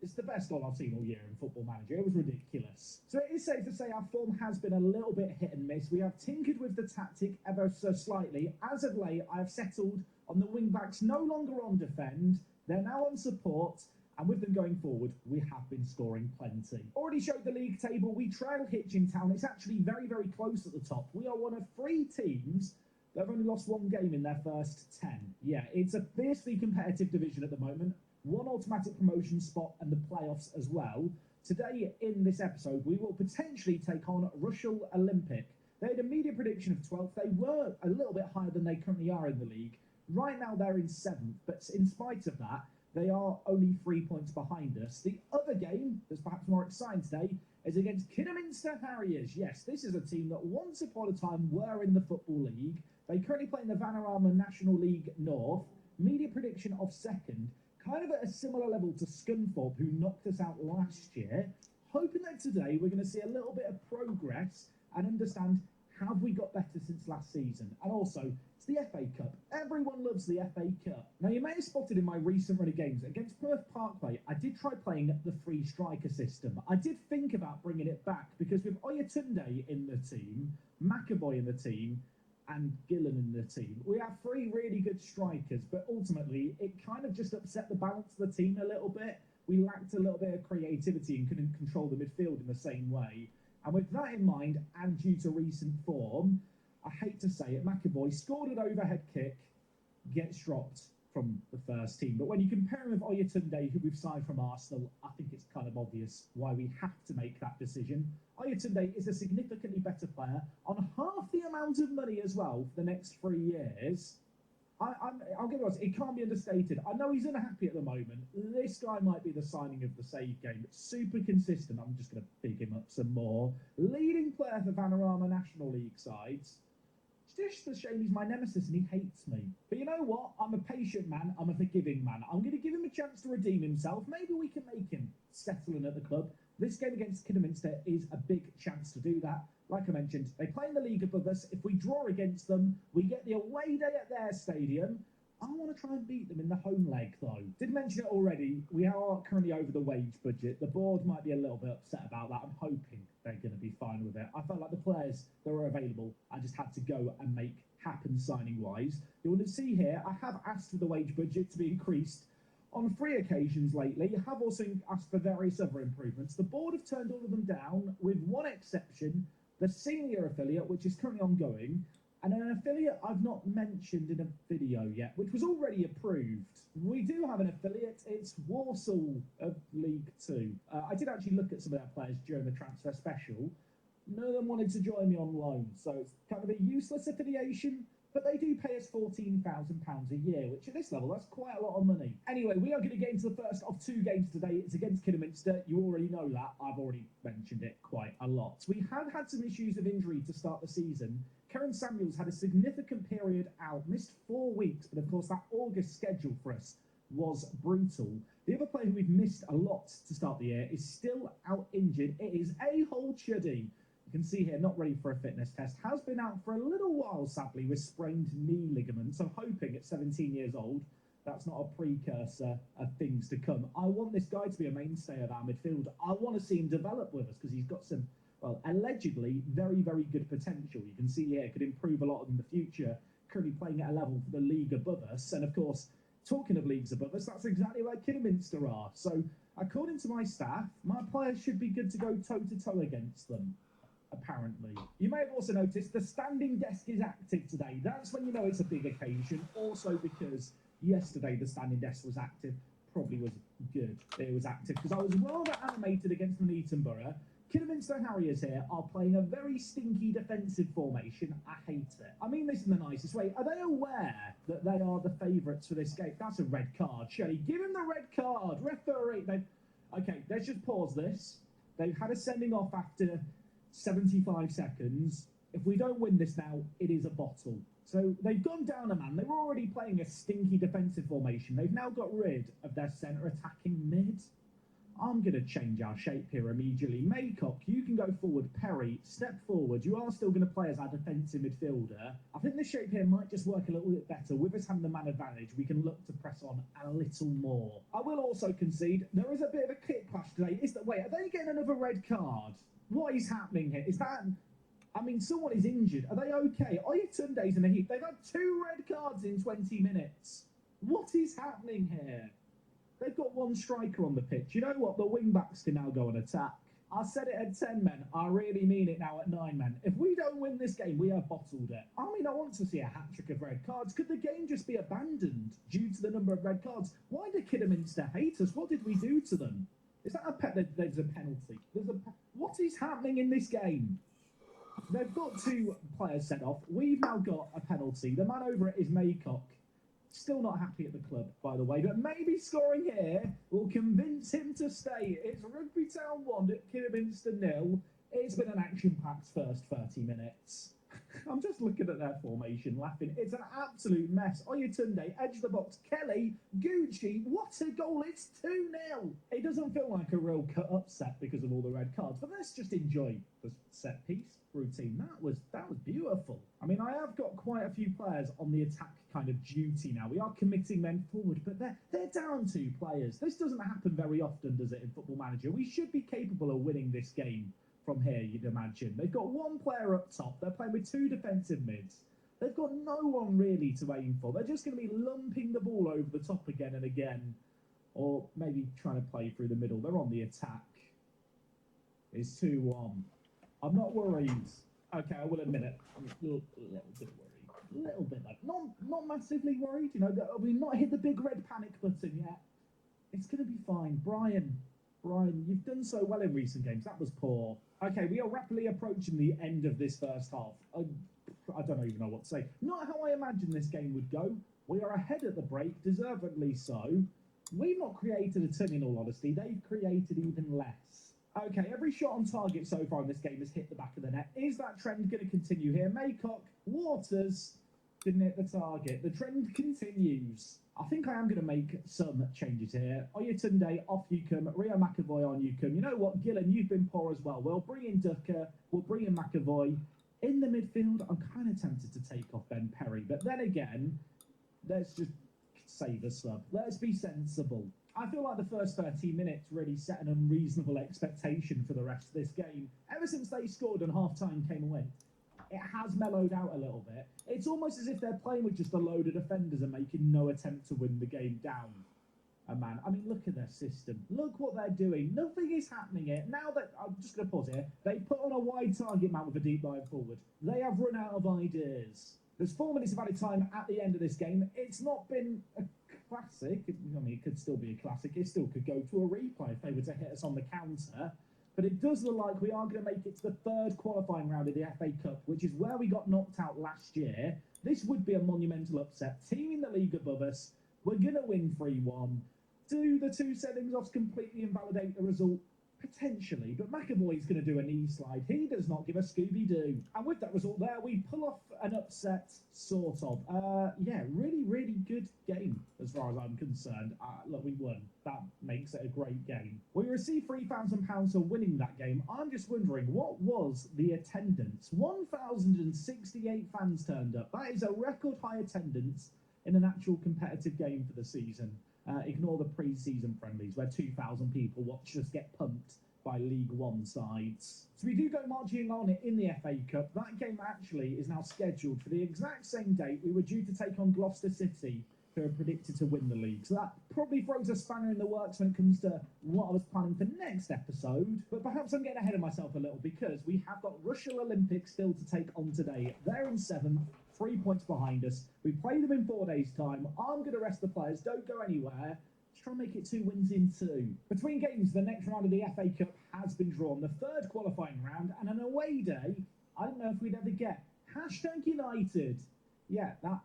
It's the best goal I've seen all year in Football Manager. It was ridiculous. So it is safe to say our form has been a little bit hit and miss. We have tinkered with the tactic ever so slightly. As of late, I have settled on the wing-backs no longer on defend. They're now on support. And with them going forward, we have been scoring plenty. Already showed the league table. We trail Hitchin Town. It's actually very, very close at the top. We are one of 3 teams that have only lost 1 game in their first 10. Yeah, it's a fiercely competitive division at the moment. 1 automatic promotion spot and the playoffs as well. Today, in this episode, we will potentially take on Rushall Olympic. They had a media prediction of 12th. They were a little bit higher than they currently are in the league. Right now, they're in 7th, but in spite of that, they are only 3 points behind us. The other game that's perhaps more exciting today is against Kidderminster Harriers. Yes, this is a team that once upon a time were in the Football League. They currently play in the Vanarama National League North. Media prediction of 2nd. Kind of at a similar level to Scunthorpe, who knocked us out last year. Hoping that today we're going to see a little bit of progress and understand, have we got better since last season? And also, it's the FA Cup. Everyone loves the FA Cup. Now, you may have spotted in my recent run of games against Plymouth Parkway, I did try playing the free striker system. I did think about bringing it back because with Oyatunde in the team, McAvoy in the team, and Gillen in the team, we have 3 really good strikers, but ultimately it kind of just upset the balance of the team a little bit. We lacked a little bit of creativity and couldn't control the midfield in the same way. And with that in mind, and due to recent form, I hate to say it, McAvoy scored an overhead kick, gets dropped from the first team. But when you compare him with Oyatunde, who we've signed from Arsenal, I think it's kind of obvious why we have to make that decision. Oyatunde is a significantly better player on half the amount of money as well for the next 3 years. I'll give it honest, it can't be understated. I know he's unhappy at the moment. This guy might be the signing of the save game. Super consistent. I'm just going to big him up some more. Leading player for Vanarama National League sides. It's just a shame he's my nemesis and he hates me. But you know what? I'm a patient man. I'm a forgiving man. I'm going to give him a chance to redeem himself. Maybe we can make him settle in at the club. This game against Kidderminster is a big chance to do that. Like I mentioned, they play in the league above us. If we draw against them, we get the away day at their stadium. I want to try and beat them in the home leg, though. Did mention it already. We are currently over the wage budget. The board might be a little bit upset about that. I'm hoping they're going to be fine with it. I felt like the players that were available, I just had to go and make happen signing-wise. You'll see here, I have asked for the wage budget to be increased on 3 occasions lately. I have also asked for various other improvements. The board have turned all of them down, with one exception, the senior affiliate, which is currently ongoing, and an affiliate I've not mentioned in a video yet, which was already approved. We do have an affiliate. It's Walsall of League 2. I did actually look at some of their players during the transfer special. None of them wanted to join me on loan, so it's kind of a useless affiliation. But they do pay us £14,000 a year, which at this level, that's quite a lot of money. Anyway, we are going to get into the first of 2 games today. It's against Kidderminster. You already know that. I've already mentioned it quite a lot. We have had some issues of injury to start the season. Karen Samuels had a significant period out, missed 4 weeks, but of course that August schedule for us was brutal. The other player who we've missed a lot to start the year is still out injured. It is Ahol Chuddy. You can see here, not ready for a fitness test. Has been out for a little while, sadly, with sprained knee ligaments. I'm hoping at 17 years old, that's not a precursor of things to come. I want this guy to be a mainstay of our midfield. I want to see him develop with us because he's got some, well, allegedly very, very good potential. You can see here, could improve a lot in the future. Currently playing at a level for the league above us. And of course, talking of leagues above us, that's exactly where Kidderminster are. So, according to my staff, my players should be good to go toe-to-toe against them. Apparently. You may have also noticed the standing desk is active today. That's when you know it's a big occasion. Also because yesterday the standing desk was active. probably was good. It was active because I was rather animated against Nuneaton Borough. Kidderminster Harriers here are playing a very stinky defensive formation. I hate it. I mean this in the nicest way. Are they aware that they are the favourites for this game? That's a red card. Shelley, give him the red card. Referee. Okay, let's just pause this. They've had a sending off after 75 seconds. If we don't win this now, it is a bottle. So they've gone down a man. They were already playing a stinky defensive formation. They've now got rid of their centre attacking mid. I'm going to change our shape here immediately. Maycock, you can go forward. Perry, step forward. You are still going to play as our defensive midfielder. I think this shape here might just work a little bit better. With us having the man advantage, we can look to press on a little more. I will also concede, there is a bit of a kick clash today. Wait, are they getting another red card? What is happening here? Is that... I mean, someone is injured. Are they okay? Oyatunde's in a heap. They've had 2 red cards in 20 minutes. What is happening here? They've got 1 striker on the pitch. You know what? The wing-backs can now go and attack. I said it at 10 men. I really mean it now at 9 men. If we don't win this game, we have bottled it. I mean, I want to see a hat-trick of red cards. Could the game just be abandoned due to the number of red cards? Why do Kidderminster hate us? What did we do to them? Is that there's a penalty? What is happening in this game? They've got 2 players sent off. We've now got a penalty. The man over it is Maycock. Still not happy at the club, by the way, but maybe scoring here will convince him to stay. It's Rugby Town 1 at Kidderminster 0. It's been an action-packed first 30 minutes. I'm just looking at their formation, laughing. It's an absolute mess. Oyatunde, edge of the box. Kelly, Gucci, what a goal. It's 2-0. It doesn't feel like a real upset because of all the red cards, but let's just enjoy the set piece routine. That was beautiful. I mean, I have got quite a few players on the attack kind of duty now. We are committing men forward, but they're down 2 players. This doesn't happen very often, does it, in Football Manager? We should be capable of winning this game from here, you'd imagine. They've got 1 player up top. They're playing with 2 defensive mids. They've got no one really to aim for. They're just going to be lumping the ball over the top again and again, or maybe trying to play through the middle. They're on the attack. It's 2-1. I'm not worried. Okay, I will admit it. I'm a little bit worried. A little bit, like, not massively worried. You know, we've not hit the big red panic button yet. It's going to be fine. Brian, you've done so well in recent games. That was poor. Okay, we are rapidly approaching the end of this first half. I don't even know what to say. Not how I imagined this game would go. We are ahead at the break, deservedly so. We've not created a ton, in all honesty. They've created even less. Okay, every shot on target so far in this game has hit the back of the net. Is that trend going to continue here? Maycock, Waters didn't hit the target. The trend continues. I think I am going to make some changes here. Oyatunde, off you come. Rio McAvoy on you come. You know what, Gillen, you've been poor as well. We'll bring in Ducker. We'll bring in McAvoy. In the midfield, I'm kind of tempted to take off Ben Perry. But then again, let's just save a sub. Let's be sensible. I feel like the first 13 minutes really set an unreasonable expectation for the rest of this game. Ever since they scored and half-time came away, it has mellowed out a little bit. It's almost as if they're playing with just a load of defenders and making no attempt to win the game down a man. I mean, look at their system. Look what they're doing. Nothing is happening here. Now that, I'm just going to pause here, they put on a wide target man with a deep line forward. They have run out of ideas. There's 4 minutes of added time at the end of this game. It's not been a classic. I mean, it could still be a classic. It still could go to a replay if they were to hit us on the counter. But it does look like we are going to make it to the 3rd qualifying round of the FA Cup, which is where we got knocked out last year. This would be a monumental upset. Team in the league above us. We're going to win 3-1. Do the 2 sendings offs completely invalidate the result? Potentially, but McAvoy's going to do a knee slide. He does not give a Scooby-Doo. And with that result there, we pull off an upset, sort of. Yeah, really, really good game, as far as I'm concerned. Look, we won. That makes it a great game. We received £3,000 for winning that game. I'm just wondering, what was the attendance? 1,068 fans turned up. That is a record high attendance in an actual competitive game for the season. Ignore the pre-season friendlies where 2,000 people watch us get pumped by League One sides. So we do go marching on it in the FA Cup. That game actually is now scheduled for the exact same date we were due to take on Gloucester City, who are predicted to win the league. So that probably throws a spanner in the works when it comes to what I was planning for next episode. But perhaps I'm getting ahead of myself a little because we have got Russell Olympics still to take on today. They're in 7th. 3 points behind us. We play them in 4 days' time. I'm going to rest the players. Don't go anywhere. try and make it 2 wins in 2. Between games, the next round of the FA Cup has been drawn. The third qualifying round and an away day. I don't know if we'd ever get. #United. Yeah, that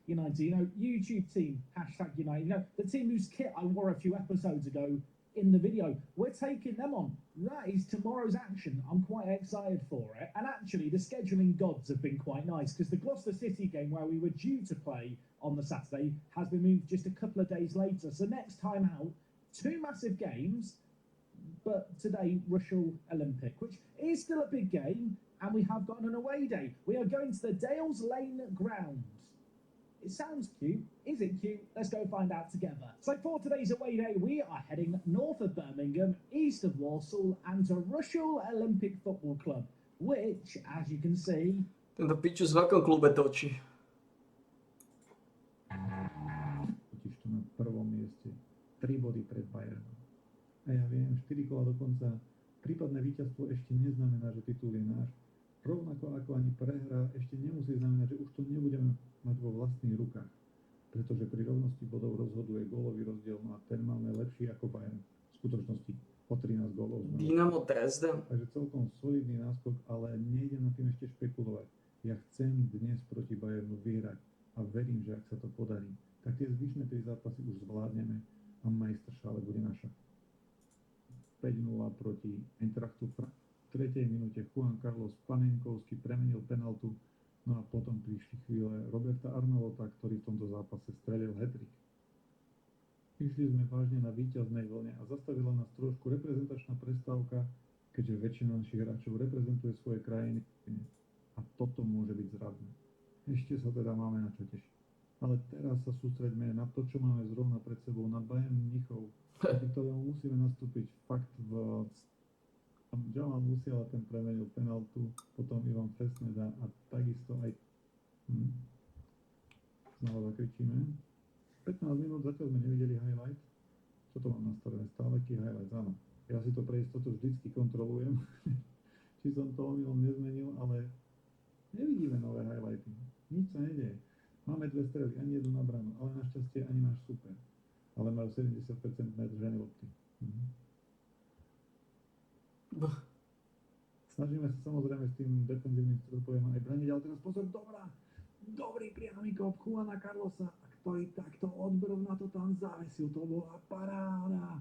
#United. You know, YouTube team, #United. You know, the team whose kit I wore a few episodes ago in the video. We're taking them on. That is tomorrow's action. I'm quite excited for it. And actually, the scheduling gods have been quite nice because the Gloucester City game where we were due to play on the Saturday has been moved just a couple of days later. So next time out, 2 massive games, but today, Rushall Olympic, which is still a big game, and we have got an away day. We are going to the Dales Lane ground. It sounds cute. Is it cute? Let's go find out together. So for today's away day, we are heading north of Birmingham, east of Walsall, and to Rushall Olympic Football Club, which, as you can see... Tento piču v akom klube točí? Totiž tu na prvom mieste 3 body pred Bayernom. A ja viem, 4 kola dokonca. Prípadné víťazstvo ešte neznamená, že titul je náš. Rovnako ako ani prehra ešte nemusí znamenať, že už to nebudeme mať vo vlastných rukách. Pretože pri rovnosti bodov rozhoduje gólový rozdiel, no a ten máme lepší ako Bayern. V skutočnosti o 13 gólov. Dynamo Dresden. Takže celkom solidný náskok, ale nejdem na tým ešte špekulovať. Ja chcem dnes proti Bayernu vyhrať a verím, že ak sa to podarí, tak tie zvyšné 3 zápasy už zvládneme a majstršále bude naša. 5-0 proti Eintrachtu v 3. minúte Juan Carlos Panenkovský premenil penaltu, no a potom prišli chvíle Roberta Arnolota, ktorý v tomto zápase strelil hat-trick. Išli sme vážne na víťaznej vlne a zastavila nás trošku reprezentačná prestávka, keďže väčšina našich hráčov reprezentuje svoje krajiny a toto môže byť zradné. Ešte sa teda máme na čo tešiť. Ale teraz sa sústreďme na to, čo máme zrovna pred sebou, na Bayern Mníchov, proti ktorému musíme nastúpiť fakt v... Jamal Musiala ten premenil penaltu, potom Ivan Fesneda a takisto aj... Znova zakričíme. 15 minút, zatiaľ sme nevideli highlight. Čo to mám nastavené? Stále key highlight, áno. Ja si to pre istotu vždycky kontrolujem, či som to omylom nezmenil, ale nevidíme nové highlighty. Nič sa nedieje. Máme 2 strely, ani jednu na bránu, ale našťastie ani náš super. Ale majú 70% nedržené lopty. Snažíme sa samozrejme s tým defenzívnym stredobojom aj braniť, ale teraz pozor, dobrý priamy kop Juana Carlosa, ktorý takto odbrvna to tam zavesil, to bola paráda.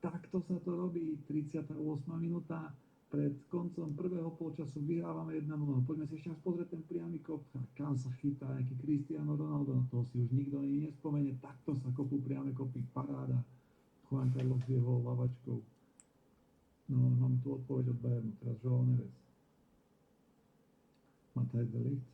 Takto sa to robí, 38. minúta, pred koncom prvého polčasu vyhrávame 1-0. Poďme si ešte raz pozrieť ten priamy kop, kam sa chytá nejaký Cristiano Ronaldo, toho si už nikto ani nespomenie, takto sa kopú priame kopy, paráda. Juan Carlos s jeho lavačkou. No, máme tu odpoveď od Bayernu, teraz Joao Neves. Matthijs de Ligt.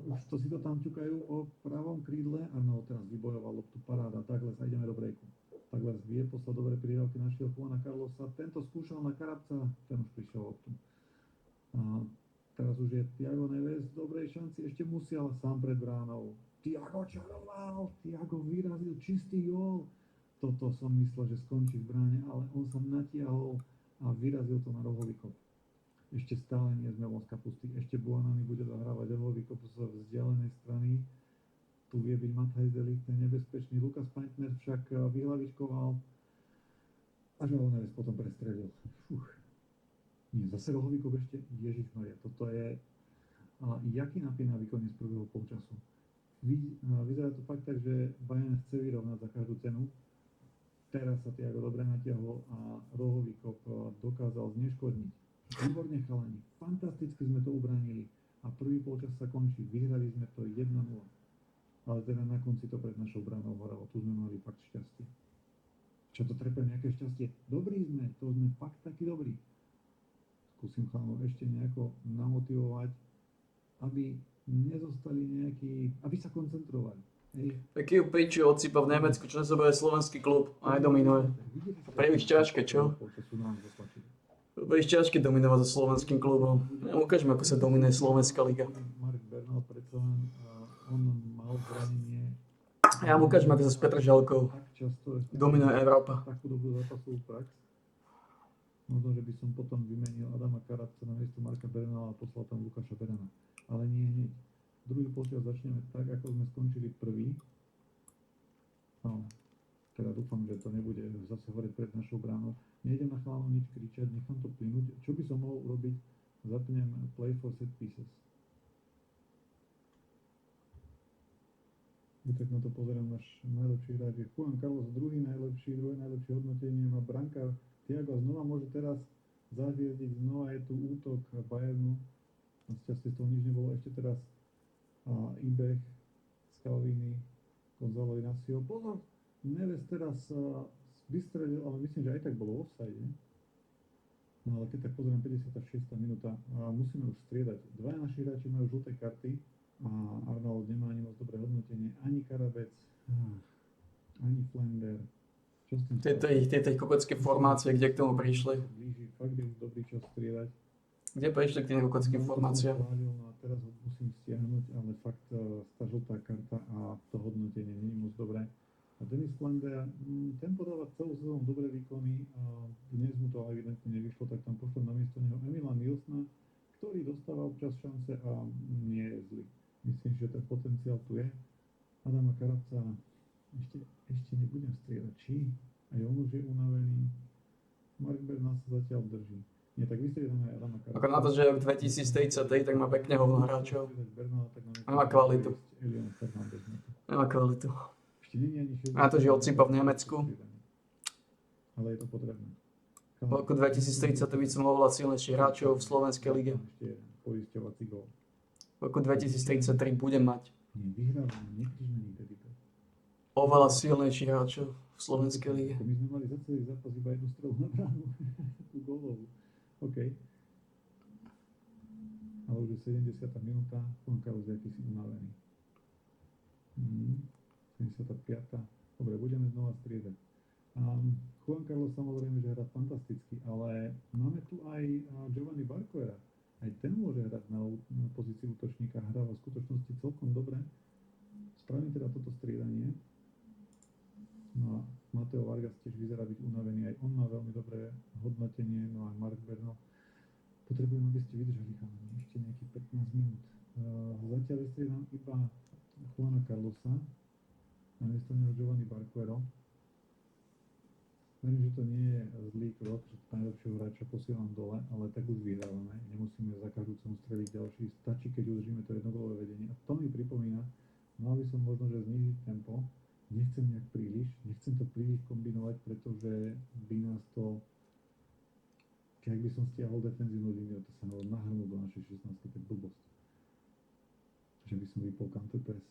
Už to si to tam ťukajú o pravom krídle. Áno, teraz vybojoval loptu, paráda. Douglas, a ideme do breaku. Douglas vie poslať dobre prihrávky, našiel Juana Carlosa. Tento skúšal na Karabca, ten už prišiel loptu. A teraz už je Thiago Neves v dobrej šanci, ešte Musiala sám pred bránou. Thiago čaroval, Thiago vyrazil čistý gól. Toto som myslel, že skončí v bráne, ale on sa natiahol a vyrazil to na rohový kop. Ešte stále nie sme von z kapusty. Ešte Buonanni bude zahrávať rohový kop z vzdialenej strany. Tu vie byť Matthijs de Ligt, ten nebezpečný. Lukas Paintner však vyhlavičkoval a Joao Neves potom prestrelil. Nie, zase rohový kop ešte. Ježišmaria, toto je jaký napínavý koniec prvého polčasu. Vyzerá to fakt tak, že Bayern chce vyrovnať za každú cenu. Teraz sa Thiago dobre natiahol a rohový kop dokázal zneškodniť. Výborne chalani, fantasticky sme to ubránili a prvý polčas sa končí. Vyhrali sme to 1-0. Ale teda na konci to pred našou bránou horelo. Tu sme mali fakt šťastie. Čo to trepe, nejaké šťastie? Dobrí sme, to sme fakt takí dobrí. Skúsim chalanov ešte nejako namotivovať, aby nezostali nejakí, aby sa koncentrovali. Taký piču odsypa v Nemecku, čo nezoberie slovenský klub a aj dominuje. Príliš ťažké, čo? Príliš ťažké dominovať so slovenským klubom. Ja ukážem, ako sa dominuje slovenská liga. Marek Bernal predsa len, on mal zranenie. Ja mu ukážem, ako sa s Petržalkou dominuje Európa. Takú dobrú zápasovú prax. Možno, že by som potom vymenil Adama Karabca na miesto Marka Bernala a poslal tam Lukáša Berana. Ale nie hneď. Druhý polčas začneme tak, ako sme skončili prvý. No. teda dúfam, že to nebude zase horeť pred našou bránou. Nejdem na chalanov nič kričať, nechám to plynúť. Čo by som mohol urobiť? Zapnem play for set pieces. Tak na to pozerám, náš najlepší hráč je Juan Carlos, druhé najlepšie hodnotenie má brankár Thiago a znova môže teraz zahviezdiť, znova je tu útok Bayernu. Našťastie z toho nič nebolo, ešte teraz Ibech, Scalvini, Gonzalo Inacio. Pozor, Neves teraz vystrelil, ale myslím, že aj tak bolo offside. No ale keď tak pozerám 56. minúta, musíme už striedať. Dvaja naši hráči majú žlté karty a Arnold nemá ani moc dobré hodnotenie, ani Karabec, ani Flender. Čo s tým Tej kokocké formácie, kde k tomu prišli? blíži, fakt je už dobrý čas striedať. Kde prišli k tým kokockým formáciám? No a teraz ho musím stiahnuť, ale fakt tá žltá karta a to hodnotenie nie je moc dobré. A Denis Flender, ten podáva celú sezónu dobré výkony, dnes mu to evidentne nevyšlo, tak tam pošlem na miesto neho Emila Nilsna, ktorý dostáva občas šance a nie je zlý. Myslím, že ten potenciál tu je. Adama Karabca ešte nebudem striedať. Či? Aj on už je unavený. Mark Bernal sa zatiaľ drží. Nie, tak vystriedame aj Adama Karabca. Ako na to, že je rok 2033, tak má pekne hovno hráčov. Nemá kvalitu. Nemá kvalitu. A to, že odsypa v Nemecku. Ale je to potrebné. V roku 2030 by som mohol silnejších hráčov v slovenskej lige. Ešte poisťovací gól. V roku 2033 budem mať Vyhrávame, nekrižme nikdy. oveľa silnejších hráčov v slovenskej lige. My sme mali za celý zápas iba jednu strelu na bránu, tú gólovú. OK. Ale už je 70. minúta, Juan Carlos je akýsi unavený. 75. Dobre, budeme znova striedať. Juan Carlos samozrejme, že hrá fantasticky, ale máme tu aj Giovanni Barquera. Aj ten môže hrať na pozícii útočníka, hrá v skutočnosti celkom dobre. Spravím teda toto striedanie. No a Mateo Vargas tiež vyzerá byť unavený, aj on má veľmi dobré hodnotenie, no a Mark Bernal. Potrebujem, aby ste vydržali chalani, ešte nejakých 15 minút. Zatiaľ vystriedam iba Juana Carlosa, namiesto neho Giovanni Barquero. Verím, že to nie je zlý krok, že najlepšieho hráča posielam dole, ale tak už vyhrávame. Nemusíme za každú cenu streliť ďalší. Stačí, keď udržíme to jednogólové vedenie. A to mi pripomína, mal by som možno, že znížiť tempo. Nechcem nejak príliš, nechcem to príliš kombinovať, pretože by nás to, keď by som stiahol defenzívnu líniu, to sa nahrnul do našej 16, to je blbosť. Že by som vypol counter press.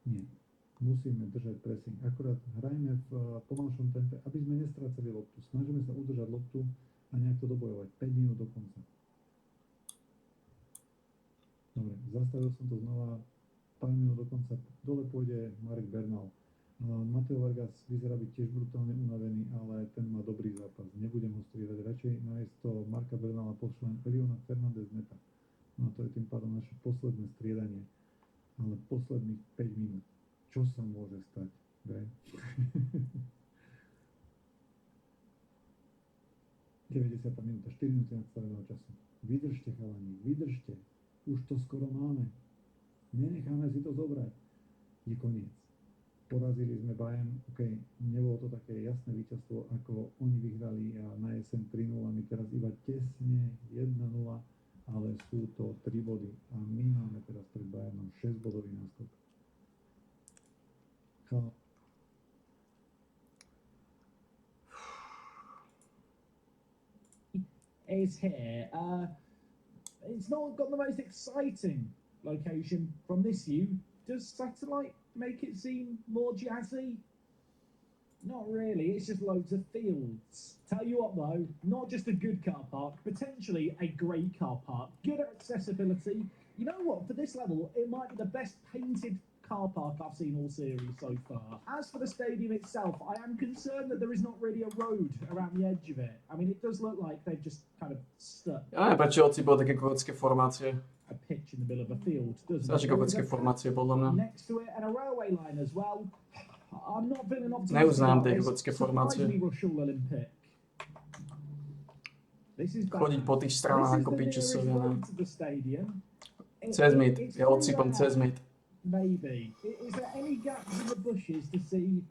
Nie. Musíme držať pressing. Akorát hrajme v pomalšom tempe, aby sme nestrácali loptu. Snažíme sa udržať loptu a nejak to dobojovať. 5 minút do konca. Dobre, zastavil som to znova. Pár minút do konca. Dole pôjde Marek Bernal. Mateo Vargas vyzerá byť tiež brutálne unavený, ale ten má dobrý zápas. Nebudem ho striedať. Radšej namiesto Marka Bernala pošlem Eliona Fernández Neta. No a to je tým pádom naše posledné striedanie. Ale posledných 5 minút. Čo sa môže stať? 90. minúta, 4 minúty nadstaveného času. Vydržte, chalani, vydržte. Už to skoro máme. Nenecháme si to zobrať. Je koniec. Porazili sme Bayern, OK, nebolo to také jasné víťazstvo, ako oni vyhrali na jeseň 3-0, my teraz iba tesne 1-0, ale sú to 3 body. A my máme teraz pred Bayernom 6 bodový náskok. Is here. It's not got the most exciting location from this view. Does satellite make it seem more jazzy? Not really, it's just loads of fields. Tell you what though, not just a good car park, potentially a great car park. Good accessibility. You know what, for this level, it might be the best painted car park I've seen all series so far. As for the stadium itself, I am concerned that there is not really a road around the edge of it. I mean, it does look like they've just kind of stuck Ja neviem, prečo odsýpal také kokocké formácie. a pitch in the middle of a field, doesn't Stačí it? kokocké formácie, podľa mňa. Next to it and a railway line as well. I'm not feeling optimistic. Neuznám tie about this. kokocké formácie. Surprisingly Rushall Olympic. This is bad. Chodiť po tých stranách This is ako the pičesovia. nearest No. road to the stadium. Cez mid, It's ja through odsýpam there. cez mid. Maybe. Is there any gaps in the bushes to see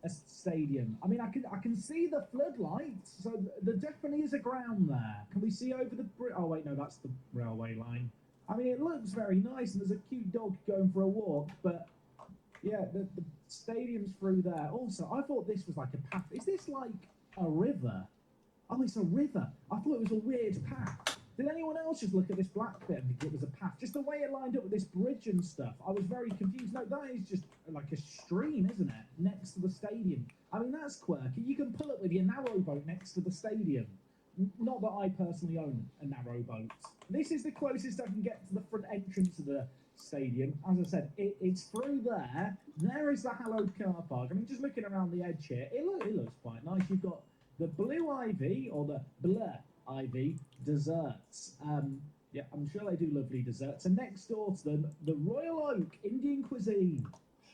a stadium. I mean, I can see the floodlights, so there definitely is a ground there. Can we see over the bridge? Oh wait, no, that's the railway line. I mean, it looks very nice, and there's a cute dog going for a walk, but yeah, the stadium's through there. Also, I thought this was like a path. Is this like a river? Oh, it's a river. I thought it was a weird path. Did anyone else just look at this black bit and think it was a path? Just the way it lined up with this bridge and stuff. I was very confused. No, that is just like a stream, isn't it? Next to the stadium. I mean, that's quirky. You can pull it with your narrowboat next to the stadium. Not that I personally own a narrowboat. This is the closest I can get to the front entrance of the stadium. As I said, it's through there. There is the hallowed car park. I mean, just looking around the edge here, it looks quite nice. You've got the Blue Ivy, or the Blur Ivy desserts. Yeah, I'm sure they do lovely desserts. And next door to them, the Royal Oak Indian cuisine.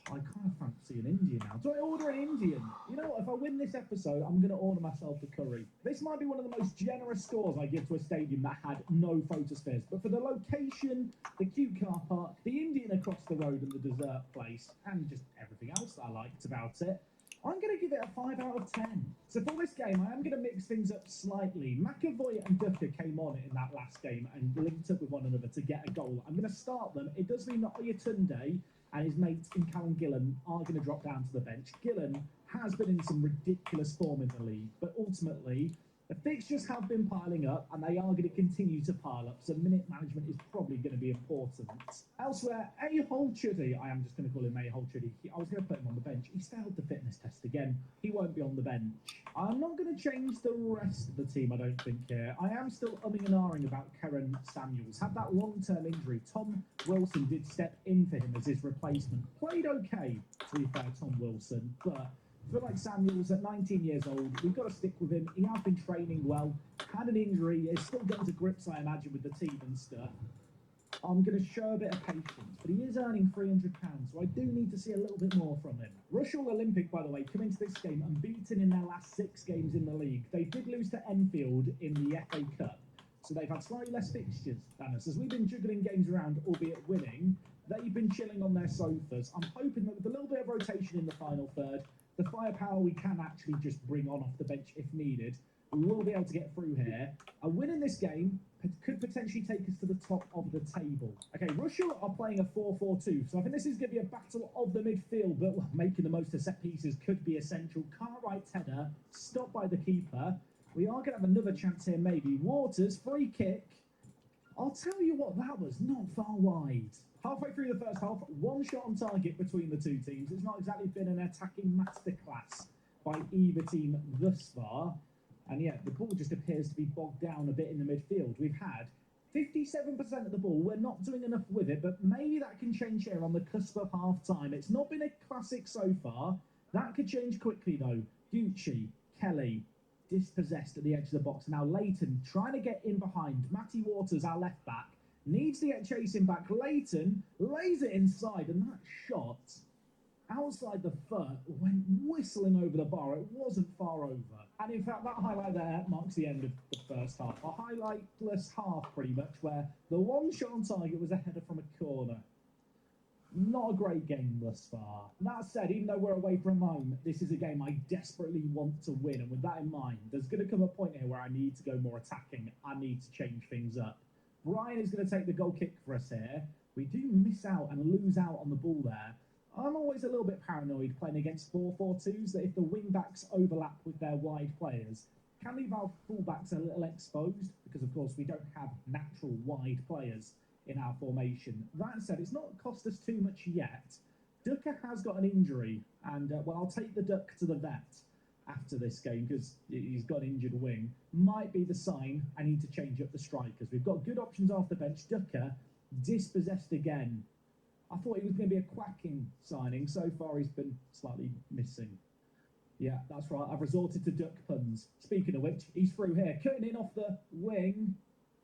I kind of fancy an Indian now. Do I order an Indian? You know what? If I win this episode, I'm going to order myself a curry. This might be one of the most generous scores I give to a stadium that had no photospheres. But for the location, the cute car park, the Indian across the road and the dessert place, and just everything else that I liked about it, I'm going to give it a 5 out of 10. So for this game, I am going to mix things up slightly. McAvoy and Ducker came on in that last game and linked up with one another to get a goal. I'm going to start them. It does mean that Oyatunde and his mates in Callum Gillen are going to drop down to the bench. Gillen has been in some ridiculous form in the league, but ultimately, the fixtures have been piling up, and they are going to continue to pile up, so minute management is probably going to be important. Elsewhere, Ahol Chuddy, I am just going to call him Ahol Chuddy. I was going to put him on the bench. He's failed the fitness test again. He won't be on the bench. I'm not going to change the rest of the team, I don't think, here. I am still umming and ahhing about Karen Samuels. Had that long-term injury. Tom Wilson did step in for him as his replacement. Played okay, to be fair, Tom Wilson, but I feel like Samuels, at 19 years old, we've got to stick with him. He has been training well, had an injury, is still getting to grips, I imagine, with the team and stuff. I'm going to show a bit of patience, but he is earning £300, so I do need to see a little bit more from him. Rushall Olympic, by the way, come into this game unbeaten in their last 6 games in the league. They did lose to Enfield in the FA Cup, so they've had slightly less fixtures than us. As we've been juggling games around, albeit winning, they've been chilling on their sofas. I'm hoping that with a little bit of rotation in the final third, the firepower we can actually just bring on off the bench if needed, we will be able to get through here. A win in this game could potentially take us to the top of the table. Okay, Rushall are playing a 4-4-2, so I think this is going to be a battle of the midfield, but making the most of set pieces could be essential. Cartwright's header, stopped by the keeper. We are going to have another chance here, maybe. Waters, free kick. I'll tell you what, that was not far wide. Halfway through the first half, 1 shot on target between the two teams. It's not exactly been an attacking masterclass by either team thus far. And yet, the ball just appears to be bogged down a bit in the midfield. We've had 57% of the ball. We're not doing enough with it, but maybe that can change here on the cusp of half-time. It's not been a classic so far. That could change quickly, though. Gucci, Kelly, dispossessed at the edge of the box. Now Leighton trying to get in behind. Matty Waters, our left back, needs to get chasing back. Leighton lays it inside, and that shot outside the foot went whistling over the bar. It wasn't far over. And in fact, that highlight there marks the end of the first half. A highlightless half, pretty much, where the 1 shot on target was a header from a corner. Not a great game thus far. That said, even though we're away from home, this is a game I desperately want to win. And with that in mind, there's going to come a point here where I need to go more attacking. I need to change things up. Brian is going to take the goal kick for us here. We do miss out and lose out on the ball there. I'm always a little bit paranoid playing against 4-4-2s, that if the wing-backs overlap with their wide players, can leave our full-backs a little exposed, because of course we don't have natural wide players in our formation. That said, it's not cost us too much yet. Ducker has got an injury, and well, I'll take the Duck to the vet after this game, because he's got an injured wing. Might be the sign I need to change up the strikers. We've got good options off the bench. Ducker, dispossessed again. I thought he was going to be a quacking signing. So far, he's been slightly missing. Yeah, that's right. I've resorted to duck puns. Speaking of which, he's through here. Cutting in off the wing.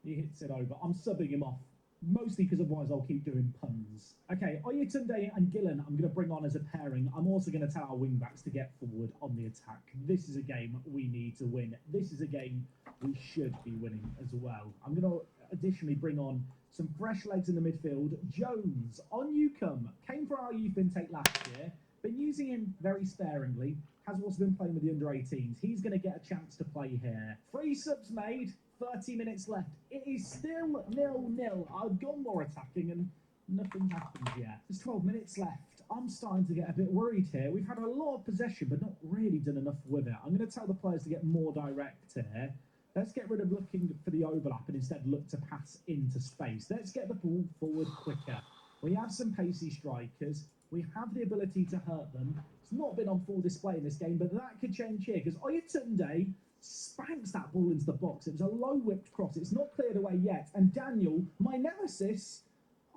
He hits it over. I'm subbing him off. Mostly because otherwise I'll keep doing puns. Okay, Oyatunde and Gillen I'm going to bring on as a pairing. I'm also going to tell our wing-backs to get forward on the attack. This is a game we need to win. This is a game we should be winning as well. I'm going to additionally bring on some fresh legs in the midfield. Jones, on you come. Came for our youth intake last year. Been using him very sparingly. has also been playing with the under-18s. He's going to get a chance to play here. 3 subs made, 30 minutes left. It is still 0-0. I've gone more attacking and nothing happened yet. There's 12 minutes left. I'm starting to get a bit worried here. We've had a lot of possession, but not really done enough with it. I'm going to tell the players to get more direct here. Let's get rid of looking for the overlap and instead look to pass into space. Let's get the ball forward quicker. We have some pacey strikers. We have the ability to hurt them. It's not been on full display in this game, but that could change here because Oyatunde spanks that ball into the box. It was a low whipped cross. It's not cleared away yet. And Daniel, my nemesis,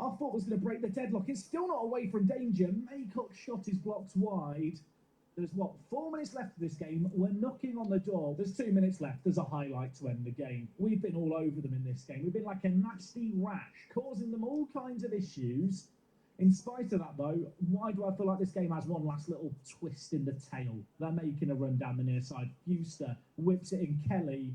I thought was going to break the deadlock. It's still not away from danger. Maycock's shot is blocked wide. There's, 4 minutes left of this game. We're knocking on the door. There's 2 minutes left. There's a highlight to end the game. We've been all over them in this game. We've been like a nasty rash, causing them all kinds of issues. In spite of that, though, why do I feel like this game has one last little twist in the tail? They're making a run down the near side. Fuster whips it in. Kelly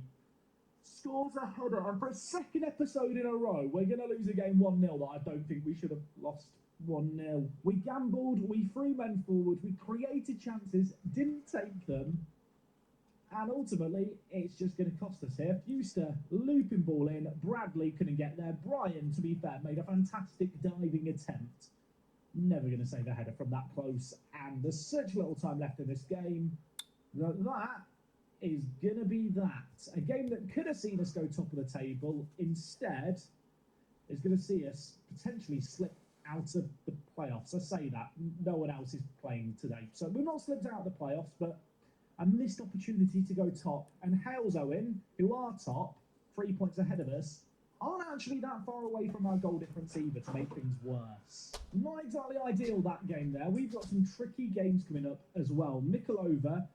scores a header. And for a second episode in a row, we're going to lose a game 1-0 that I don't think we should have lost 1-0. We gambled, we threw men forward, we created chances, didn't take them. And ultimately, it's just going to cost us here. Fuster looping ball in. Bradley couldn't get there. Brian, to be fair, made a fantastic diving attempt. Never going to save a header from that close. And there's such little time left in this game that is going to be that. A game that could have seen us go top of the table, instead, is going to see us potentially slip out of the playoffs. I say that. No one else is playing today. So we've not slipped out of the playoffs, but a missed opportunity to go top. And Hales Owen, who are top, 3 points ahead of us, aren't actually that far away from our goal difference either to make things worse. Not exactly ideal, that game there. We've got some tricky games coming up as well. Mikolova,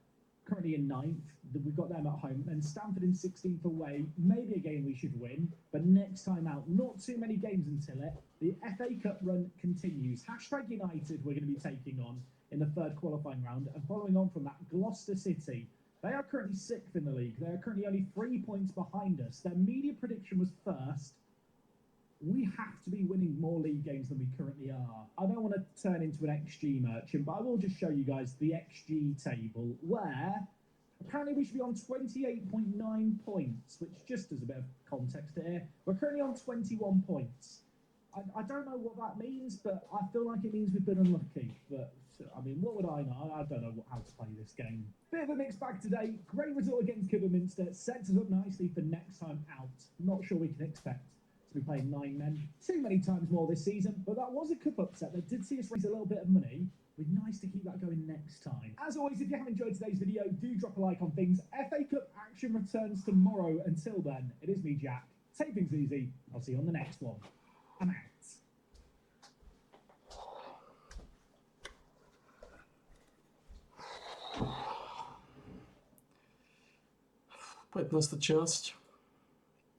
currently in 9th. We've got them at home. And Stanford in 16th away. Maybe a game we should win. But next time out, not too many games until it. The FA Cup run continues. # United we're going to be taking on in the 3rd qualifying round. And following on from that, Gloucester City. They are currently 6th in the league. They are currently only 3 points behind us. Their media prediction was 1st. We have to be winning more league games than we currently are. I don't want to turn into an XG merchant, but I will just show you guys the XG table where apparently we should be on 28.9 points, which just as a bit of context here, we're currently on 21 points. I don't know what that means, but I feel like it means we've been unlucky. But, I mean, what would I know? I don't know how to play this game. Bit of a mixed bag today. Great result against Kidderminster. Sets us up nicely for next time out. Not sure we can expect to be playing 9 men too many times more this season, but that was a cup upset that did see us raise a little bit of money. We'd nice to keep that going next time. As always, if you have enjoyed today's video, do drop a like on things. FA Cup action returns tomorrow. Until then, it is me, Jack. Take things easy. I'll see you on the next one. I'm out. 15. časť.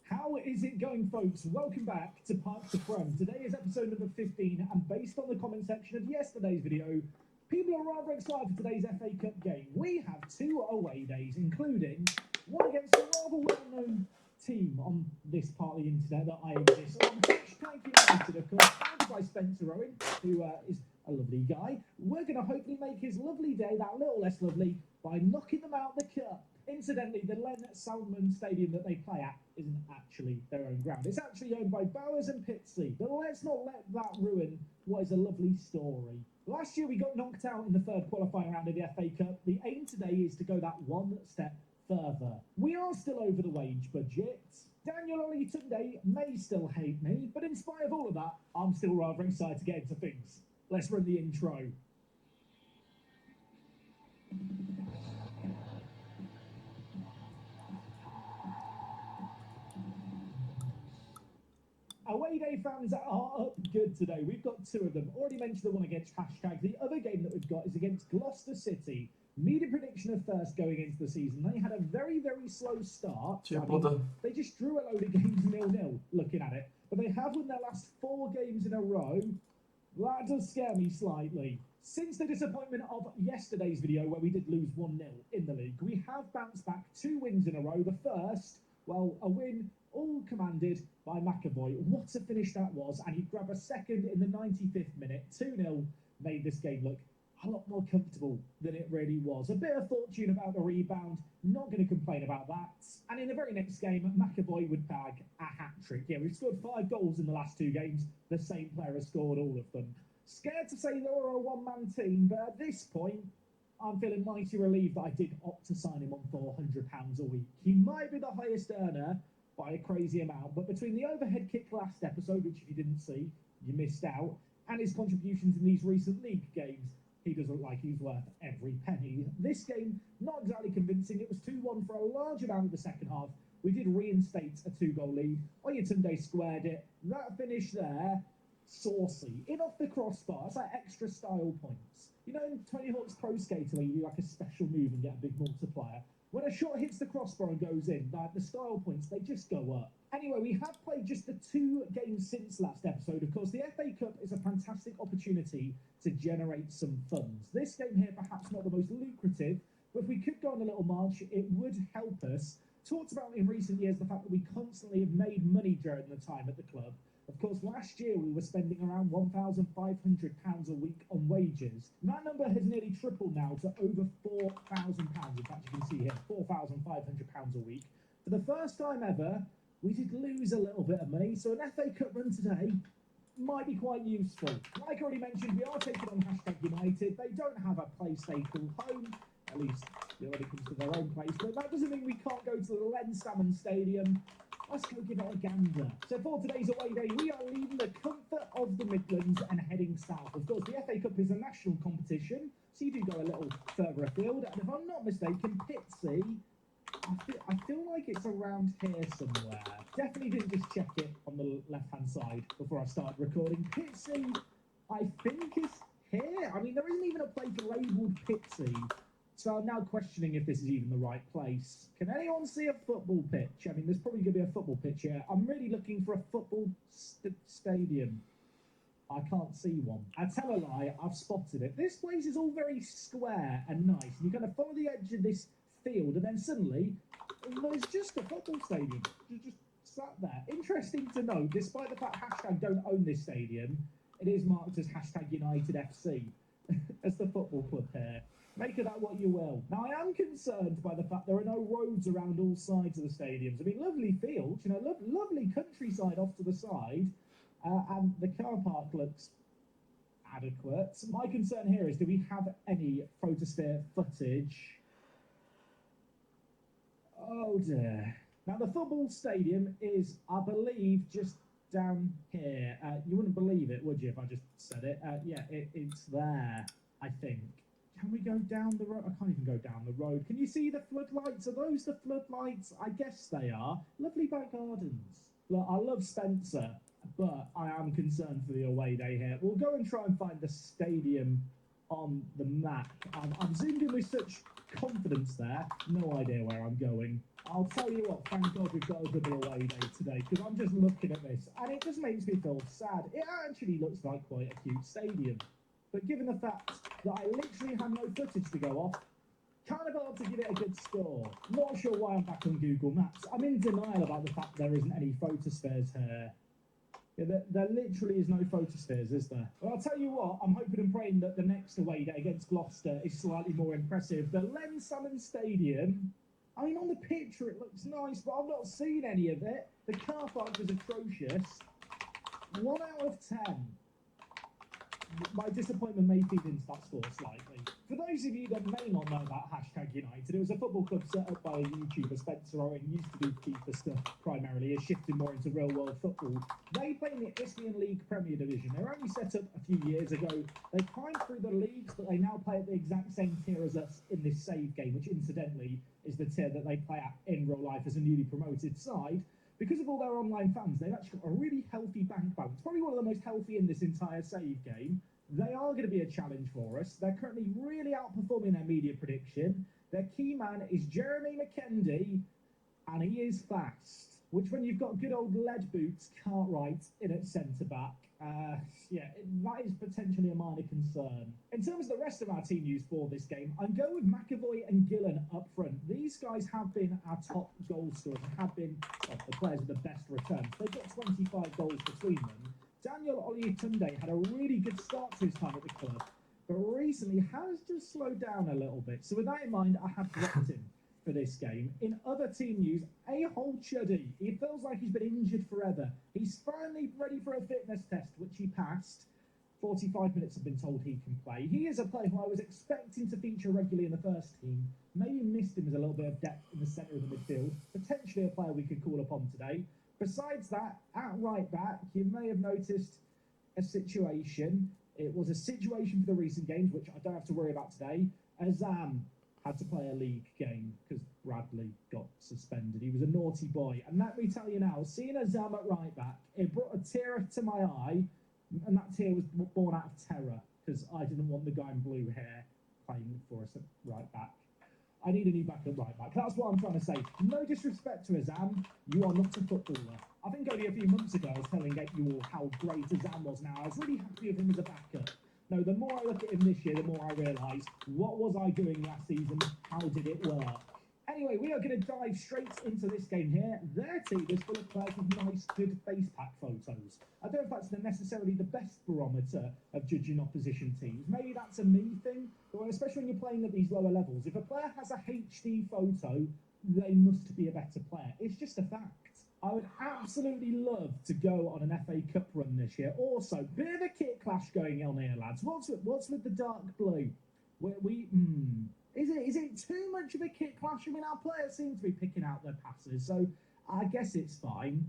How is it going, folks? Welcome back to Park to Front. Today is episode number 15, and based on the comment section of yesterday's video, people are rather excited for today's FA Cup game. We have 2 away days, including one against a rather well-known team on this part of the internet that I exist on. #United, of course, founded by Spencer Owen, who is a lovely guy. We're going to hopefully make his lovely day that little less lovely by knocking them out the cup. Incidentally, the Len Salmon Stadium that they play at isn't actually their own ground. It's actually owned by Bowers and Pitsley. But let's not let that ruin what is a lovely story. Last year we got knocked out in the 3rd qualifying round of the FA Cup. The aim today is to go that one step further. We are still over the wage budget. Daniel Oyatunde may still hate me, but in spite of all of that, I'm still rather excited to get into things. Let's run the intro. Away day fans are up good today. We've got 2 of them. Already mentioned the one against #. The other game that we've got is against Gloucester City. Media prediction of 1st going into the season. They had a very, very slow start. They just drew a load of games 0-0 looking at it. But they have won their last 4 games in a row. That does scare me slightly. Since the disappointment of yesterday's video where we did lose 1-0 in the league, we have bounced back 2 wins in a row. The first, well, a win all commanded by McAvoy. What a finish that was. And he'd grab a second in the 95th minute. 2-0 made this game look a lot more comfortable than it really was. A bit of fortune about the rebound, not going to complain about that. And in the very next game, McAvoy would bag a hat-trick. Yeah, we've scored 5 goals in the last 2 games. The same player has scored all of them. Scared to say they were a one-man team, but at this point, I'm feeling mighty relieved that I did opt to sign him on £400 a week. He might be the highest earner by a crazy amount, but between the overhead kick last episode, which if you didn't see, you missed out, and his contributions in these recent league games, he does look like he's worth every penny. This game, not exactly convincing. It was 2-1 for a large amount of the second half. We did reinstate a 2-goal lead. Oyatunde squared it. That finish there, saucy. In off the crossbar. It's like extra style points. You know in Tony Hawk's Pro Skater where you do like a special move and get a big multiplier? When a shot hits the crossbar and goes in, like the style points, they just go up. Anyway, we have played just the 2 games since last episode. Of course, the FA Cup is a fantastic opportunity to generate some funds. This game here, perhaps not the most lucrative, but if we could go on a little march, it would help us. Talked about in recent years the fact that we constantly have made money during the time at the club. Of course, last year we were spending around £1,500 a week on wages. That number has nearly tripled now to over £4,000. In fact, you can see here, £4,500 a week. For the first time ever, we did lose a little bit of money, so an FA Cup run today might be quite useful. Like I already mentioned, we are taking on #United. They don't have a place they call home, at least when it comes to their own place, but that doesn't mean we can't go to the Len Salmon Stadium. Let's go give it a gander. So for today's away day, we are leaving the comfort of the Midlands and heading south. Of course, the FA Cup is a national competition, so you do go a little further afield. And if I'm not mistaken, Pitsea, I feel like it's around here somewhere. Definitely didn't just check it on the left-hand side before I started recording. Pitsea, I think is here. I mean, there isn't even a place labelled Pitsea. So I'm now questioning if this is even the right place. Can anyone see a football pitch? I mean, there's probably going to be a football pitch here. I'm really looking for a football stadium. I can't see one. I tell a lie, I've spotted it. This place is all very square and nice. And you kind of follow the edge of this field, and then suddenly there's just a football stadium. Just sat there. Interesting to note, despite the fact # don't own this stadium, it is marked as #United FC. As the football club here. Make of that what you will. Now, I am concerned by the fact there are no roads around all sides of the stadiums. I mean, lovely fields, you know, lovely countryside off to the side, and the car park looks adequate. My concern here is, do we have any photosphere footage? Oh dear. Now, the football stadium is, I believe, just down here. You wouldn't believe it, would you, if I just said it? Yeah, it's there, I think. Can we go down the road? I can't even go down the road. Can you see the floodlights? Are those the floodlights? I guess they are. Lovely back gardens. Look, I love Spencer, but I am concerned for the away day here. We'll go and try and find the stadium on the map. I'm zoomed in with such confidence there. No idea where I'm going. I'll tell you what, thank God we've got a double away day today, because I'm just looking at this, and it just makes me feel sad. It actually looks like quite a cute stadium. But given the fact that I literally have no footage to go off, kind of hard to give it a good score. Not sure why I'm back on Google Maps. I'm in denial about the fact there isn't any photospheres here. Yeah, there literally is no photospheres, is there? Well, I'll tell you what, I'm hoping and praying that the next away day against Gloucester is slightly more impressive. The Len Salmon Stadium, I mean, on the picture it looks nice, but I've not seen any of it. The car park was atrocious. 1 out of 10. My disappointment may feed into that score slightly. For those of you that may not know about #United, it was a football club set up by a YouTuber, Spencer Owen, used to do FIFA stuff primarily, is shifting more into real-world football. They play in the Isthmian League Premier Division. They were only set up a few years ago. They climbed through the leagues, but they now play at the exact same tier as us in this save game, which incidentally is the tier that they play at in real life as a newly promoted side. Because of all their online fans, they've actually got a really healthy bank balance. Probably one of the most healthy in this entire save game. They are going to be a challenge for us. They're currently really outperforming their media prediction. Their key man is Jeremy McKendy, and he is fast. Which, when you've got good old lead boots, Cartwright in at centre-back, that is potentially a minor concern. In terms of the rest of our team news for this game, I'm going with McAvoy and Gillen up front. These guys have been our top goal scorers and have been the players with the best returns. They've got 25 goals between them. Daniel Oyetunde had a really good start to his time at the club, but recently has just slowed down a little bit. So with that in mind, I have dropped him for this game. In other team news, Ahol Chuddy. He feels like he's been injured forever. He's finally ready for a fitness test, which he passed. 45 minutes have been told he can play. He is a player who I was expecting to feature regularly in the first team. Maybe missed him as a little bit of depth in the centre of the midfield. Potentially a player we could call upon today. Besides that, at right back, you may have noticed a situation. It was a situation for the recent games, which I don't have to worry about today. Azam had to play a league game because Bradley got suspended. He was a naughty boy. And let me tell you now, seeing Azam at right back, it brought a tear to my eye. And that tear was born out of terror because I didn't want the guy in blue hair playing for us at right back. I need a new backup right back. That's what I'm trying to say. No disrespect to Azam, you are not a footballer. I think only a few months ago I was telling you all how great Azam was now. I was really happy with him as a backup. No, the more I look at him this year, the more I realise, what was I doing last season? How did it work? Anyway, we are going to dive straight into this game here. Their team is full of players with nice, good face pack photos. I don't know if that's necessarily the best barometer of judging opposition teams. Maybe that's a me thing, but especially when you're playing at these lower levels. If a player has a HD photo, they must be a better player. It's just a fact. I would absolutely love to go on an FA Cup run this year. Also, bit of a kit clash going on here, lads. What's with the dark blue? Is it too much of a kit clash? I mean, our players seem to be picking out their passes, so I guess it's fine.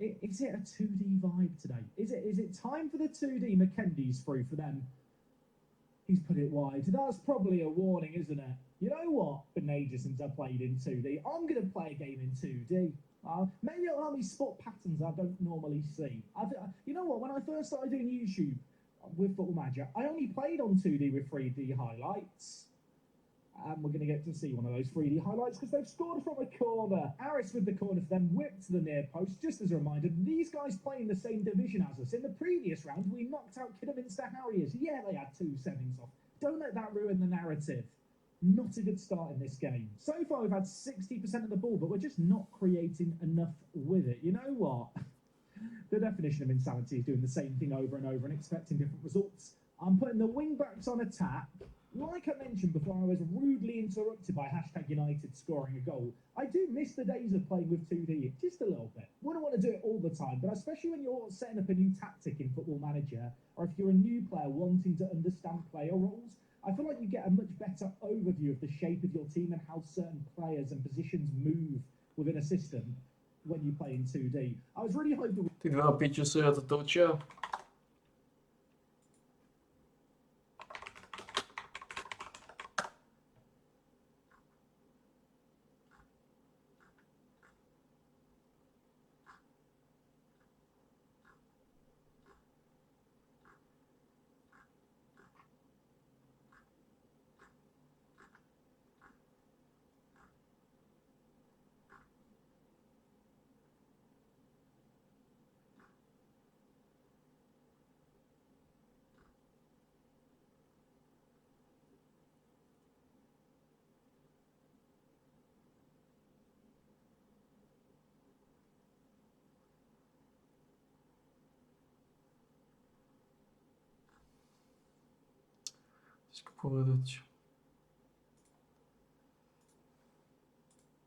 Is it a 2D vibe today? Is it time for the 2D? McKendy's through for them. He's put it wide. That's probably a warning, isn't it? You know what? Been ages since I played in 2D. I'm going to play a game in 2D. Maybe it'll help me spot patterns I don't normally see. You know what? When I first started doing YouTube with Football Manager, I only played on 2D with 3D highlights. And we're going to get to see one of those 3D highlights because they've scored from a corner. Aris with the corner for them, whipped to the near post. Just as a reminder, these guys play in the same division as us. In the previous round, we knocked out Kidderminster Harriers. Yeah, they had 2 sevens off. Don't let that ruin the narrative. Not a good start in this game. So far, we've had 60% of the ball, but we're just not creating enough with it. You know what? The definition of insanity is doing the same thing over and over and expecting different results. I'm putting the wing-backs on attack. Like I mentioned before, I was rudely interrupted by #United scoring a goal. I do miss the days of playing with 2D, just a little bit. Wouldn't want to do it all the time, but especially when you're setting up a new tactic in Football Manager, or if you're a new player wanting to understand player roles, I feel like you get a much better overview of the shape of your team and how certain players and positions move within a system when you play in 2D. I was really hoping... Ty 2 piče se já to točil.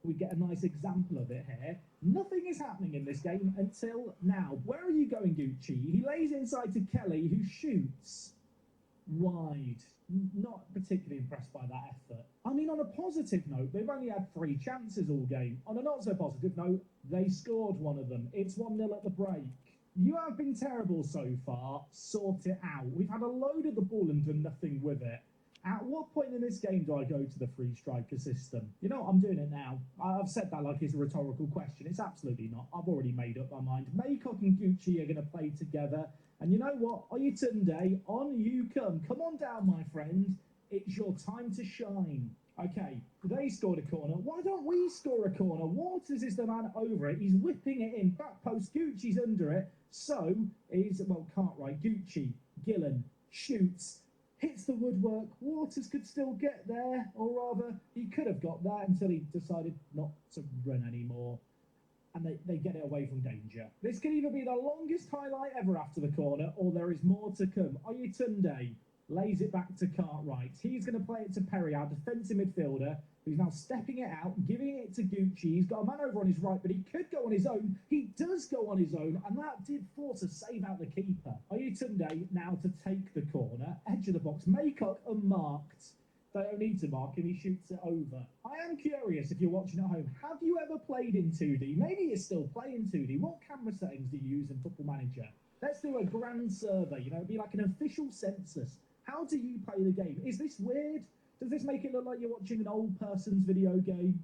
We get a nice example of it here. Nothing is happening in this game until now. Where are you going, Gucci? He lays inside to Kelly, who shoots wide. Not particularly impressed by that effort. I mean, on a positive note, they've only had 3 chances all game. On a not so positive note, they scored one of them. It's 1-0 at the break. You have been terrible so far. Sort it out. We've had a load of the ball and done nothing with it. At what point in this game do I go to the free striker system? You know what, I'm doing it now. I've said that like it's a rhetorical question. It's absolutely not. I've already made up my mind. Maycock and Gucci are going to play together. And you know what? Oyetunde, on you come. Come on down, my friend. It's your time to shine. Okay, they scored a corner. Why don't we score a corner? Waters is the man over it. He's whipping it in. Back post, Gucci's under it. So is, well, Cartwright, Gucci, Gillen, shoots. Hits the woodwork. Waters could still get there, or rather, he could have got there until he decided not to run anymore. And they get it away from danger. This could either be the longest highlight ever after the corner, or there is more to come. Oyetunde lays it back to Cartwright. He's going to play it to Perry, our defensive midfielder, who's now stepping it out, giving it to Gucci. He's got a man over on his right, but he could go on his own. He does go on his own, and that did force a save out the keeper. Oyetunde now to take the corner, edge of the box. Maycock unmarked. They don't need to mark him, he shoots it over. I am curious, if you're watching at home, have you ever played in 2D? Maybe you're still playing 2D. What camera settings do you use in Football Manager? Let's do a grand survey, it'd be like an official census. How do you play the game? Is this weird? Does this make it look like you're watching an old person's video game?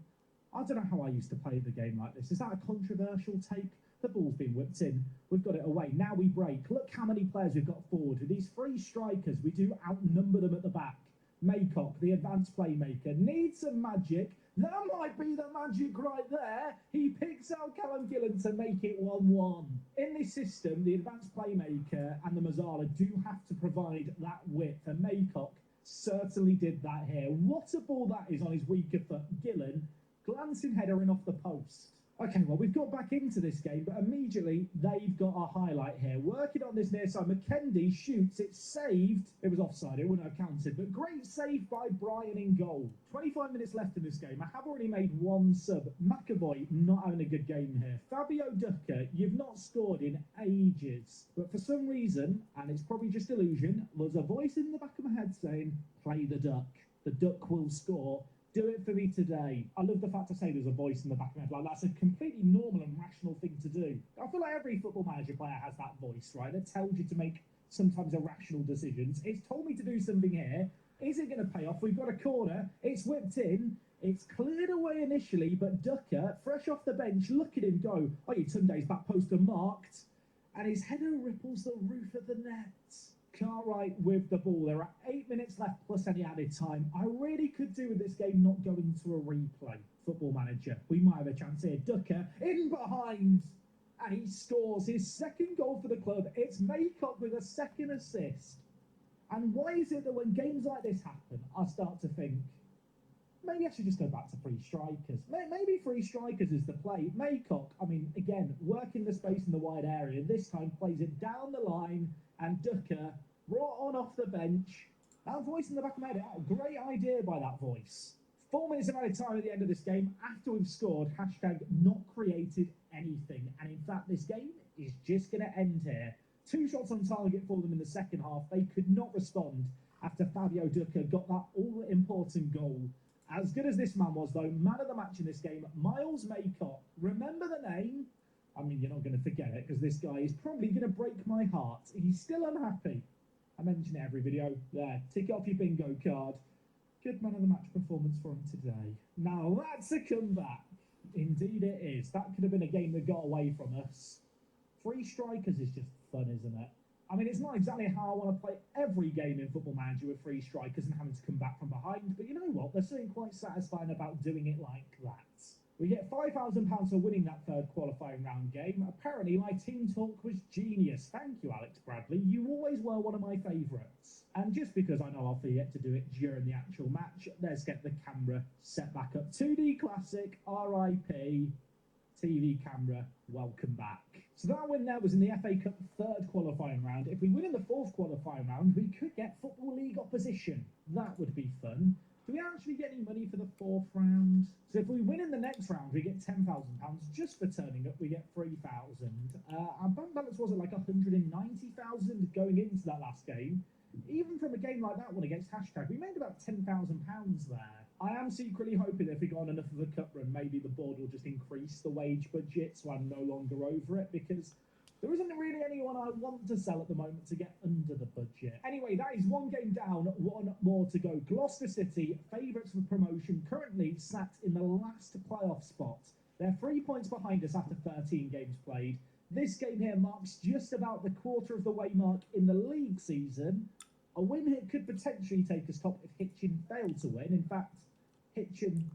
I don't know how I used to play the game like this. Is that a controversial take? The ball's been whipped in. We've got it away. Now we break. Look how many players we've got forward. With these three strikers, we do outnumber them at the back. Maycock, the advanced playmaker, needs some magic. That might be the magic right there. He picks out Callum Gillen to make it 1-1. In this system, the advanced playmaker and the Mazzala do have to provide that width, and Maycock certainly did that here. What a ball that is on his weaker foot. Gillen, glancing header in off the post. Okay, well, we've got back into this game, but immediately they've got a highlight here. Working on this near side, McKendy shoots, it's saved. It was offside, it wouldn't have counted, but great save by Brian in goal. 25 minutes left in this game. I have already made one sub. McAvoy not having a good game here. Fabio Ducker, you've not scored in ages. But for some reason, and it's probably just illusion, there's a voice in the back of my head saying, play the duck. The duck will score. Do it for me today. I love the fact to say there's a voice in the back of my head. Like, that's a completely normal and rational thing to do. I feel like every Football Manager player has that voice, right? That tells you to make sometimes irrational decisions. It's told me to do something here. Is it going to pay off? We've got a corner. It's whipped in. It's cleared away initially, but Ducker, fresh off the bench, look at him go. Oyetunde's back post marked, and his header ripples the roof of the net. Cartwright with the ball. There are 8 minutes left plus any added time. I really could do with this game not going to a replay. Football Manager. We might have a chance here. Ducker in behind. And he scores his second goal for the club. It's Maycock with a second assist. And why is it that when games like this happen, I start to think, maybe I should just go back to free strikers. Maybe free strikers is the play. Maycock, I mean, again, working the space in the wide area. This time plays it down the line. And Ducker brought on off the bench. That voice in the back of my head, great idea by that voice. 4 minutes of added time at the end of this game. After we've scored, hashtag not created anything. And in fact, this game is just going to end here. 2 shots on target for them in the second half. They could not respond after Fabio Ducker got that all-important goal. As good as this man was, though, man of the match in this game, Miles Maycock. Remember the name? I mean, you're not going to forget it, because this guy is probably going to break my heart. He's still unhappy. I mention it every video. There, tick it off your bingo card. Good man of the match performance for him today. Now, that's a comeback. Indeed it is. That could have been a game that got away from us. Free strikers is just fun, isn't it? I mean, it's not exactly how I want to play every game in Football Manager with free strikers and having to come back from behind, but you know what? There's something quite satisfying about doing it like that. We get £5,000 for winning that third qualifying round game. Apparently, my team talk was genius. Thank you, Alex Bradley. You always were one of my favourites. And just because I know I'll forget to do it during the actual match, let's get the camera set back up. 2D Classic, RIP, TV camera, welcome back. So that win there was in the FA Cup third qualifying round. If we win in the fourth qualifying round, we could get Football League opposition. That would be fun. Do we actually get any money for the fourth round? So if we win in the next round, we get £10,000. Just for turning up, we get 3,000. Our bank balance was at like 190,000 going into that last game. Even from a game like that one against hashtag, we made about £10,000 there. I am secretly hoping that if we go on enough of a cup run, maybe the board will just increase the wage budget so I'm no longer over it, because there isn't really anyone I want to sell at the moment to get under the budget. Anyway, that is one game down, one more to go. Gloucester City, favourites for promotion, currently sat in the last playoff spot. They're 3 points behind us after 13 games played. This game here marks just about the quarter of the way mark in the league season. A win here could potentially take us top if Hitchin failed to win. In fact, Hitchin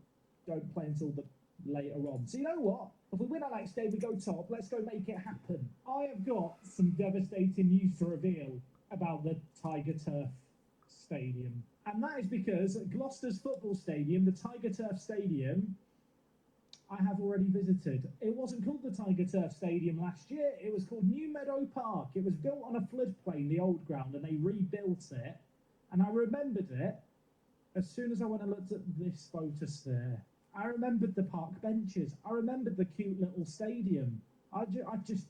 don't play until the later on. So you know what? If we win our next game, we go top. Let's go make it happen. I have got some devastating news to reveal about the Tiger Turf Stadium. And that is because at Gloucester's football stadium, the Tiger Turf Stadium, I have already visited. It wasn't called the Tiger Turf Stadium last year. It was called New Meadow Park. It was built on a floodplain, the old ground, and they rebuilt it. And I remembered it as soon as I went and looked at this photosphere. I remembered the park benches. I remembered the cute little stadium. I just,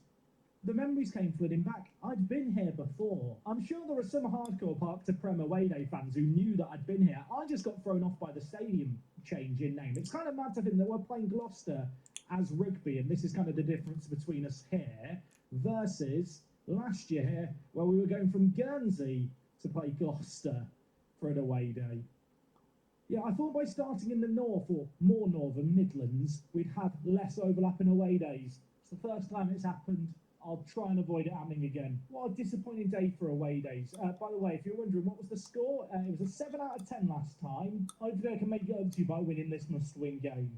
the memories came flooding back. I'd been here before. I'm sure there were some hardcore Park to Prem away day fans who knew that I'd been here. I just got thrown off by the stadium change in name. It's kind of mad to think that we're playing Gloucester as rugby, and this is kind of the difference between us here versus last year where we were going from Guernsey to play Gloucester for an away day. Yeah, I thought by starting in the north, or more northern Midlands, we'd have less overlap in away days. It's the first time it's happened. I'll try and avoid it happening again. What a disappointing day for away days. By the way, if you're wondering what was the score, it was a 7 out of 10 last time. Hopefully I can make it up to you by winning this must-win game.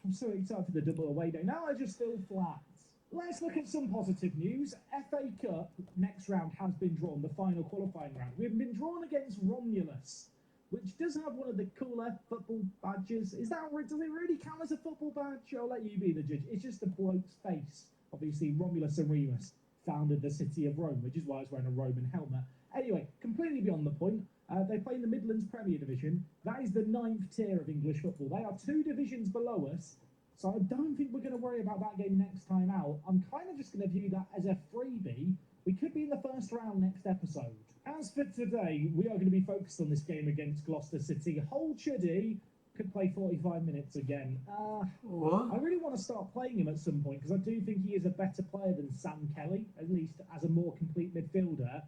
I'm so excited for the double away day. Now I just feel flat. Let's look at some positive news. FA Cup next round has been drawn, the final qualifying round. We've been drawn against Romulus, which does have one of the cooler football badges. Does it really count as a football badge? I'll let you be the judge. It's just a bloke's face. Obviously, Romulus and Remus founded the city of Rome, which is why I was wearing a Roman helmet. Anyway, completely beyond the point. They play in the Midlands Premier Division. That is the 9th tier of English football. They are 2 divisions below us, so I don't think we're going to worry about that game next time out. I'm kind of just going to view that as a freebie. We could be in the first round next episode. As for today, we are going to be focused on this game against Gloucester City. Hull Chuddy could play 45 minutes again. What? I really want to start playing him at some point because I do think he is a better player than Sam Kelly, at least as a more complete midfielder.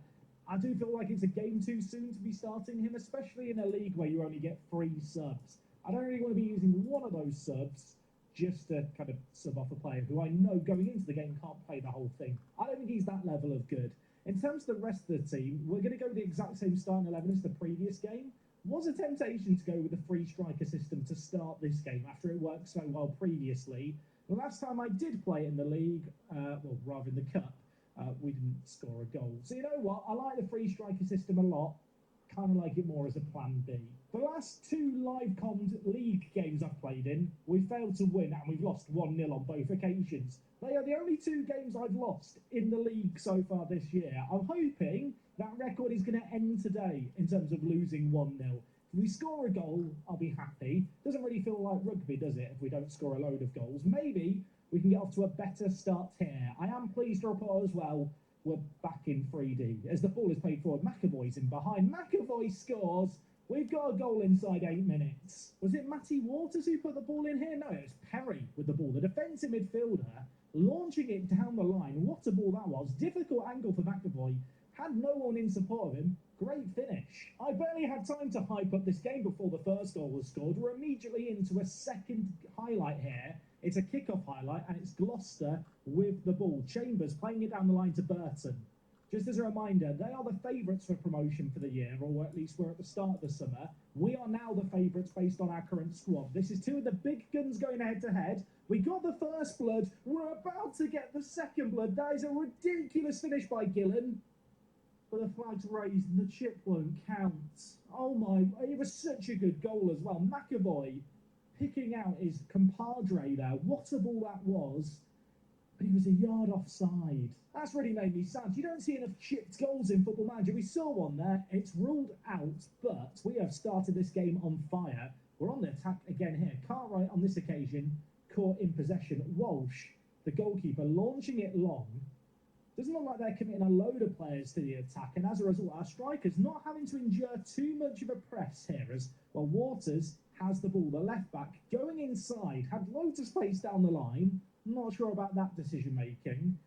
I do feel like it's a game too soon to be starting him, especially in a league where you only get 3 subs. I don't really want to be using one of those subs just to kind of sub off a player who I know going into the game can't play the whole thing. I don't think he's that level of good. In terms of the rest of the team, we're going to go with the exact same starting 11 as the previous game. Was a temptation to go with the 3 striker system to start this game after it worked so well previously. The last time I did play it in the league, well, rather in the cup, we didn't score a goal. So you know what? I like the 3 striker system a lot. Kind of like it more as a plan B. The last 2 live-commed league games I've played in, we failed to win and we've lost 1-0 on both occasions. They are the only 2 games I've lost in the league so far this year. I'm hoping that record is going to end today in terms of losing 1-0. If we score a goal, I'll be happy. Doesn't really feel like rugby, does it, if we don't score a load of goals? Maybe we can get off to a better start here. I am pleased to report as well, we're back in 3D. As the ball is played forward, McAvoy's in behind. McAvoy scores. We've got a goal inside 8 minutes. Was it Matty Waters who put the ball in here? No, it was Perry with the ball. The defensive midfielder launching it down the line. What a ball that was. Difficult angle for McAvoy. Had no one in support of him. Great finish. I barely had time to hype up this game before the first goal was scored. We're immediately into a second highlight here. It's a kick-off highlight, and it's Gloucester with the ball. Chambers playing it down the line to Burton. Just as a reminder, they are the favourites for promotion for the year, or at least we're at the start of the summer. We are now the favourites based on our current squad. This is 2 of the big guns going head-to-head. We got the first blood. We're about to get the second blood. That is a ridiculous finish by Gillen. But the flag's raised and the chip won't count. Oh my, it was such a good goal as well. McAvoy picking out his compadre there. What a ball that was. But he was a yard offside. That's really made me sad. You don't see enough chipped goals in Football Manager. We saw one there. It's ruled out, but we have started this game on fire. We're on the attack again here. Cartwright on this occasion caught in possession. Walsh, the goalkeeper, launching it long. Doesn't look like they're committing a load of players to the attack, and as a result, our strikers not having to endure too much of a press here as, well, Waters has the ball, the left back, going inside, had loads of space down the line. Not sure about that decision-making.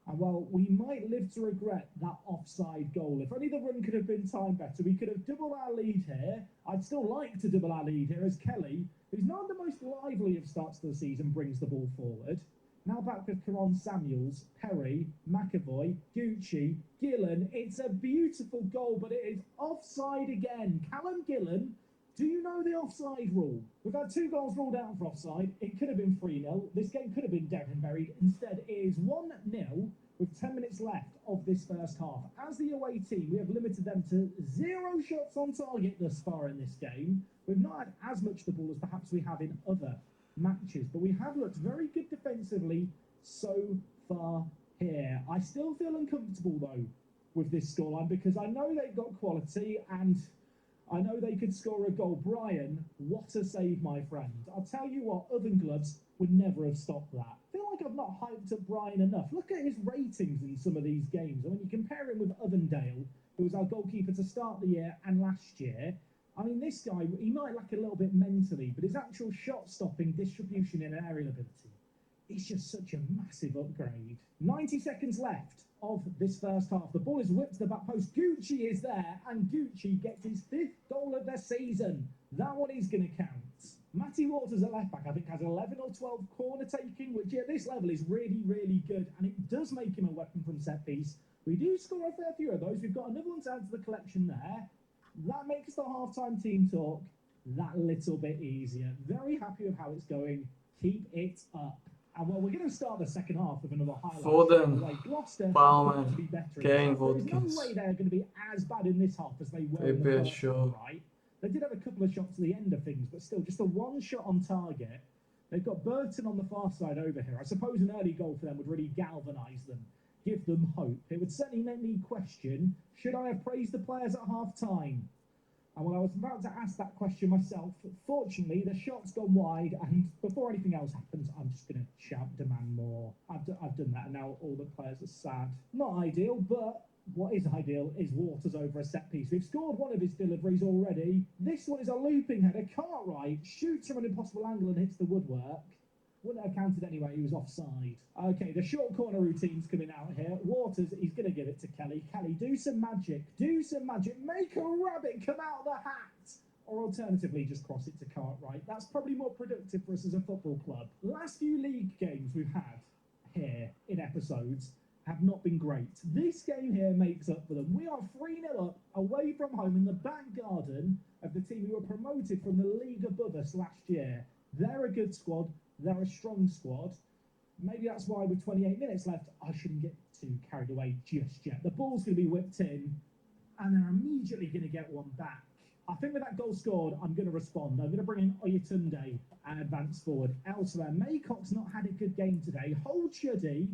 And, well, we might live to regret that offside goal. If only the run could have been timed better, we could have doubled our lead here. I'd still like to double our lead here as Kelly, who's not the most lively of starts to the season, brings the ball forward. Now back with Karon Samuels, Perry, McAvoy, Gucci, Gillen. It's a beautiful goal, but it is offside again. Callum Gillen, do you know the offside rule? We've had 2 goals ruled out for offside. It could have been 3-0. This game could have been dead and buried. Instead, it is 1-0 with 10 minutes left of this first half. As the away team, we have limited them to 0 shots on target thus far in this game. We've not had as much the ball as perhaps we have in other matches, but we have looked very good defensively so far here. I still feel uncomfortable though with this scoreline because I know they've got quality and I know they could score a goal. Brian, what a save, my friend. I'll tell you what, other clubs would never have stopped that. I feel like I've not hyped up Brian enough. Look at his ratings in some of these games. And when you compare him with Ovendale, who was our goalkeeper to start the year and last year, I mean, this guy, he might lack a little bit mentally, but his actual shot-stopping, distribution and aerial ability, it's just such a massive upgrade. 90 seconds left of this first half. The ball is whipped to the back post. Gucci is there, and Gucci gets his 5th goal of the season. That one is going to count. Matty Waters at left back, I think, has 11 or 12 corner taking, which at this level is really, really good, and it does make him a weapon from set piece. We do score a fair few of those. We've got another one to add to the collection there. That makes the half-time team talk that little bit easier. Very happy with how it's going. Keep it up. And well, we're going to start the second half with another highlight. Foden, Like Gloucester Palmer, to be better in Kane, this half. There's Watkins. no way they're going to be as bad in this half as they were in the Trippier, first Shaw. half, right? They did have a couple of shots at the end of things, but still, just a one shot on target. They've got Burton on the far side over here. I suppose an early goal for them would really galvanise them, give them hope. It would certainly make me question, should I have praised the players at half-time? And well, I was about to ask that question myself. Fortunately, the shot's gone wide, and before anything else happens, I'm just going to shout, demand more. I've done that, and now all the players are sad. Not ideal, but what is ideal is Waters over a set piece. We've scored one of his deliveries already. This one is a looping header. Cartwright shoots from an impossible angle and hits the woodwork. Wouldn't have counted anyway, he was offside. Okay, the short corner routine's coming out here. Waters, he's going to give it to Kelly. Kelly, do some magic. Do some magic. Make a rabbit come out of the hat. Or alternatively, just cross it to Cartwright. That's probably more productive for us as a football club. The last few league games we've had here in episodes have not been great. This game here makes up for them. We are 3-0 up away from home in the back garden of the team who were promoted from the league above us last year. They're a good squad. They're a strong squad. Maybe that's why with 28 minutes left, I shouldn't get too carried away just yet. The ball's going to be whipped in, and they're immediately going to get one back. I think with that goal scored, I'm going to respond. I'm going to bring in Oyetunde and advance forward. Elsewhere, Maycock's not had a good game today. Hold Chuddy.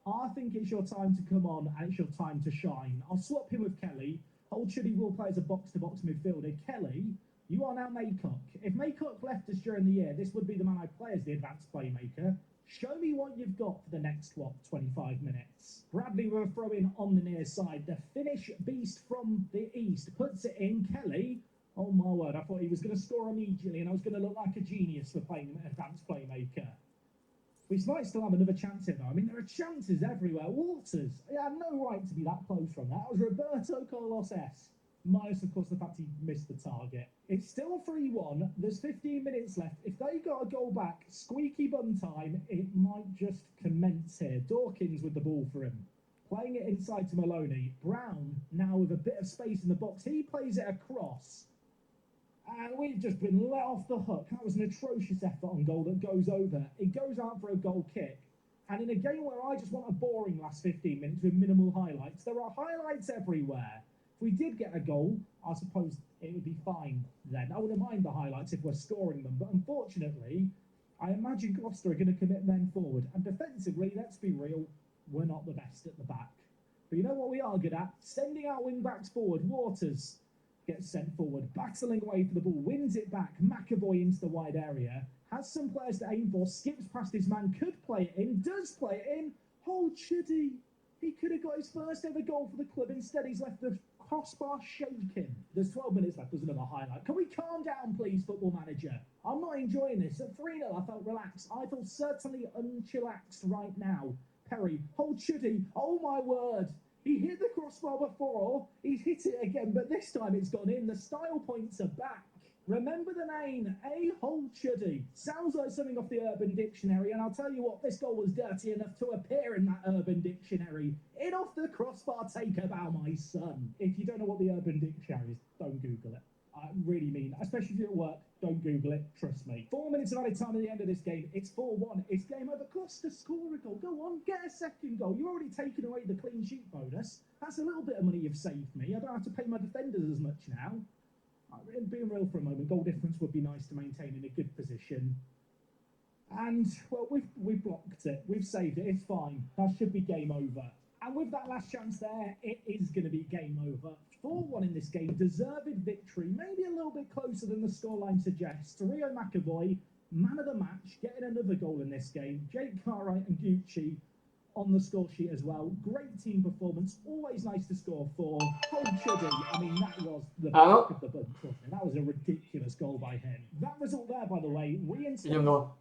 I think it's your time to come on, and it's your time to shine. I'll swap him with Kelly. Hold Chuddy will play as a box-to-box midfielder. Kelly, you are now Maycock. If Maycock left us during the year, this would be the man I play as the advanced playmaker. Show me what you've got for the next, 25 minutes. Bradley with a throw-in on the near side. The Finnish beast from the east puts it in. Kelly, oh my word, I thought he was going to score immediately, and I was going to look like a genius for playing an advanced playmaker. We might still have another chance here, though. I mean, there are chances everywhere. Waters, he had no right to be that close from that. That was Roberto Carlos S. Minus, of course, the fact he missed the target. It's still 3-1. There's 15 minutes left. If they got a goal back, squeaky bum time, it might just commence here. Dawkins with the ball for him. Playing it inside to Maloney. Brown, now with a bit of space in the box. He plays it across. And we've just been let off the hook. That was an atrocious effort on goal that goes over. It goes out for a goal kick. And in a game where I just want a boring last 15 minutes with minimal highlights, there are highlights everywhere. If we did get a goal, I suppose it would be fine then. I wouldn't mind the highlights if we're scoring them. But unfortunately, I imagine Gloucester are going to commit men forward. And defensively, let's be real, we're not the best at the back. But you know what we are good at? Sending our wing-backs forward. Waters gets sent forward, battling away for the ball, wins it back. McAvoy into the wide area. Has some players to aim for, skips past his man, could play it in, does play it in. Hold Chuddy. He could have got his first ever goal for the club. Instead, he's left the crossbar shaking. There's 12 minutes left. There's another highlight. Can we calm down, please, football manager? I'm not enjoying this. At 3-0, I felt relaxed. I feel certainly unchillaxed right now. Perry, hold Chuddy. Oh, my word. He hit the crossbar before. He's hit it again, but this time it's gone in. The style points are back. Remember the name, Hold Chuddy. Sounds like something off the Urban Dictionary, and I'll tell you what, this goal was dirty enough to appear in that Urban Dictionary. In off the crossbar take about my son. If you don't know what the Urban Dictionary is, don't Google it. I really mean, especially if you're at work, don't Google it, trust me. 4 minutes of added time at the end of this game. It's 4-1. It's game over. Gloucester score a goal. Go on, get a second goal. You've already taken away the clean sheet bonus. That's a little bit of money you've saved me. I don't have to pay my defenders as much now. Being real for a moment, goal difference would be nice to maintain in a good position. And, well, we've blocked it. We've saved it. It's fine. That should be game over. And with that last chance there, it is going to be game over. 4-1 in this game, deserved victory, maybe a little bit closer than the scoreline suggests. Rio McAvoy, man of the match, getting another goal in this game. Jake Cartwright and Gucci on the score sheet as well. Great team performance, always nice to score for. Paul Chuddy, I mean, that was the back of the bunch, wasn't it? That was a ridiculous goal by him. That result there, by the way, Idem dole.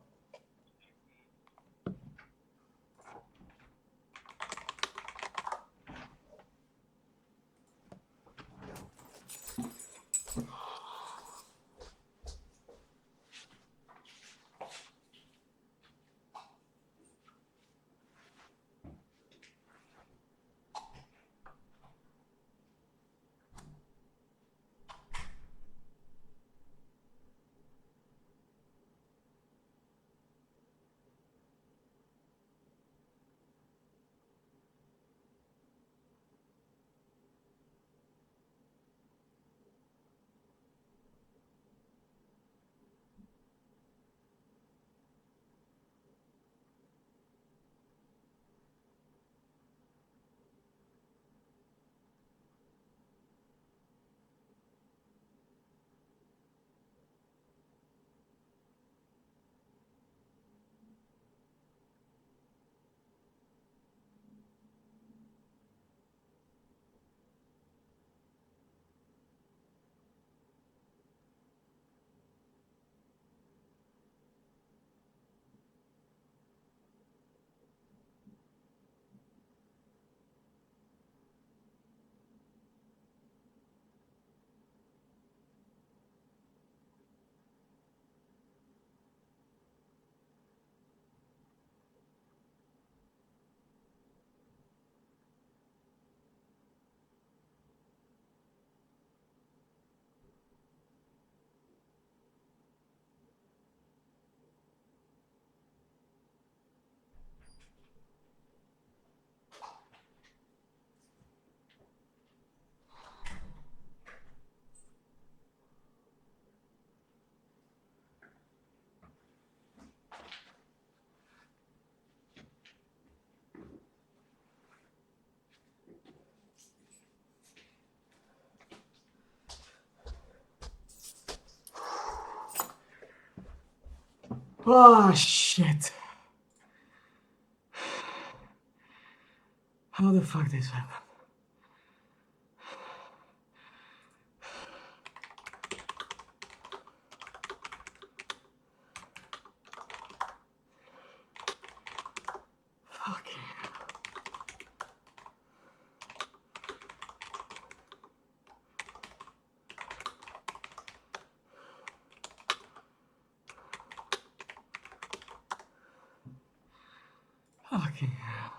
Oh, shit. How the fuck this happened? Fucking hell. Fucking hell.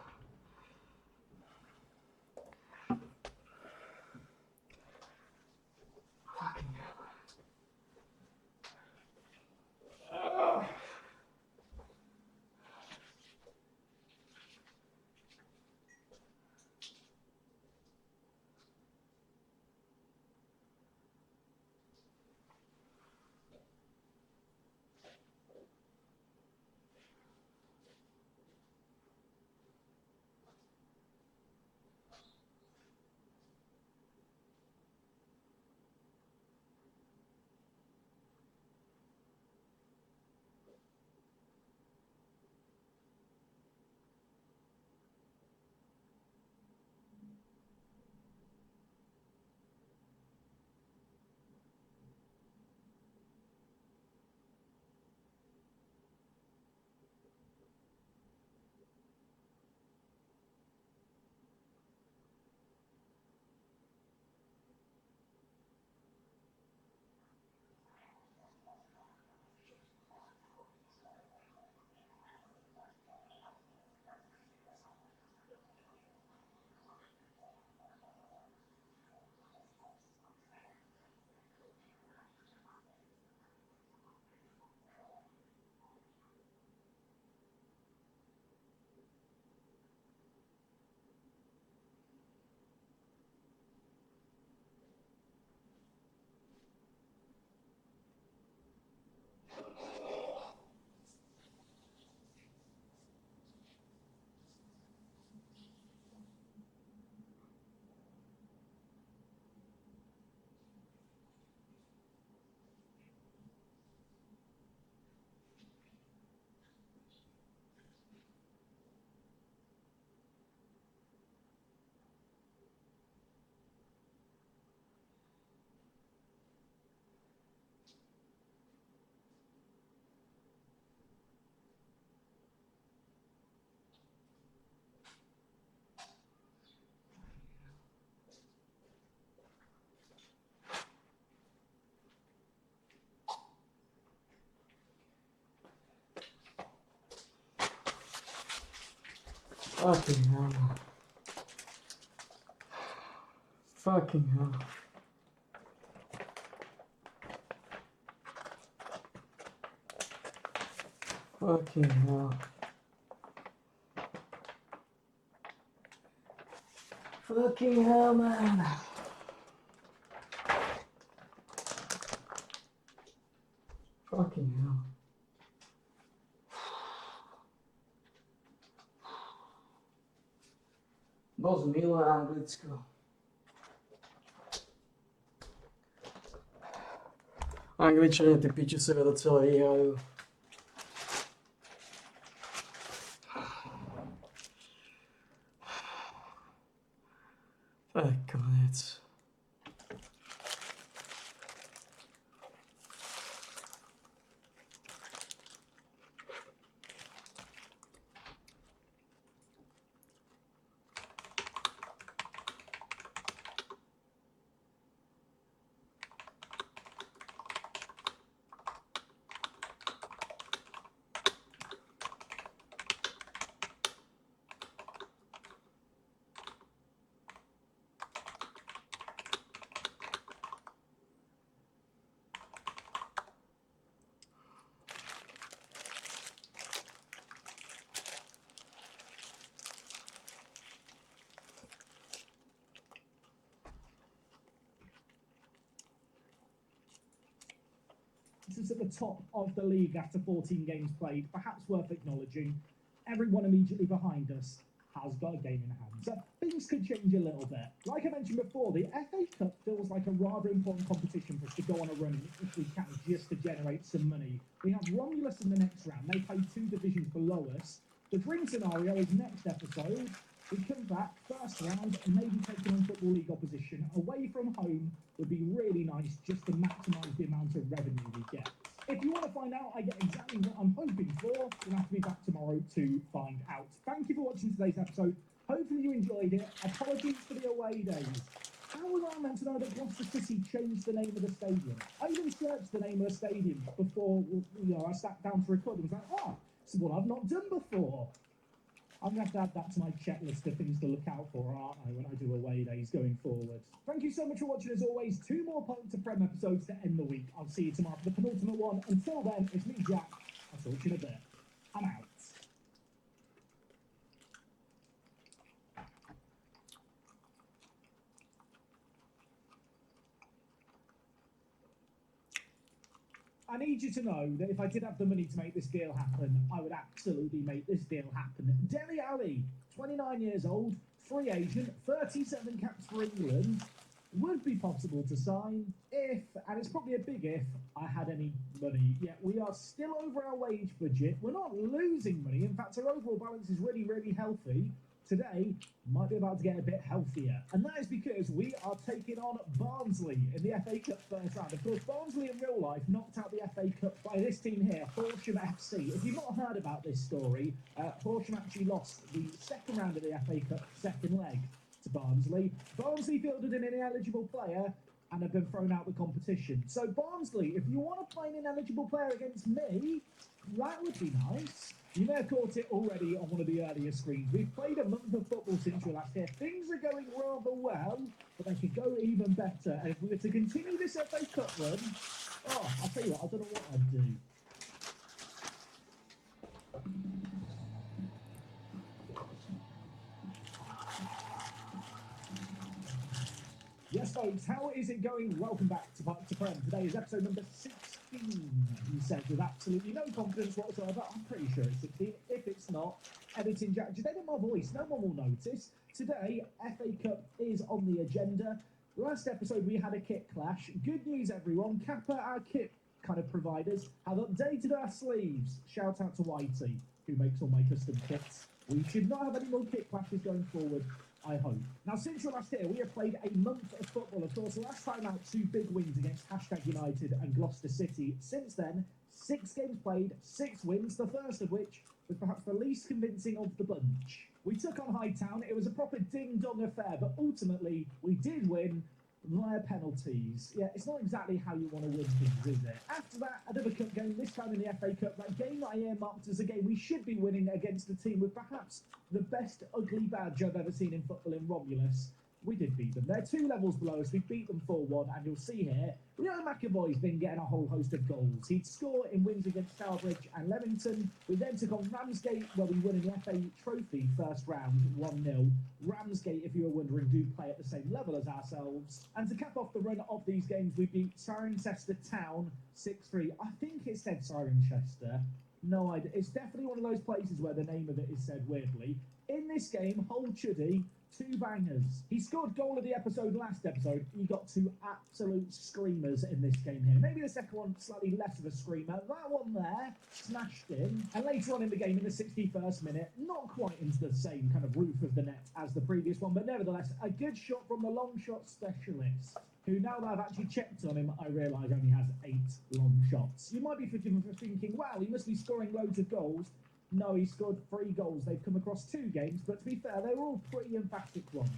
Fucking hell. Fucking hell. Fucking hell. Fucking hell. Fucking hell, man. Fucking hell. Bože, milé Anglicko. Angličania, ty piči sebe to celé vyhrajú. To je konec. Is at the top of the league after 14 games played, perhaps worth acknowledging. Everyone immediately behind us has got a game in hand. So things could change a little bit. Like I mentioned before, the FA Cup feels like a rather important competition for us to go on a run if we can, just to generate some money. We have Romulus in the next round. They play 2 divisions below us. The dream scenario is next episode. We come back, first round, and maybe taking on Football League opposition away from home would be really nice just to maximise the amount of revenue we get. If you want to find out, I get exactly what I'm hoping for. You'll have to be back tomorrow to find out. Thank you for watching today's episode. Hopefully you enjoyed it. Apologies for the away days. How was I meant to know that Gloucester City changed the name of the stadium? I even searched the name of the stadium before I sat down to record and was like, oh, it's what I've not done before. I'm going to have to add that to my checklist of things to look out for, aren't I, when I do away days going forward. Thank you so much for watching, as always. 2 more Pulp to Prem episodes to end the week. I'll see you tomorrow for the penultimate one. Until then, it's me, Jack. I'll talk to you in a bit. I'm out. I need you to know that if I did have the money to make this deal happen, I would absolutely make this deal happen. Dele Alli, 29 years old, free agent, 37 caps for England, would be possible to sign if, and it's probably a big if, I had any money. Yet we are still over our wage budget. We're not losing money. In fact, our overall balance is really, really healthy. Today might be about to get a bit healthier, and that is because we are taking on Barnsley in the FA Cup first round. Of course, Barnsley in real life knocked out the FA Cup by this team here, Horsham FC. If you've not heard about this story, Horsham actually lost the second round of the FA Cup second leg to Barnsley. Barnsley fielded an ineligible player and have been thrown out of the competition. So Barnsley, if you want to play an ineligible player against me, that would be nice. You may have caught it already on one of the earlier screens. We've played a month of football since we were last here. Things are going rather well, but they could go even better. And if we were to continue this FA Cup run, oh, I'll tell you what, I don't know what I'd do. Yes, folks, how is it going? Welcome back to Prem. Today is episode number 16. He said with absolutely no confidence whatsoever. I'm pretty sure it's 16. If it's not, editing Jack. Just edit my voice. No one will notice. Today, FA Cup is on the agenda. Last episode, we had a kit clash. Good news, everyone. Kappa, our kit kind of providers, have updated our sleeves. Shout out to Whitey, who makes all my custom kits. We should not have any more kit clashes going forward, I hope. Now, since you're last here, we have played a month of football. Of course, last time out, 2 big wins against #United and Gloucester City. Since then, 6 games played, 6 wins, the first of which was perhaps the least convincing of the bunch. We took on Hightown. It was a proper ding-dong affair, but ultimately, we did win. via penalties. Yeah, it's not exactly how you want to win things, is it? After that, another cup game, this time in the FA Cup. That game that I earmarked as a game we should be winning against a team with perhaps the best ugly badge I've ever seen in football in Romulus. We did beat them. They're 2 levels below us. We beat them 4-1, and you'll see here, Rio McAvoy's been getting a whole host of goals. He'd score in wins against Stourbridge and Leamington. We then took on Ramsgate, where we won in the FA Trophy first round, 1-0. Ramsgate, if you were wondering, do play at the same level as ourselves. And to cap off the run of these games, we beat Cirencester Town 6-3. I think it said Cirencester. No idea. It's definitely one of those places where the name of it is said weirdly. In this game, Hull Chuddy, 2 bangers. He scored goal of the episode last episode. He got 2 absolute screamers in this game here. Maybe the second one slightly less of a screamer. That one there smashed in. And later on in the game, in the 61st minute, not quite into the same kind of roof of the net as the previous one, but nevertheless, a good shot from the long shot specialist, who, now that I've actually checked on him, I realise only has 8 long shots. You might be forgiven for thinking, wow, he must be scoring loads of goals. No, he scored 3 goals. They've come across 2 games, but to be fair, they were all pretty emphatic ones.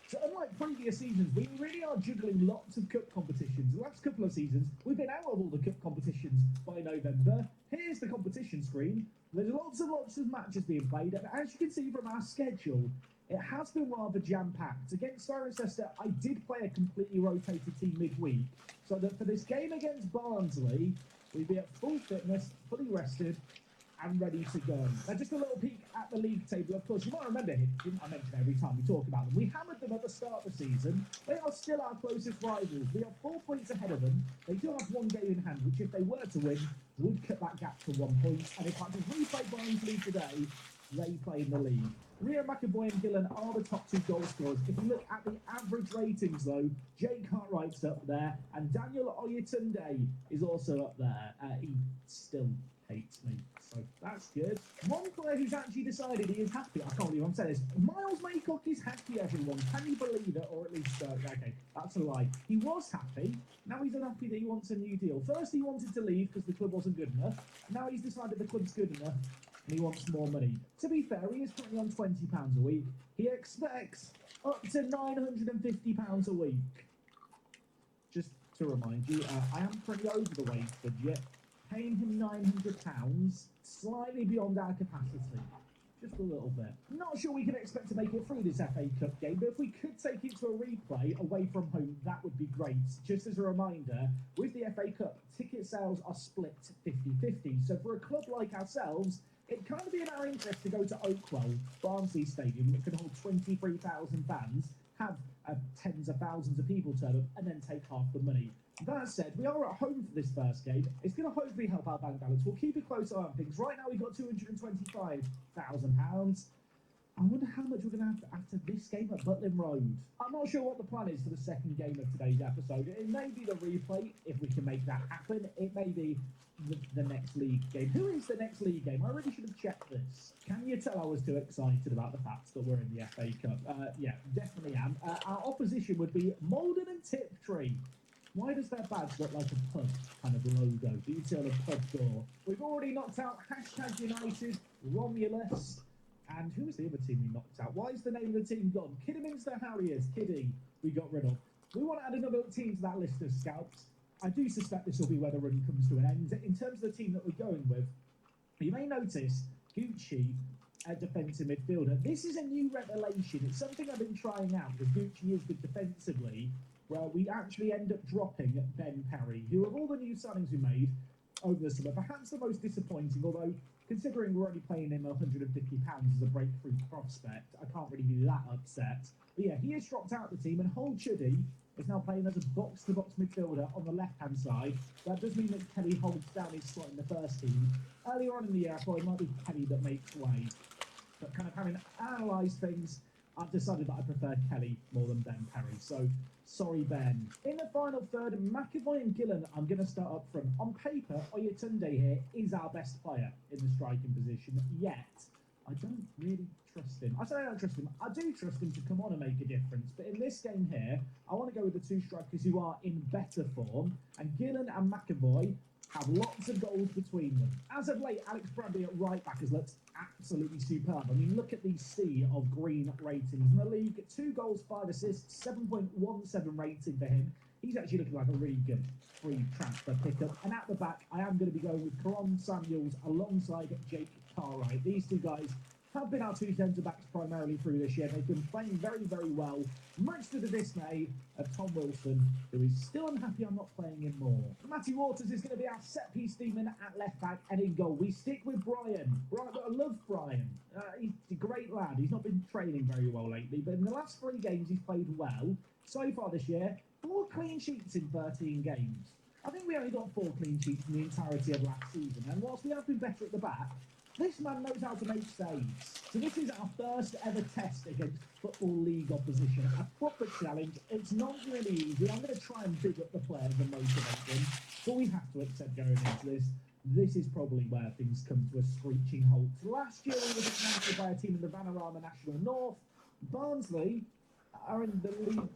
So unlike previous seasons, we really are juggling lots of cup competitions. The last couple of seasons, we've been out of all the cup competitions by November. Here's the competition screen. There's lots of matches being played, and as you can see from our schedule, it has been rather jam-packed. Against Cirencester, I did play a completely rotated team midweek, so that for this game against Barnsley, we'd be at full fitness, fully rested, and ready to go. Now, just a little peek at the league table. Of course, you might remember him. I mention every time we talk about them. We hammered them at the start of the season. They are still our closest rivals. We are 4 points ahead of them. They do have 1 game in hand, which, if they were to win, would cut that gap to 1 point. And if I just replay Barnsley today, they play in the league. Rio McAvoy and Gillen are the top 2 goal scorers. If you look at the average ratings, though, Jake Cartwright's up there, and Daniel Oyetunde is also up there. He still hates me, so that's good. One player who's actually decided he is happy. I can't believe I'm saying this. Miles Maycock is happy, everyone. Can you believe it? Or at least, okay, that's a lie. He was happy. Now he's unhappy that he wants a new deal. First, he wanted to leave because the club wasn't good enough. Now he's decided the club's good enough, and he wants more money. To be fair, he is currently on £20 a week. He expects up to £950 a week. Just to remind you, I am pretty over the wage budget. Paying him £900, slightly beyond our capacity. Just a little bit. Not sure we can expect to make it through this FA Cup game, but if we could take it to a replay away from home, that would be great. Just as a reminder, with the FA Cup, ticket sales are split 50-50. So for a club like ourselves, it'd kind of be in our interest to go to Oakwell, Barnsley Stadium, that can hold 23,000 fans, have tens of thousands of people turn up, and then take half the money. That said, we are at home for this first game. It's going to hopefully help our bank balance. We'll keep a close eye on things. Right now, we've got £225,000. I wonder how much we're going to have after this game at Butlin Road. I'm not sure what the plan is for the second game of today's episode. It may be the replay, if we can make that happen. It may be the next league game. Who is the next league game? I really should have checked this. Can you tell I was too excited about the fact that we're in the FA Cup? Yeah, definitely am. Our opposition would be Malden and Tiptree. Why does their badge look like a pub kind of logo? Do you see on a pub door? We've already knocked out #United, Romulus, and who was the other team we knocked out? Why is the name of the team gone? Kidderminster Harriers, Kiddie, we got rid of. We want to add another team to that list of scouts. I do suspect this will be where the run comes to an end. In terms of the team that we're going with, you may notice Gucci, a defensive midfielder. This is a new revelation. It's something I've been trying out because Gucci is good defensively, where we actually end up dropping Ben Perry, who of all the new signings we made over the summer, perhaps the most disappointing, although considering we're only paying him £150 as a breakthrough prospect, I can't really be that upset. But yeah, he has dropped out the team, and Hull Chuddy is now playing as a box-to-box midfielder on the left-hand side. That does mean that Kelly holds down his slot in the first team. Earlier on in the year, I thought it might be Kelly that makes way. But kind of having analysed things, I've decided that I prefer Kelly more than Ben Perry. So, sorry, Ben. In the final third, McAvoy and Gillen, I'm going to start up front. On paper, Oyetunde here is our best player in the striking position, yet I don't really trust him. I say I don't trust him. I do trust him to come on and make a difference. But in this game here, I want to go with the 2 strikers who are in better form. And Gillen and McAvoy have lots of goals between them. As of late, Alex Bradley at right back has looked absolutely superb. I mean, look at the sea of green ratings in the league. 2 goals, 5 assists, 7.17 rating for him. He's actually looking like a really good free transfer pickup. And at the back, I am going to be going with Karan Samuels alongside Jake Cartwright. These two guys have been our 2 centre-backs primarily through this year. They've been playing very, very well, much to the dismay of Tom Wilson, who is still unhappy I'm not playing him more. Matty Waters is going to be our set-piece demon at left-back, and in goal, we stick with Brian. I love Brian. He's a great lad. He's not been training very well lately, but in the last 3 games, he's played well. So far this year, 4 clean sheets in 13 games. I think we only got 4 clean sheets in the entirety of last season, and whilst we have been better at the back, this man knows how to make saves. So this is our first ever test against Football League opposition. A proper challenge. It's not really easy. I'm going to try and big up the players and motivate them. But we have to accept going into this. This is probably where things come to a screeching halt. Last year we were dismantled by a team in the Vanarama National North. Barnsley are in the league.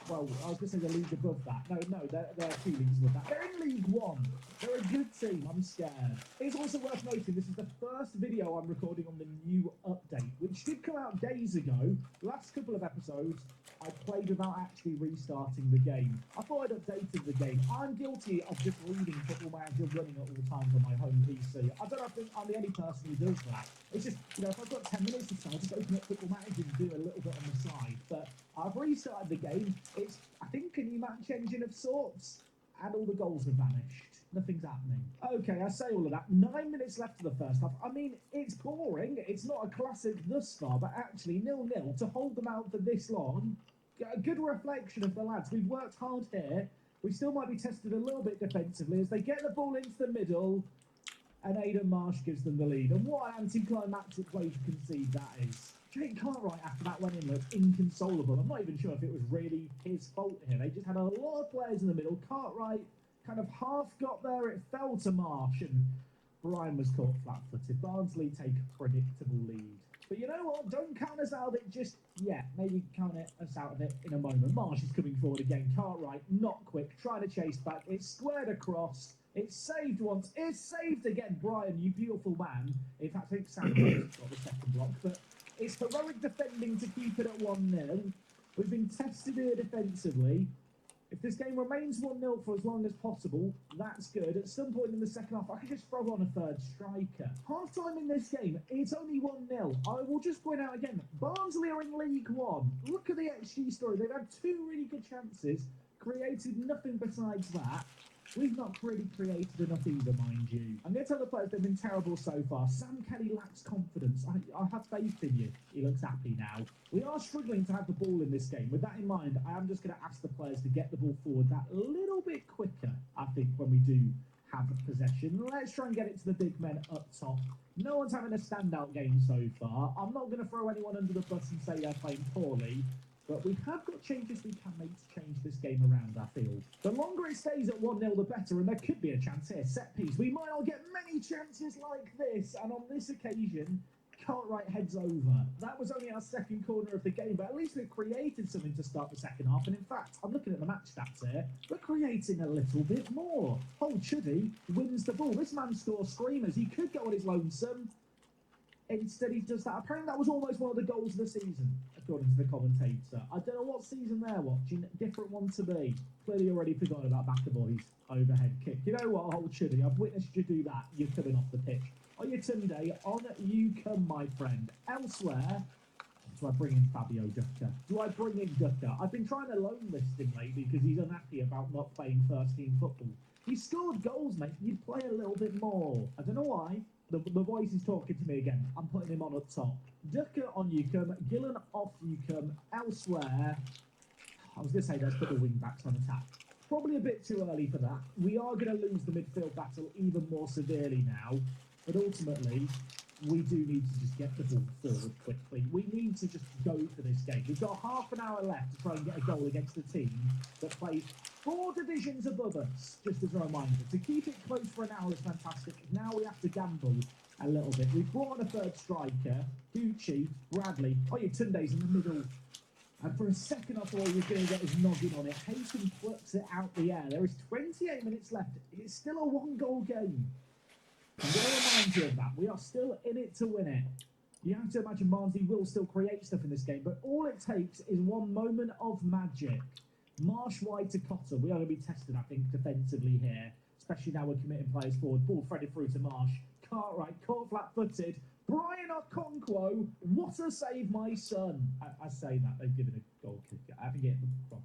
Well, I was going to say the league above that. No, they're 2 leagues above that. They're in League 1. They're a good team. I'm scared. It's also worth noting this is the first video I'm recording on the new update, which did come out days ago. Last couple of episodes, I played without actually restarting the game. I thought I'd updated the game. I'm guilty of just reading Football Manager running at all times on my home PC. I don't know if I'm the only person who does that. It's just, if I've got 10 minutes to start, I'll just open up Football Manager and do a little bit on the side. But I've restarted the game. It's, I think, a new match engine of sorts, and all the goals have vanished. Nothing's happening. Okay, I say all of that. 9 minutes left of the first half. I mean, it's boring. It's not a classic thus far, but actually 0-0 to hold them out for this long. A good reflection of the lads. We've worked hard here. We still might be tested a little bit defensively as they get the ball into the middle, and Aidan Marsh gives them the lead. And what an anticlimactic way to concede that is. Jake Cartwright, after that went in, looked inconsolable. I'm not even sure if it was really his fault here. They just had a lot of players in the middle. Cartwright kind of half got there. It fell to Marsh, and Brian was caught flat-footed. Barnsley take a predictable lead. But you know what? Don't count us out of it just yet. Maybe count us out of it in a moment. Marsh is coming forward again. Cartwright, not quick, trying to chase back. It's squared across. It's saved once. It's saved again. Brian, you beautiful man. In fact, I think Sam got the second block. But it's heroic defending to keep it at 1-0. We've been tested here defensively. If this game remains 1-0 for as long as possible, that's good. At some point in the second half, I could just throw on a third striker. Half-time in this game, it's only 1-0. I will just point out again, Barnsley are in League 1. Look at the XG story. They've had 2 really good chances, created nothing besides that. We've not really created enough either, mind you. I'm going to tell the players they've been terrible so far. Sam Kelly lacks confidence. I have faith in you. He looks happy now. We are struggling to have the ball in this game. With that in mind, I am just going to ask the players to get the ball forward that little bit quicker, I think, when we do have possession. Let's try and get it to the big men up top. No one's having a standout game so far. I'm not going to throw anyone under the bus and say they're playing poorly. But we have got changes we can make to change this game around, I feel. The longer it stays at 1-0, the better, and there could be a chance here. Set piece. We might not get many chances like this, and on this occasion, Cartwright heads over. That was only our second corner of the game, but at least we've created something to start the second half, and in fact, I'm looking at the match stats here, we're creating a little bit more. Old Chuddy wins the ball. This man scores screamers. He could go on his lonesome. Instead, he does that. Apparently, that was almost one of the goals of the season, according to the commentator. I don't know what season they're watching. Different one to me. Clearly already forgotten about McAvoy's overhead kick. You know what, old Chuddy? I've witnessed you do that. You're coming off the pitch. On your Tunde, on you come, my friend. Elsewhere, do I bring in Fabio Ducker? Do I bring in Ducker? I've been trying to loan list him lately because he's unhappy about not playing first-team football. He scored goals, mate. You'd play a little bit more. I don't know why. The voice is talking to me again. I'm putting him on up top. Ducker on you come. Gillen off you come. Elsewhere, I was going to say let's put the wing backs on attack. Probably a bit too early for that. We are going to lose the midfield battle even more severely now. But ultimately, we do need to just get the ball forward quickly. We need to just go for this game. We've got half an hour left to try and get a goal against a team that plays 4 divisions above us, just as a reminder. To keep it close for an hour is fantastic. Now we have to gamble a little bit. We've brought on a third striker, Gucci, Bradley. Oh, yeah, Tunde's in the middle. And for a second, I thought he was going to get his noggin on it. Hayton flips it out the air. There is 28 minutes left. It's still a one-goal game. I'm going to remind you of that. We are still in it to win it. You have to imagine Barnsley will still create stuff in this game, but all it takes is one moment of magic. Marsh wide to Cotter. We are going to be tested, I think, defensively here, especially now we're committing players forward. Ball threaded through to Marsh. Cartwright, caught flat-footed. Brian Okonkwo, what a save, my son. I say that, they've given a goal kick. I have to get them from.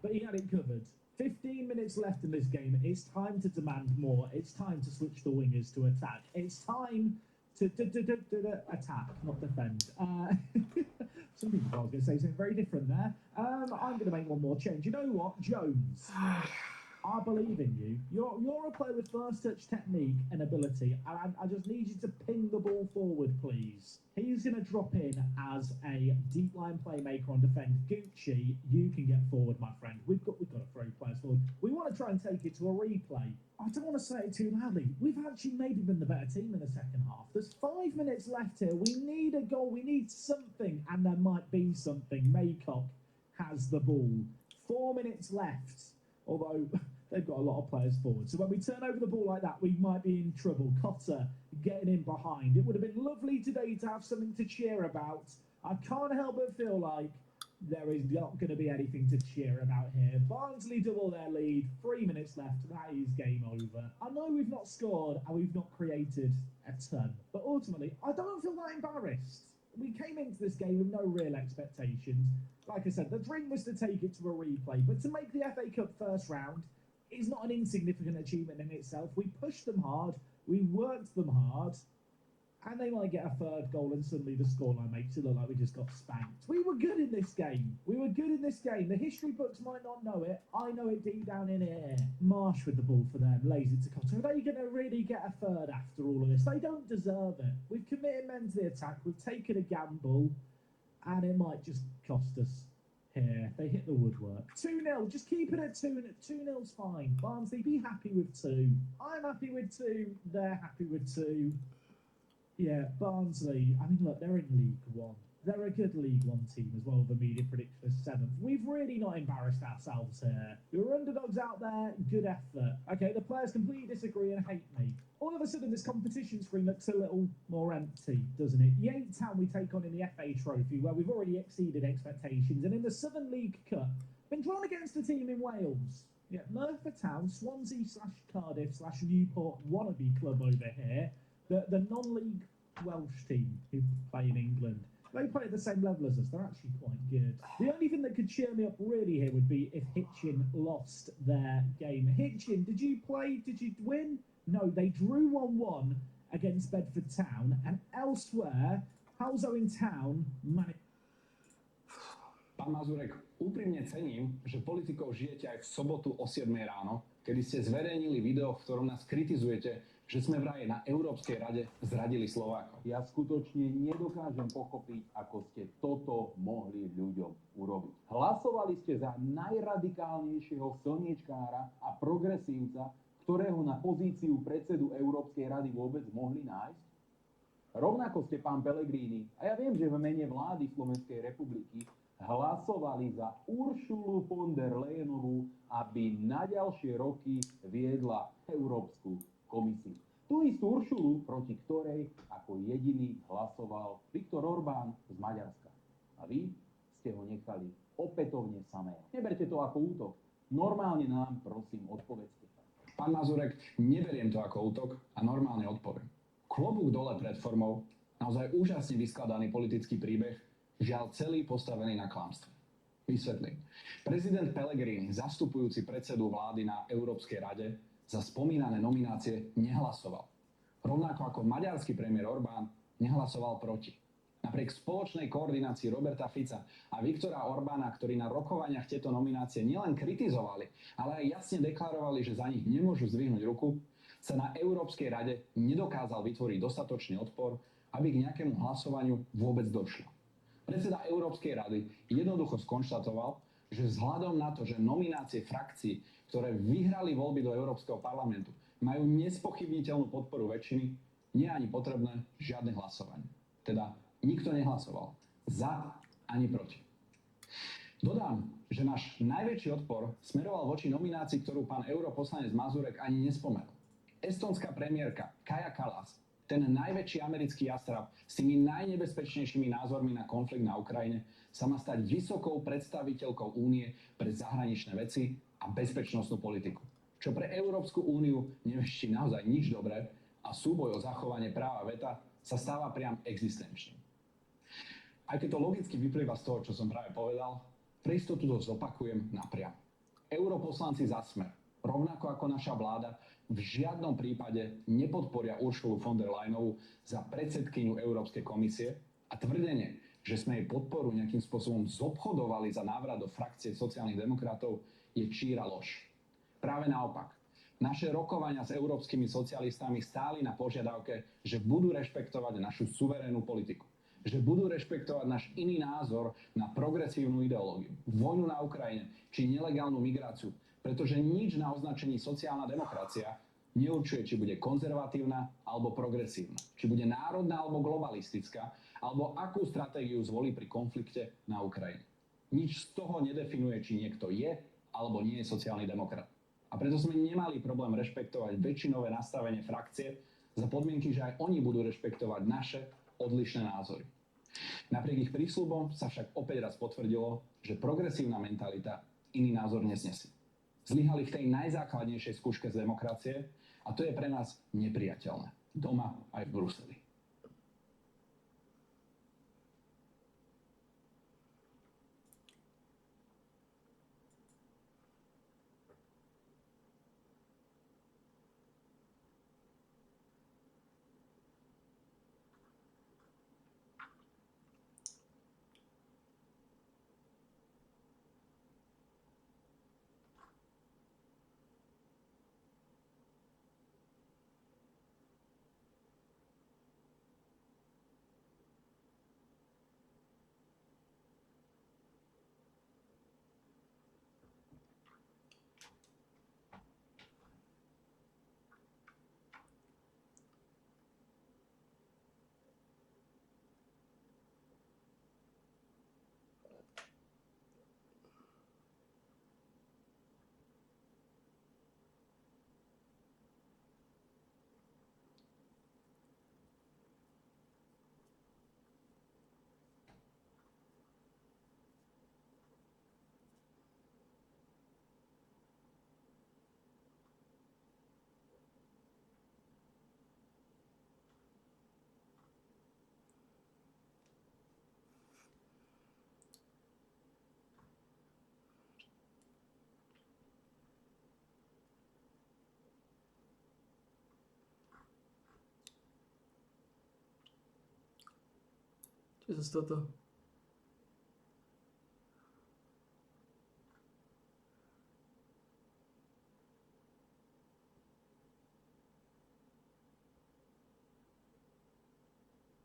But he had it covered. 15 minutes left in this game. It's time to demand more. It's time to switch the wingers to attack. It's time to attack, not defend. Some people I was going to say something very different there. I'm going to make one more change. You know what, Jones? I believe in you. You're a player with first touch technique and ability. And I just need you to ping the ball forward, please. He's going to drop in as a deep line playmaker on defend. Gucci, you can get forward, my friend. We've got to throw players forward. We want to try and take it to a replay. I don't want to say it too loudly. We've actually maybe been the better team in the second half. There's 5 minutes left here. We need a goal. We need something. And there might be something. Maycock has the ball. 4 minutes left. Although they've got a lot of players forward. So when we turn over the ball like that, we might be in trouble. Cotter getting in behind. It would have been lovely today to have something to cheer about. I can't help but feel like there is not going to be anything to cheer about here. Barnsley double their lead. 3 minutes left. That is game over. I know we've not scored and we've not created a ton. But ultimately, I don't feel that embarrassed. we came into this game with no real expectations. Like I said, the dream was to take it to a replay, but to make the FA Cup first round is not an insignificant achievement in itself. We pushed them hard, we worked them hard, and they might get a third goal and suddenly the scoreline makes it look like we just got spanked. We were good in this game. The history books might not know it. I know it deep down in here. Marsh with the ball for them, lays it to Cotter. Are they going to really get a third after all of this? They don't deserve it. We've committed men to the attack. We've taken a gamble, and it might just cost us here. They hit the woodwork. 2-0. Just keep it at 2. 2-0's fine. Barnsley, be happy with 2. I'm happy with 2. They're happy with 2. Yeah, Barnsley, I mean, look, they're in League One. They're a good League One team as well, the media prediction is 7th. We've really not embarrassed ourselves here. We were underdogs out there, good effort. Okay, the players completely disagree and hate me. All of a sudden, this competition screen looks a little more empty, doesn't it? Yate Town we take on in the FA Trophy, where we've already exceeded expectations. And in the Southern League Cup, been drawn against a team in Wales. Yeah, Merthyr Town, Swansea/Cardiff/Newport wannabe club over here. The non-league Welsh team who play in England, they play at the same level as us. They're actually quite good. The only thing that could cheer me up really here would be if Hitchin lost their game. Hitchin, did you play? Did you win? No, they drew 1-1 against Bedford Town, and elsewhere, Halzo in Town managed. Pán Mazurek, úprimne cením, že politikov žijete aj v sobotu o 7 ráno, kedy ste zverejnili video, v ktorom nás kritizujete, že sme vraj na Európskej rade zradili Slovákov. Ja skutočne nedokážem pochopiť, ako ste toto mohli ľuďom urobiť. Hlasovali ste za najradikálnejšieho slniečkára a progresívca, ktorého na pozíciu predsedu Európskej rady vôbec mohli nájsť? Rovnako ste, pán Pellegrini, a ja viem, že v mene vlády Slovenskej republiky hlasovali za Uršulu von der Leyenovú, aby na ďalšie roky viedla Európsku komisiu. Tú istú Uršulu, proti ktorej ako jediný hlasoval Viktor Orbán z Maďarska. A vy ste ho nechali opätovne samého. Neberte to ako útok. Normálne nám, prosím, odpovedzte. Pán Mazurek, neberiem to ako útok a normálne odpoviem. Klobúk dole pred formou, naozaj úžasne vyskladaný politický príbeh, žiaľ celý postavený na klamstve. Vysvetlím. Prezident Pellegrini, zastupujúci predsedu vlády na Európskej rade, za spomínané nominácie nehlasoval. Rovnako ako maďarský premiér Orbán nehlasoval proti. Napriek spoločnej koordinácii Roberta Fica a Viktora Orbána, ktorí na rokovaniach tieto nominácie nielen kritizovali, ale aj jasne deklarovali, že za nich nemôžu zdvihnúť ruku, sa na Európskej rade nedokázal vytvoriť dostatočný odpor, aby k nejakému hlasovaniu vôbec došlo. Predseda Európskej rady jednoducho skonštatoval, že vzhľadom na to, že nominácie frakcií, ktoré vyhrali voľby do Európskeho parlamentu, majú nespochybniteľnú podporu väčšiny, nie je ani potrebné žiadne hlasovanie. Teda nikto nehlasoval za ani proti. Dodám, že náš najväčší odpor smeroval voči nominácii, ktorú pán europoslanec Mazurek ani nespomenul. Estonská premiérka Kaja Kallas, ten najväčší americký jastrab s tými najnebezpečnejšími názormi na konflikt na Ukrajine, sa má stať vysokou predstaviteľkou Únie pre zahraničné veci a bezpečnostnú politiku. Čo pre Európsku úniu nevešti naozaj nič dobré a súboj o zachovanie práva veta sa stáva priam existenčným. Aj keď to logicky vyplýva z toho, čo som práve povedal, pre istotu to zopakujem napriamo. Europoslanci za Smer, rovnako ako naša vláda, v žiadnom prípade nepodporia Uršulu von der Leyenovú za predsedkyňu Európskej komisie a tvrdenie, že sme jej podporu nejakým spôsobom zobchodovali za návrat do frakcie sociálnych demokratov, je číra lož. Práve naopak. Naše rokovania s európskymi socialistami stáli na požiadavke, že budú rešpektovať našu suverénnu politiku. Že budú rešpektovať náš iný názor na progresívnu ideológiu, vojnu na Ukrajine či nelegálnu migráciu, pretože nič na označení sociálna demokracia neurčuje, či bude konzervatívna alebo progresívna, či bude národná alebo globalistická, alebo akú stratégiu zvolí pri konflikte na Ukrajine. Nič z toho nedefinuje, či niekto je alebo nie je sociálny demokrat. A preto sme nemali problém rešpektovať väčšinové nastavenie frakcie za podmienky, že aj oni budú rešpektovať naše odlišné názory. Napriek ich prísľubom sa však opäť raz potvrdilo, že progresívna mentalita iný názor nesnesie. Zlyhali v tej najzákladnejšej skúške z demokracie a to je pre nás nepriateľné. Doma aj v Bruseli. Zase toto.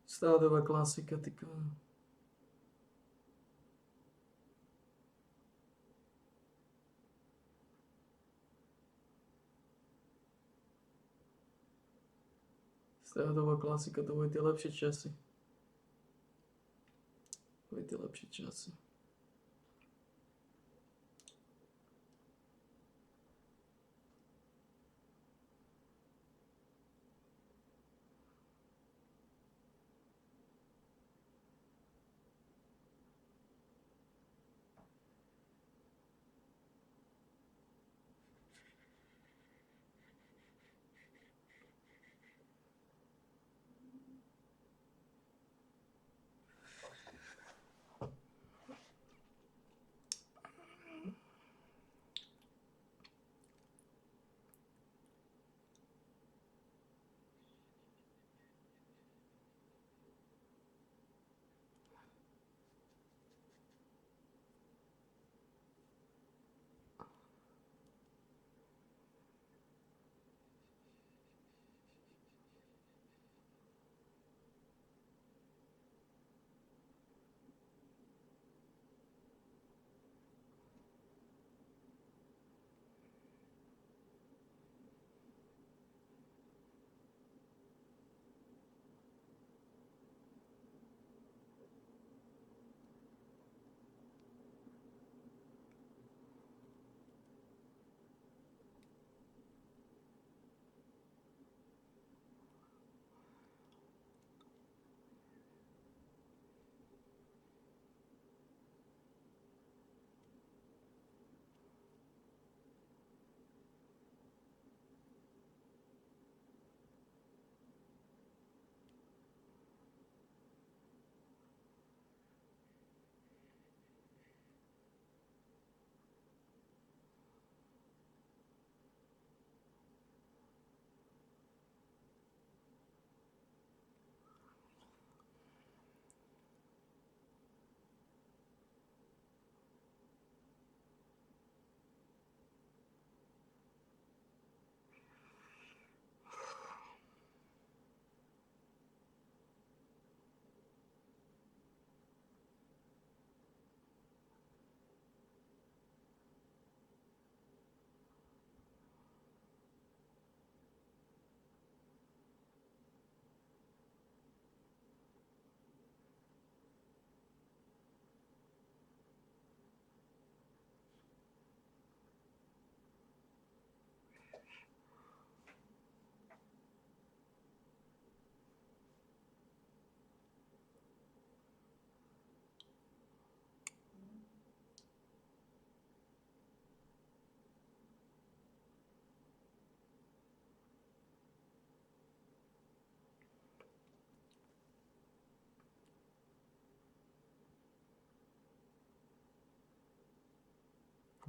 Stádová klasika, ty kámo. Stádová klasika, to boli tie lepšie časy. To boli tie lepšie časy.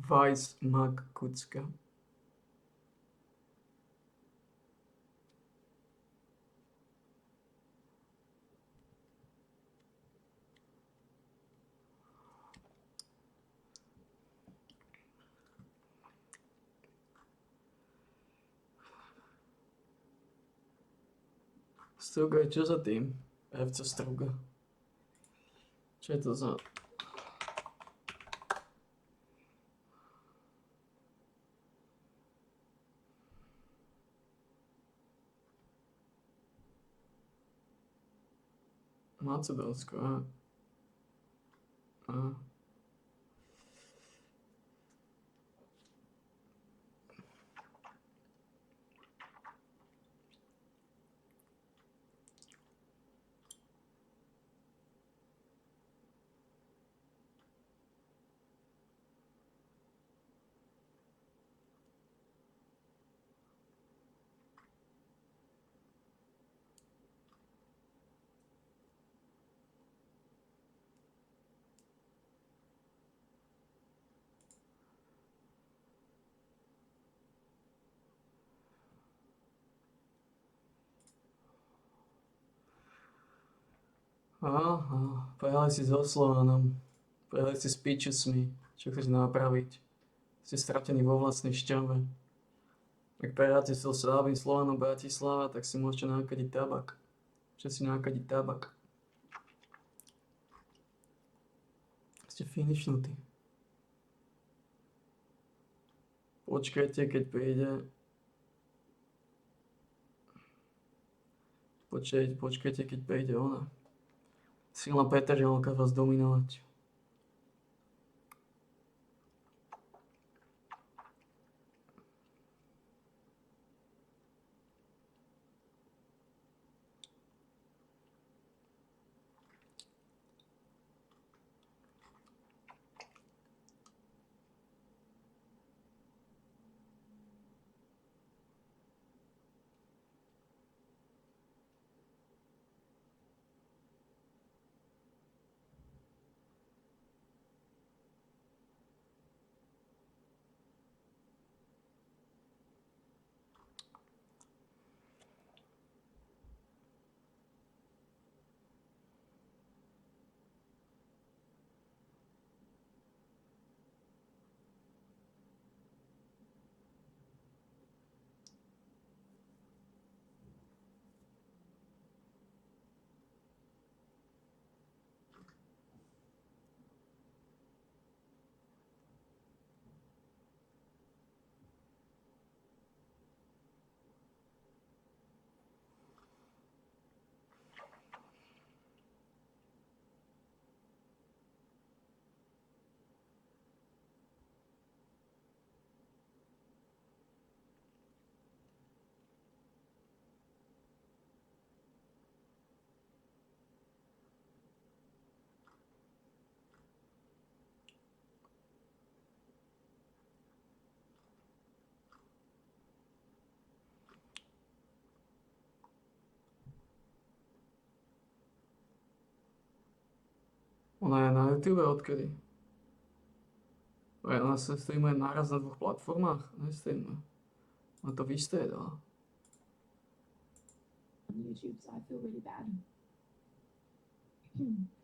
Vice Mag Kucka. Struga je čo za tým? FC Struga. Čo je to za... Macedónsko, aha. Aha. Aha, prehali si so Slovanom. Prehali si s Pičusmi. Čo chceš napraviť? Si stratený vo vlastnej šťave. Ak prehráte so slabým Slovanom Bratislava, tak si môžete nakadiť tabak. Môžete si nakadiť tabak. Ste finišnutí. Počkajte, keď príde. Počkajte, keď príde ona. Silná Petržalka vás dominovať. Ona je na YouTube odkedy? Ona sa streamuje naraz na 2 platformách? Nestreamuje. Ona to vystriedala. On YouTube, so I feel really bad.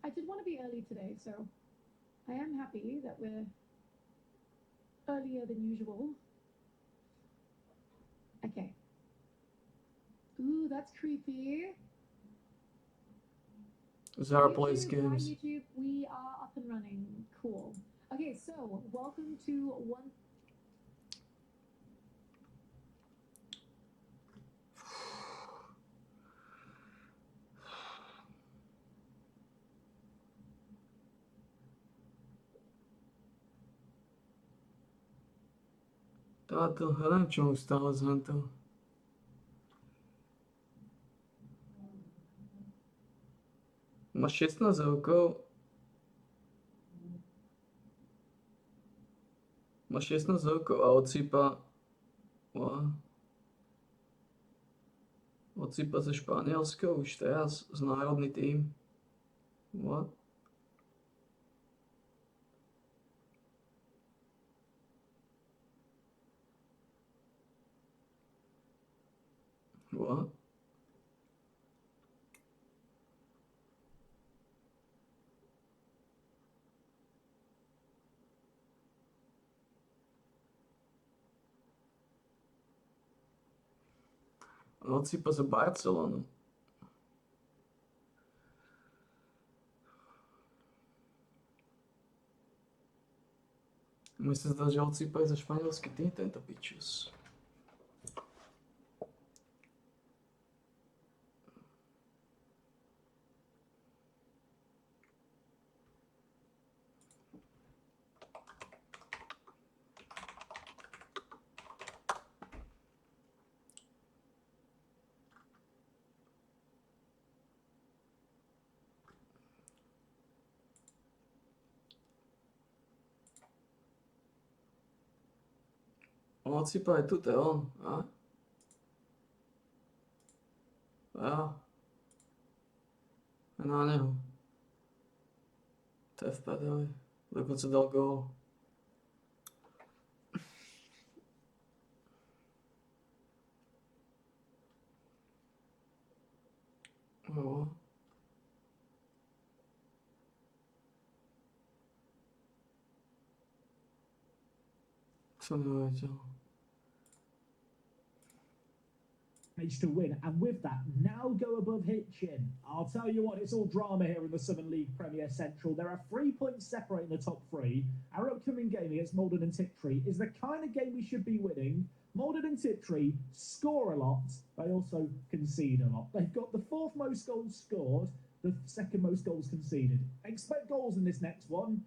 I did want to be early today, so I am happy that we're earlier than usual. Okay. Ooh, that's creepy. Zara plays YouTube, hi games. YouTube, we are up and running. Cool. Okay, so welcome to one. Táto, ja neviem, čo mu stále z Huntou. Má 16 rokov. Má 16 rokov a odsýpa... Odsýpa ze Španielska už teraz z národný tým. What? What? Odsýpa za Barcelonu. Mi sa zdá, že odsýpa aj za španielský tým tento pičus. On odsýpa aj tuto, on, a? Ja. Na neho. To je v prdeli. Dokonca dal gól. Jo. Co neuvěděl. Managed to win, and with that, now go above Hitchin. I'll tell you what, it's all drama here in the Southern League Premier Central. There are 3 points separating the top 3. Our upcoming game against Maldon and Tiptree is the kind of game we should be winning. Maldon and Tiptree score a lot, they also concede a lot. They've got the 4th most goals scored, the 2nd most goals conceded. Expect goals in this next one.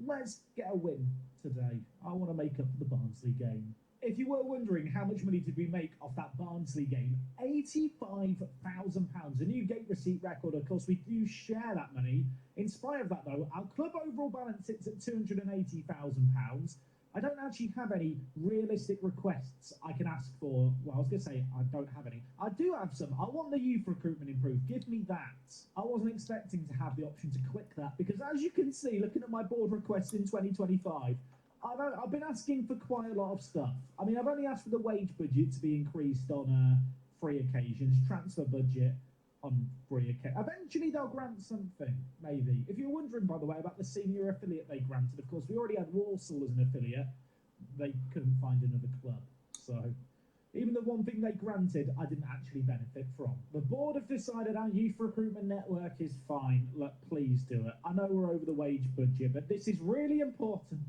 Let's get a win today. I want to make up for the Barnsley game. If you were wondering how much money did we make off that Barnsley game, £85,000, a new gate receipt record. Of course, we do share that money. In spite of that, though, our club overall balance sits at £280,000. I don't actually have any realistic requests I can ask for. Well, I was going to say I don't have any. I do have some. I want the youth recruitment improved. Give me that. I wasn't expecting to have the option to click that because, as you can see, looking at my board requests in 2025, I've been asking for quite a lot of stuff. I mean, I've only asked for the wage budget to be increased on 3 occasions, transfer budget on 3 occasions. Eventually, they'll grant something, maybe. If you're wondering, by the way, about the senior affiliate they granted, of course, we already had Walsall as an affiliate. They couldn't find another club. So, even the one thing they granted, I didn't actually benefit from. The board have decided our youth recruitment network is fine. Look, please do it. I know we're over the wage budget, but this is really important.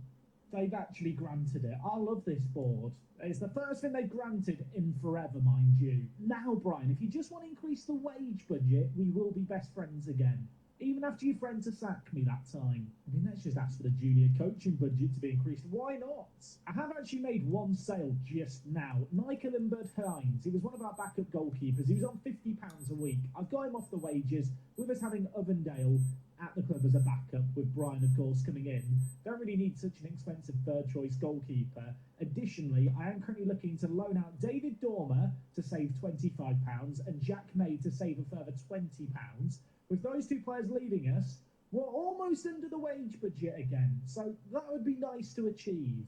They've actually granted it. I love this board. It's the first thing they've granted in forever, mind you. Now, Brian, if you just want to increase the wage budget, we will be best friends again. Even after your friend to sack me that time. I mean, let's just ask for the junior coaching budget to be increased. Why not? I have actually made one sale just now. Michael Imbert Hines. He was one of our backup goalkeepers. He was on £50 a week. I've got him off the wages. With us having Ovendale at the club as a backup, with Brian, of course, coming in. Don't really need such an expensive third-choice goalkeeper. Additionally, I am currently looking to loan out David Dormer to save £25 and Jack May to save a further £20. With those 2 players leaving us, we're almost under the wage budget again, so that would be nice to achieve.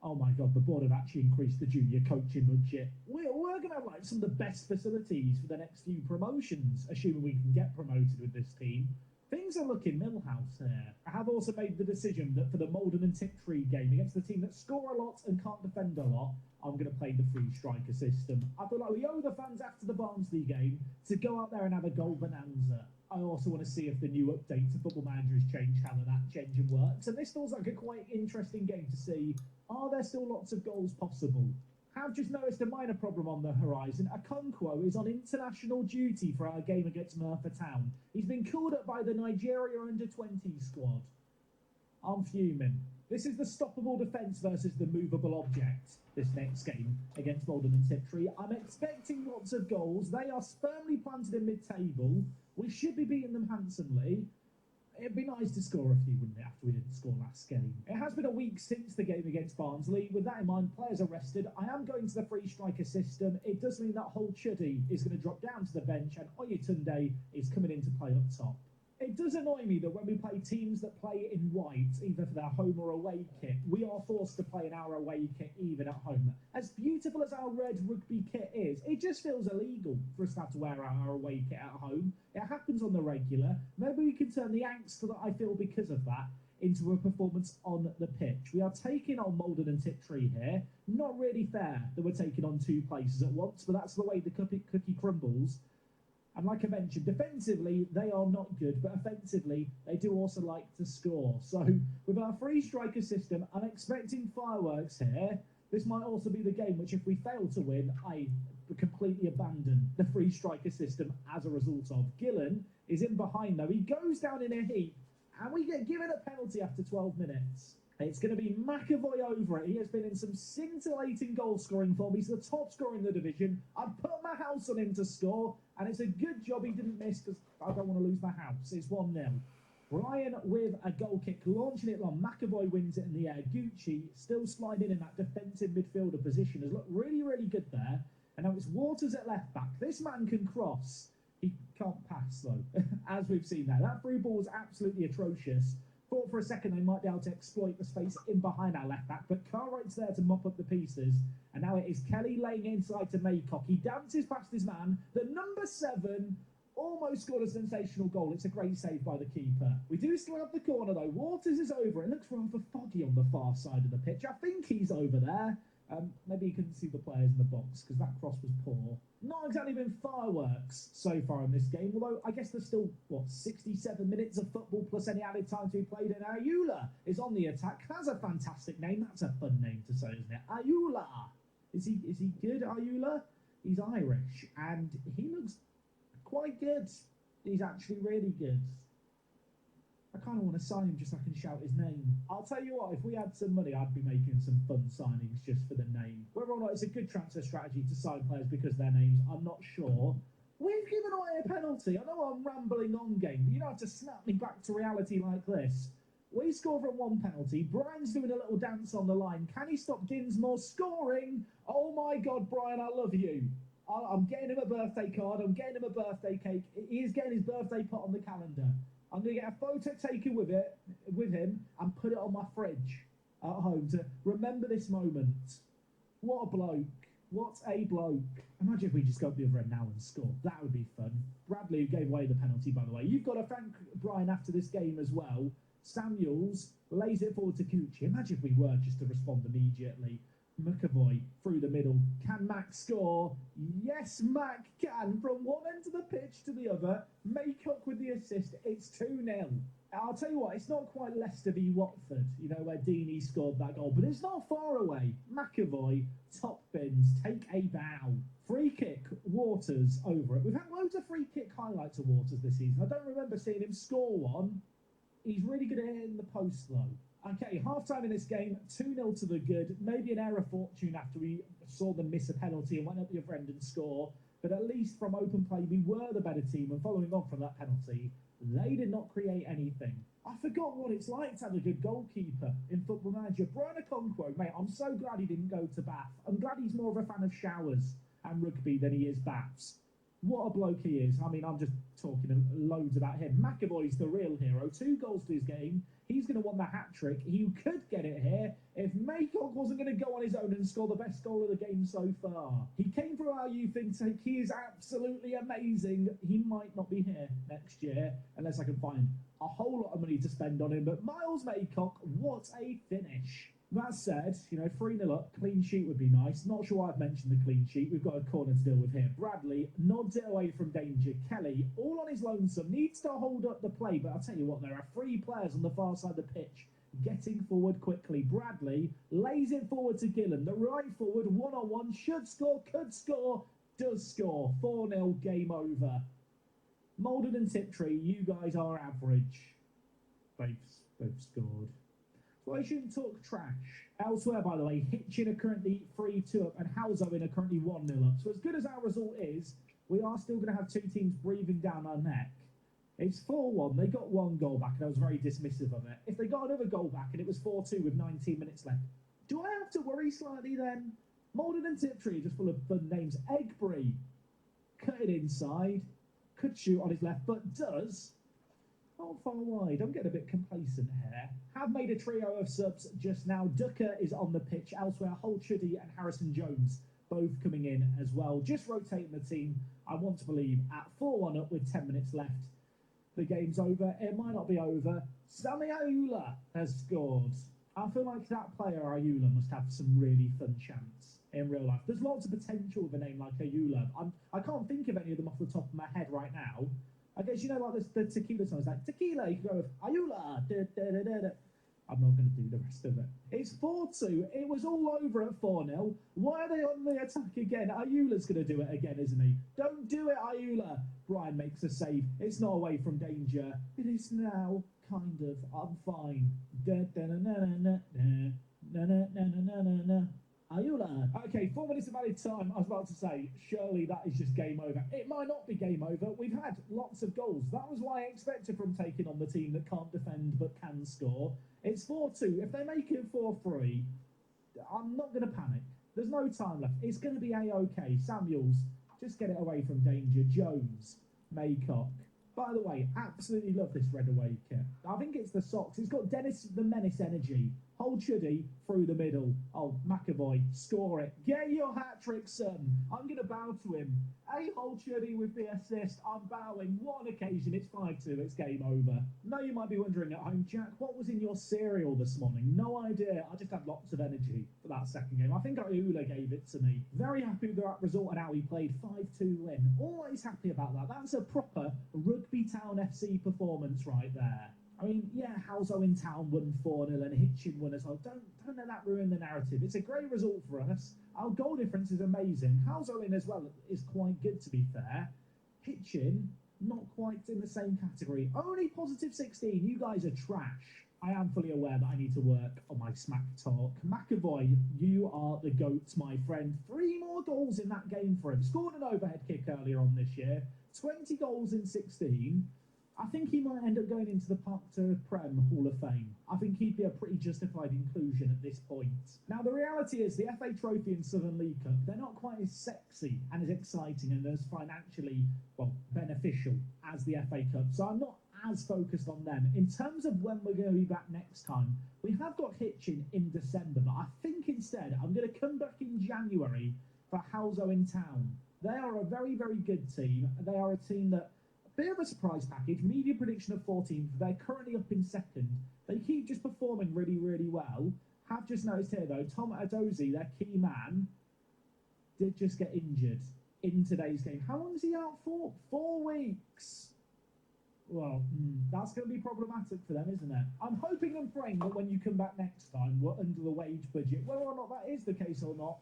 Oh my God, the board have actually increased the junior coaching budget. We're going to have like some of the best facilities for the next few promotions, assuming we can get promoted with this team. Things are looking Millhouse here. I have also made the decision that for the Maldon and Tiptree game against the team that score a lot and can't defend a lot, I'm going to play the free striker system. I feel like we owe the fans after the Barnsley game to go out there and have a goal bonanza. I also want to see if the new update to Football Manager has changed how that engine works. And this feels like a quite interesting game to see. Are there still lots of goals possible? Have just noticed a minor problem on the horizon. Okonkwo is on international duty for our game against Merthyr Town. He's been called up by the Nigeria under-20 squad. I'm fuming. This is the stoppable defence versus the movable object, this next game against Maldon and Tiptree. I'm expecting lots of goals. They are firmly planted in mid-table. We should be beating them handsomely. It'd be nice to score a few, wouldn't it, after we didn't score last game. It has been a week since the game against Barnsley. With that in mind, players are rested. I am going to the free striker system. It does mean that Hull Chuddy is going to drop down to the bench and Oyetunde is coming in to play up top. It does annoy me that when we play teams that play in white, either for their home or away kit, we are forced to play in our away kit even at home. As beautiful as our red rugby kit is, it just feels illegal for us to have to wear our away kit at home. It happens on the regular. Maybe we can turn the angst that I feel because of that into a performance on the pitch. We are taking on Maldon and Tiptree here. Not really fair that we're taking on 2 places at once, but that's the way the cookie crumbles. And like I mentioned, defensively, they are not good, but offensively, they do also like to score. So with our free striker system, I'm expecting fireworks here. This might also be the game which, if we fail to win, I completely abandon the free striker system as a result of. Gillen is in behind, though. He goes down in a heap, and we get given a penalty after 12 minutes. It's going to be McAvoy over it. He has been in some scintillating goal-scoring form. He's the top scorer in the division. I'd put my house on him to score, and it's a good job he didn't miss because I don't want to lose my house. It's 1-0. Brian with a goal kick, launching it long. McAvoy wins it in the air. Gucci still sliding in that defensive midfielder position. Has looked really, really good there. And now it's Waters at left back. This man can cross. He can't pass, though, as we've seen there. That through ball was absolutely atrocious. Thought for a second they might be able to exploit the space in behind our left back, but Cartwright's there to mop up the pieces. And now it is Kelly laying inside to Maycock. He dances past his man. The number 7 almost almost scored a sensational goal. It's a great save by the keeper. We do still have the corner though. Waters is over. It looks rather foggy on the far side of the pitch. I think he's over there. Maybe you couldn't see the players in the box because that cross was poor. Not exactly been fireworks so far in this game, although I guess there's still, 67 minutes of football plus any added time to be played, and Ayula is on the attack. That's a fantastic name. That's a fun name to say, isn't it? Ayula. Is he good, Ayula? He's Irish, and he looks quite good. He's actually really good. I kind of want to sign him just so I can shout his name. I'll tell you what, if we had some money, I'd be making some fun signings just for the name. Whether or not it's a good transfer strategy to sign players because of their names, I'm not sure. We've given away a penalty. I know I'm rambling on, game, but you don't have to snap me back to reality like this. We score from one penalty. Brian's doing a little dance on the line. Can he stop Dinsmore scoring? Oh my God, Brian, I love you. I'm getting him a birthday card. I'm getting him a birthday cake. He is getting his birthday put on the calendar. I'm going to get a photo taken with him and put it on my fridge at home to remember this moment. What a bloke. What a bloke. Imagine if we just go up the other end now and score. That would be fun. Bradley, who gave away the penalty, by the way. You've got to thank Brian after this game as well. Samuels lays it forward to Cucci. Imagine if we were just to respond immediately. McAvoy through the middle. Can Mac score? Yes, Mac can. From one end of the pitch to the other. Maycock with the assist. It's 2-0. I'll tell you what, it's not quite Leicester v Watford, where Deeney scored that goal, but it's not far away. McAvoy, top bins, take a bow. Free kick, Waters over it. We've had loads of free kick highlights of Waters this season. I don't remember seeing him score one. He's really good at hitting the post, though. Okay, half-time in this game, 2-0 to the good. Maybe an error of fortune after we saw them miss a penalty and went up the other end and score. But at least from open play, we were the better team. And following on from that penalty, they did not create anything. I forgot what it's like to have a good goalkeeper in Football Manager. Brian Okonkwo, mate, I'm so glad he didn't go to Bath. I'm glad he's more of a fan of showers and rugby than he is baths. What a bloke he is. I mean, I'm just talking loads about him. McAvoy's the real hero. 2 goals to his game. He's going to want the hat-trick. He could get it here if Maycock wasn't going to go on his own and score the best goal of the game so far. He came through our youth intake. He is absolutely amazing. He might not be here next year unless I can find a whole lot of money to spend on him. But Miles Maycock, what a finish. That said, 3-0 up, clean sheet would be nice. Not sure why I've mentioned the clean sheet. We've got a corner to deal with here. Bradley nods it away from danger. Kelly, all on his lonesome, needs to hold up the play. But I'll tell you what, there are 3 players on the far side of the pitch getting forward quickly. Bradley lays it forward to Gillen. The right forward, one-on-one, should score, could score, does score. 4-0, game over. Moulded and Tiptree, you guys are average. They've scored. So I shouldn't talk trash. Elsewhere, by the way, Hitchin are currently 3-2 up and Halzoin are currently 1-0 up. So as good as our result is, we are still going to have 2 teams breathing down our neck. It's 4-1. They got 1 goal back and I was very dismissive of it. If they got another goal back and it was 4-2 with 19 minutes left, do I have to worry slightly then? Moulded and Tiptree, just full of fun names. Egbury, cut it inside, could shoot on his left, but does. Not far wide. I'm getting a bit complacent here. Have made a trio of subs just now. Ducker is on the pitch. Elsewhere, Hull Chuddy and Harrison Jones both coming in as well. Just rotating the team, I want to believe, at 4-1 up with 10 minutes left. The game's over. It might not be over. Sami Ayula has scored. I feel like that player, Ayula, must have some really fun chants in real life. There's lots of potential with a name like Ayula. I can't think of any of them off the top of my head right now. I guess, like the tequila songs, like tequila, you can go with Ayula. Da, da, da, da, da. I'm not going to do the rest of it. It's 4-2. It was all over at 4-0. Why are they on the attack again? Ayula's going to do it again, isn't he? Don't do it, Ayula. Brian makes a save. It's not away from danger. It is now, kind of. I'm fine. Da, da, na, na, na, na, na, na, na, na, na, na. Ayula. Okay, 4 minutes of added time. I was about to say, surely that is just game over. It might not be game over. We've had lots of goals. That was what I expected from taking on the team that can't defend but can score. It's 4-2. If they make it 4-3, I'm not going to panic. There's no time left. It's going to be A-OK. Samuels, just get it away from danger. Jones, Maycock. By the way, absolutely love this red away kit. I think it's the socks. It's got Dennis the Menace energy. Hold Chuddy through the middle. Oh, McAvoy, score it. Get your hat trick, son. I'm going to bow to him. Hey, Hold Chuddy with the assist. I'm bowing. One occasion, it's 5-2. It's game over. Now you might be wondering at home, Jack, what was in your cereal this morning? No idea. I just had lots of energy for that second game. I think Iula gave it to me. Very happy with that result and how he played 5-2 win. Always happy about that. That's a proper Rugby Town FC performance right there. I mean, yeah, Halzo in Town won 4-0 and Hitchin won as well. Don't let that ruin the narrative. It's a great result for us. Our goal difference is amazing. Halzo in as well is quite good, to be fair. Hitchin, not quite in the same category. Only positive 16. You guys are trash. I am fully aware that I need to work on my smack talk. McAvoy, you are the GOAT, my friend. 3 more goals in that game for him. Scored an overhead kick earlier on this year. 20 goals in 16. I think he might end up going into the Park to Prem Hall of Fame. I think he'd be a pretty justified inclusion at this point. Now, the reality is the FA Trophy and Southern League Cup, they're not quite as sexy and as exciting and as financially, well, beneficial as the FA Cup. So I'm not as focused on them. In terms of when we're going to be back next time, we have got Hitchin in December, but I think instead I'm going to come back in January for Halzo in Town. They are a very, very good team. They are a team that bit of a surprise package. Media prediction of 14th. They're currently up in second. They keep just performing really, really well. Have just noticed here, though, Tom Adozi, their key man, did just get injured in today's game. How long is he out for? 4 weeks. Well, that's going to be problematic for them, isn't it? I'm hoping and praying that when you come back next time, we're under the wage budget. Whether or not that is the case or not,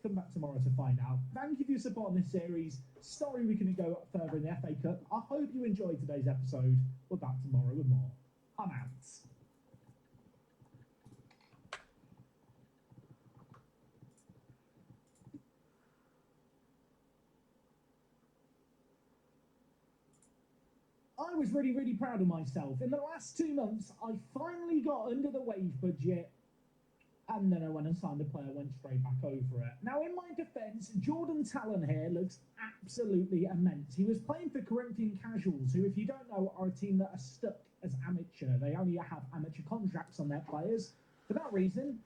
come back tomorrow to find out. Thank you for your support on this series. Sorry we couldn't go further in the FA Cup. I hope you enjoyed today's episode. We're back tomorrow with more. I'm out. I was really, really proud of myself. In the last 2 months, I finally got under the wage budget. And then I went and signed a player, went straight back over it. Now, in my defence, Jordan Talon here looks absolutely immense. He was playing for Corinthian Casuals, who, if you don't know, are a team that are stuck as amateur. They only have amateur contracts on their players. For that reason,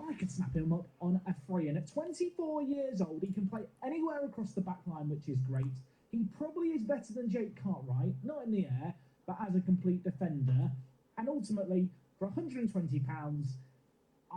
I could snap him up on a free. And at 24 years old, he can play anywhere across the back line, which is great. He probably is better than Jake Cartwright, not in the air, but as a complete defender. And ultimately, for £120,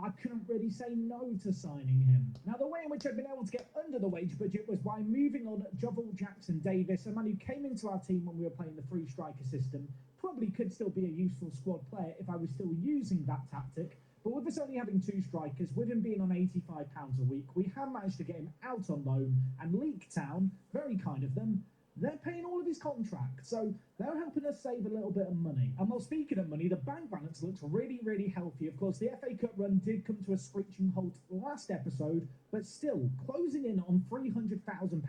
I couldn't really say no to signing him. Now, the way in which I've been able to get under the wage budget was by moving on Jovel Jackson Davis, a man who came into our team when we were playing the 3-striker system. Probably could still be a useful squad player if I was still using that tactic. But with us only having 2 strikers, with him being on £85 a week, we have managed to get him out on loan. And Leek Town, very kind of them, they're paying all of his contracts, so they're helping us save a little bit of money. And while speaking of money, the bank balance looks really, really healthy. Of course, the FA Cup run did come to a screeching halt last episode, but still, closing in on £300,000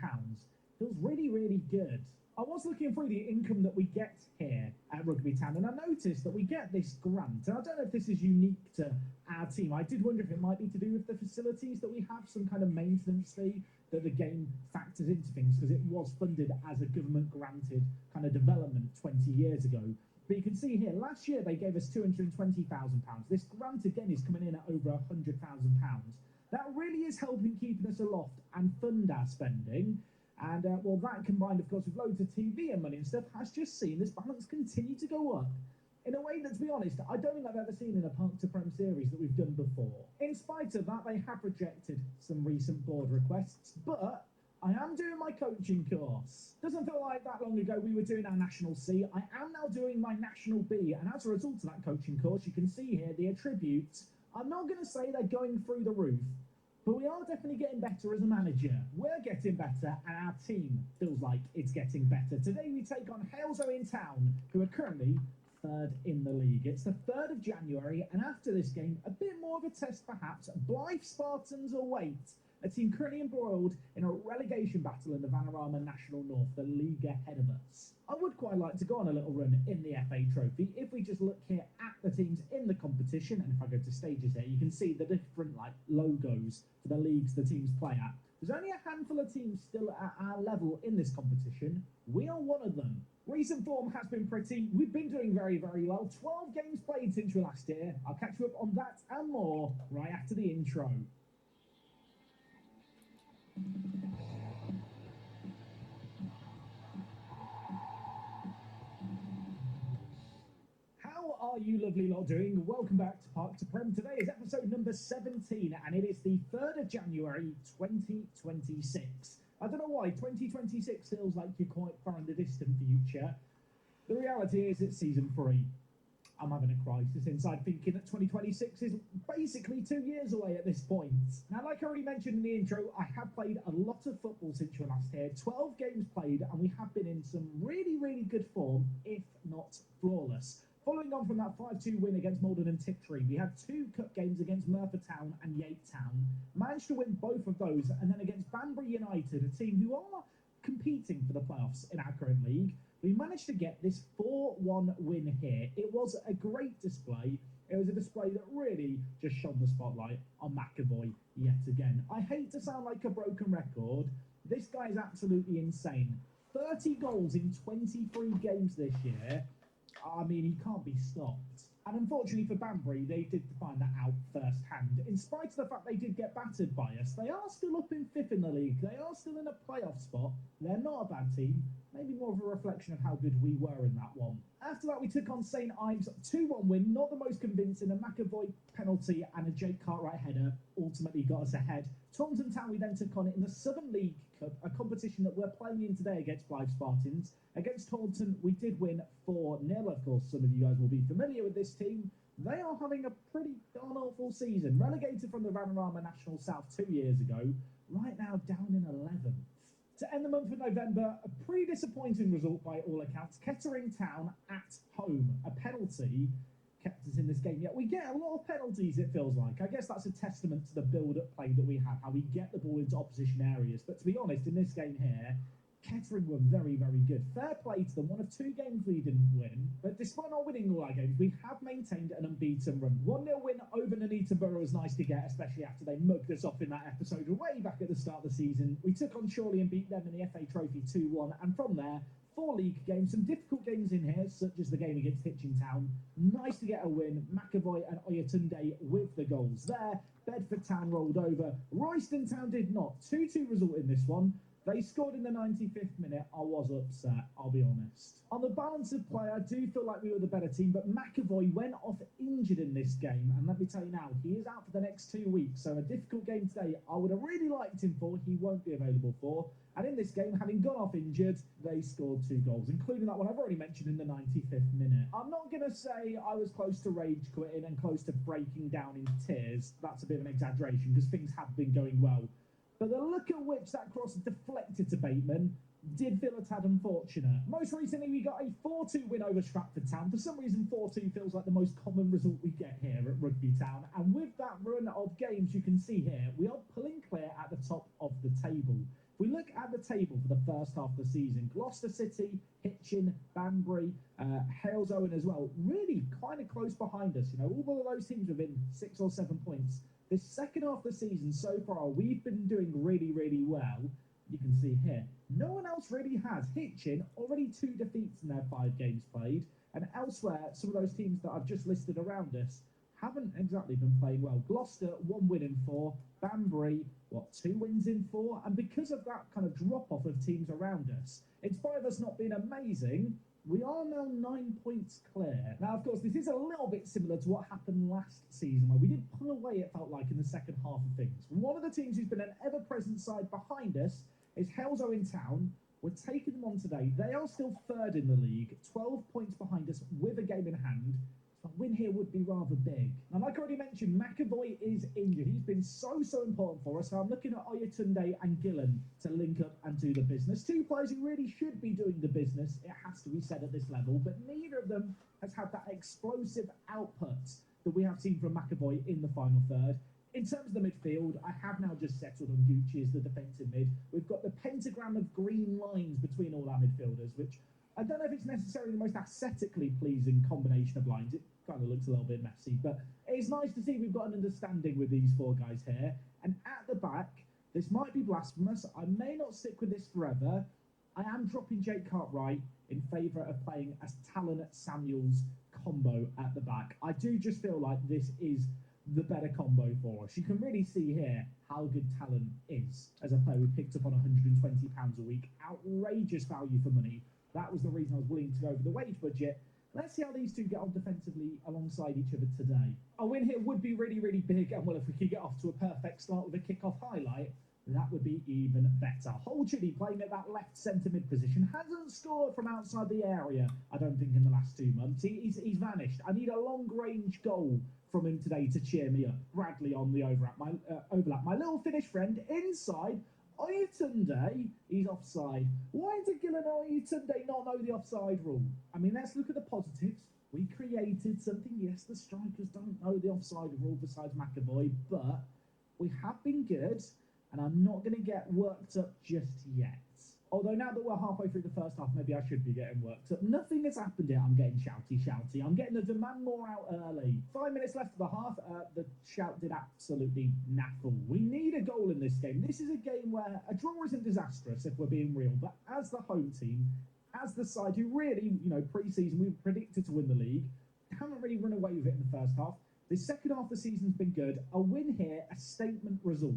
feels really, really good. I was looking through the income that we get here at Rugby Town, and I noticed that we get this grant. And I don't know if this is unique to our team. I did wonder if it might be to do with the facilities that we have, some kind of maintenance fee that the game factors into things, because it was funded as a government-granted kind of development 20 years ago. But you can see here, last year they gave us £220,000. This grant, again, is coming in at over £100,000. That really is helping keeping us aloft and fund our spending. And, well, that combined, of course, with loads of TV and money and stuff, has just seen this balance continue to go up in a way that, to be honest, I don't think I've ever seen in a Park to Prem series that we've done before. In spite of that, they have rejected some recent board requests, but I am doing my coaching course. Doesn't feel like that long ago we were doing our National C. I am now doing my National B, and as a result of that coaching course, you can see here the attributes. I'm not going to say they're going through the roof, but we are definitely getting better as a manager. We're getting better, and our team feels like it's getting better. Today we take on Halzo in Town, who are currently 3rd in the league. It's the 3rd of January, and after this game, a bit more of a test perhaps. Blythe Spartans await, a team currently embroiled in a relegation battle in the Vanarama National North, the league ahead of us. I would quite like to go on a little run in the FA Trophy. If we just look here at the teams in the competition, and if I go to stages here, you can see the different logos for the leagues the teams play at. There's only a handful of teams still at our level in this competition. We are one of them. Recent form has been pretty. We've been doing very, very well. 12 games played since we last here. I'll catch you up on that and more right after the intro. How are you lovely lot doing? Welcome back to Park to Prem. Today is episode number 17 and it is the 3rd of January 2026. I don't know why 2026 feels like you're quite far in the distant future. The reality is it's season 3. I'm having a crisis inside thinking that 2026 is basically 2 years away at this point. Now, like I already mentioned in the intro, I have played a lot of football since you were last here. 12 games played, and we have been in some really, really good form, if not flawless. Following on from that 5-2 win against Malden and Tiptree, we had 2 cup games against Merthyr Town and Yate Town. Managed to win both of those, and then against Banbury United, a team who are competing for the playoffs in our current league, we managed to get this 4-1 win here. It was a great display. It was a display that really just shone the spotlight on McAvoy yet again. I hate to sound like a broken record. This guy is absolutely insane. 30 goals in 23 games this year. I mean, he can't be stopped. And unfortunately for Banbury, they did find that out firsthand. In spite of the fact they did get battered by us, they are still up in 5th in the league. They are still in a playoff spot. They're not a bad team. Maybe more of a reflection of how good we were in that one. After that, we took on St Ives, 2-1 win. Not the most convincing. A McAvoy penalty and a Jake Cartwright header ultimately got us ahead. Taunton Town we then took on in the Southern League Cup, a competition that we're playing in today against Blythe Spartans. Against Taunton, we did win 4-0. Of course, some of you guys will be familiar with this team. They are having a pretty darn awful season. Relegated from the Vanarama National South 2 years ago. Right now, down in 11th. To end the month of November, a pretty disappointing result by all accounts. Kettering Town at home. A penalty kept us in this game. Yet we get a lot of penalties, it feels like. I guess that's a testament to the build-up play that we have, how we get the ball into opposition areas. But to be honest, in this game here, Kettering were very, very good. Fair play to them. One of 2 games we didn't win. But despite not winning all our games, we have maintained an unbeaten run. 1-0 win over Nuneaton Borough was nice to get, especially after they mugged us off in that episode way back at the start of the season. We took on Chorley and beat them in the FA Trophy 2-1. And from there, 4 league games, some difficult games in here, such as the game against Hitchin Town. Nice to get a win. McAvoy and Oyatunde with the goals there. Bedford Town rolled over. Royston Town did not. 2-2 result in this one. They scored in the 95th minute. I was upset, I'll be honest. On the balance of play, I do feel like we were the better team, but McAvoy went off injured in this game. And let me tell you now, he is out for the next 2 weeks. So a difficult game today I would have really liked him for. He won't be available for. And in this game, having gone off injured, they scored 2 goals, including that one I've already mentioned in the 95th minute. I'm not going to say I was close to rage quitting and close to breaking down in tears. That's a bit of an exaggeration because things have been going well. But the look at which that cross deflected to Bateman did feel a tad unfortunate. Most recently, we got a 4-2 win over Stratford Town. For some reason, 4-2 feels like the most common result we get here at Rugby Town. And with that run of games you can see here, we are pulling clear at the top of the table. If we look at the table for the first half of the season, Gloucester City, Hitchin, Banbury, Hales Owen as well, really kind of close behind us. You know, all of those teams within 6 or 7 points. This second half of the season so far, we've been doing really, really well. You can see here, no one else really has. Hitchin, already 2 defeats in their 5 games played. And elsewhere, some of those teams that I've just listed around us haven't exactly been playing well. Gloucester, 1 win in 4. Banbury, 2 wins in 4. And because of that kind of drop-off of teams around us, in spite of us not being amazing, we are now 9 points clear. Now, of course, this is a little bit similar to what happened last season, where we did pull away, it felt like, in the second half of things. One of the teams who's been an ever-present side behind us is Hales Owen Town. We're taking them on today. They are still 3rd in the league, 12 points behind us with a game in hand. A win here would be rather big. And like I already mentioned, McAvoy is injured. He's been so important for us. So I'm looking at Oyatunde and Gillen to link up and do the business. 2 players who really should be doing the business, it has to be said at this level, but neither of them has had that explosive output that we have seen from McAvoy in the final third. In terms of the midfield, I have now just settled on Gucci as the defensive mid. We've got the pentagram of green lines between all our midfielders, which I don't know if it's necessarily the most aesthetically pleasing combination of lines. It kind of looks a little bit messy, but it's nice to see we've got an understanding with these 4 guys here. And at the back, This might be blasphemous. I may not stick with this forever. I am dropping Jake Cartwright in favour of playing as Talon Samuels combo at the back. I do just feel like this is the better combo for us. You can really see here how good Talon is as a player we picked up on £120 a week. Outrageous value for money. That was the reason I was willing to go over the wage budget. Let's see how these two get on defensively alongside each other today. A win here would be really, really big, and well, if we could get off to a perfect start with a kick-off highlight, that would be even better. Hull City playing at that left centre mid position hasn't scored from outside the area, I don't think, in the last 2 months. He's vanished. I need a long-range goal from him today to cheer me up. Bradley on the overlap. My little Finnish friend inside. Oyatunde, he's offside. Why did Gillen Oyatunde not know the offside rule? I mean, let's look at the positives. We created something. Yes, the strikers don't know the offside rule besides McAvoy, but we have been good, and I'm not going to get worked up just yet. Although now that we're halfway through the first half, maybe I should be getting worked up. Nothing has happened yet. I'm getting shouty. I'm getting the demand more out early. 5 minutes left of the half. The shout did absolutely naffle. We need a goal in this game. This is a game where a draw isn't disastrous, if we're being real. But as the home team, as the side who really, pre-season, we predicted to win the league, haven't really run away with it in the first half. The second half of the season's been good. A win here, a statement result,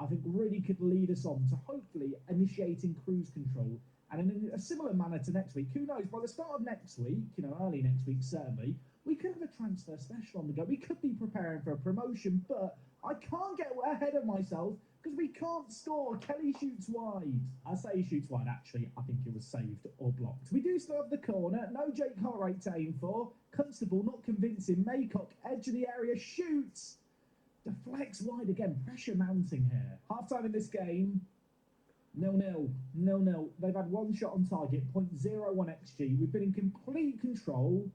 I think really could lead us on to hopefully initiating cruise control. And in a similar manner to next week, who knows, by the start of next week, early next week certainly, we could have a transfer special on the go. We could be preparing for a promotion, but I can't get ahead of myself because we can't score. Kelly shoots wide. I say he shoots wide, actually. I think it was saved or blocked. We do still have the corner. No Jake Cartwright to aim for. Constable, not convincing. Maycock, edge of the area, shoots. Deflects wide again. Pressure mounting here. Half-time in this game. 0-0. 0-0. They've had one shot on target. 0.01 XG. We've been in complete control.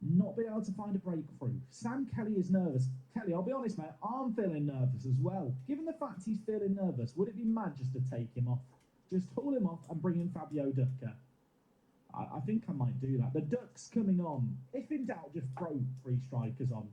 Not been able to find a breakthrough. Sam Kelly is nervous. Kelly, I'll be honest, mate, I'm feeling nervous as well. Given the fact he's feeling nervous, would it be mad just to take him off? Just haul him off and bring in Fabio Ducker. I think I might do that. The Duck's coming on. If in doubt, just throw 3 strikers on.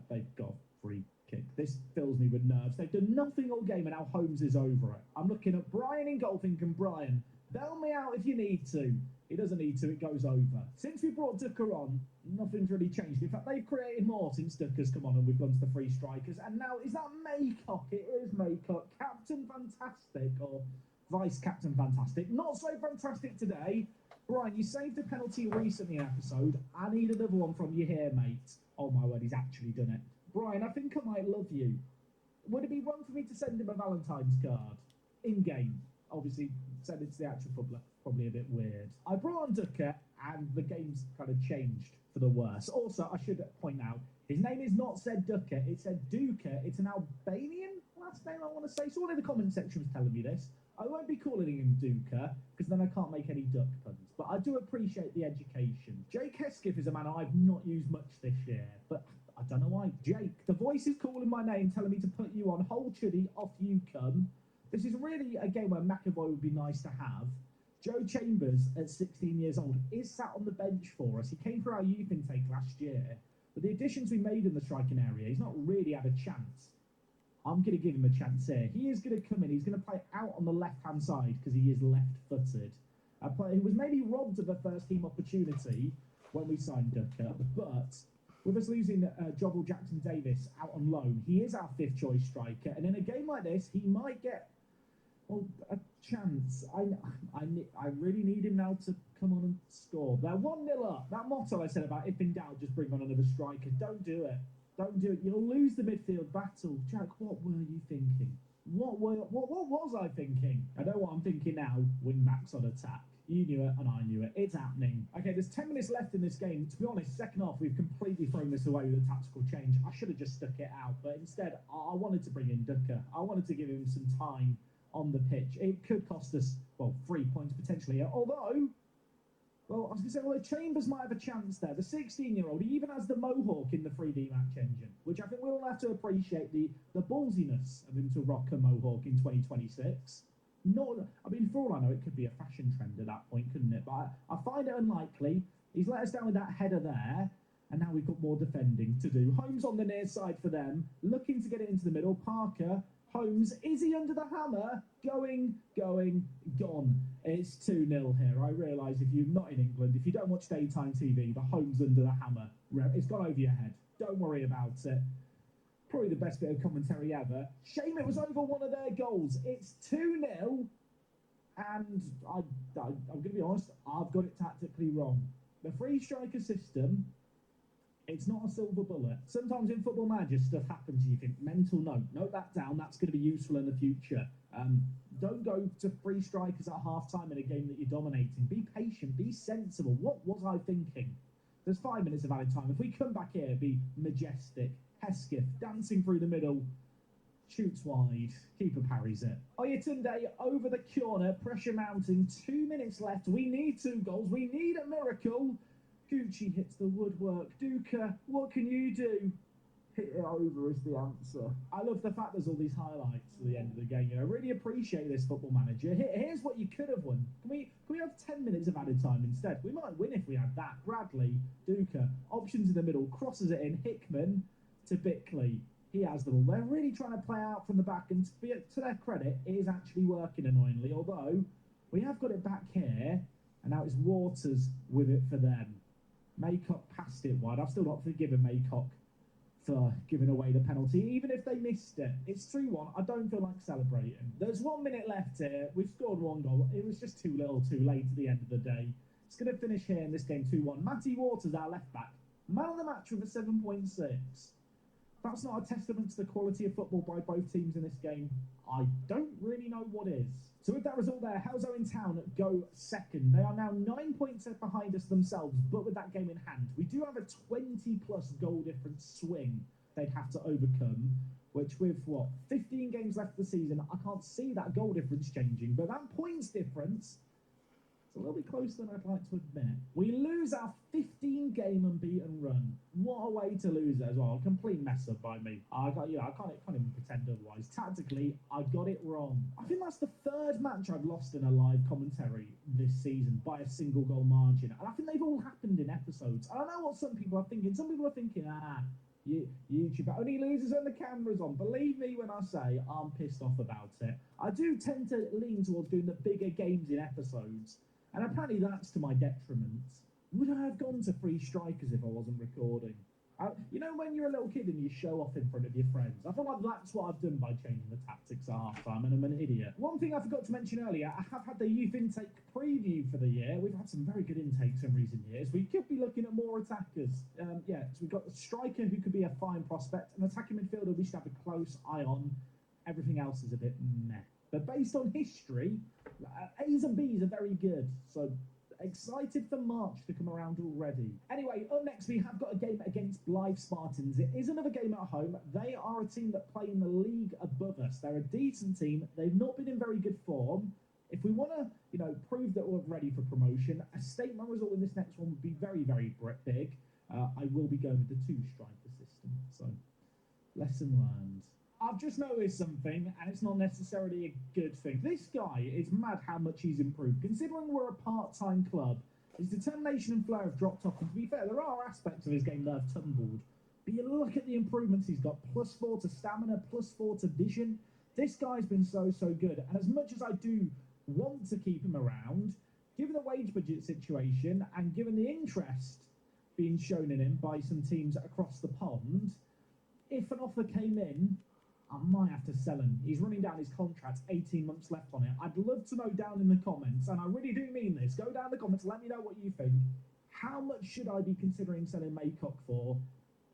They've got free kick. This fills me with nerves. They've done nothing all game and now Holmes is over it. I'm looking at Brian in goal thinking, Brian, bail me out if you need to. He doesn't need to, it goes over. Since we brought Ducker on, nothing's really changed. In fact, they've created more since Ducker's come on and we've gone to the 3 strikers. And now, is that Maycock? It is Maycock. Captain Fantastic, or Vice Captain Fantastic. Not so fantastic today. Brian, you saved a penalty recently in episode. I need another one from you here, mate. Oh my word, he's actually done it. Brian, I think I might love you. Would it be wrong for me to send him a Valentine's card? In-game. Obviously, send it to the actual public. Probably a bit weird. I brought on Ducker, and the game's kind of changed for the worse. Also, I should point out, his name is not said Ducker, it's said Duca. It's an Albanian last name, I want to say. Someone in the comment section was telling me this. I won't be calling him Duca, because then I can't make any duck puns. But I do appreciate the education. Jake Hesketh is a man I've not used much this year, but I don't know why. Jake, the voice is calling my name, telling me to put you on. Hull Chuddy, off you come. This is really a game where McAvoy would be nice to have. Joe Chambers, at 16 years old, is sat on the bench for us. He came for our youth intake last year. But the additions we made in the striking area, he's not really had a chance. I'm going to give him a chance here. He is going to come in. He's going to play out on the left-hand side because he is left-footed. A player who was maybe robbed of a first-team opportunity when we signed Ducker. But with us losing Jobble Jackson-Davis out on loan, he is our 5th-choice striker. And in a game like this, he might get a chance. I really need him now to come on and score. They're 1-0 up. That motto I said about if in doubt, just bring on another striker. Don't do it. Don't do it. You'll lose the midfield battle. Jack, what were you thinking? What was I thinking? I know what I'm thinking now. Wing backs on attack. You knew it and I knew it. It's happening. Okay, there's 10 minutes left in this game. To be honest, second half, we've completely thrown this away with a tactical change. I should have just stuck it out, but instead, I wanted to bring in Ducker. I wanted to give him some time on the pitch. It could cost us, 3 points potentially. Although, I was going to say, Chambers might have a chance there. The 16-year-old, he even has the Mohawk in the 3D match engine, which I think we all have to appreciate the ballsiness of him to rock a Mohawk in 2026. For all I know, it could be a fashion trend at that point, couldn't it? But I find it unlikely. He's let us down with that header there, and now we've got more defending to do. Holmes on the near side for them, looking to get it into the middle. Parker Holmes, is he under the hammer? Going, gone. It's 2-0 here. I realise if you're not in England, if you don't watch daytime TV, the Holmes under the hammer, it's gone over your head. Don't worry about it. Probably the best bit of commentary ever. Shame it was over one of their goals. It's 2-0, and I'm going to be honest, I've got it tactically wrong. The free striker system, it's not a silver bullet. Sometimes in Football Manager, stuff happens. You think, mental note. Note that down. That's going to be useful in the future. Don't go to free strikers at half-time in a game that you're dominating. Be patient. Be sensible. What was I thinking? There's 5 minutes of added time. If we come back here, be majestic. Hesketh dancing through the middle. Shoots wide. Keeper parries it. Oyatunde over the corner. Pressure mounting. 2 minutes left. We need 2 goals. We need a miracle. Gucci hits the woodwork. Duca, what can you do? Hit it over is the answer. I love the fact there's all these highlights at the end of the game. You know, really appreciate this Football Manager. Here's what you could have won. Can we have 10 minutes of added time instead? We might win if we had that. Bradley, Duca, options in the middle, crosses it in. Hickman to Bickley. He has the ball. They're really trying to play out from the back, and to their credit, it is actually working annoyingly. Although we have got it back here, and now it's Waters with it for them. Maycock passed it wide. I've still not forgiven Maycock for giving away the penalty, even if they missed it. It's 3-1. I don't feel like celebrating. There's 1 minute left here. We've scored 1 goal. It was just too little too late at the end of the day. It's going to finish here in this game 2-1. Matty Waters, our left back. Man of the match with a 7.6. That's not a testament to the quality of football by both teams in this game. I don't really know what is. So with that result there, Halesowen Town go second. They are now 9 points behind us themselves, but with that game in hand, we do have a 20-plus goal difference swing they'd have to overcome, which with, 15 games left of the season, I can't see that goal difference changing. But that points difference, it's a little bit closer than I'd like to admit. We lose our 15-game unbeaten run. What a way to lose it as well. A complete mess up by me. I can't even pretend otherwise. Tactically, I got it wrong. I think that's the 3rd match I've lost in a live commentary this season by a single goal margin. And I think they've all happened in episodes. I don't know what some people are thinking. Some people are thinking, YouTube only loses when the camera's on. Believe me when I say I'm pissed off about it. I do tend to lean towards doing the bigger games in episodes. And apparently that's to my detriment. Would I have gone to free strikers if I wasn't recording? You know when you're a little kid and you show off in front of your friends? I feel like that's what I've done by changing the tactics at half-time, and I'm an idiot. One thing I forgot to mention earlier, I have had the youth intake preview for the year. We've had some very good intakes in recent years. We could be looking at more attackers. So we've got a striker who could be a fine prospect, an attacking midfielder we should have a close eye on. Everything else is a bit meh. But based on history, A's and B's are very good. So excited for March to come around already. Anyway, up next we have got a game against Blythe Spartans. It is another game at home. They are a team that play in the league above us. They're a decent team. They've not been in very good form. If we want to, prove that we're ready for promotion, a statement result in this next one would be very, very big. I will be going with the 2-striker system. So, lesson learned. I've just noticed something, and it's not necessarily a good thing. This guy, it's mad how much he's improved. Considering we're a part-time club, his determination and flair have dropped off. And to be fair, there are aspects of his game that have tumbled. But you look at the improvements he's got. +4 to stamina, +4 to vision. This guy's been so good. And as much as I do want to keep him around, given the wage budget situation, and given the interest being shown in him by some teams across the pond, if an offer came in, I might have to sell him. He's running down his contract, 18 months left on it. I'd love to know down in the comments, and I really do mean this. Go down in the comments, let me know what you think. How much should I be considering selling Maycock for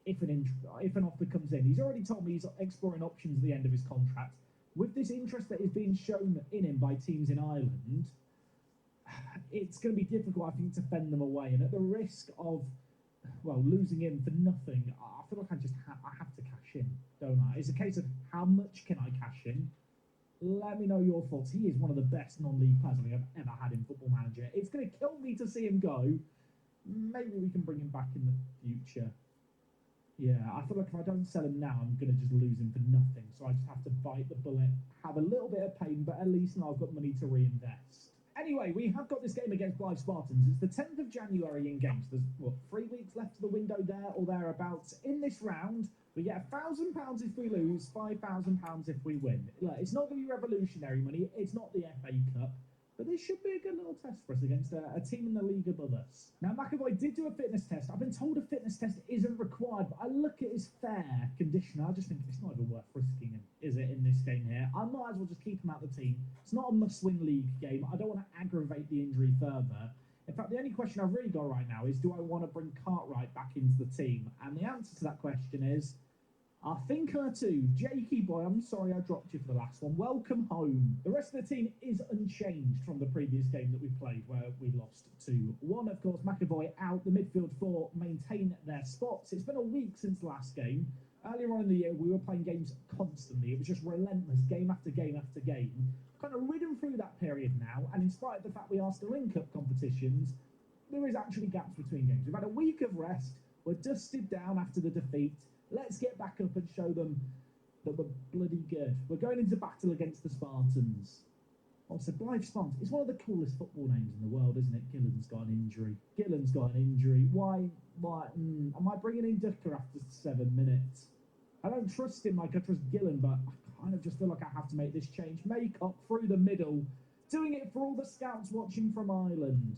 if an offer comes in? He's already told me he's exploring options at the end of his contract. With this interest that is being shown in him by teams in Ireland, it's going to be difficult, I think, to fend them away. And at the risk of, losing him for nothing, I feel like I have to cash in, don't I? It's a case of how much can I cash in? Let me know your thoughts. He is one of the best non-league players I think I've ever had in Football Manager. It's going to kill me to see him go. Maybe we can bring him back in the future. Yeah, I feel like if I don't sell him now, I'm going to just lose him for nothing. So I just have to bite the bullet, have a little bit of pain, but at least now I've got money to reinvest. Anyway, we have got this game against Blythe Spartans. It's the 10th of January in game. So there's, 3 weeks left to the window there or thereabouts. In this round, We get £1,000 if we lose, £5,000 if we win. Look, it's not going to be revolutionary money. It's not the FA Cup. But this should be a good little test for us against a team in the league above us. Now, McAvoy did do a fitness test. I've been told a fitness test isn't required, but I look at his fair condition. I just think it's not even worth risking him, is it, in this game here? I might as well just keep him out of the team. It's not a must-win league game. I don't want to aggravate the injury further. In fact, the only question I've really got right now is, do I want to bring Cartwright back into the team? And the answer to that question is, I think I do. Jakey boy, I'm sorry I dropped you for the last one. Welcome home. The rest of the team is unchanged from the previous game that we played, where we lost 2-1. Of course, McAvoy out. The midfield four maintain their spots. It's been a week since the last game. Earlier on in the year, we were playing games constantly. It was just relentless, game after game after game. Kind of ridden through that period now, and in spite of the fact we are still in cup competitions, there is actually gaps between games. We've had a week of rest. We're dusted down after the defeat. Let's get back up and show them that we're bloody good. We're going into battle against the Spartans. Also, Blythe Spartans. It's one of the coolest football names in the world, isn't it? Gillen's got an injury. Gillen's got an injury. Why? Am I bringing in Ducker after 7 minutes? I don't trust him like I trust Gillen, but I kind of just feel like I have to make this change. Maycock through the middle. Doing it for all the scouts watching from Ireland.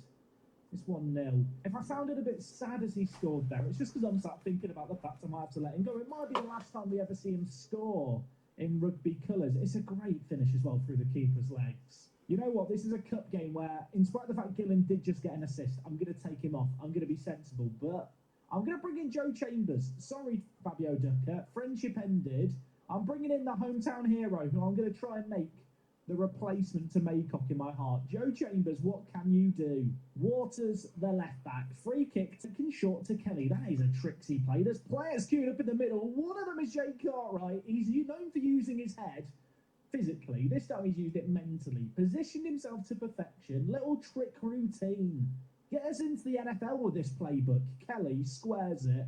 It's 1-0. If I sounded a bit sad as he scored there, it's just because I'm sat thinking about the fact I might have to let him go. It might be the last time we ever see him score in rugby colours. It's a great finish as well through the keeper's legs. You know what? This is a cup game where, in spite of the fact Gillen did just get an assist, I'm going to take him off. I'm going to be sensible, but I'm going to bring in Joe Chambers. Sorry, Fabio Ducker. Friendship ended. I'm bringing in the hometown hero, who I'm going to try and make the replacement to Maycock in my heart. Joe Chambers, what can you do? Waters, the left back. Free kick, taken short to Kelly. That is a tricksy play. There's players queued up in the middle. One of them is Jake Cartwright. He's known for using his head physically. This time he's used it mentally. Positioned himself to perfection. Little trick routine. Get us into the NFL with this playbook. Kelly squares it.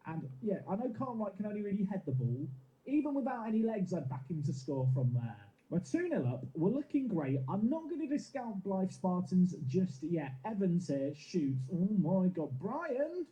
And yeah, I know Cartwright can only really head the ball. Even without any legs, I'd back him to score from there. We're 2-0 up. We're looking great. I'm not going to discount Blythe Spartans just yet. Evans here shoots. Oh my God. Brian,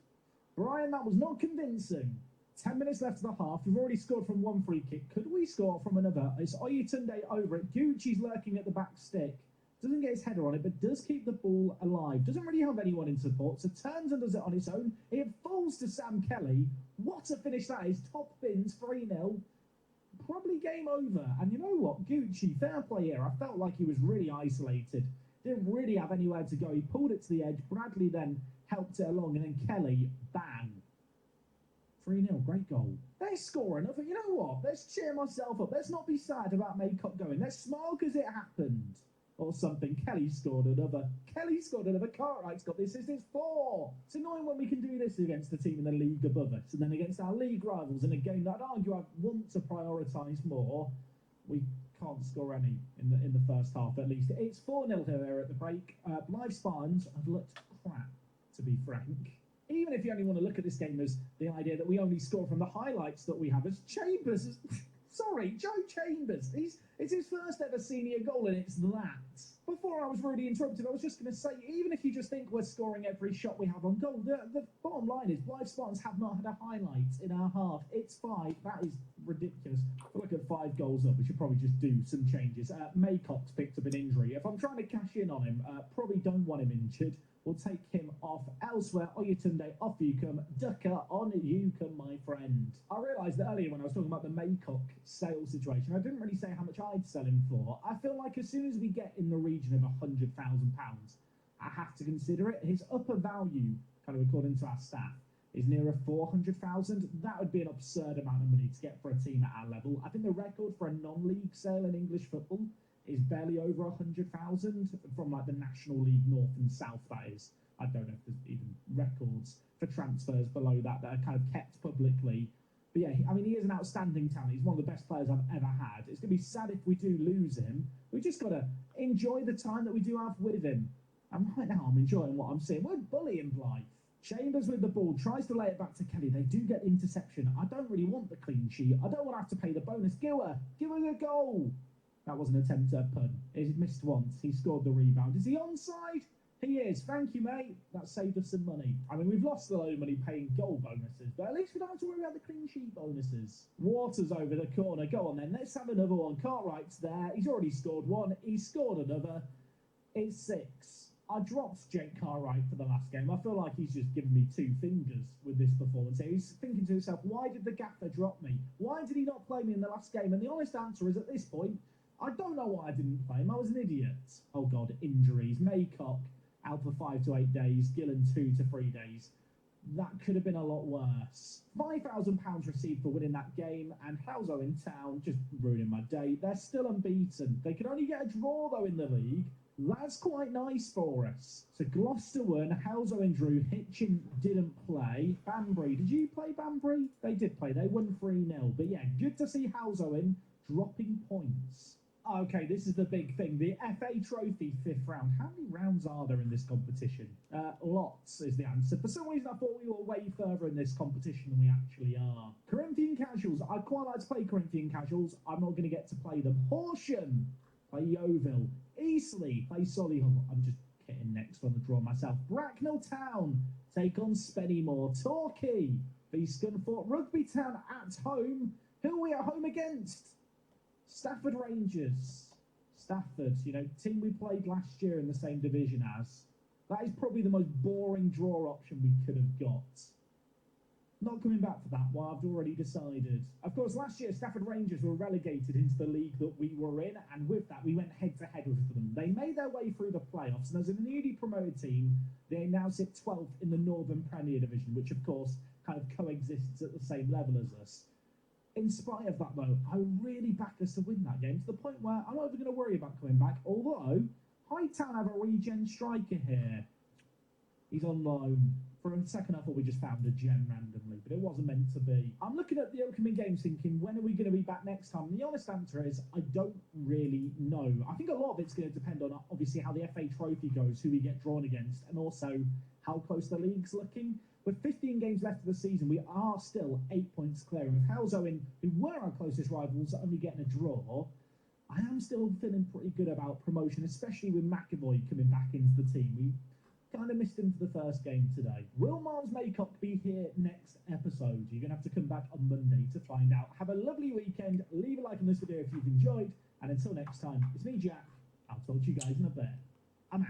that was not convincing. 10 minutes left of the half. We've already scored from one free kick. Could we score from another? It's Oyetunde over it. Gucci's lurking at the back stick. Doesn't get his header on it, but does keep the ball alive. Doesn't really have anyone in support, so turns and does it on its own. It falls to Sam Kelly. What a finish that is. Top bins, 3-0. Probably game over. And you know what? Gucci, fair play here. I felt like he was really isolated. Didn't really have anywhere to go. He pulled it to the edge. Bradley then helped it along. And then Kelly, bang. 3-0. Great goal. Let's score another. You know what? Let's cheer myself up. Let's not be sad about Maycock going. Let's smile because it happened. Or something. Kelly scored another. Cartwright's got this. It's 4. It's annoying when we can do this against the team in the league above us, and then against our league rivals in a game that I'd argue I want to prioritise more. We can't score any in the first half at least. It's 4-0 here at the break. Blythe Spartans have looked crap, to be frank. Even if you only want to look at this game as the idea that we only score from the highlights that we have, as Chambers. Sorry, Joe Chambers. It's his first ever senior goal, and it's that. Before I was really interrupted, I was just going to say, even if you just think we're scoring every shot we have on goal, the bottom line is Blythe Spartans have not had a highlight in our half. It's 5. That is ridiculous. Look at 5 goals up. We should probably just do some changes. Maycock's picked up an injury. If I'm trying to cash in on him, probably don't want him injured. We'll take him off elsewhere. Oyetunde, off you come. Ducker, on you come, my friend. I realised that earlier when I was talking about the Maycock sale situation, I didn't really say how much I'd sell him for. I feel like as soon as we get in the region of £100,000, I have to consider it. His upper value, kind of according to our staff, is nearer 400,000. That would be an absurd amount of money to get for a team at our level. I think the record for a non-league sale in English football is barely over 100,000 from like the National League North and South, that is. I don't know if there's even records for transfers below that are kind of kept publicly. But yeah, I mean, he is an outstanding talent. He's one of the best players I've ever had. It's going to be sad if we do lose him. We just got to enjoy the time that we do have with him. And right now, I'm enjoying what I'm seeing. We're bullying Blythe. Chambers with the ball, tries to lay it back to Kelly. They do get the interception. I don't really want the clean sheet. I don't want to have to pay the bonus. Giwer, give us a goal. That was an attempt at a pun. He's missed once. He scored the rebound. Is he onside? He is. Thank you, mate. That saved us some money. I mean, we've lost a load of money paying goal bonuses, but at least we don't have to worry about the clean sheet bonuses. Waters over the corner. Go on then. Let's have another one. Cartwright's there. He's already scored one. He's scored another. It's 6. I dropped Jake Cartwright for the last game. I feel like he's just given me 2 fingers with this performance. He's thinking to himself, why did the gaffer drop me? Why did he not play me in the last game? And the honest answer is, at this point, I don't know why I didn't play him. I was an idiot. Oh, God, injuries. Maycock out for 5 to 8 days. Gillen 2 to 3 days. That could have been a lot worse. £5,000 received for winning that game, and Houso in town, just ruining my day. They're still unbeaten. They could only get a draw, though, in the league. That's quite nice for us. So Gloucester won, Houso and Drew. Hitchin didn't play. Banbury, did you play Banbury? They did play. They won 3-0. But yeah, good to see Houso in, dropping points. Okay, this is the big thing. The FA Trophy 5th round. How many rounds are there in this competition? Lots is the answer. For some reason, I thought we were way further in this competition than we actually are. Corinthian Casuals. I'd quite like to play Corinthian Casuals. I'm not going to get to play them. Horsham. Play Yeovil. Eastleigh. Play Solihull. I'm just getting next on the draw myself. Bracknell Town. Take on Spennymoor. Torquay. v Scunthorpe. Rugby Town at home. Who are we at home against? Stafford Rangers. Stafford, you know, team we played last year in the same division as. That is probably the most boring draw option we could have got. Not coming back for that one, I've already decided. Of course, last year, Stafford Rangers were relegated into the league that we were in, and with that, we went head-to-head with them. They made their way through the playoffs, and as a newly promoted team, they now sit 12th in the Northern Premier Division, which, of course, kind of coexists at the same level as us. In spite of that, though, I really back us to win that game, to the point where I'm not even going to worry about coming back, although Hightown have a regen striker here. He's on loan. For a second, I thought we just found a gem randomly, but it wasn't meant to be. I'm looking at the upcoming games thinking, when are we going to be back next time? And the honest answer is, I don't really know. I think a lot of it's going to depend on, obviously, how the FA Trophy goes, who we get drawn against, and also how close the league's looking. With 15 games left of the season, we are still 8 points clear. And with Houso, who were our closest rivals, only getting a draw, I am still feeling pretty good about promotion, especially with McAvoy coming back into the team. We kind of missed him for the first game today. Will Miles Maycock be here next episode? You're going to have to come back on Monday to find out. Have a lovely weekend. Leave a like on this video if you've enjoyed. And until next time, it's me, Jack. I'll talk to you guys in a bit. I'm out.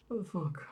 What the fuck?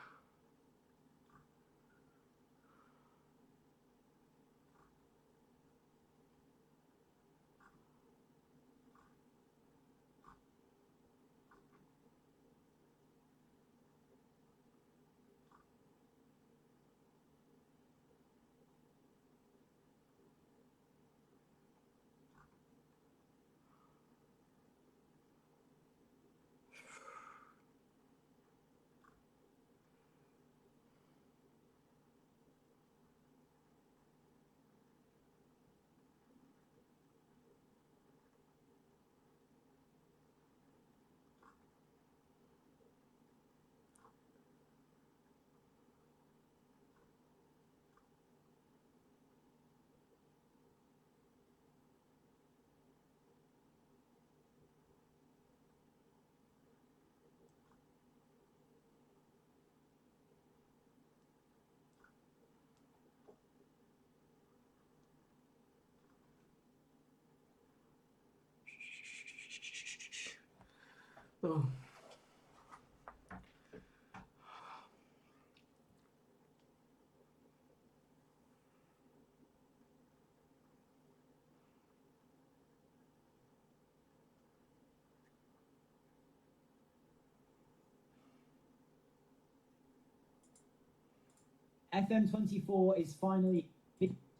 Oh. FM24 is finally.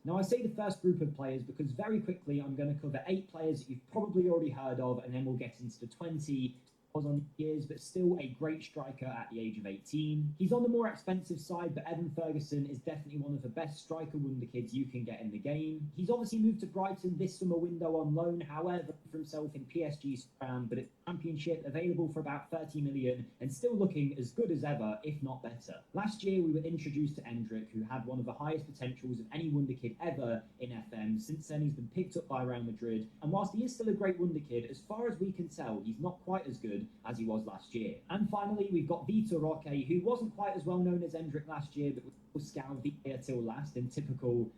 Now, I say the first group of players because very quickly I'm going to cover 8 players that you've probably already heard of, and then we'll get into the 20 was on the years, but still a great striker at the age of 18. He's on the more expensive side, but Evan Ferguson is definitely one of the best striker wonder kids you can get in the game. He's obviously moved to Brighton this summer window on loan, however, for himself in PSG's round, but it's Championship, available for about 30 million and still looking as good as ever, if not better. Last year, we were introduced to Endrick, who had one of the highest potentials of any wonder kid ever in FM. Since then, he's been picked up by Real Madrid, and whilst he is still a great wonder kid, as far as we can tell, he's not quite as good as he was last year. And finally, we've got Vitor Roque, who wasn't quite as well known as Endrick last year, but was scouted till last in typical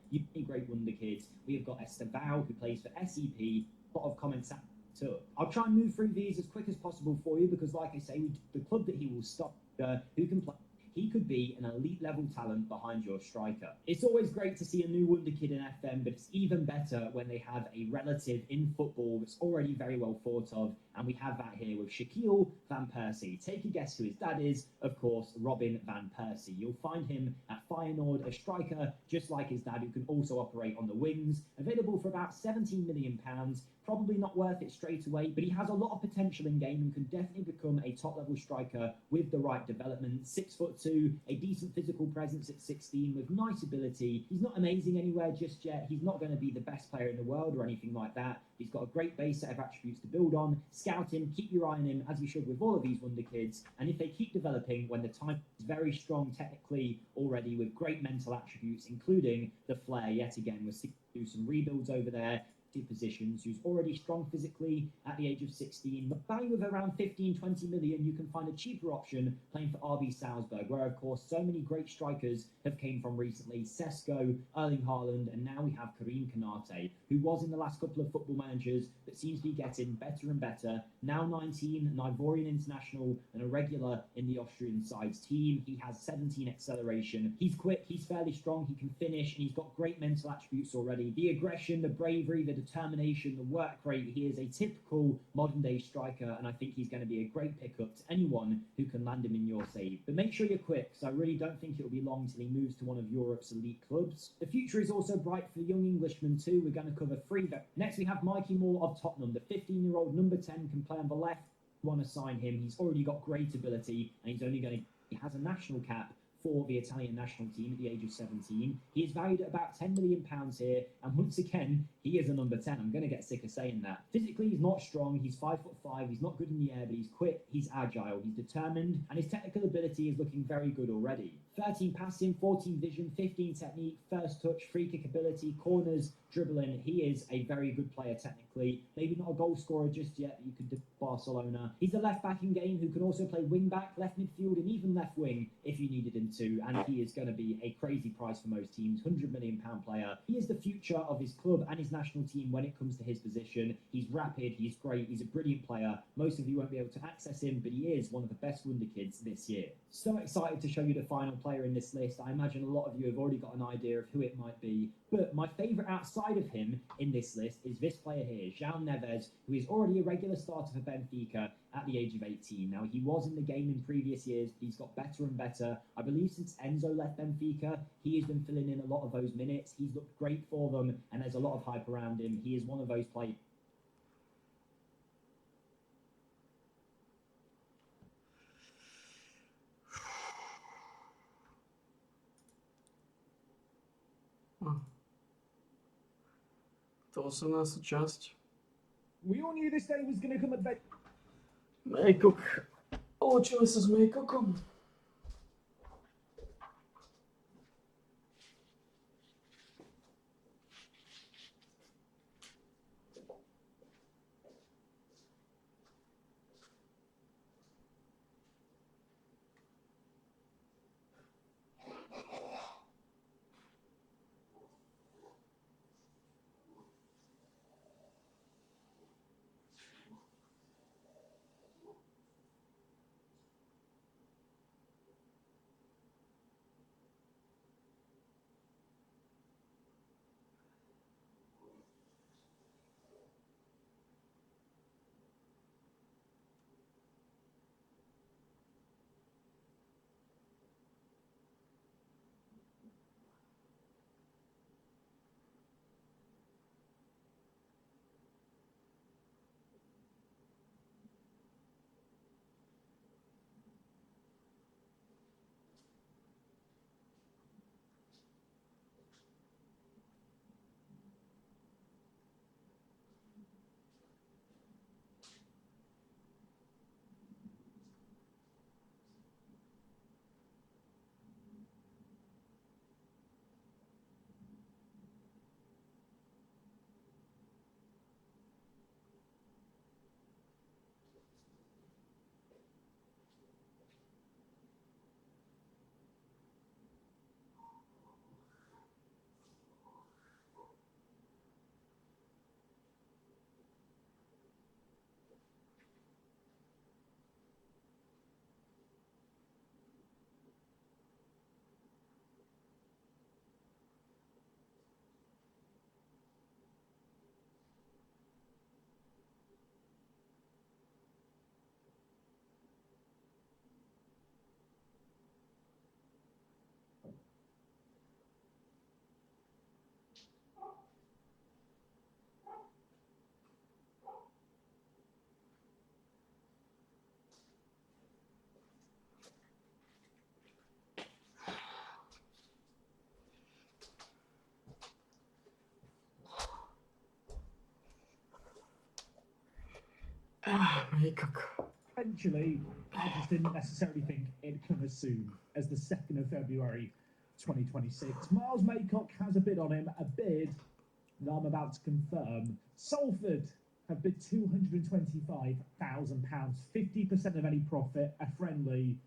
great wonder kids. We have got Estevao, who plays for SEP. A lot of comments took. I'll try and move through these as quick as possible for you because, like I say, the club that he will stop, who can play, he could be an elite level talent behind your striker. It's always great to see a new wonder kid in FM, but it's even better when they have a relative in football that's already very well thought of, and we have that here with Shaquille Van Persie. Take a guess who his dad is. Of course, Robin Van Persie. You'll find him at Feyenoord, a striker just like his dad, who can also operate on the wings. Available for about £17 million. Probably not worth it straight away, but he has a lot of potential in game and can definitely become a top-level striker with the right development. 6'2", a decent physical presence at 16 with nice ability. He's not amazing anywhere just yet. He's not going to be the best player in the world or anything like that. He's got a great base set of attributes to build on. Scout him, keep your eye on him, as you should with all of these wonder kids. And if they keep developing, when the time is very strong technically already with great mental attributes, including the flair yet again, we'll do some rebuilds over there. Positions, who's already strong physically at the age of 16. The value of around 15-20 million, you can find a cheaper option playing for RB Salzburg, where of course so many great strikers have came from recently. Sesko, Erling Haaland, and now we have Karim Konate, who was in the last couple of football managers, but seems to be getting better and better. Now 19, an Ivorian international and a regular in the Austrian side's team. He has 17 acceleration. He's quick, he's fairly strong, he can finish, and he's got great mental attributes already. The aggression, the bravery, the determination, the work rate. He is a typical modern day striker, and I think he's going to be a great pickup to anyone who can land him in your save. But make sure you're quick, because I really don't think it will be long till he moves to one of Europe's elite clubs. The future is also bright for the young Englishman too. We're going to cover 3. Next we have Mikey Moore of Tottenham. The 15-year-old number 10 can play on the left. Want to sign him. He's already got great ability, and he has a national cap for the Italian national team at the age of 17. He is valued at about £10 million here, and once again, he is a number 10. I'm going to get sick of saying that. Physically, he's not strong. He's 5'5". He's not good in the air, but he's quick, he's agile, he's determined, and his technical ability is looking very good already. 13 passing, 14 vision, 15 technique, first touch, free kick ability, corners, dribbling. He is a very good player technically. Maybe not a goal scorer just yet, but you could do Barcelona. He's a left back in game who can also play wing back, left midfield, and even left wing if you needed him to. And he is going to be a crazy price for most teams, £100 million player. He is the future of his club and his national team when it comes to his position. He's rapid, he's great, he's a brilliant player. Most of you won't be able to access him, but he is one of the best wonder kids this year. So excited to show you the final player in this list. I imagine a lot of you have already got an idea of who it might be, but my favourite outside of him in this list is this player here, João Neves, who is already a regular starter for Benfica at the age of 18. Now, he was in the game in previous years, but he's got better and better. I believe since Enzo left Benfica, he has been filling in a lot of those minutes. He's looked great for them, and there's a lot of hype around him. He is one of those players. To 18. časť. We all knew this day was going to come at Mejkok. Lúčili sa s Mejkokom. Mejkok. Eventually, I just didn't necessarily think it'd come as soon as the 2nd of February 2026. Miles Maycock has a bid on him, a bid that I'm about to confirm. Salford have bid £225,000, 50% of any profit, a friendly.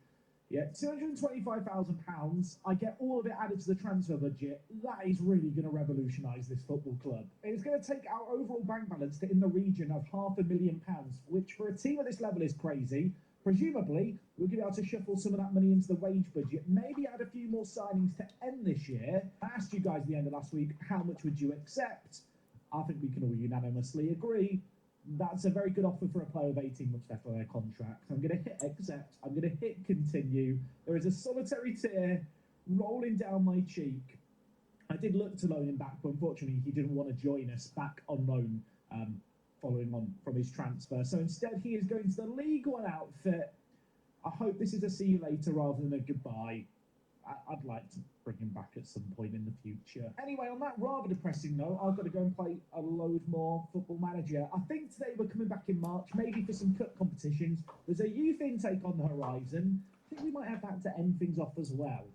Yeah, £225,000. I get all of it added to the transfer budget. That is really going to revolutionise this football club. It's going to take our overall bank balance to in the region of £500,000, which for a team at this level is crazy. Presumably, we'll be able to shuffle some of that money into the wage budget, maybe add a few more signings to end this year. I asked you guys at the end of last week, how much would you accept? I think we can all unanimously agree that's a very good offer for a player with 18 months left on their contract. I'm going to hit accept. I'm going to hit continue. There is a solitary tear rolling down my cheek. I did look to loan him back, but unfortunately he didn't want to join us back on loan following on from his transfer. So instead he is going to the League One outfit. I hope this is a see you later rather than a goodbye. I'd like to bring him back at some point in the future. Anyway, on that rather depressing note, I've got to go and play a load more Football Manager. I think today we're coming back in March, maybe for some cup competitions. There's a youth intake on the horizon. I think we might have that to end things off as well.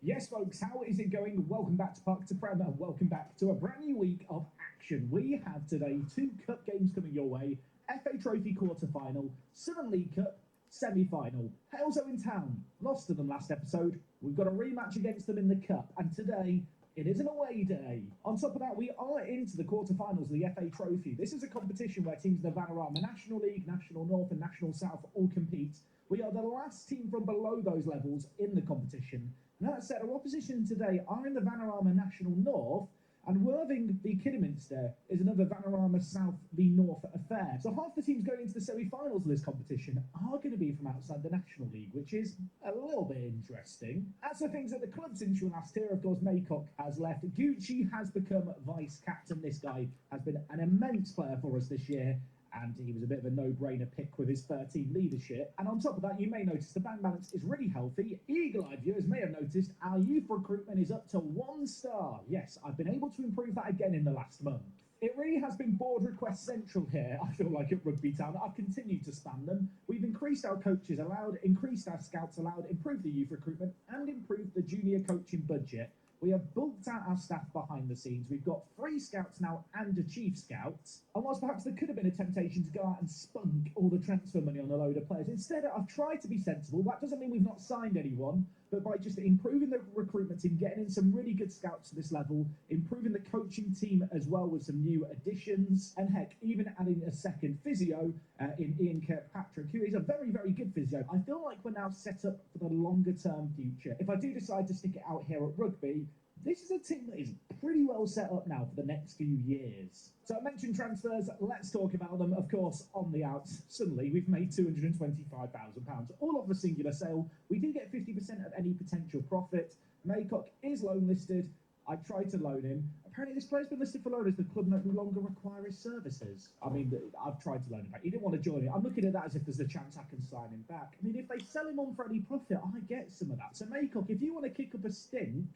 Yes, folks, how is it going? Welcome back to Park to Prem and welcome back to a brand new week of action. We have today 2 cup games coming your way, FA Trophy quarter-final, Southern League Cup semi-final. Hales are in town, lost to them last episode. We've got a rematch against them in the cup, and today it is an away day. On top of that, we are into the quarter-finals of the FA Trophy. This is a competition where teams in the Vanarama National League, National North and National South all compete. We are the last team from below those levels in the competition. And that said, our opposition today are in the Vanarama National North, and Worthing v Kidderminster is another Vanarama South v North affair. So half the teams going into the semi-finals of this competition are going to be from outside the National League, which is a little bit interesting. As for things at the club since you were last here, of course, Maycock has left. Gucci has become vice-captain. This guy has been an immense player for us this year, and he was a bit of a no-brainer pick with his 13 leadership. And on top of that, you may notice the bank balance is really healthy. Eagle-eyed viewers may have noticed our youth recruitment is up to 1 star. Yes, I've been able to improve that again in the last month. It really has been board request central here, I feel like, at Rugby Town. I've continued to spam them. We've increased our coaches allowed, increased our scouts allowed, improved the youth recruitment, and improved the junior coaching budget. We have bulked out our staff behind the scenes. We've got 3 scouts now and a chief scout. And whilst perhaps there could have been a temptation to go out and spunk all the transfer money on a load of players, instead I've tried to be sensible. That doesn't mean we've not signed anyone, but by just improving the recruitment team, getting in some really good scouts to this level, improving the coaching team as well with some new additions, and heck, even adding a second physio in Ian Kirkpatrick, who is a very, very good physio. I feel like we're now set up for the longer term future. If I do decide to stick it out here at Rugby, this is a team that is pretty well set up now for the next few years. So I mentioned transfers, let's talk about them. Of course, on the outs, suddenly we've made £225,000, all off a singular sale. We do get 50% of any potential profit. Maycock is loan listed. I tried to loan him. Apparently this player's been listed for loan as the club no longer require his services. I mean, I've tried to loan him back. He didn't want to join it. I'm looking at that as if there's a chance I can sign him back. I mean, if they sell him on for any profit, I get some of that. So Maycock, if you want to kick up a stink,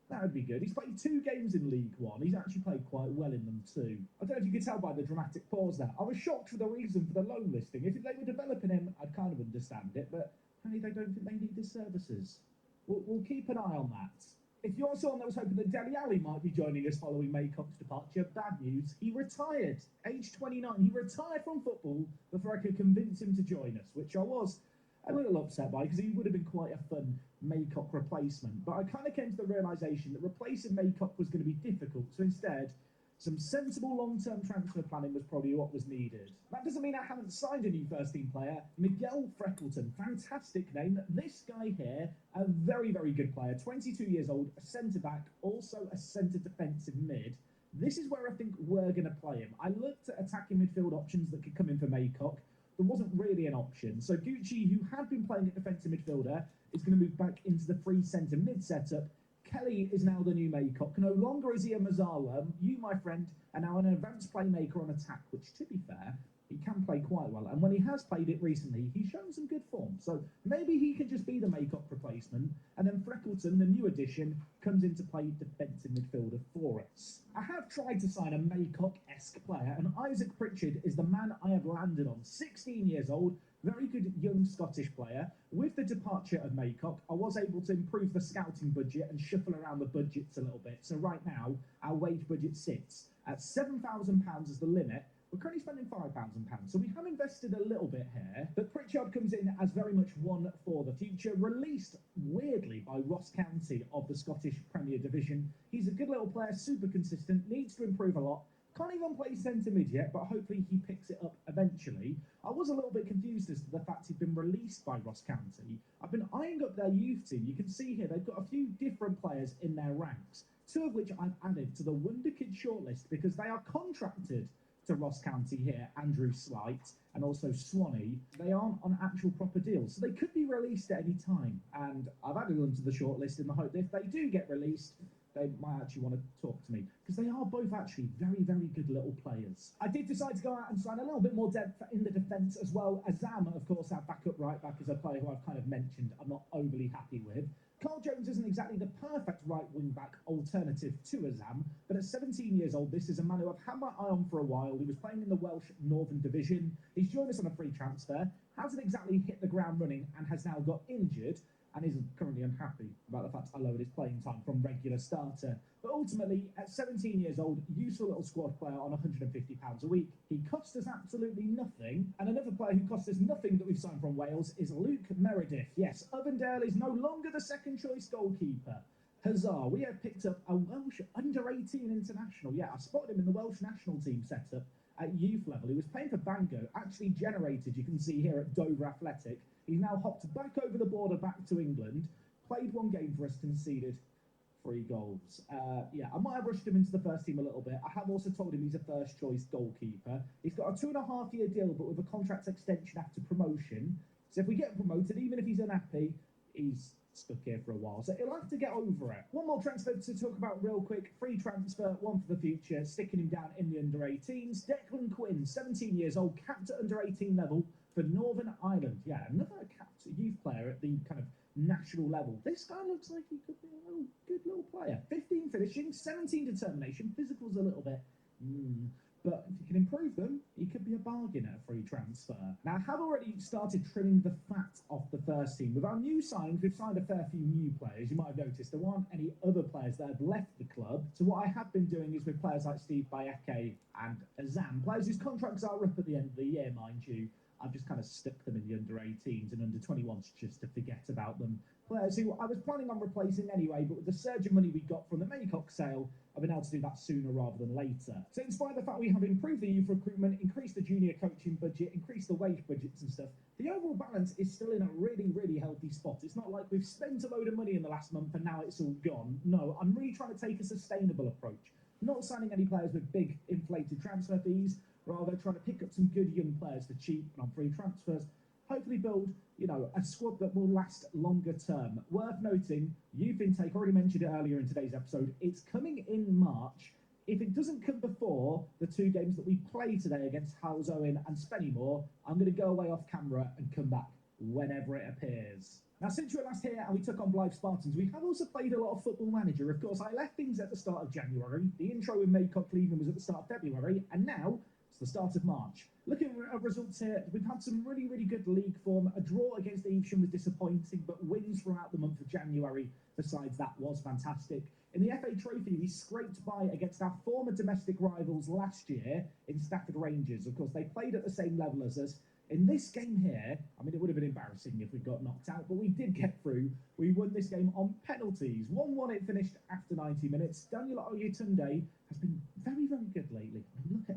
that would be good. He's played 2 games in League One. He's actually played quite well in them too. I don't know if you could tell by the dramatic pause there. I was shocked for the reason for the loan listing. If they were developing him, I'd kind of understand it, but apparently they don't think they need his services. We'll keep an eye on that. If you're someone that was hoping that Dele Alli might be joining us following Maycock's departure, bad news. He retired, age 29. He retired from football before I could convince him to join us, which I was a little upset by because he would have been quite a fun Maycock replacement. But I kind of came to the realisation that replacing Maycock was going to be difficult. So instead, some sensible long-term transfer planning was probably what was needed. That doesn't mean I haven't signed a new first-team player. Miguel Freckleton, fantastic name. This guy here, a very, very good player, 22 years old, a centre-back, also a centre defensive mid. This is where I think we're going to play him. I looked at attacking midfield options that could come in for Maycock. There wasn't really an option. So Gucci, who had been playing at defensive midfielder, is going to move back into the free centre mid setup. Kelly is now the new Maycock. No longer is he a Mazzala. You, my friend, are now an advanced playmaker on attack, which, to be fair, he can play quite well. And when he has played it recently, he's shown some good form. So maybe he can just be the Maycock replacement. And then Freckleton, the new addition, comes into play defensive midfielder for us. I have tried to sign a Maycock-esque player, and Isaac Pritchard is the man I have landed on. 16 years old, very good young Scottish player. With the departure of Maycock, I was able to improve the scouting budget and shuffle around the budgets a little bit. So right now, our wage budget sits at £7,000 as the limit. We're currently spending £5,000, so we have invested a little bit here. But Pritchard comes in as very much one for the future, released weirdly by Ross County of the Scottish Premier Division. He's a good little player, super consistent, needs to improve a lot. Can't even play centre mid yet, but hopefully he picks it up eventually. I was a little bit confused as to the fact he'd been released by Ross County. I've been eyeing up their youth team. You can see here they've got a few different players in their ranks, 2 of which I've added to the Wonder Kid shortlist because they are contracted to Ross County here, Andrew Slight, and also Swanee. They aren't on actual proper deals, so they could be released at any time. And I've added them to the shortlist in the hope that if they do get released, they might actually want to talk to me, because they are both actually very, very good little players. I did decide to go out and sign a little bit more depth in the defence as well. Azam, of course, our backup right back, is a player who I've kind of mentioned I'm not overly happy with. Carl Jones isn't exactly the perfect right wing-back alternative to Azam, but at 17 years old, this is a man who I've had my eye on for a while. He was playing in the Welsh Northern Division. He's joined us on a free transfer, hasn't exactly hit the ground running, and has now got injured, and is currently unhappy about the fact I lowered his playing time from regular starter. But ultimately, at 17 years old, useful little squad player on £150 a week. He cost us absolutely nothing. And another player who cost us nothing that we've signed from Wales is Luke Meredith. Yes, Ovendale is no longer the second choice goalkeeper. Huzzah, we have picked up a Welsh under-18 international. Yeah, I spotted him in the Welsh national team setup at youth level. He was playing for Bangor, actually generated, you can see here, at Dover Athletic. He's now hopped back over the border back to England, played one game for us, conceded 3 goals. Yeah, I might have rushed him into the first team a little bit. I have also told him he's a first choice goalkeeper. He's got a 2.5 year deal, but with a contract extension after promotion. So if we get promoted, even if he's unhappy, he's stuck here for a while. So he'll have to get over it. One more transfer to talk about real quick. Free transfer, one for the future, sticking him down in the under-18s. Declan Quinn, 17 years old, capped at under-18 level for Northern Ireland. Yeah, another capped youth player at the kind of national level. This guy looks like he could be a good little player. 15 finishing, 17 determination. Physical's a little bit, but if you can improve them, he could be a bargain at a free transfer. Now, I have already started trimming the fat off the first team. With our new signings, we've signed a fair few new players. You might have noticed there weren't any other players that had left the club. So what I have been doing is with players like Steve Bayeke and Azam, players whose contracts are up at the end of the year, mind you, I've just kind of stuck them in the under-18s and under-21s just to forget about them. Players who I was planning on replacing anyway, but with the surge of money we got from the Maycock sale, I've been able to do that sooner rather than later. So in spite of the fact we have improved the youth recruitment, increased the junior coaching budget, increased the wage budgets and stuff, the overall balance is still in a really, really healthy spot. It's not like we've spent a load of money in the last month and now it's all gone. No, I'm really trying to take a sustainable approach. Not signing any players with big inflated transfer fees, rather trying to pick up some good young players for cheap and on free transfers. Hopefully build, a squad that will last longer term. Worth noting, youth intake, already mentioned it earlier in today's episode, it's coming in March. If it doesn't come before the 2 games that we play today against Halesowen and Spennymoor, I'm going to go away off camera and come back whenever it appears. Now, since you were last here and we took on Blythe Spartans, we have also played a lot of Football Manager. Of course, I left things at the start of January. The intro with Maycock Cleveland was at the start of February, and now it's the start of March. Looking at results here, we've had some really, really good league form. A draw against Evesham was disappointing, but wins throughout the month of January, besides that, was fantastic. In the FA Trophy, we scraped by against our former domestic rivals last year in Stafford Rangers. Of course, they played at the same level as us. In this game here, I mean, it would have been embarrassing if we got knocked out, but we did get through. We won this game on penalties. 1-1 it finished after 90 minutes. Daniel Oyetunde has been very, very good lately.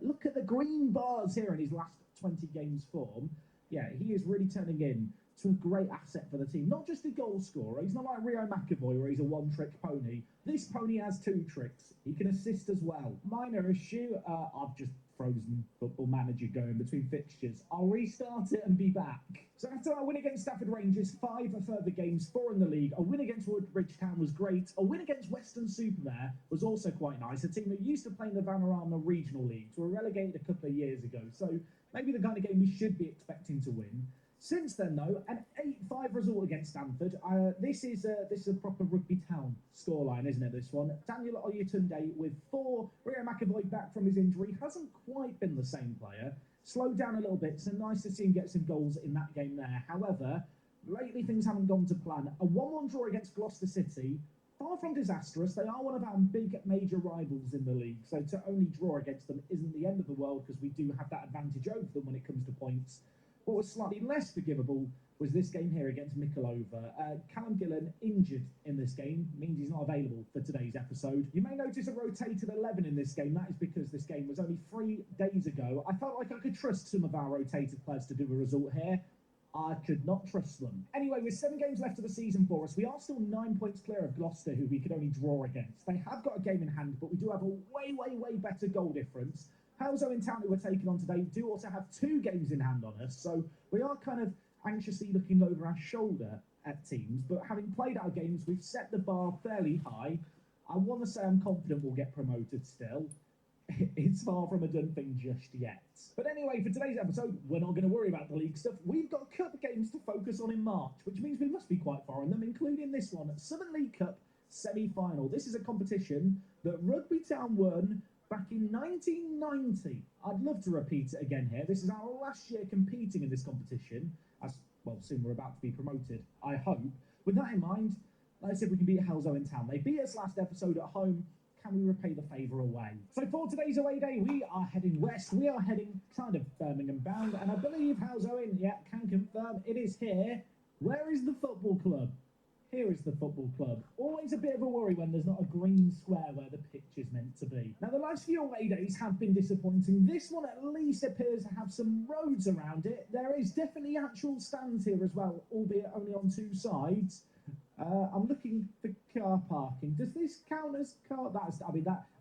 Look at the green bars here in his last 20 games form. Yeah, he is really turning in to a great asset for the team. Not just a goal scorer. He's not like Rio McAvoy where he's a one-trick pony. This pony has 2 tricks. He can assist as well. Minor issue, I've just frozen Football Manager going between fixtures. I'll restart it and be back. So after our win against Stafford Rangers, 5 further games, 4 in the league. A win against Woodbridge Town was great. A win against Weston-super-Mare was also quite nice. A team that used to play in the Vanarama Regional Leagues were relegated a couple of years ago. So maybe the kind of game we should be expecting to win. Since then, though, an 8-5 result against Stanford. This is a proper Rugby Town scoreline, isn't it, this one? Daniel Oyetunde with 4. Rio McAvoy back from his injury. Hasn't quite been the same player. Slowed down a little bit, so nice to see him get some goals in that game there. However, lately things haven't gone to plan. A 1-1 draw against Gloucester City. Far from disastrous. They are one of our big major rivals in the league, so to only draw against them isn't the end of the world because we do have that advantage over them when it comes to points. What was slightly less forgivable was this game here against Mikolova. Callum Gillen injured in this game, means he's not available for today's episode. You may notice a rotated 11 in this game. That is because this game was only 3 days ago. I felt like I could trust some of our rotated players to do a result here. I could not trust them. Anyway, with 7 games left of the season for us, we are still 9 points clear of Gloucester, who we could only draw against. They have got a game in hand, but we do have a way better goal difference. Halesowen Town, who we're taking on today, do also have 2 games in hand on us, so we are kind of anxiously looking over our shoulder at teams, but having played our games, we've set the bar fairly high. I want to say I'm confident we'll get promoted still. it's far from a done thing just yet. But anyway, for today's episode, we're not going to worry about the league stuff. We've got cup games to focus on in March, which means we must be quite far in them, including this one, Southern League Cup semi-final. This is a competition that Rugby Town won back in 1990. I'd love to repeat it again here. This is our last year competing in this competition, as, well, soon we're about to be promoted, I hope. With that in mind, let's see if we can beat Halzo in town. They beat us last episode at home. Can we repay the favour away? So for today's away day, we are heading west. We are heading kind of Birmingham bound, and I believe Halzo in, yeah, can confirm it is here. Where is the football club? Here is the football club. Always a bit of a worry when there's not a green square where the pitch is meant to be. Now, the last few away days have been disappointing. This one at least appears to have some roads around it. There is definitely actual stands here as well, albeit only on two sides. I'm looking for car parking. Does this count as car?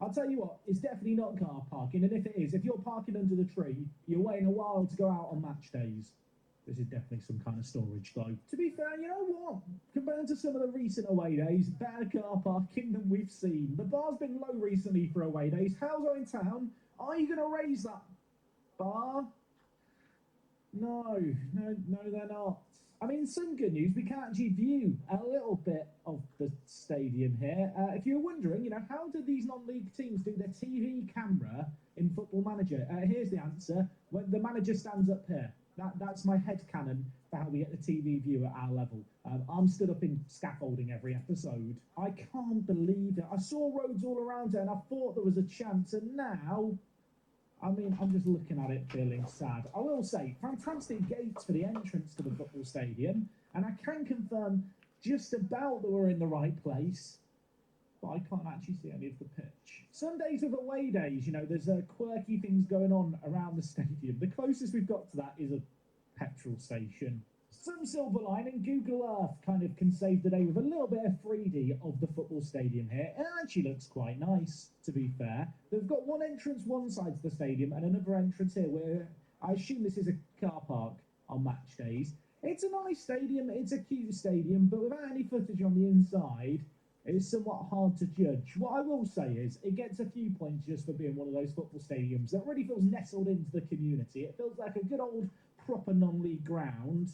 I'll tell you what, it's definitely not car parking. And if it is, if you're parking under the tree, you're waiting a while to go out on match days. This is definitely some kind of storage, though. To be fair, you know what? Compared to some of the recent away days, better car parking than we've seen. The bar's been low recently for away days. Halzo in town? Are you going to raise that bar? No, they're not. I mean, some good news, we can actually view a little bit of the stadium here. If you're wondering, how do these non-league teams do their TV camera in Football Manager? Here's the answer. When the manager stands up here. That's my headcanon for how we get the TV view at our level. I'm stood up in scaffolding every episode. I can't believe it. I saw roads all around it and I thought there was a chance, and now... I mean, I'm just looking at it feeling sad. I will say, fantastic gates for the entrance to the football stadium, and I can confirm just about that we're in the right place, but I can't actually see any of the pitch. Some days of away days, there's quirky things going on around the stadium. The closest we've got to that is a petrol station. Some silver lining, Google Earth kind of can save the day with a little bit of 3D of the football stadium here. It actually looks quite nice, to be fair. They've got one entrance one side to the stadium and another entrance here where I assume this is a car park on match days. It's a nice stadium, it's a cute stadium, but without any footage on the inside, it's somewhat hard to judge. What I will say is, it gets a few points just for being one of those football stadiums that really feels nestled into the community. It feels like a good old proper non-league ground.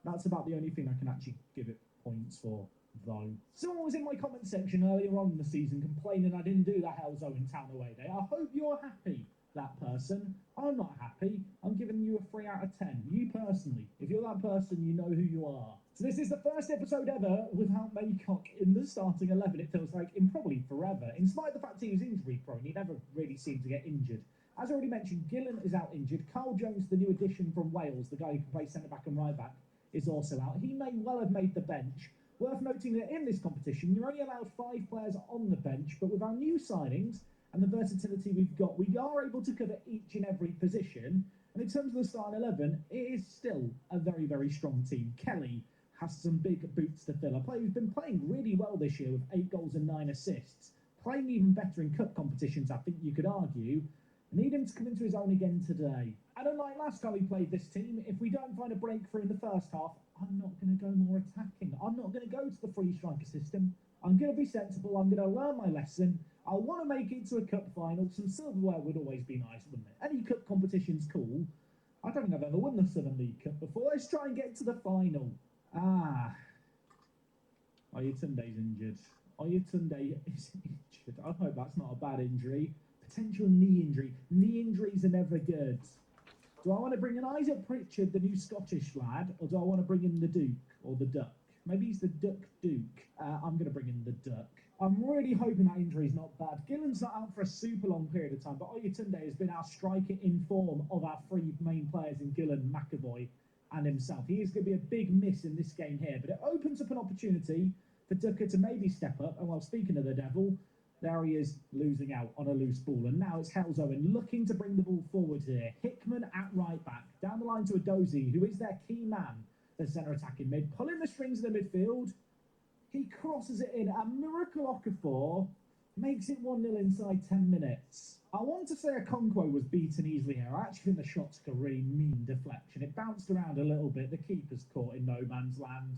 That's about the only thing I can actually give it points for, though. Someone was in my comment section earlier on in the season complaining I didn't do the Halzo in town away day. I hope you're happy, that person. I'm not happy. I'm giving you a 3 out of 10. You personally. If you're that person, you know who you are. So this is the first episode ever without Maycock in the starting 11, it feels like, in probably forever. In spite of the fact he was injury prone, he never really seemed to get injured. As I already mentioned, Gillen is out injured. Carl Jones, the new addition from Wales, the guy who can play centre-back and right-back, is also out. He may well have made the bench. Worth noting that in this competition, you're only allowed 5 players on the bench, but with our new signings and the versatility we've got, we are able to cover each and every position. And in terms of the starting 11, it is still a very, very strong team. Kelly has some big boots to fill. A player who's been playing really well this year with 8 goals and 9 assists. Playing even better in cup competitions, I think you could argue. I need him to come into his own again today. And unlike last time we played this team, if we don't find a breakthrough in the first half, I'm not going to go more attacking. I'm not going to go to the free striker system. I'm going to be sensible. I'm going to learn my lesson. I want to make it to a cup final. Some silverware would always be nice, wouldn't it? Any cup competition's cool. I don't think I've ever won the Southern League Cup before. Let's try and get to the final. Oyetunde's injured. Oyetunde is injured. I hope that's not a bad injury. Potential knee injury. Knee injuries are never good. Do I want to bring in Isaac Pritchard, the new Scottish lad, or do I want to bring in the Duke or the Duck? Maybe he's the Duck Duke. I'm going to bring in the Duck. I'm really hoping that injury's not bad. Gillen's not out for a super long period of time, but Oyetunde has been our striker in form of our 3 main players in Gillen, McAvoy, and himself. He is going to be a big miss in this game here, but it opens up an opportunity for Ducker to maybe step up. And while speaking of the devil, there he is losing out on a loose ball. And now it's Halzoen looking to bring the ball forward here. Hickman at right back. Down the line to Adozie, who is their key man, the centre attacking mid. Pulling the strings in the midfield. He crosses it in. A miracle Okafor makes it 1-0 inside 10 minutes. I want to say Okonkwo was beaten easily here. I actually think the shot took a really mean deflection. It bounced around a little bit. The keeper's caught in no man's land.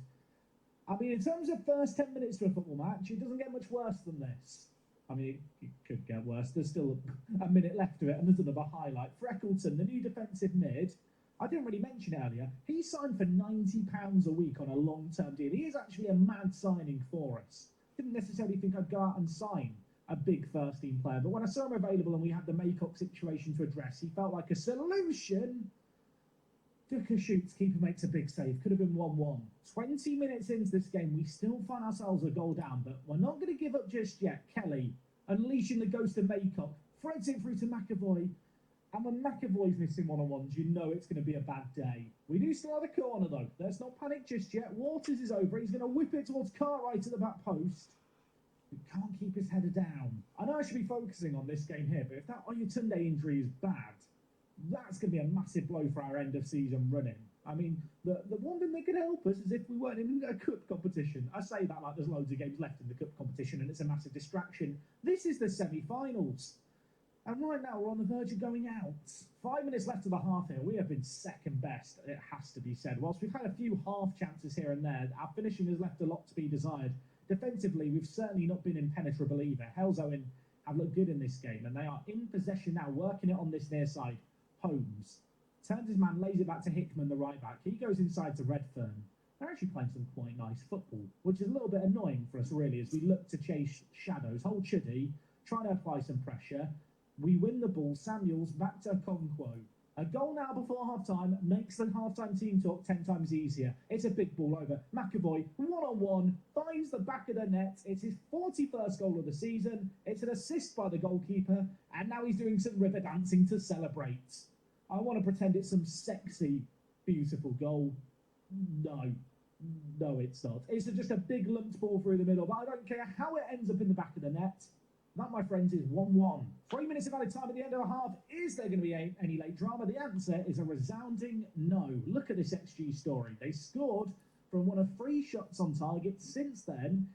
I mean, in terms of first 10 minutes to a football match, it doesn't get much worse than this. I mean, it could get worse. There's still a minute left of it, and there's another highlight. Freckleton, the new defensive mid, I didn't really mention it earlier. He signed for £90 a week on a long-term deal. He is actually a mad signing for us. Didn't necessarily think I'd go out and sign a big first-team player, but when I saw him available and we had the Maycock situation to address, he felt like a solution. Ducker shoots, keeper makes a big save. Could have been 1-1. 20 minutes into this game, we still find ourselves a goal down, but we're not going to give up just yet. Kelly, unleashing the ghost of Maycock, threads it through to McAvoy. And when McAvoy's missing one-on-ones, you know it's going to be a bad day. We do still have a corner, though. Let's not panic just yet. Waters is over. He's going to whip it towards Cartwright at the back post. He can't keep his header down. I know I should be focusing on this game here, but if that Oyatunde injury is bad, that's going to be a massive blow for our end-of-season running. I mean, the one thing that could help us is if we weren't in a cup competition. I say that like there's loads of games left in the cup competition and it's a massive distraction. This is the semi-finals. And right now, we're on the verge of going out. 5 minutes left of the half here. We have been second best, it has to be said. Whilst we've had a few half chances here and there, our finishing has left a lot to be desired. Defensively, we've certainly not been impenetrable either. Halesowen have looked good in this game, and they are in possession now, working it on this near side. Holmes turns his man, lays it back to Hickman, the right back. He goes inside to Redfern. They're actually playing some quite nice football, which is a little bit annoying for us, really, as we look to chase shadows. Hold Chuddy, trying to apply some pressure. We win the ball. Samuels back to Okonkwo. A goal now before half-time makes the half-time team talk 10 times easier. It's a big ball over. McAvoy, one-on-one, finds the back of the net. It's his 41st goal of the season. It's an assist by the goalkeeper. And now he's doing some river dancing to celebrate. I want to pretend it's some sexy, beautiful goal. No, it's not. It's just a big lumped ball through the middle. But I don't care how it ends up in the back of the net. That, my friends, is 1-1. 3 minutes of added time at the end of a half. Is there going to be any late drama? The answer is a resounding no. Look at this XG story. They scored from one of 3 shots on target. Since then,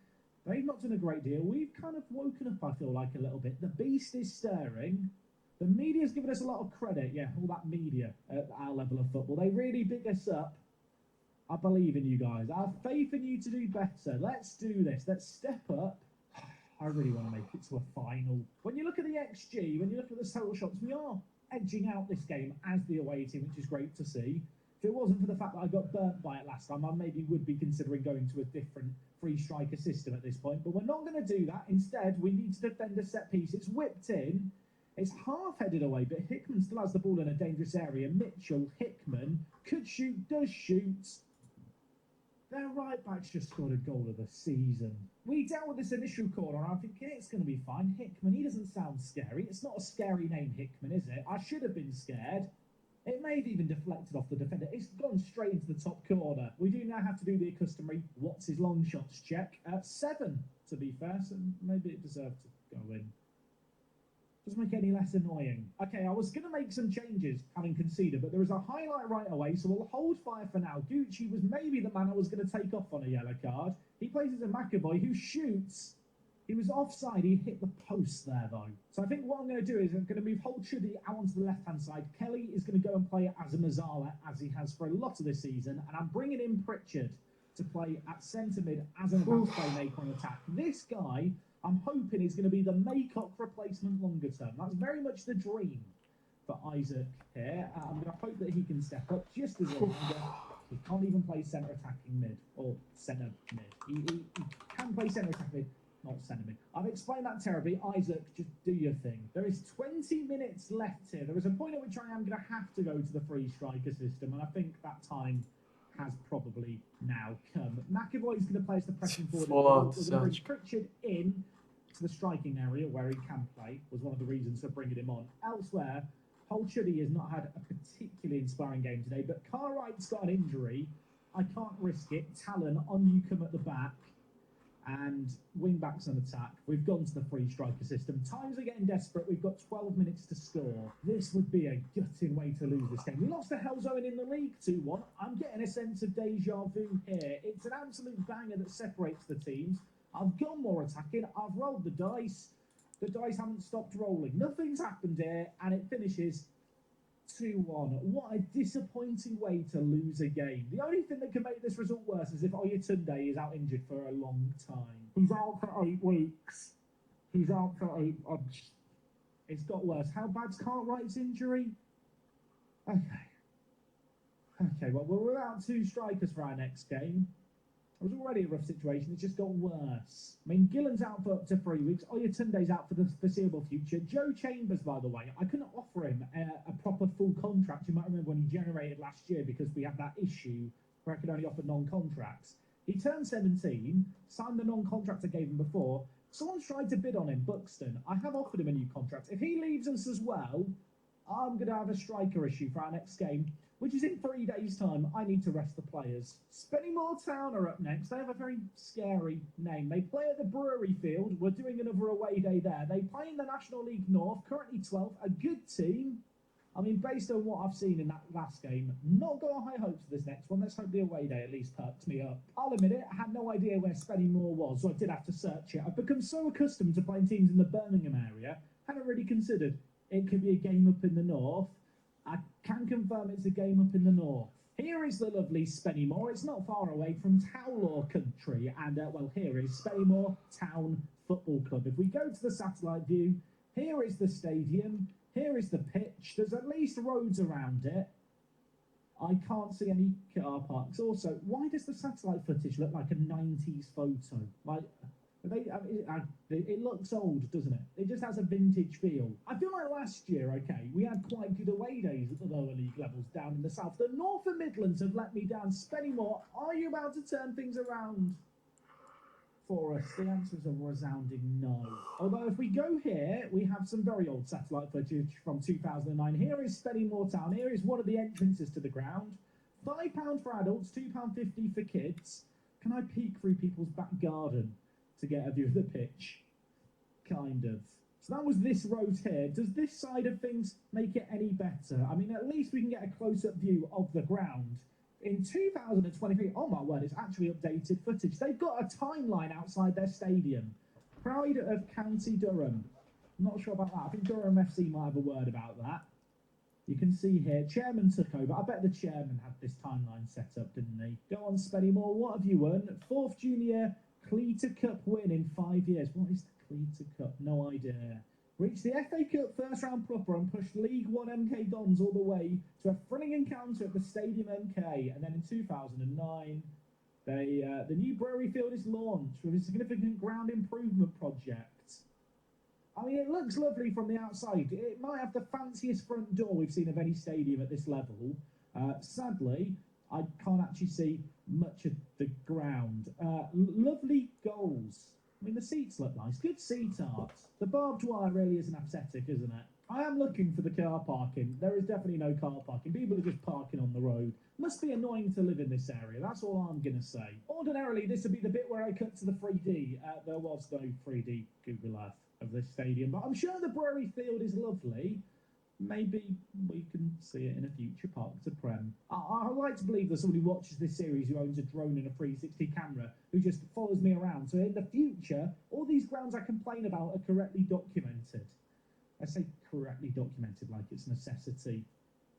they've not done a great deal. We've kind of woken up, I feel like, a little bit. The beast is stirring. The media's given us a lot of credit. Yeah, all that media at our level of football. They really big us up. I believe in you guys. I have faith in you to do better. Let's do this. Let's step up. I really want to make it to a final. When you look at the XG, when you look at the total shots, we are edging out this game as the away team, which is great to see. If it wasn't for the fact that I got burnt by it last time, I maybe would be considering going to a different free striker system at this point. But we're not going to do that. Instead, we need to defend a set piece. It's whipped in. It's half-headed away, but Hickman still has the ball in a dangerous area. Mitchell, Hickman, could shoot, does shoot. Their right back's just scored a goal of the season. We dealt with this initial corner, and I think it's going to be fine. Hickman, he doesn't sound scary. It's not a scary name, Hickman, is it? I should have been scared. It may have even deflected off the defender. It's gone straight into the top corner. We do now have to do the customary what's his long shots check. 7, to be fair, so maybe it deserved to go in. Doesn't make it any less annoying. Okay, I was going to make some changes, having conceded, but there is a highlight right away, so we'll hold fire for now. Gucci was maybe the man I was going to take off on a yellow card. He plays as a McAvoy, who shoots. He was offside. He hit the post there, though. So I think what I'm going to do is I'm going to move Hold Chuddy out onto the left-hand side. Kelly is going to go and play as a Mazzala, as he has for a lot of this season, and I'm bringing in Pritchard to play at centre mid as an advanced playmaker on attack. This guy, I'm hoping, is going to be the Maycock replacement longer term. That's very much the dream for Isaac here. I'm going to hope that he can step up just as a reminder. He can't even play centre attacking mid or centre mid. He can play centre attacking mid, not centre mid. I've explained that terribly. Isaac, just do your thing. There is 20 minutes left here. There is a point at which I am going to have to go to the free striker system, and I think that time has probably now come. McAvoy is going to play as the pressing forward. We're going to bring Pritchard in to the striking area where he can play, was one of the reasons for bringing him on. Elsewhere, Hold Chuddy has not had a particularly inspiring game today, but Cartwright's got an injury. I can't risk it. Talon on Newcombe at the back and wing-backs on attack. We've gone to the free striker system. Times are getting desperate. We've got 12 minutes to score. This would be a gutting way to lose this game. We lost to Halesowen in the league 2-1. I'm getting a sense of deja vu here. It's an absolute banger that separates the teams. I've gone more attacking. I've rolled the dice. The dice haven't stopped rolling. Nothing's happened here, and it finishes 2-1. What a disappointing way to lose a game. The only thing that can make this result worse is if Oyatunde is out injured for a long time. He's out for 8 weeks. He's out for it's got worse. How bad's Cartwright's injury? Okay. Okay, well, we're without two strikers for our next game. It was already a rough situation. It's just got worse. I mean, Gillen's out for up to 3 weeks. Oyatunde's out for the foreseeable future. Joe Chambers, by the way, I couldn't offer him a proper full contract. You might remember when he generated last year because we had that issue where I could only offer non-contracts. He turned 17, signed the non-contract I gave him before. Someone's tried to bid on him, Buxton. I have offered him a new contract. If he leaves us as well, I'm going to have a striker issue for our next game, which is in 3 days' time. I need to rest the players. Spennymoor Town are up next. They have a very scary name. They play at the Brewery Field. We're doing another away day there. They play in the National League North, currently 12th. A good team. I mean, based on what I've seen in that last game, not got high hopes for this next one. Let's hope the away day at least perks me up. I'll admit it, I had no idea where Spennymoor was, so I did have to search it. I've become so accustomed to playing teams in the Birmingham area, hadn't really considered it could be a game up in the north. I can confirm it's a game up in the north. Here is the lovely Spennymoor. It's not far away from Towlaw country. And, well, here is Spennymoor Town Football Club. If we go to the satellite view, here is the stadium. Here is the pitch. There's at least roads around it. I can't see any car parks. Also, why does the satellite footage look like a 90s photo? Like, it looks old, doesn't it? It just has a vintage feel. I feel like last year, okay, we had quite good away days at the lower league levels down in the south. The North and Midlands have let me down. Spennymoor, are you about to turn things around for us? The answer is a resounding no. Although if we go here, we have some very old satellite footage from 2009. Here is Spennymoor Town. Here is one of the entrances to the ground. £5 for adults, £2.50 for kids. Can I peek through people's back garden to get a view of the pitch? Kind of. So that was this road here. Does this side of things make it any better? I mean, at least we can get a close-up view of the ground. In 2023, oh my word, it's actually updated footage. They've got a timeline outside their stadium. Pride of County Durham. I'm not sure about that. I think Durham FC might have a word about that. You can see here, chairman took over. I bet the chairman had this timeline set up, didn't he? Go on, Spennymoor, what have you won? 4th junior Cleater Cup win in 5 years. What is the Cleater Cup? No idea. Reached the FA Cup first round proper and pushed League One MK Dons all the way to a thrilling encounter at the Stadium MK. And then in 2009, the new Brewery Field is launched with a significant ground improvement project. I mean, it looks lovely from the outside. It might have the fanciest front door we've seen of any stadium at this level. Sadly, I can't actually see much of the ground. Lovely goals. I mean, the seats look nice. Good seat art. The barbed wire really is an aesthetic, isn't it? I am looking for the car parking. There is definitely no car parking. People are just parking on the road. Must be annoying to live in this area. That's all I'm going to say. Ordinarily, this would be the bit where I cut to the 3D. There was no 3D Google Earth of this stadium, but I'm sure the Brewery Field is lovely. Maybe we can see it in a future Park to Prem. I like to believe there's somebody who watches this series who owns a drone and a 360 camera who just follows me around. So in the future, all these grounds I complain about are correctly documented. I say correctly documented like it's a necessity.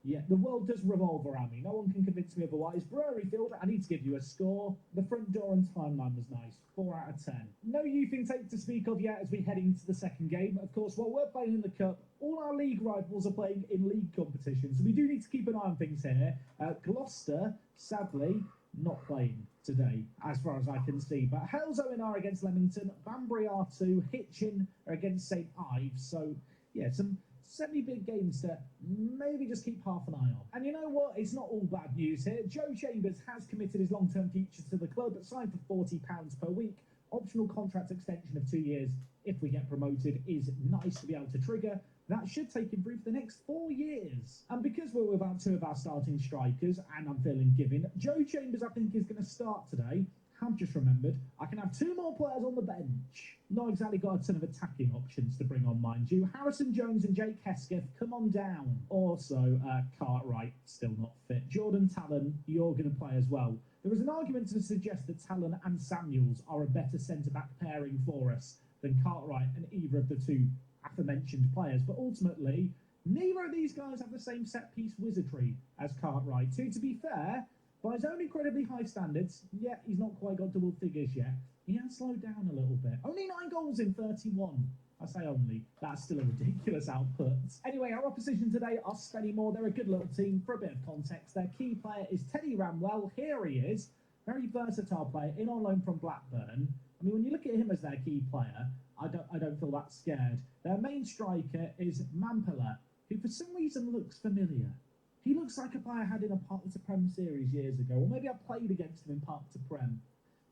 Yeah, the world does revolve around me. No one can convince me otherwise. Brewery Field, I need to give you a score. The front door and timeline was nice. 4 out of 10. No youth intake to speak of yet as we head into the second game. Of course, while we're playing in the Cup, all our league rivals are playing in league competitions. So we do need to keep an eye on things here. Gloucester, sadly, not playing today, as far as I can see. But Hales Owen are against Leamington. Banbury R2, Hitchin are against St Ives. So, yeah, some semi-big games to maybe just keep half an eye on. And you know what? It's not all bad news here. Joe Chambers has committed his long-term future to the club, signed for £40 per week. Optional contract extension of 2 years if we get promoted is nice to be able to trigger. That should take him through for the next 4 years. And because we're without 2 of our starting strikers, and I'm feeling giving, Joe Chambers, I think, is going to start today. Have just remembered, I can have 2 more players on the bench. Not exactly got a ton of attacking options to bring on, mind you. Harrison Jones and Jake Hesketh, come on down. Also, Cartwright, still not fit. Jordan Talon, you're going to play as well. There is an argument to suggest that Talon and Samuels are a better centre-back pairing for us than Cartwright and either of the 2 aforementioned players. But ultimately, neither of these guys have the same set-piece wizardry as Cartwright. To be fair, by his own incredibly high standards, yeah, he's not quite got double figures yet. He has slowed down a little bit. Only 9 goals in 31. I say only. That's still a ridiculous output. Anyway, our opposition today are Spennymoor. They're a good little team. For a bit of context, their key player is Teddy Ramwell. Here he is. Very versatile player, in on loan from Blackburn. I mean, when you look at him as their key player, I don't feel that scared. Their main striker is Mampala, who for some reason looks familiar. He looks like a player I had in a Park to Prem series years ago, or maybe I played against him in Park to Prem.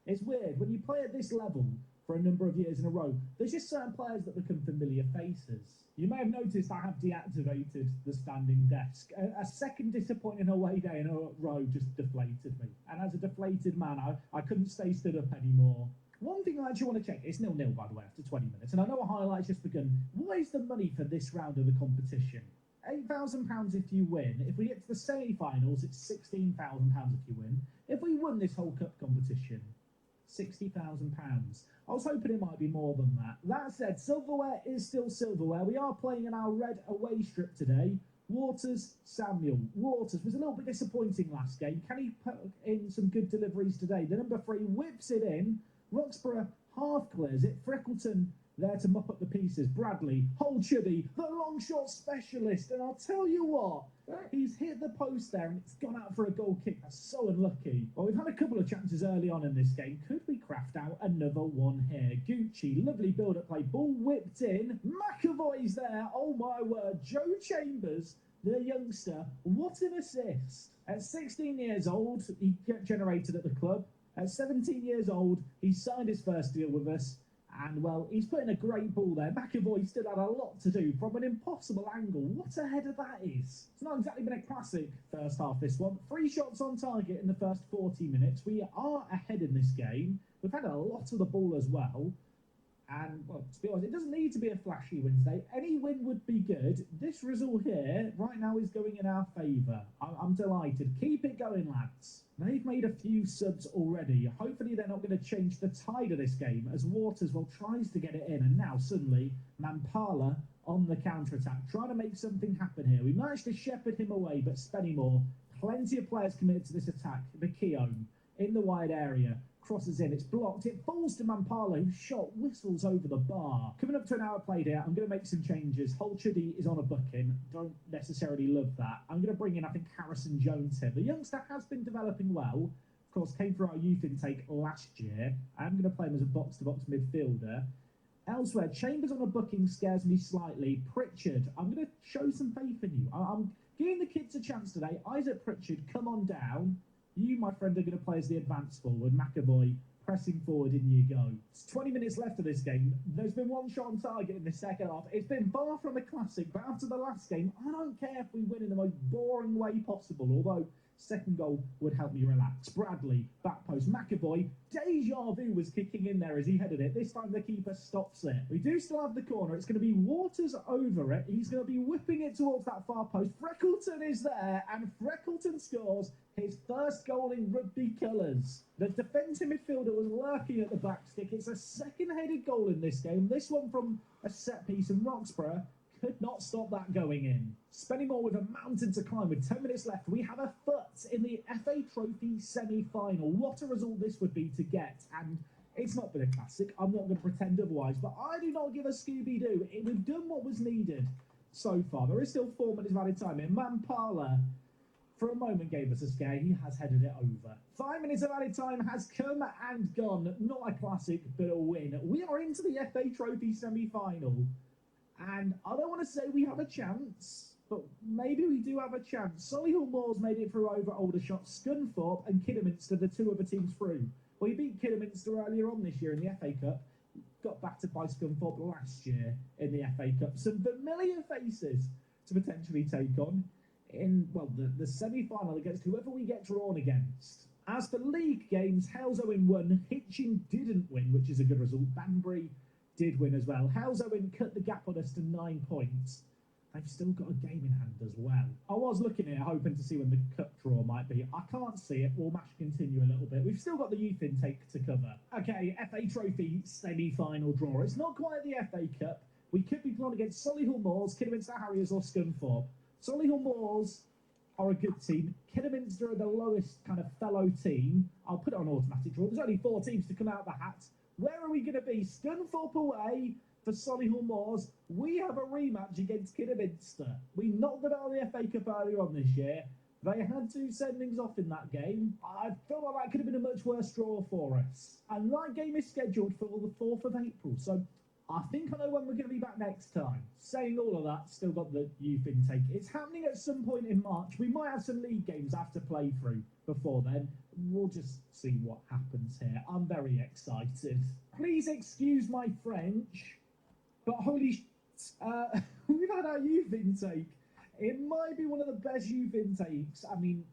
It's weird, when you play at this level for a number of years in a row, there's just certain players that become familiar faces. You may have noticed I have deactivated the standing desk. A second disappointing away day in a row just deflated me. And as a deflated man, I couldn't stay stood up anymore. One thing I actually want to check, it's 0-0 by the way after 20 minutes, and I know a highlight's just begun. What is the money for this round of the competition? £8,000 if you win. If we get to the semi-finals, it's £16,000 if you win. If we won this whole cup competition, £60,000. I was hoping it might be more than that. That said, silverware is still silverware. We are playing in our red away strip today. Waters, Samuel. Waters was a little bit disappointing last game. Can he put in some good deliveries today? The number 3 whips it in. Roxburgh half clears it. Freckleton there to mop up the pieces. Bradley, Holchuddy, the long shot specialist. And I'll tell you what, he's hit the post there and it's gone out for a goal kick. That's so unlucky. Well, we've had a couple of chances early on in this game. Could we craft out another one here? Gucci, lovely build-up play. Ball whipped in. McAvoy's there. Oh my word. Joe Chambers, the youngster. What an assist. At 16 years old, he generated at the club. At 17 years old, he signed his first deal with us. And, well, he's put in a great ball there. McAvoy still had a lot to do from an impossible angle. What a header that is. It's not exactly been a classic first half, this one. 3 shots on target in the first 40 minutes. We are ahead in this game. We've had a lot of the ball as well. And, well, to be honest, it doesn't need to be a flashy win today. Any win would be good. This result here, right now, is going in our favour. I'm delighted. Keep it going, lads. They've made a few subs already. Hopefully they're not going to change the tide of this game as Waters, well, tries to get it in. And now, suddenly, Mampala on the counter-attack, trying to make something happen here. We managed to shepherd him away, but Spennymoor, plenty of players committed to this attack. The Keown in the wide area. Crosses in, it's blocked, it falls to Mampala, whose shot whistles over the bar. Coming up to an hour played here, I'm going to make some changes. Holchuddy is on a booking, don't necessarily love that. I'm going to bring in, I think, Harrison Jones here. The youngster has been developing well, of course, came through our youth intake last year. I'm going to play him as a box-to-box midfielder. Elsewhere, Chambers on a booking scares me slightly. Pritchard, I'm going to show some faith in you. I'm giving the kids a chance today. Isaac Pritchard, come on down. You, my friend, are going to play as the advance forward. McAvoy pressing forward, in you go. It's 20 minutes left of this game. There's been 1 shot on target in the second half. It's been far from a classic, but after the last game, I don't care if we win in the most boring way possible, although second goal would help me relax. Bradley, back post. McAvoy, deja vu was kicking in there as he headed it. This time the keeper stops it. We do still have the corner. It's going to be Waters over it. He's going to be whipping it towards that far post. Freckleton is there, and Freckleton scores his first goal in rugby colours. The defensive midfielder was lurking at the back stick. It's a second-headed goal in this game. This one from a set piece, and Roxburgh could not stop that going in. Spennymoor with a mountain to climb with 10 minutes left. We have a foot in the FA Trophy semi-final. What a result this would be to get. And it's not been a classic. I'm not going to pretend otherwise. But I do not give a Scooby-Doo. We've done what was needed so far. There is still 4 minutes of added time here. Mampala, for a moment, gave us a scare. He has headed it over. 5 minutes of added time has come and gone. Not a classic, but a win. We are into the FA Trophy semi-final. And I don't want to say we have a chance, but maybe we do have a chance. Solihull Moors made it through over Aldershot. Scunthorpe and Kidderminster, the 2 other teams through. Well, we beat Kidderminster earlier on this year in the FA Cup. Got battered by Scunthorpe last year in the FA Cup. Some familiar faces to potentially take on in, well, the semi-final against whoever we get drawn against. As for league games, Hales Owen won. Hitchin didn't win, which is a good result. Banbury did win as well. Hales Owen cut the gap on us to 9 points. They've still got a game in hand as well. I was looking here hoping to see when the cup draw might be. I can't see it. We'll match continue a little bit. We've still got the youth intake to cover. Okay, FA Trophy semi-final draw. It's not quite the FA Cup. We could be drawn against Solihull Moors, Kidderminster Harriers or Scunthorpe. Solihull Moors are a good team. Kidderminster are the lowest kind of fellow team. I'll put it on automatic draw. There's only 4 teams to come out of the hat. Where are we going to be? Scunthorpe away, for Solihull Moors, we have a rematch against Kidderminster. We knocked them out of the FA Cup earlier on this year. They had 2 sendings off in that game. I feel like that could have been a much worse draw for us. And that game is scheduled for the 4th of April. So I think I know when we're going to be back next time. Saying all of that, still got the youth intake. It's happening at some point in March. We might have some league games I have to play through before then. We'll just see what happens here. I'm very excited. Please excuse my French, but holy we've had our youth intake. It might be one of the best youth intakes, I mean,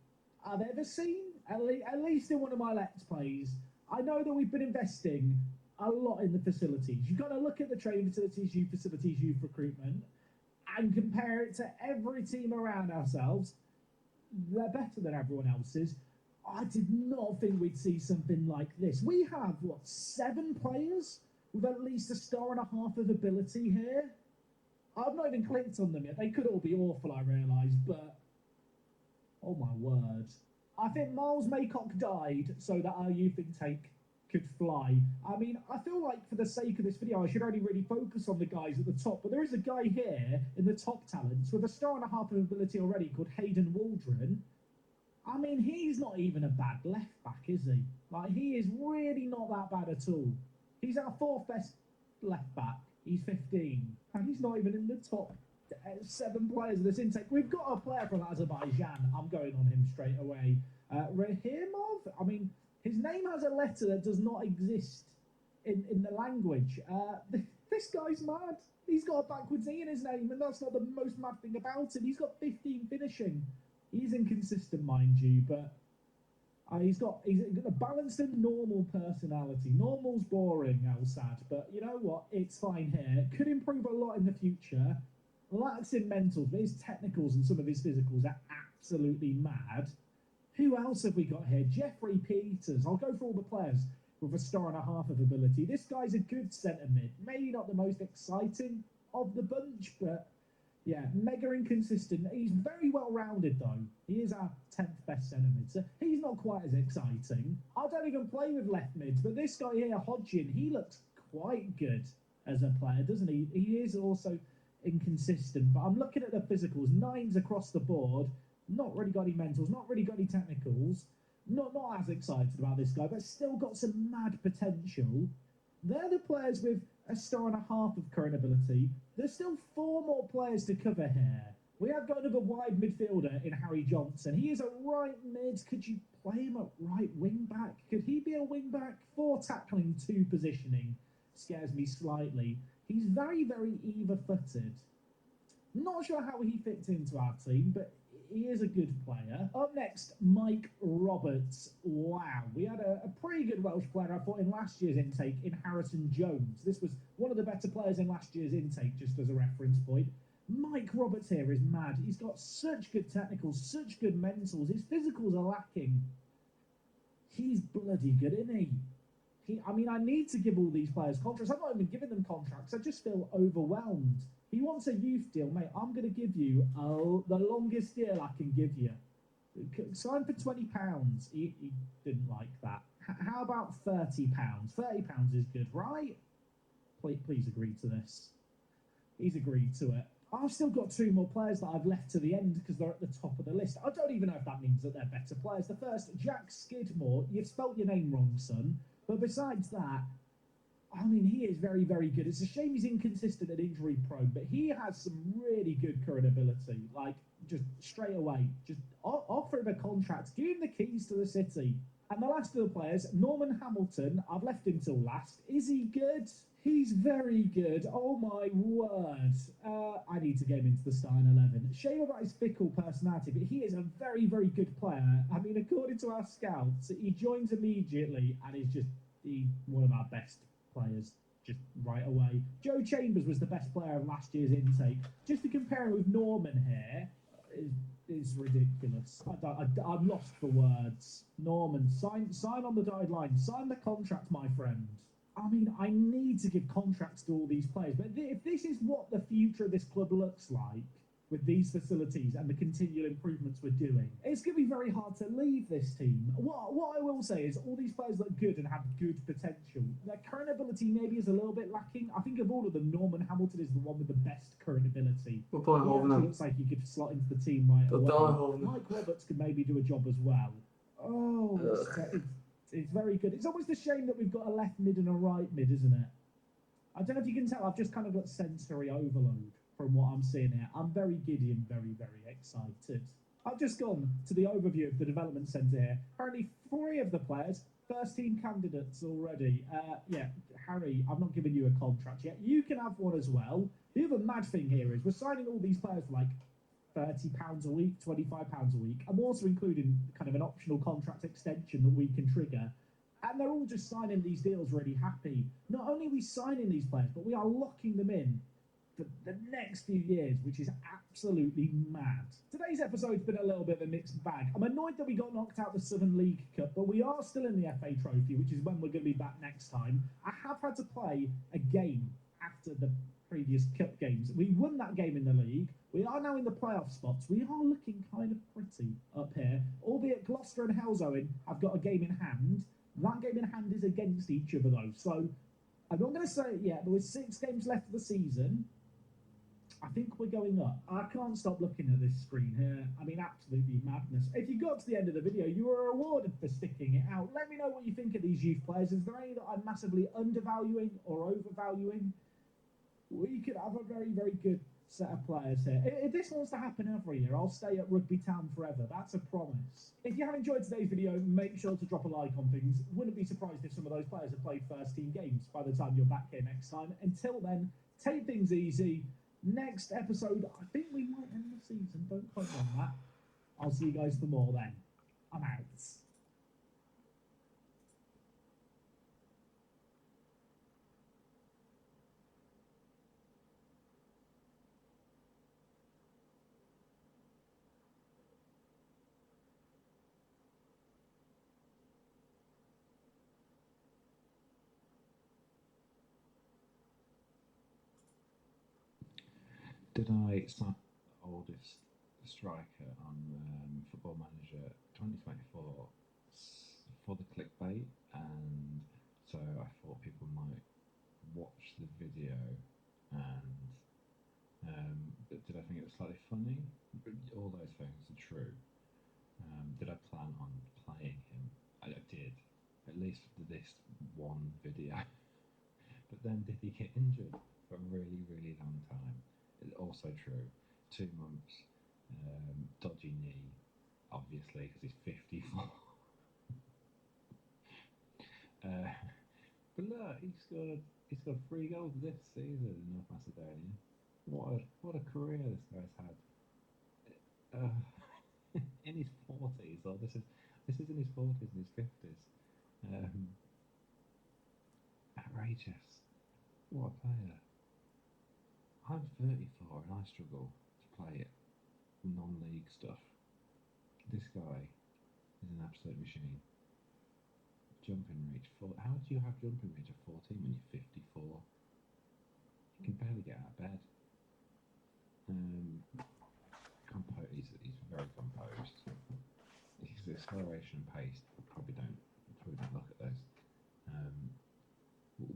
I've ever seen, at least in one of my Let's Plays. I know that we've been investing a lot in the facilities. You've got to look at the training facilities, youth recruitment, and compare it to every team around ourselves. They're better than everyone else's. I did not think we'd see something like this. We have, 7 players with at least a 1.5 of ability here? I've not even clicked on them yet. They could all be awful, I realise, but oh my word. I think Miles Maycock died so that our youth intake could fly. I mean, I feel like for the sake of this video, I should only really focus on the guys at the top, but there is a guy here in the top talents with a 1.5 of ability already called Hayden Waldron. I mean, he's not even a bad left back, is he? Like, he is really not that bad at all. He's our 4th best left back. He's 15, and he's not even in the top 7 players of this intake. We've got a player from Azerbaijan. I'm going on him straight away. Rahimov? I mean, his name has a letter that does not exist in the language. This guy's mad. He's got a backwards E in his name, and that's not the most mad thing about him. He's got 15 finishing. He's inconsistent, mind you, but he's got a balanced and normal personality. Normal's boring, Al-Sad, but you know what? It's fine here. Could improve a lot in the future. Lacks in mentals, but his technicals and some of his physicals are absolutely mad. Who else have we got here? Jeffrey Peters. I'll go for all the players with a 1.5 of ability. This guy's a good centre mid. Maybe not the most exciting of the bunch, but yeah, mega inconsistent. He's very well rounded though. He is our 10th best centre mid, so he's not quite as exciting. I don't even play with left mids, but this guy here, Hodgin, he looks quite good as a player, doesn't he? He is also inconsistent, but I'm looking at the physicals, 9s across the board. Not really got any mentals, not really got any technicals. Not as excited about this guy, but still got some mad potential. They're the players with a 1.5 of current ability. There's still 4 more players to cover here. We have got another wide midfielder in Harry Johnson. He is a right mid. Could you play him at right wing back? Could he be a wing back? 4 tackling, 2 positioning. Scares me slightly. He's very, very either-footed. Not sure how he fits into our team, but he is a good player. Up next, Mike Roberts. Wow, we had a pretty good Welsh player, I thought, in last year's intake in Harrison Jones. This was one of the better players in last year's intake, just as a reference point. Mike Roberts here is mad. He's got such good technicals, such good mentals. His physicals are lacking. He's bloody good, isn't he? I mean, I need to give all these players contracts. I'm not even giving them contracts. I just feel overwhelmed. He wants a youth deal, mate. I'm going to give you the longest deal I can give you. Sign for £20. He didn't like that. How about £30? £30 is good, right? Please agree to this. He's agreed to it. I've still got 2 more players that I've left to the end because they're at the top of the list. I don't even know if that means that they're better players. The first, Jack Skidmore. You've spelt your name wrong, son. But besides that, I mean, he is very, very good. It's a shame he's inconsistent and injury prone, but he has some really good current ability. Like, just straight away, just offer him a contract. Give him the keys to the city. And the last of the players, Norman Hamilton, I've left him till last. Is he good? He's very good. Oh my word. I need to get him into the starting 11. Shame about his fickle personality, but he is a very, very good player. I mean, according to our scouts, he joins immediately and is just one of our best players just right away. Joe Chambers was the best player of last year's intake. Just to compare him with Norman here is ridiculous. I'm lost for words. Norman, sign on the dotted line. Sign the contract, my friend. I mean, I need to give contracts to all these players, but if this is what the future of this club looks like, with these facilities and the continual improvements we're doing, it's going to be very hard to leave this team. What I will say is all these players look good and have good potential. Their current ability maybe is a little bit lacking. I think of all of them, Norman Hamilton is the one with the best current ability. Úplně He actually hovno. looks like he could slot into the team right Totálně away. hovno. Mike Roberts could maybe do a job as well. Oh, it's very good. It's almost a shame that we've got a left mid and a right mid, isn't it? I don't know if you can tell, I've just kind of got sensory overload from what I'm seeing here. I'm very giddy and very, very excited. I've just gone to the overview of the development centre here. Apparently 3 of the players, first team candidates already. Yeah, Harry, I've not given you a contract yet. You can have one as well. The other mad thing here is we're signing all these players for like £30 a week, £25 a week. I'm also including kind of an optional contract extension that we can trigger. And they're all just signing these deals really happy. Not only are we signing these players, but we are locking them in for the next few years, which is absolutely mad. Today's episode's been a little bit of a mixed bag. I'm annoyed that we got knocked out the Southern League Cup, but we are still in the FA Trophy, which is when we're going to be back next time. I have had to play a game after the previous cup games. We won that game in the league. We are now in the playoff spots. We are looking kind of pretty up here, albeit Gloucester and Halesowen have got a game in hand. That game in hand is against each other, though. So I'm not going to say it yet, but with 6 games left of the season, I think we're going up. I can't stop looking at this screen here. I mean, absolutely madness. If you got to the end of the video, you were rewarded for sticking it out. Let me know what you think of these youth players. Is there any that I'm massively undervaluing or overvaluing? We could have a very, very good set of players here. If this wants to happen every year, I'll stay at Rugby Town forever. That's a promise. If you have enjoyed today's video, make sure to drop a like on things. Wouldn't be surprised if some of those players have played first team games by the time you're back here next time. Until then, take things easy. Next episode, I think we might end the season. Don't quote me on that. I'll see you guys for more then. I'm out. Did I sign the oldest striker on Football Manager 2024 for the clickbait? And so I thought people might watch the video and did I think it was slightly funny? All those things are true. Did I plan on playing him? I did, at least for this one video. But then did he get injured for a really, really long time? It's also true. 2 months, dodgy knee, obviously, because he's 54. But look, he's got 3 goals this season in North Macedonia. What a career this guy's had. In his 40s, or this is in his 40s and his 50s. Outrageous. What a player. I'm 34 and I struggle to play it, non-league stuff. This guy is an absolute machine. Jumping reach. How do you have jumping reach at 14 when you're 54? You can barely get out of bed. He's very composed. His acceleration and pace probably don't look at those.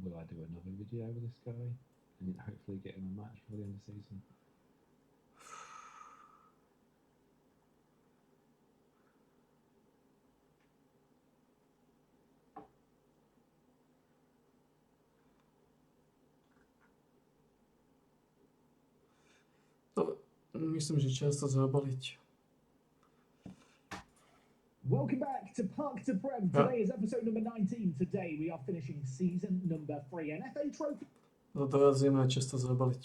Will I do another video with this guy? And hopefully get him a match for the end of the season. To myslím, že čas to zabaliť. Welcome back to Park to Prem. Today is episode number 19. Today we are finishing season number 3 and FA Trophy. No dorazíme a čas to zabaliť.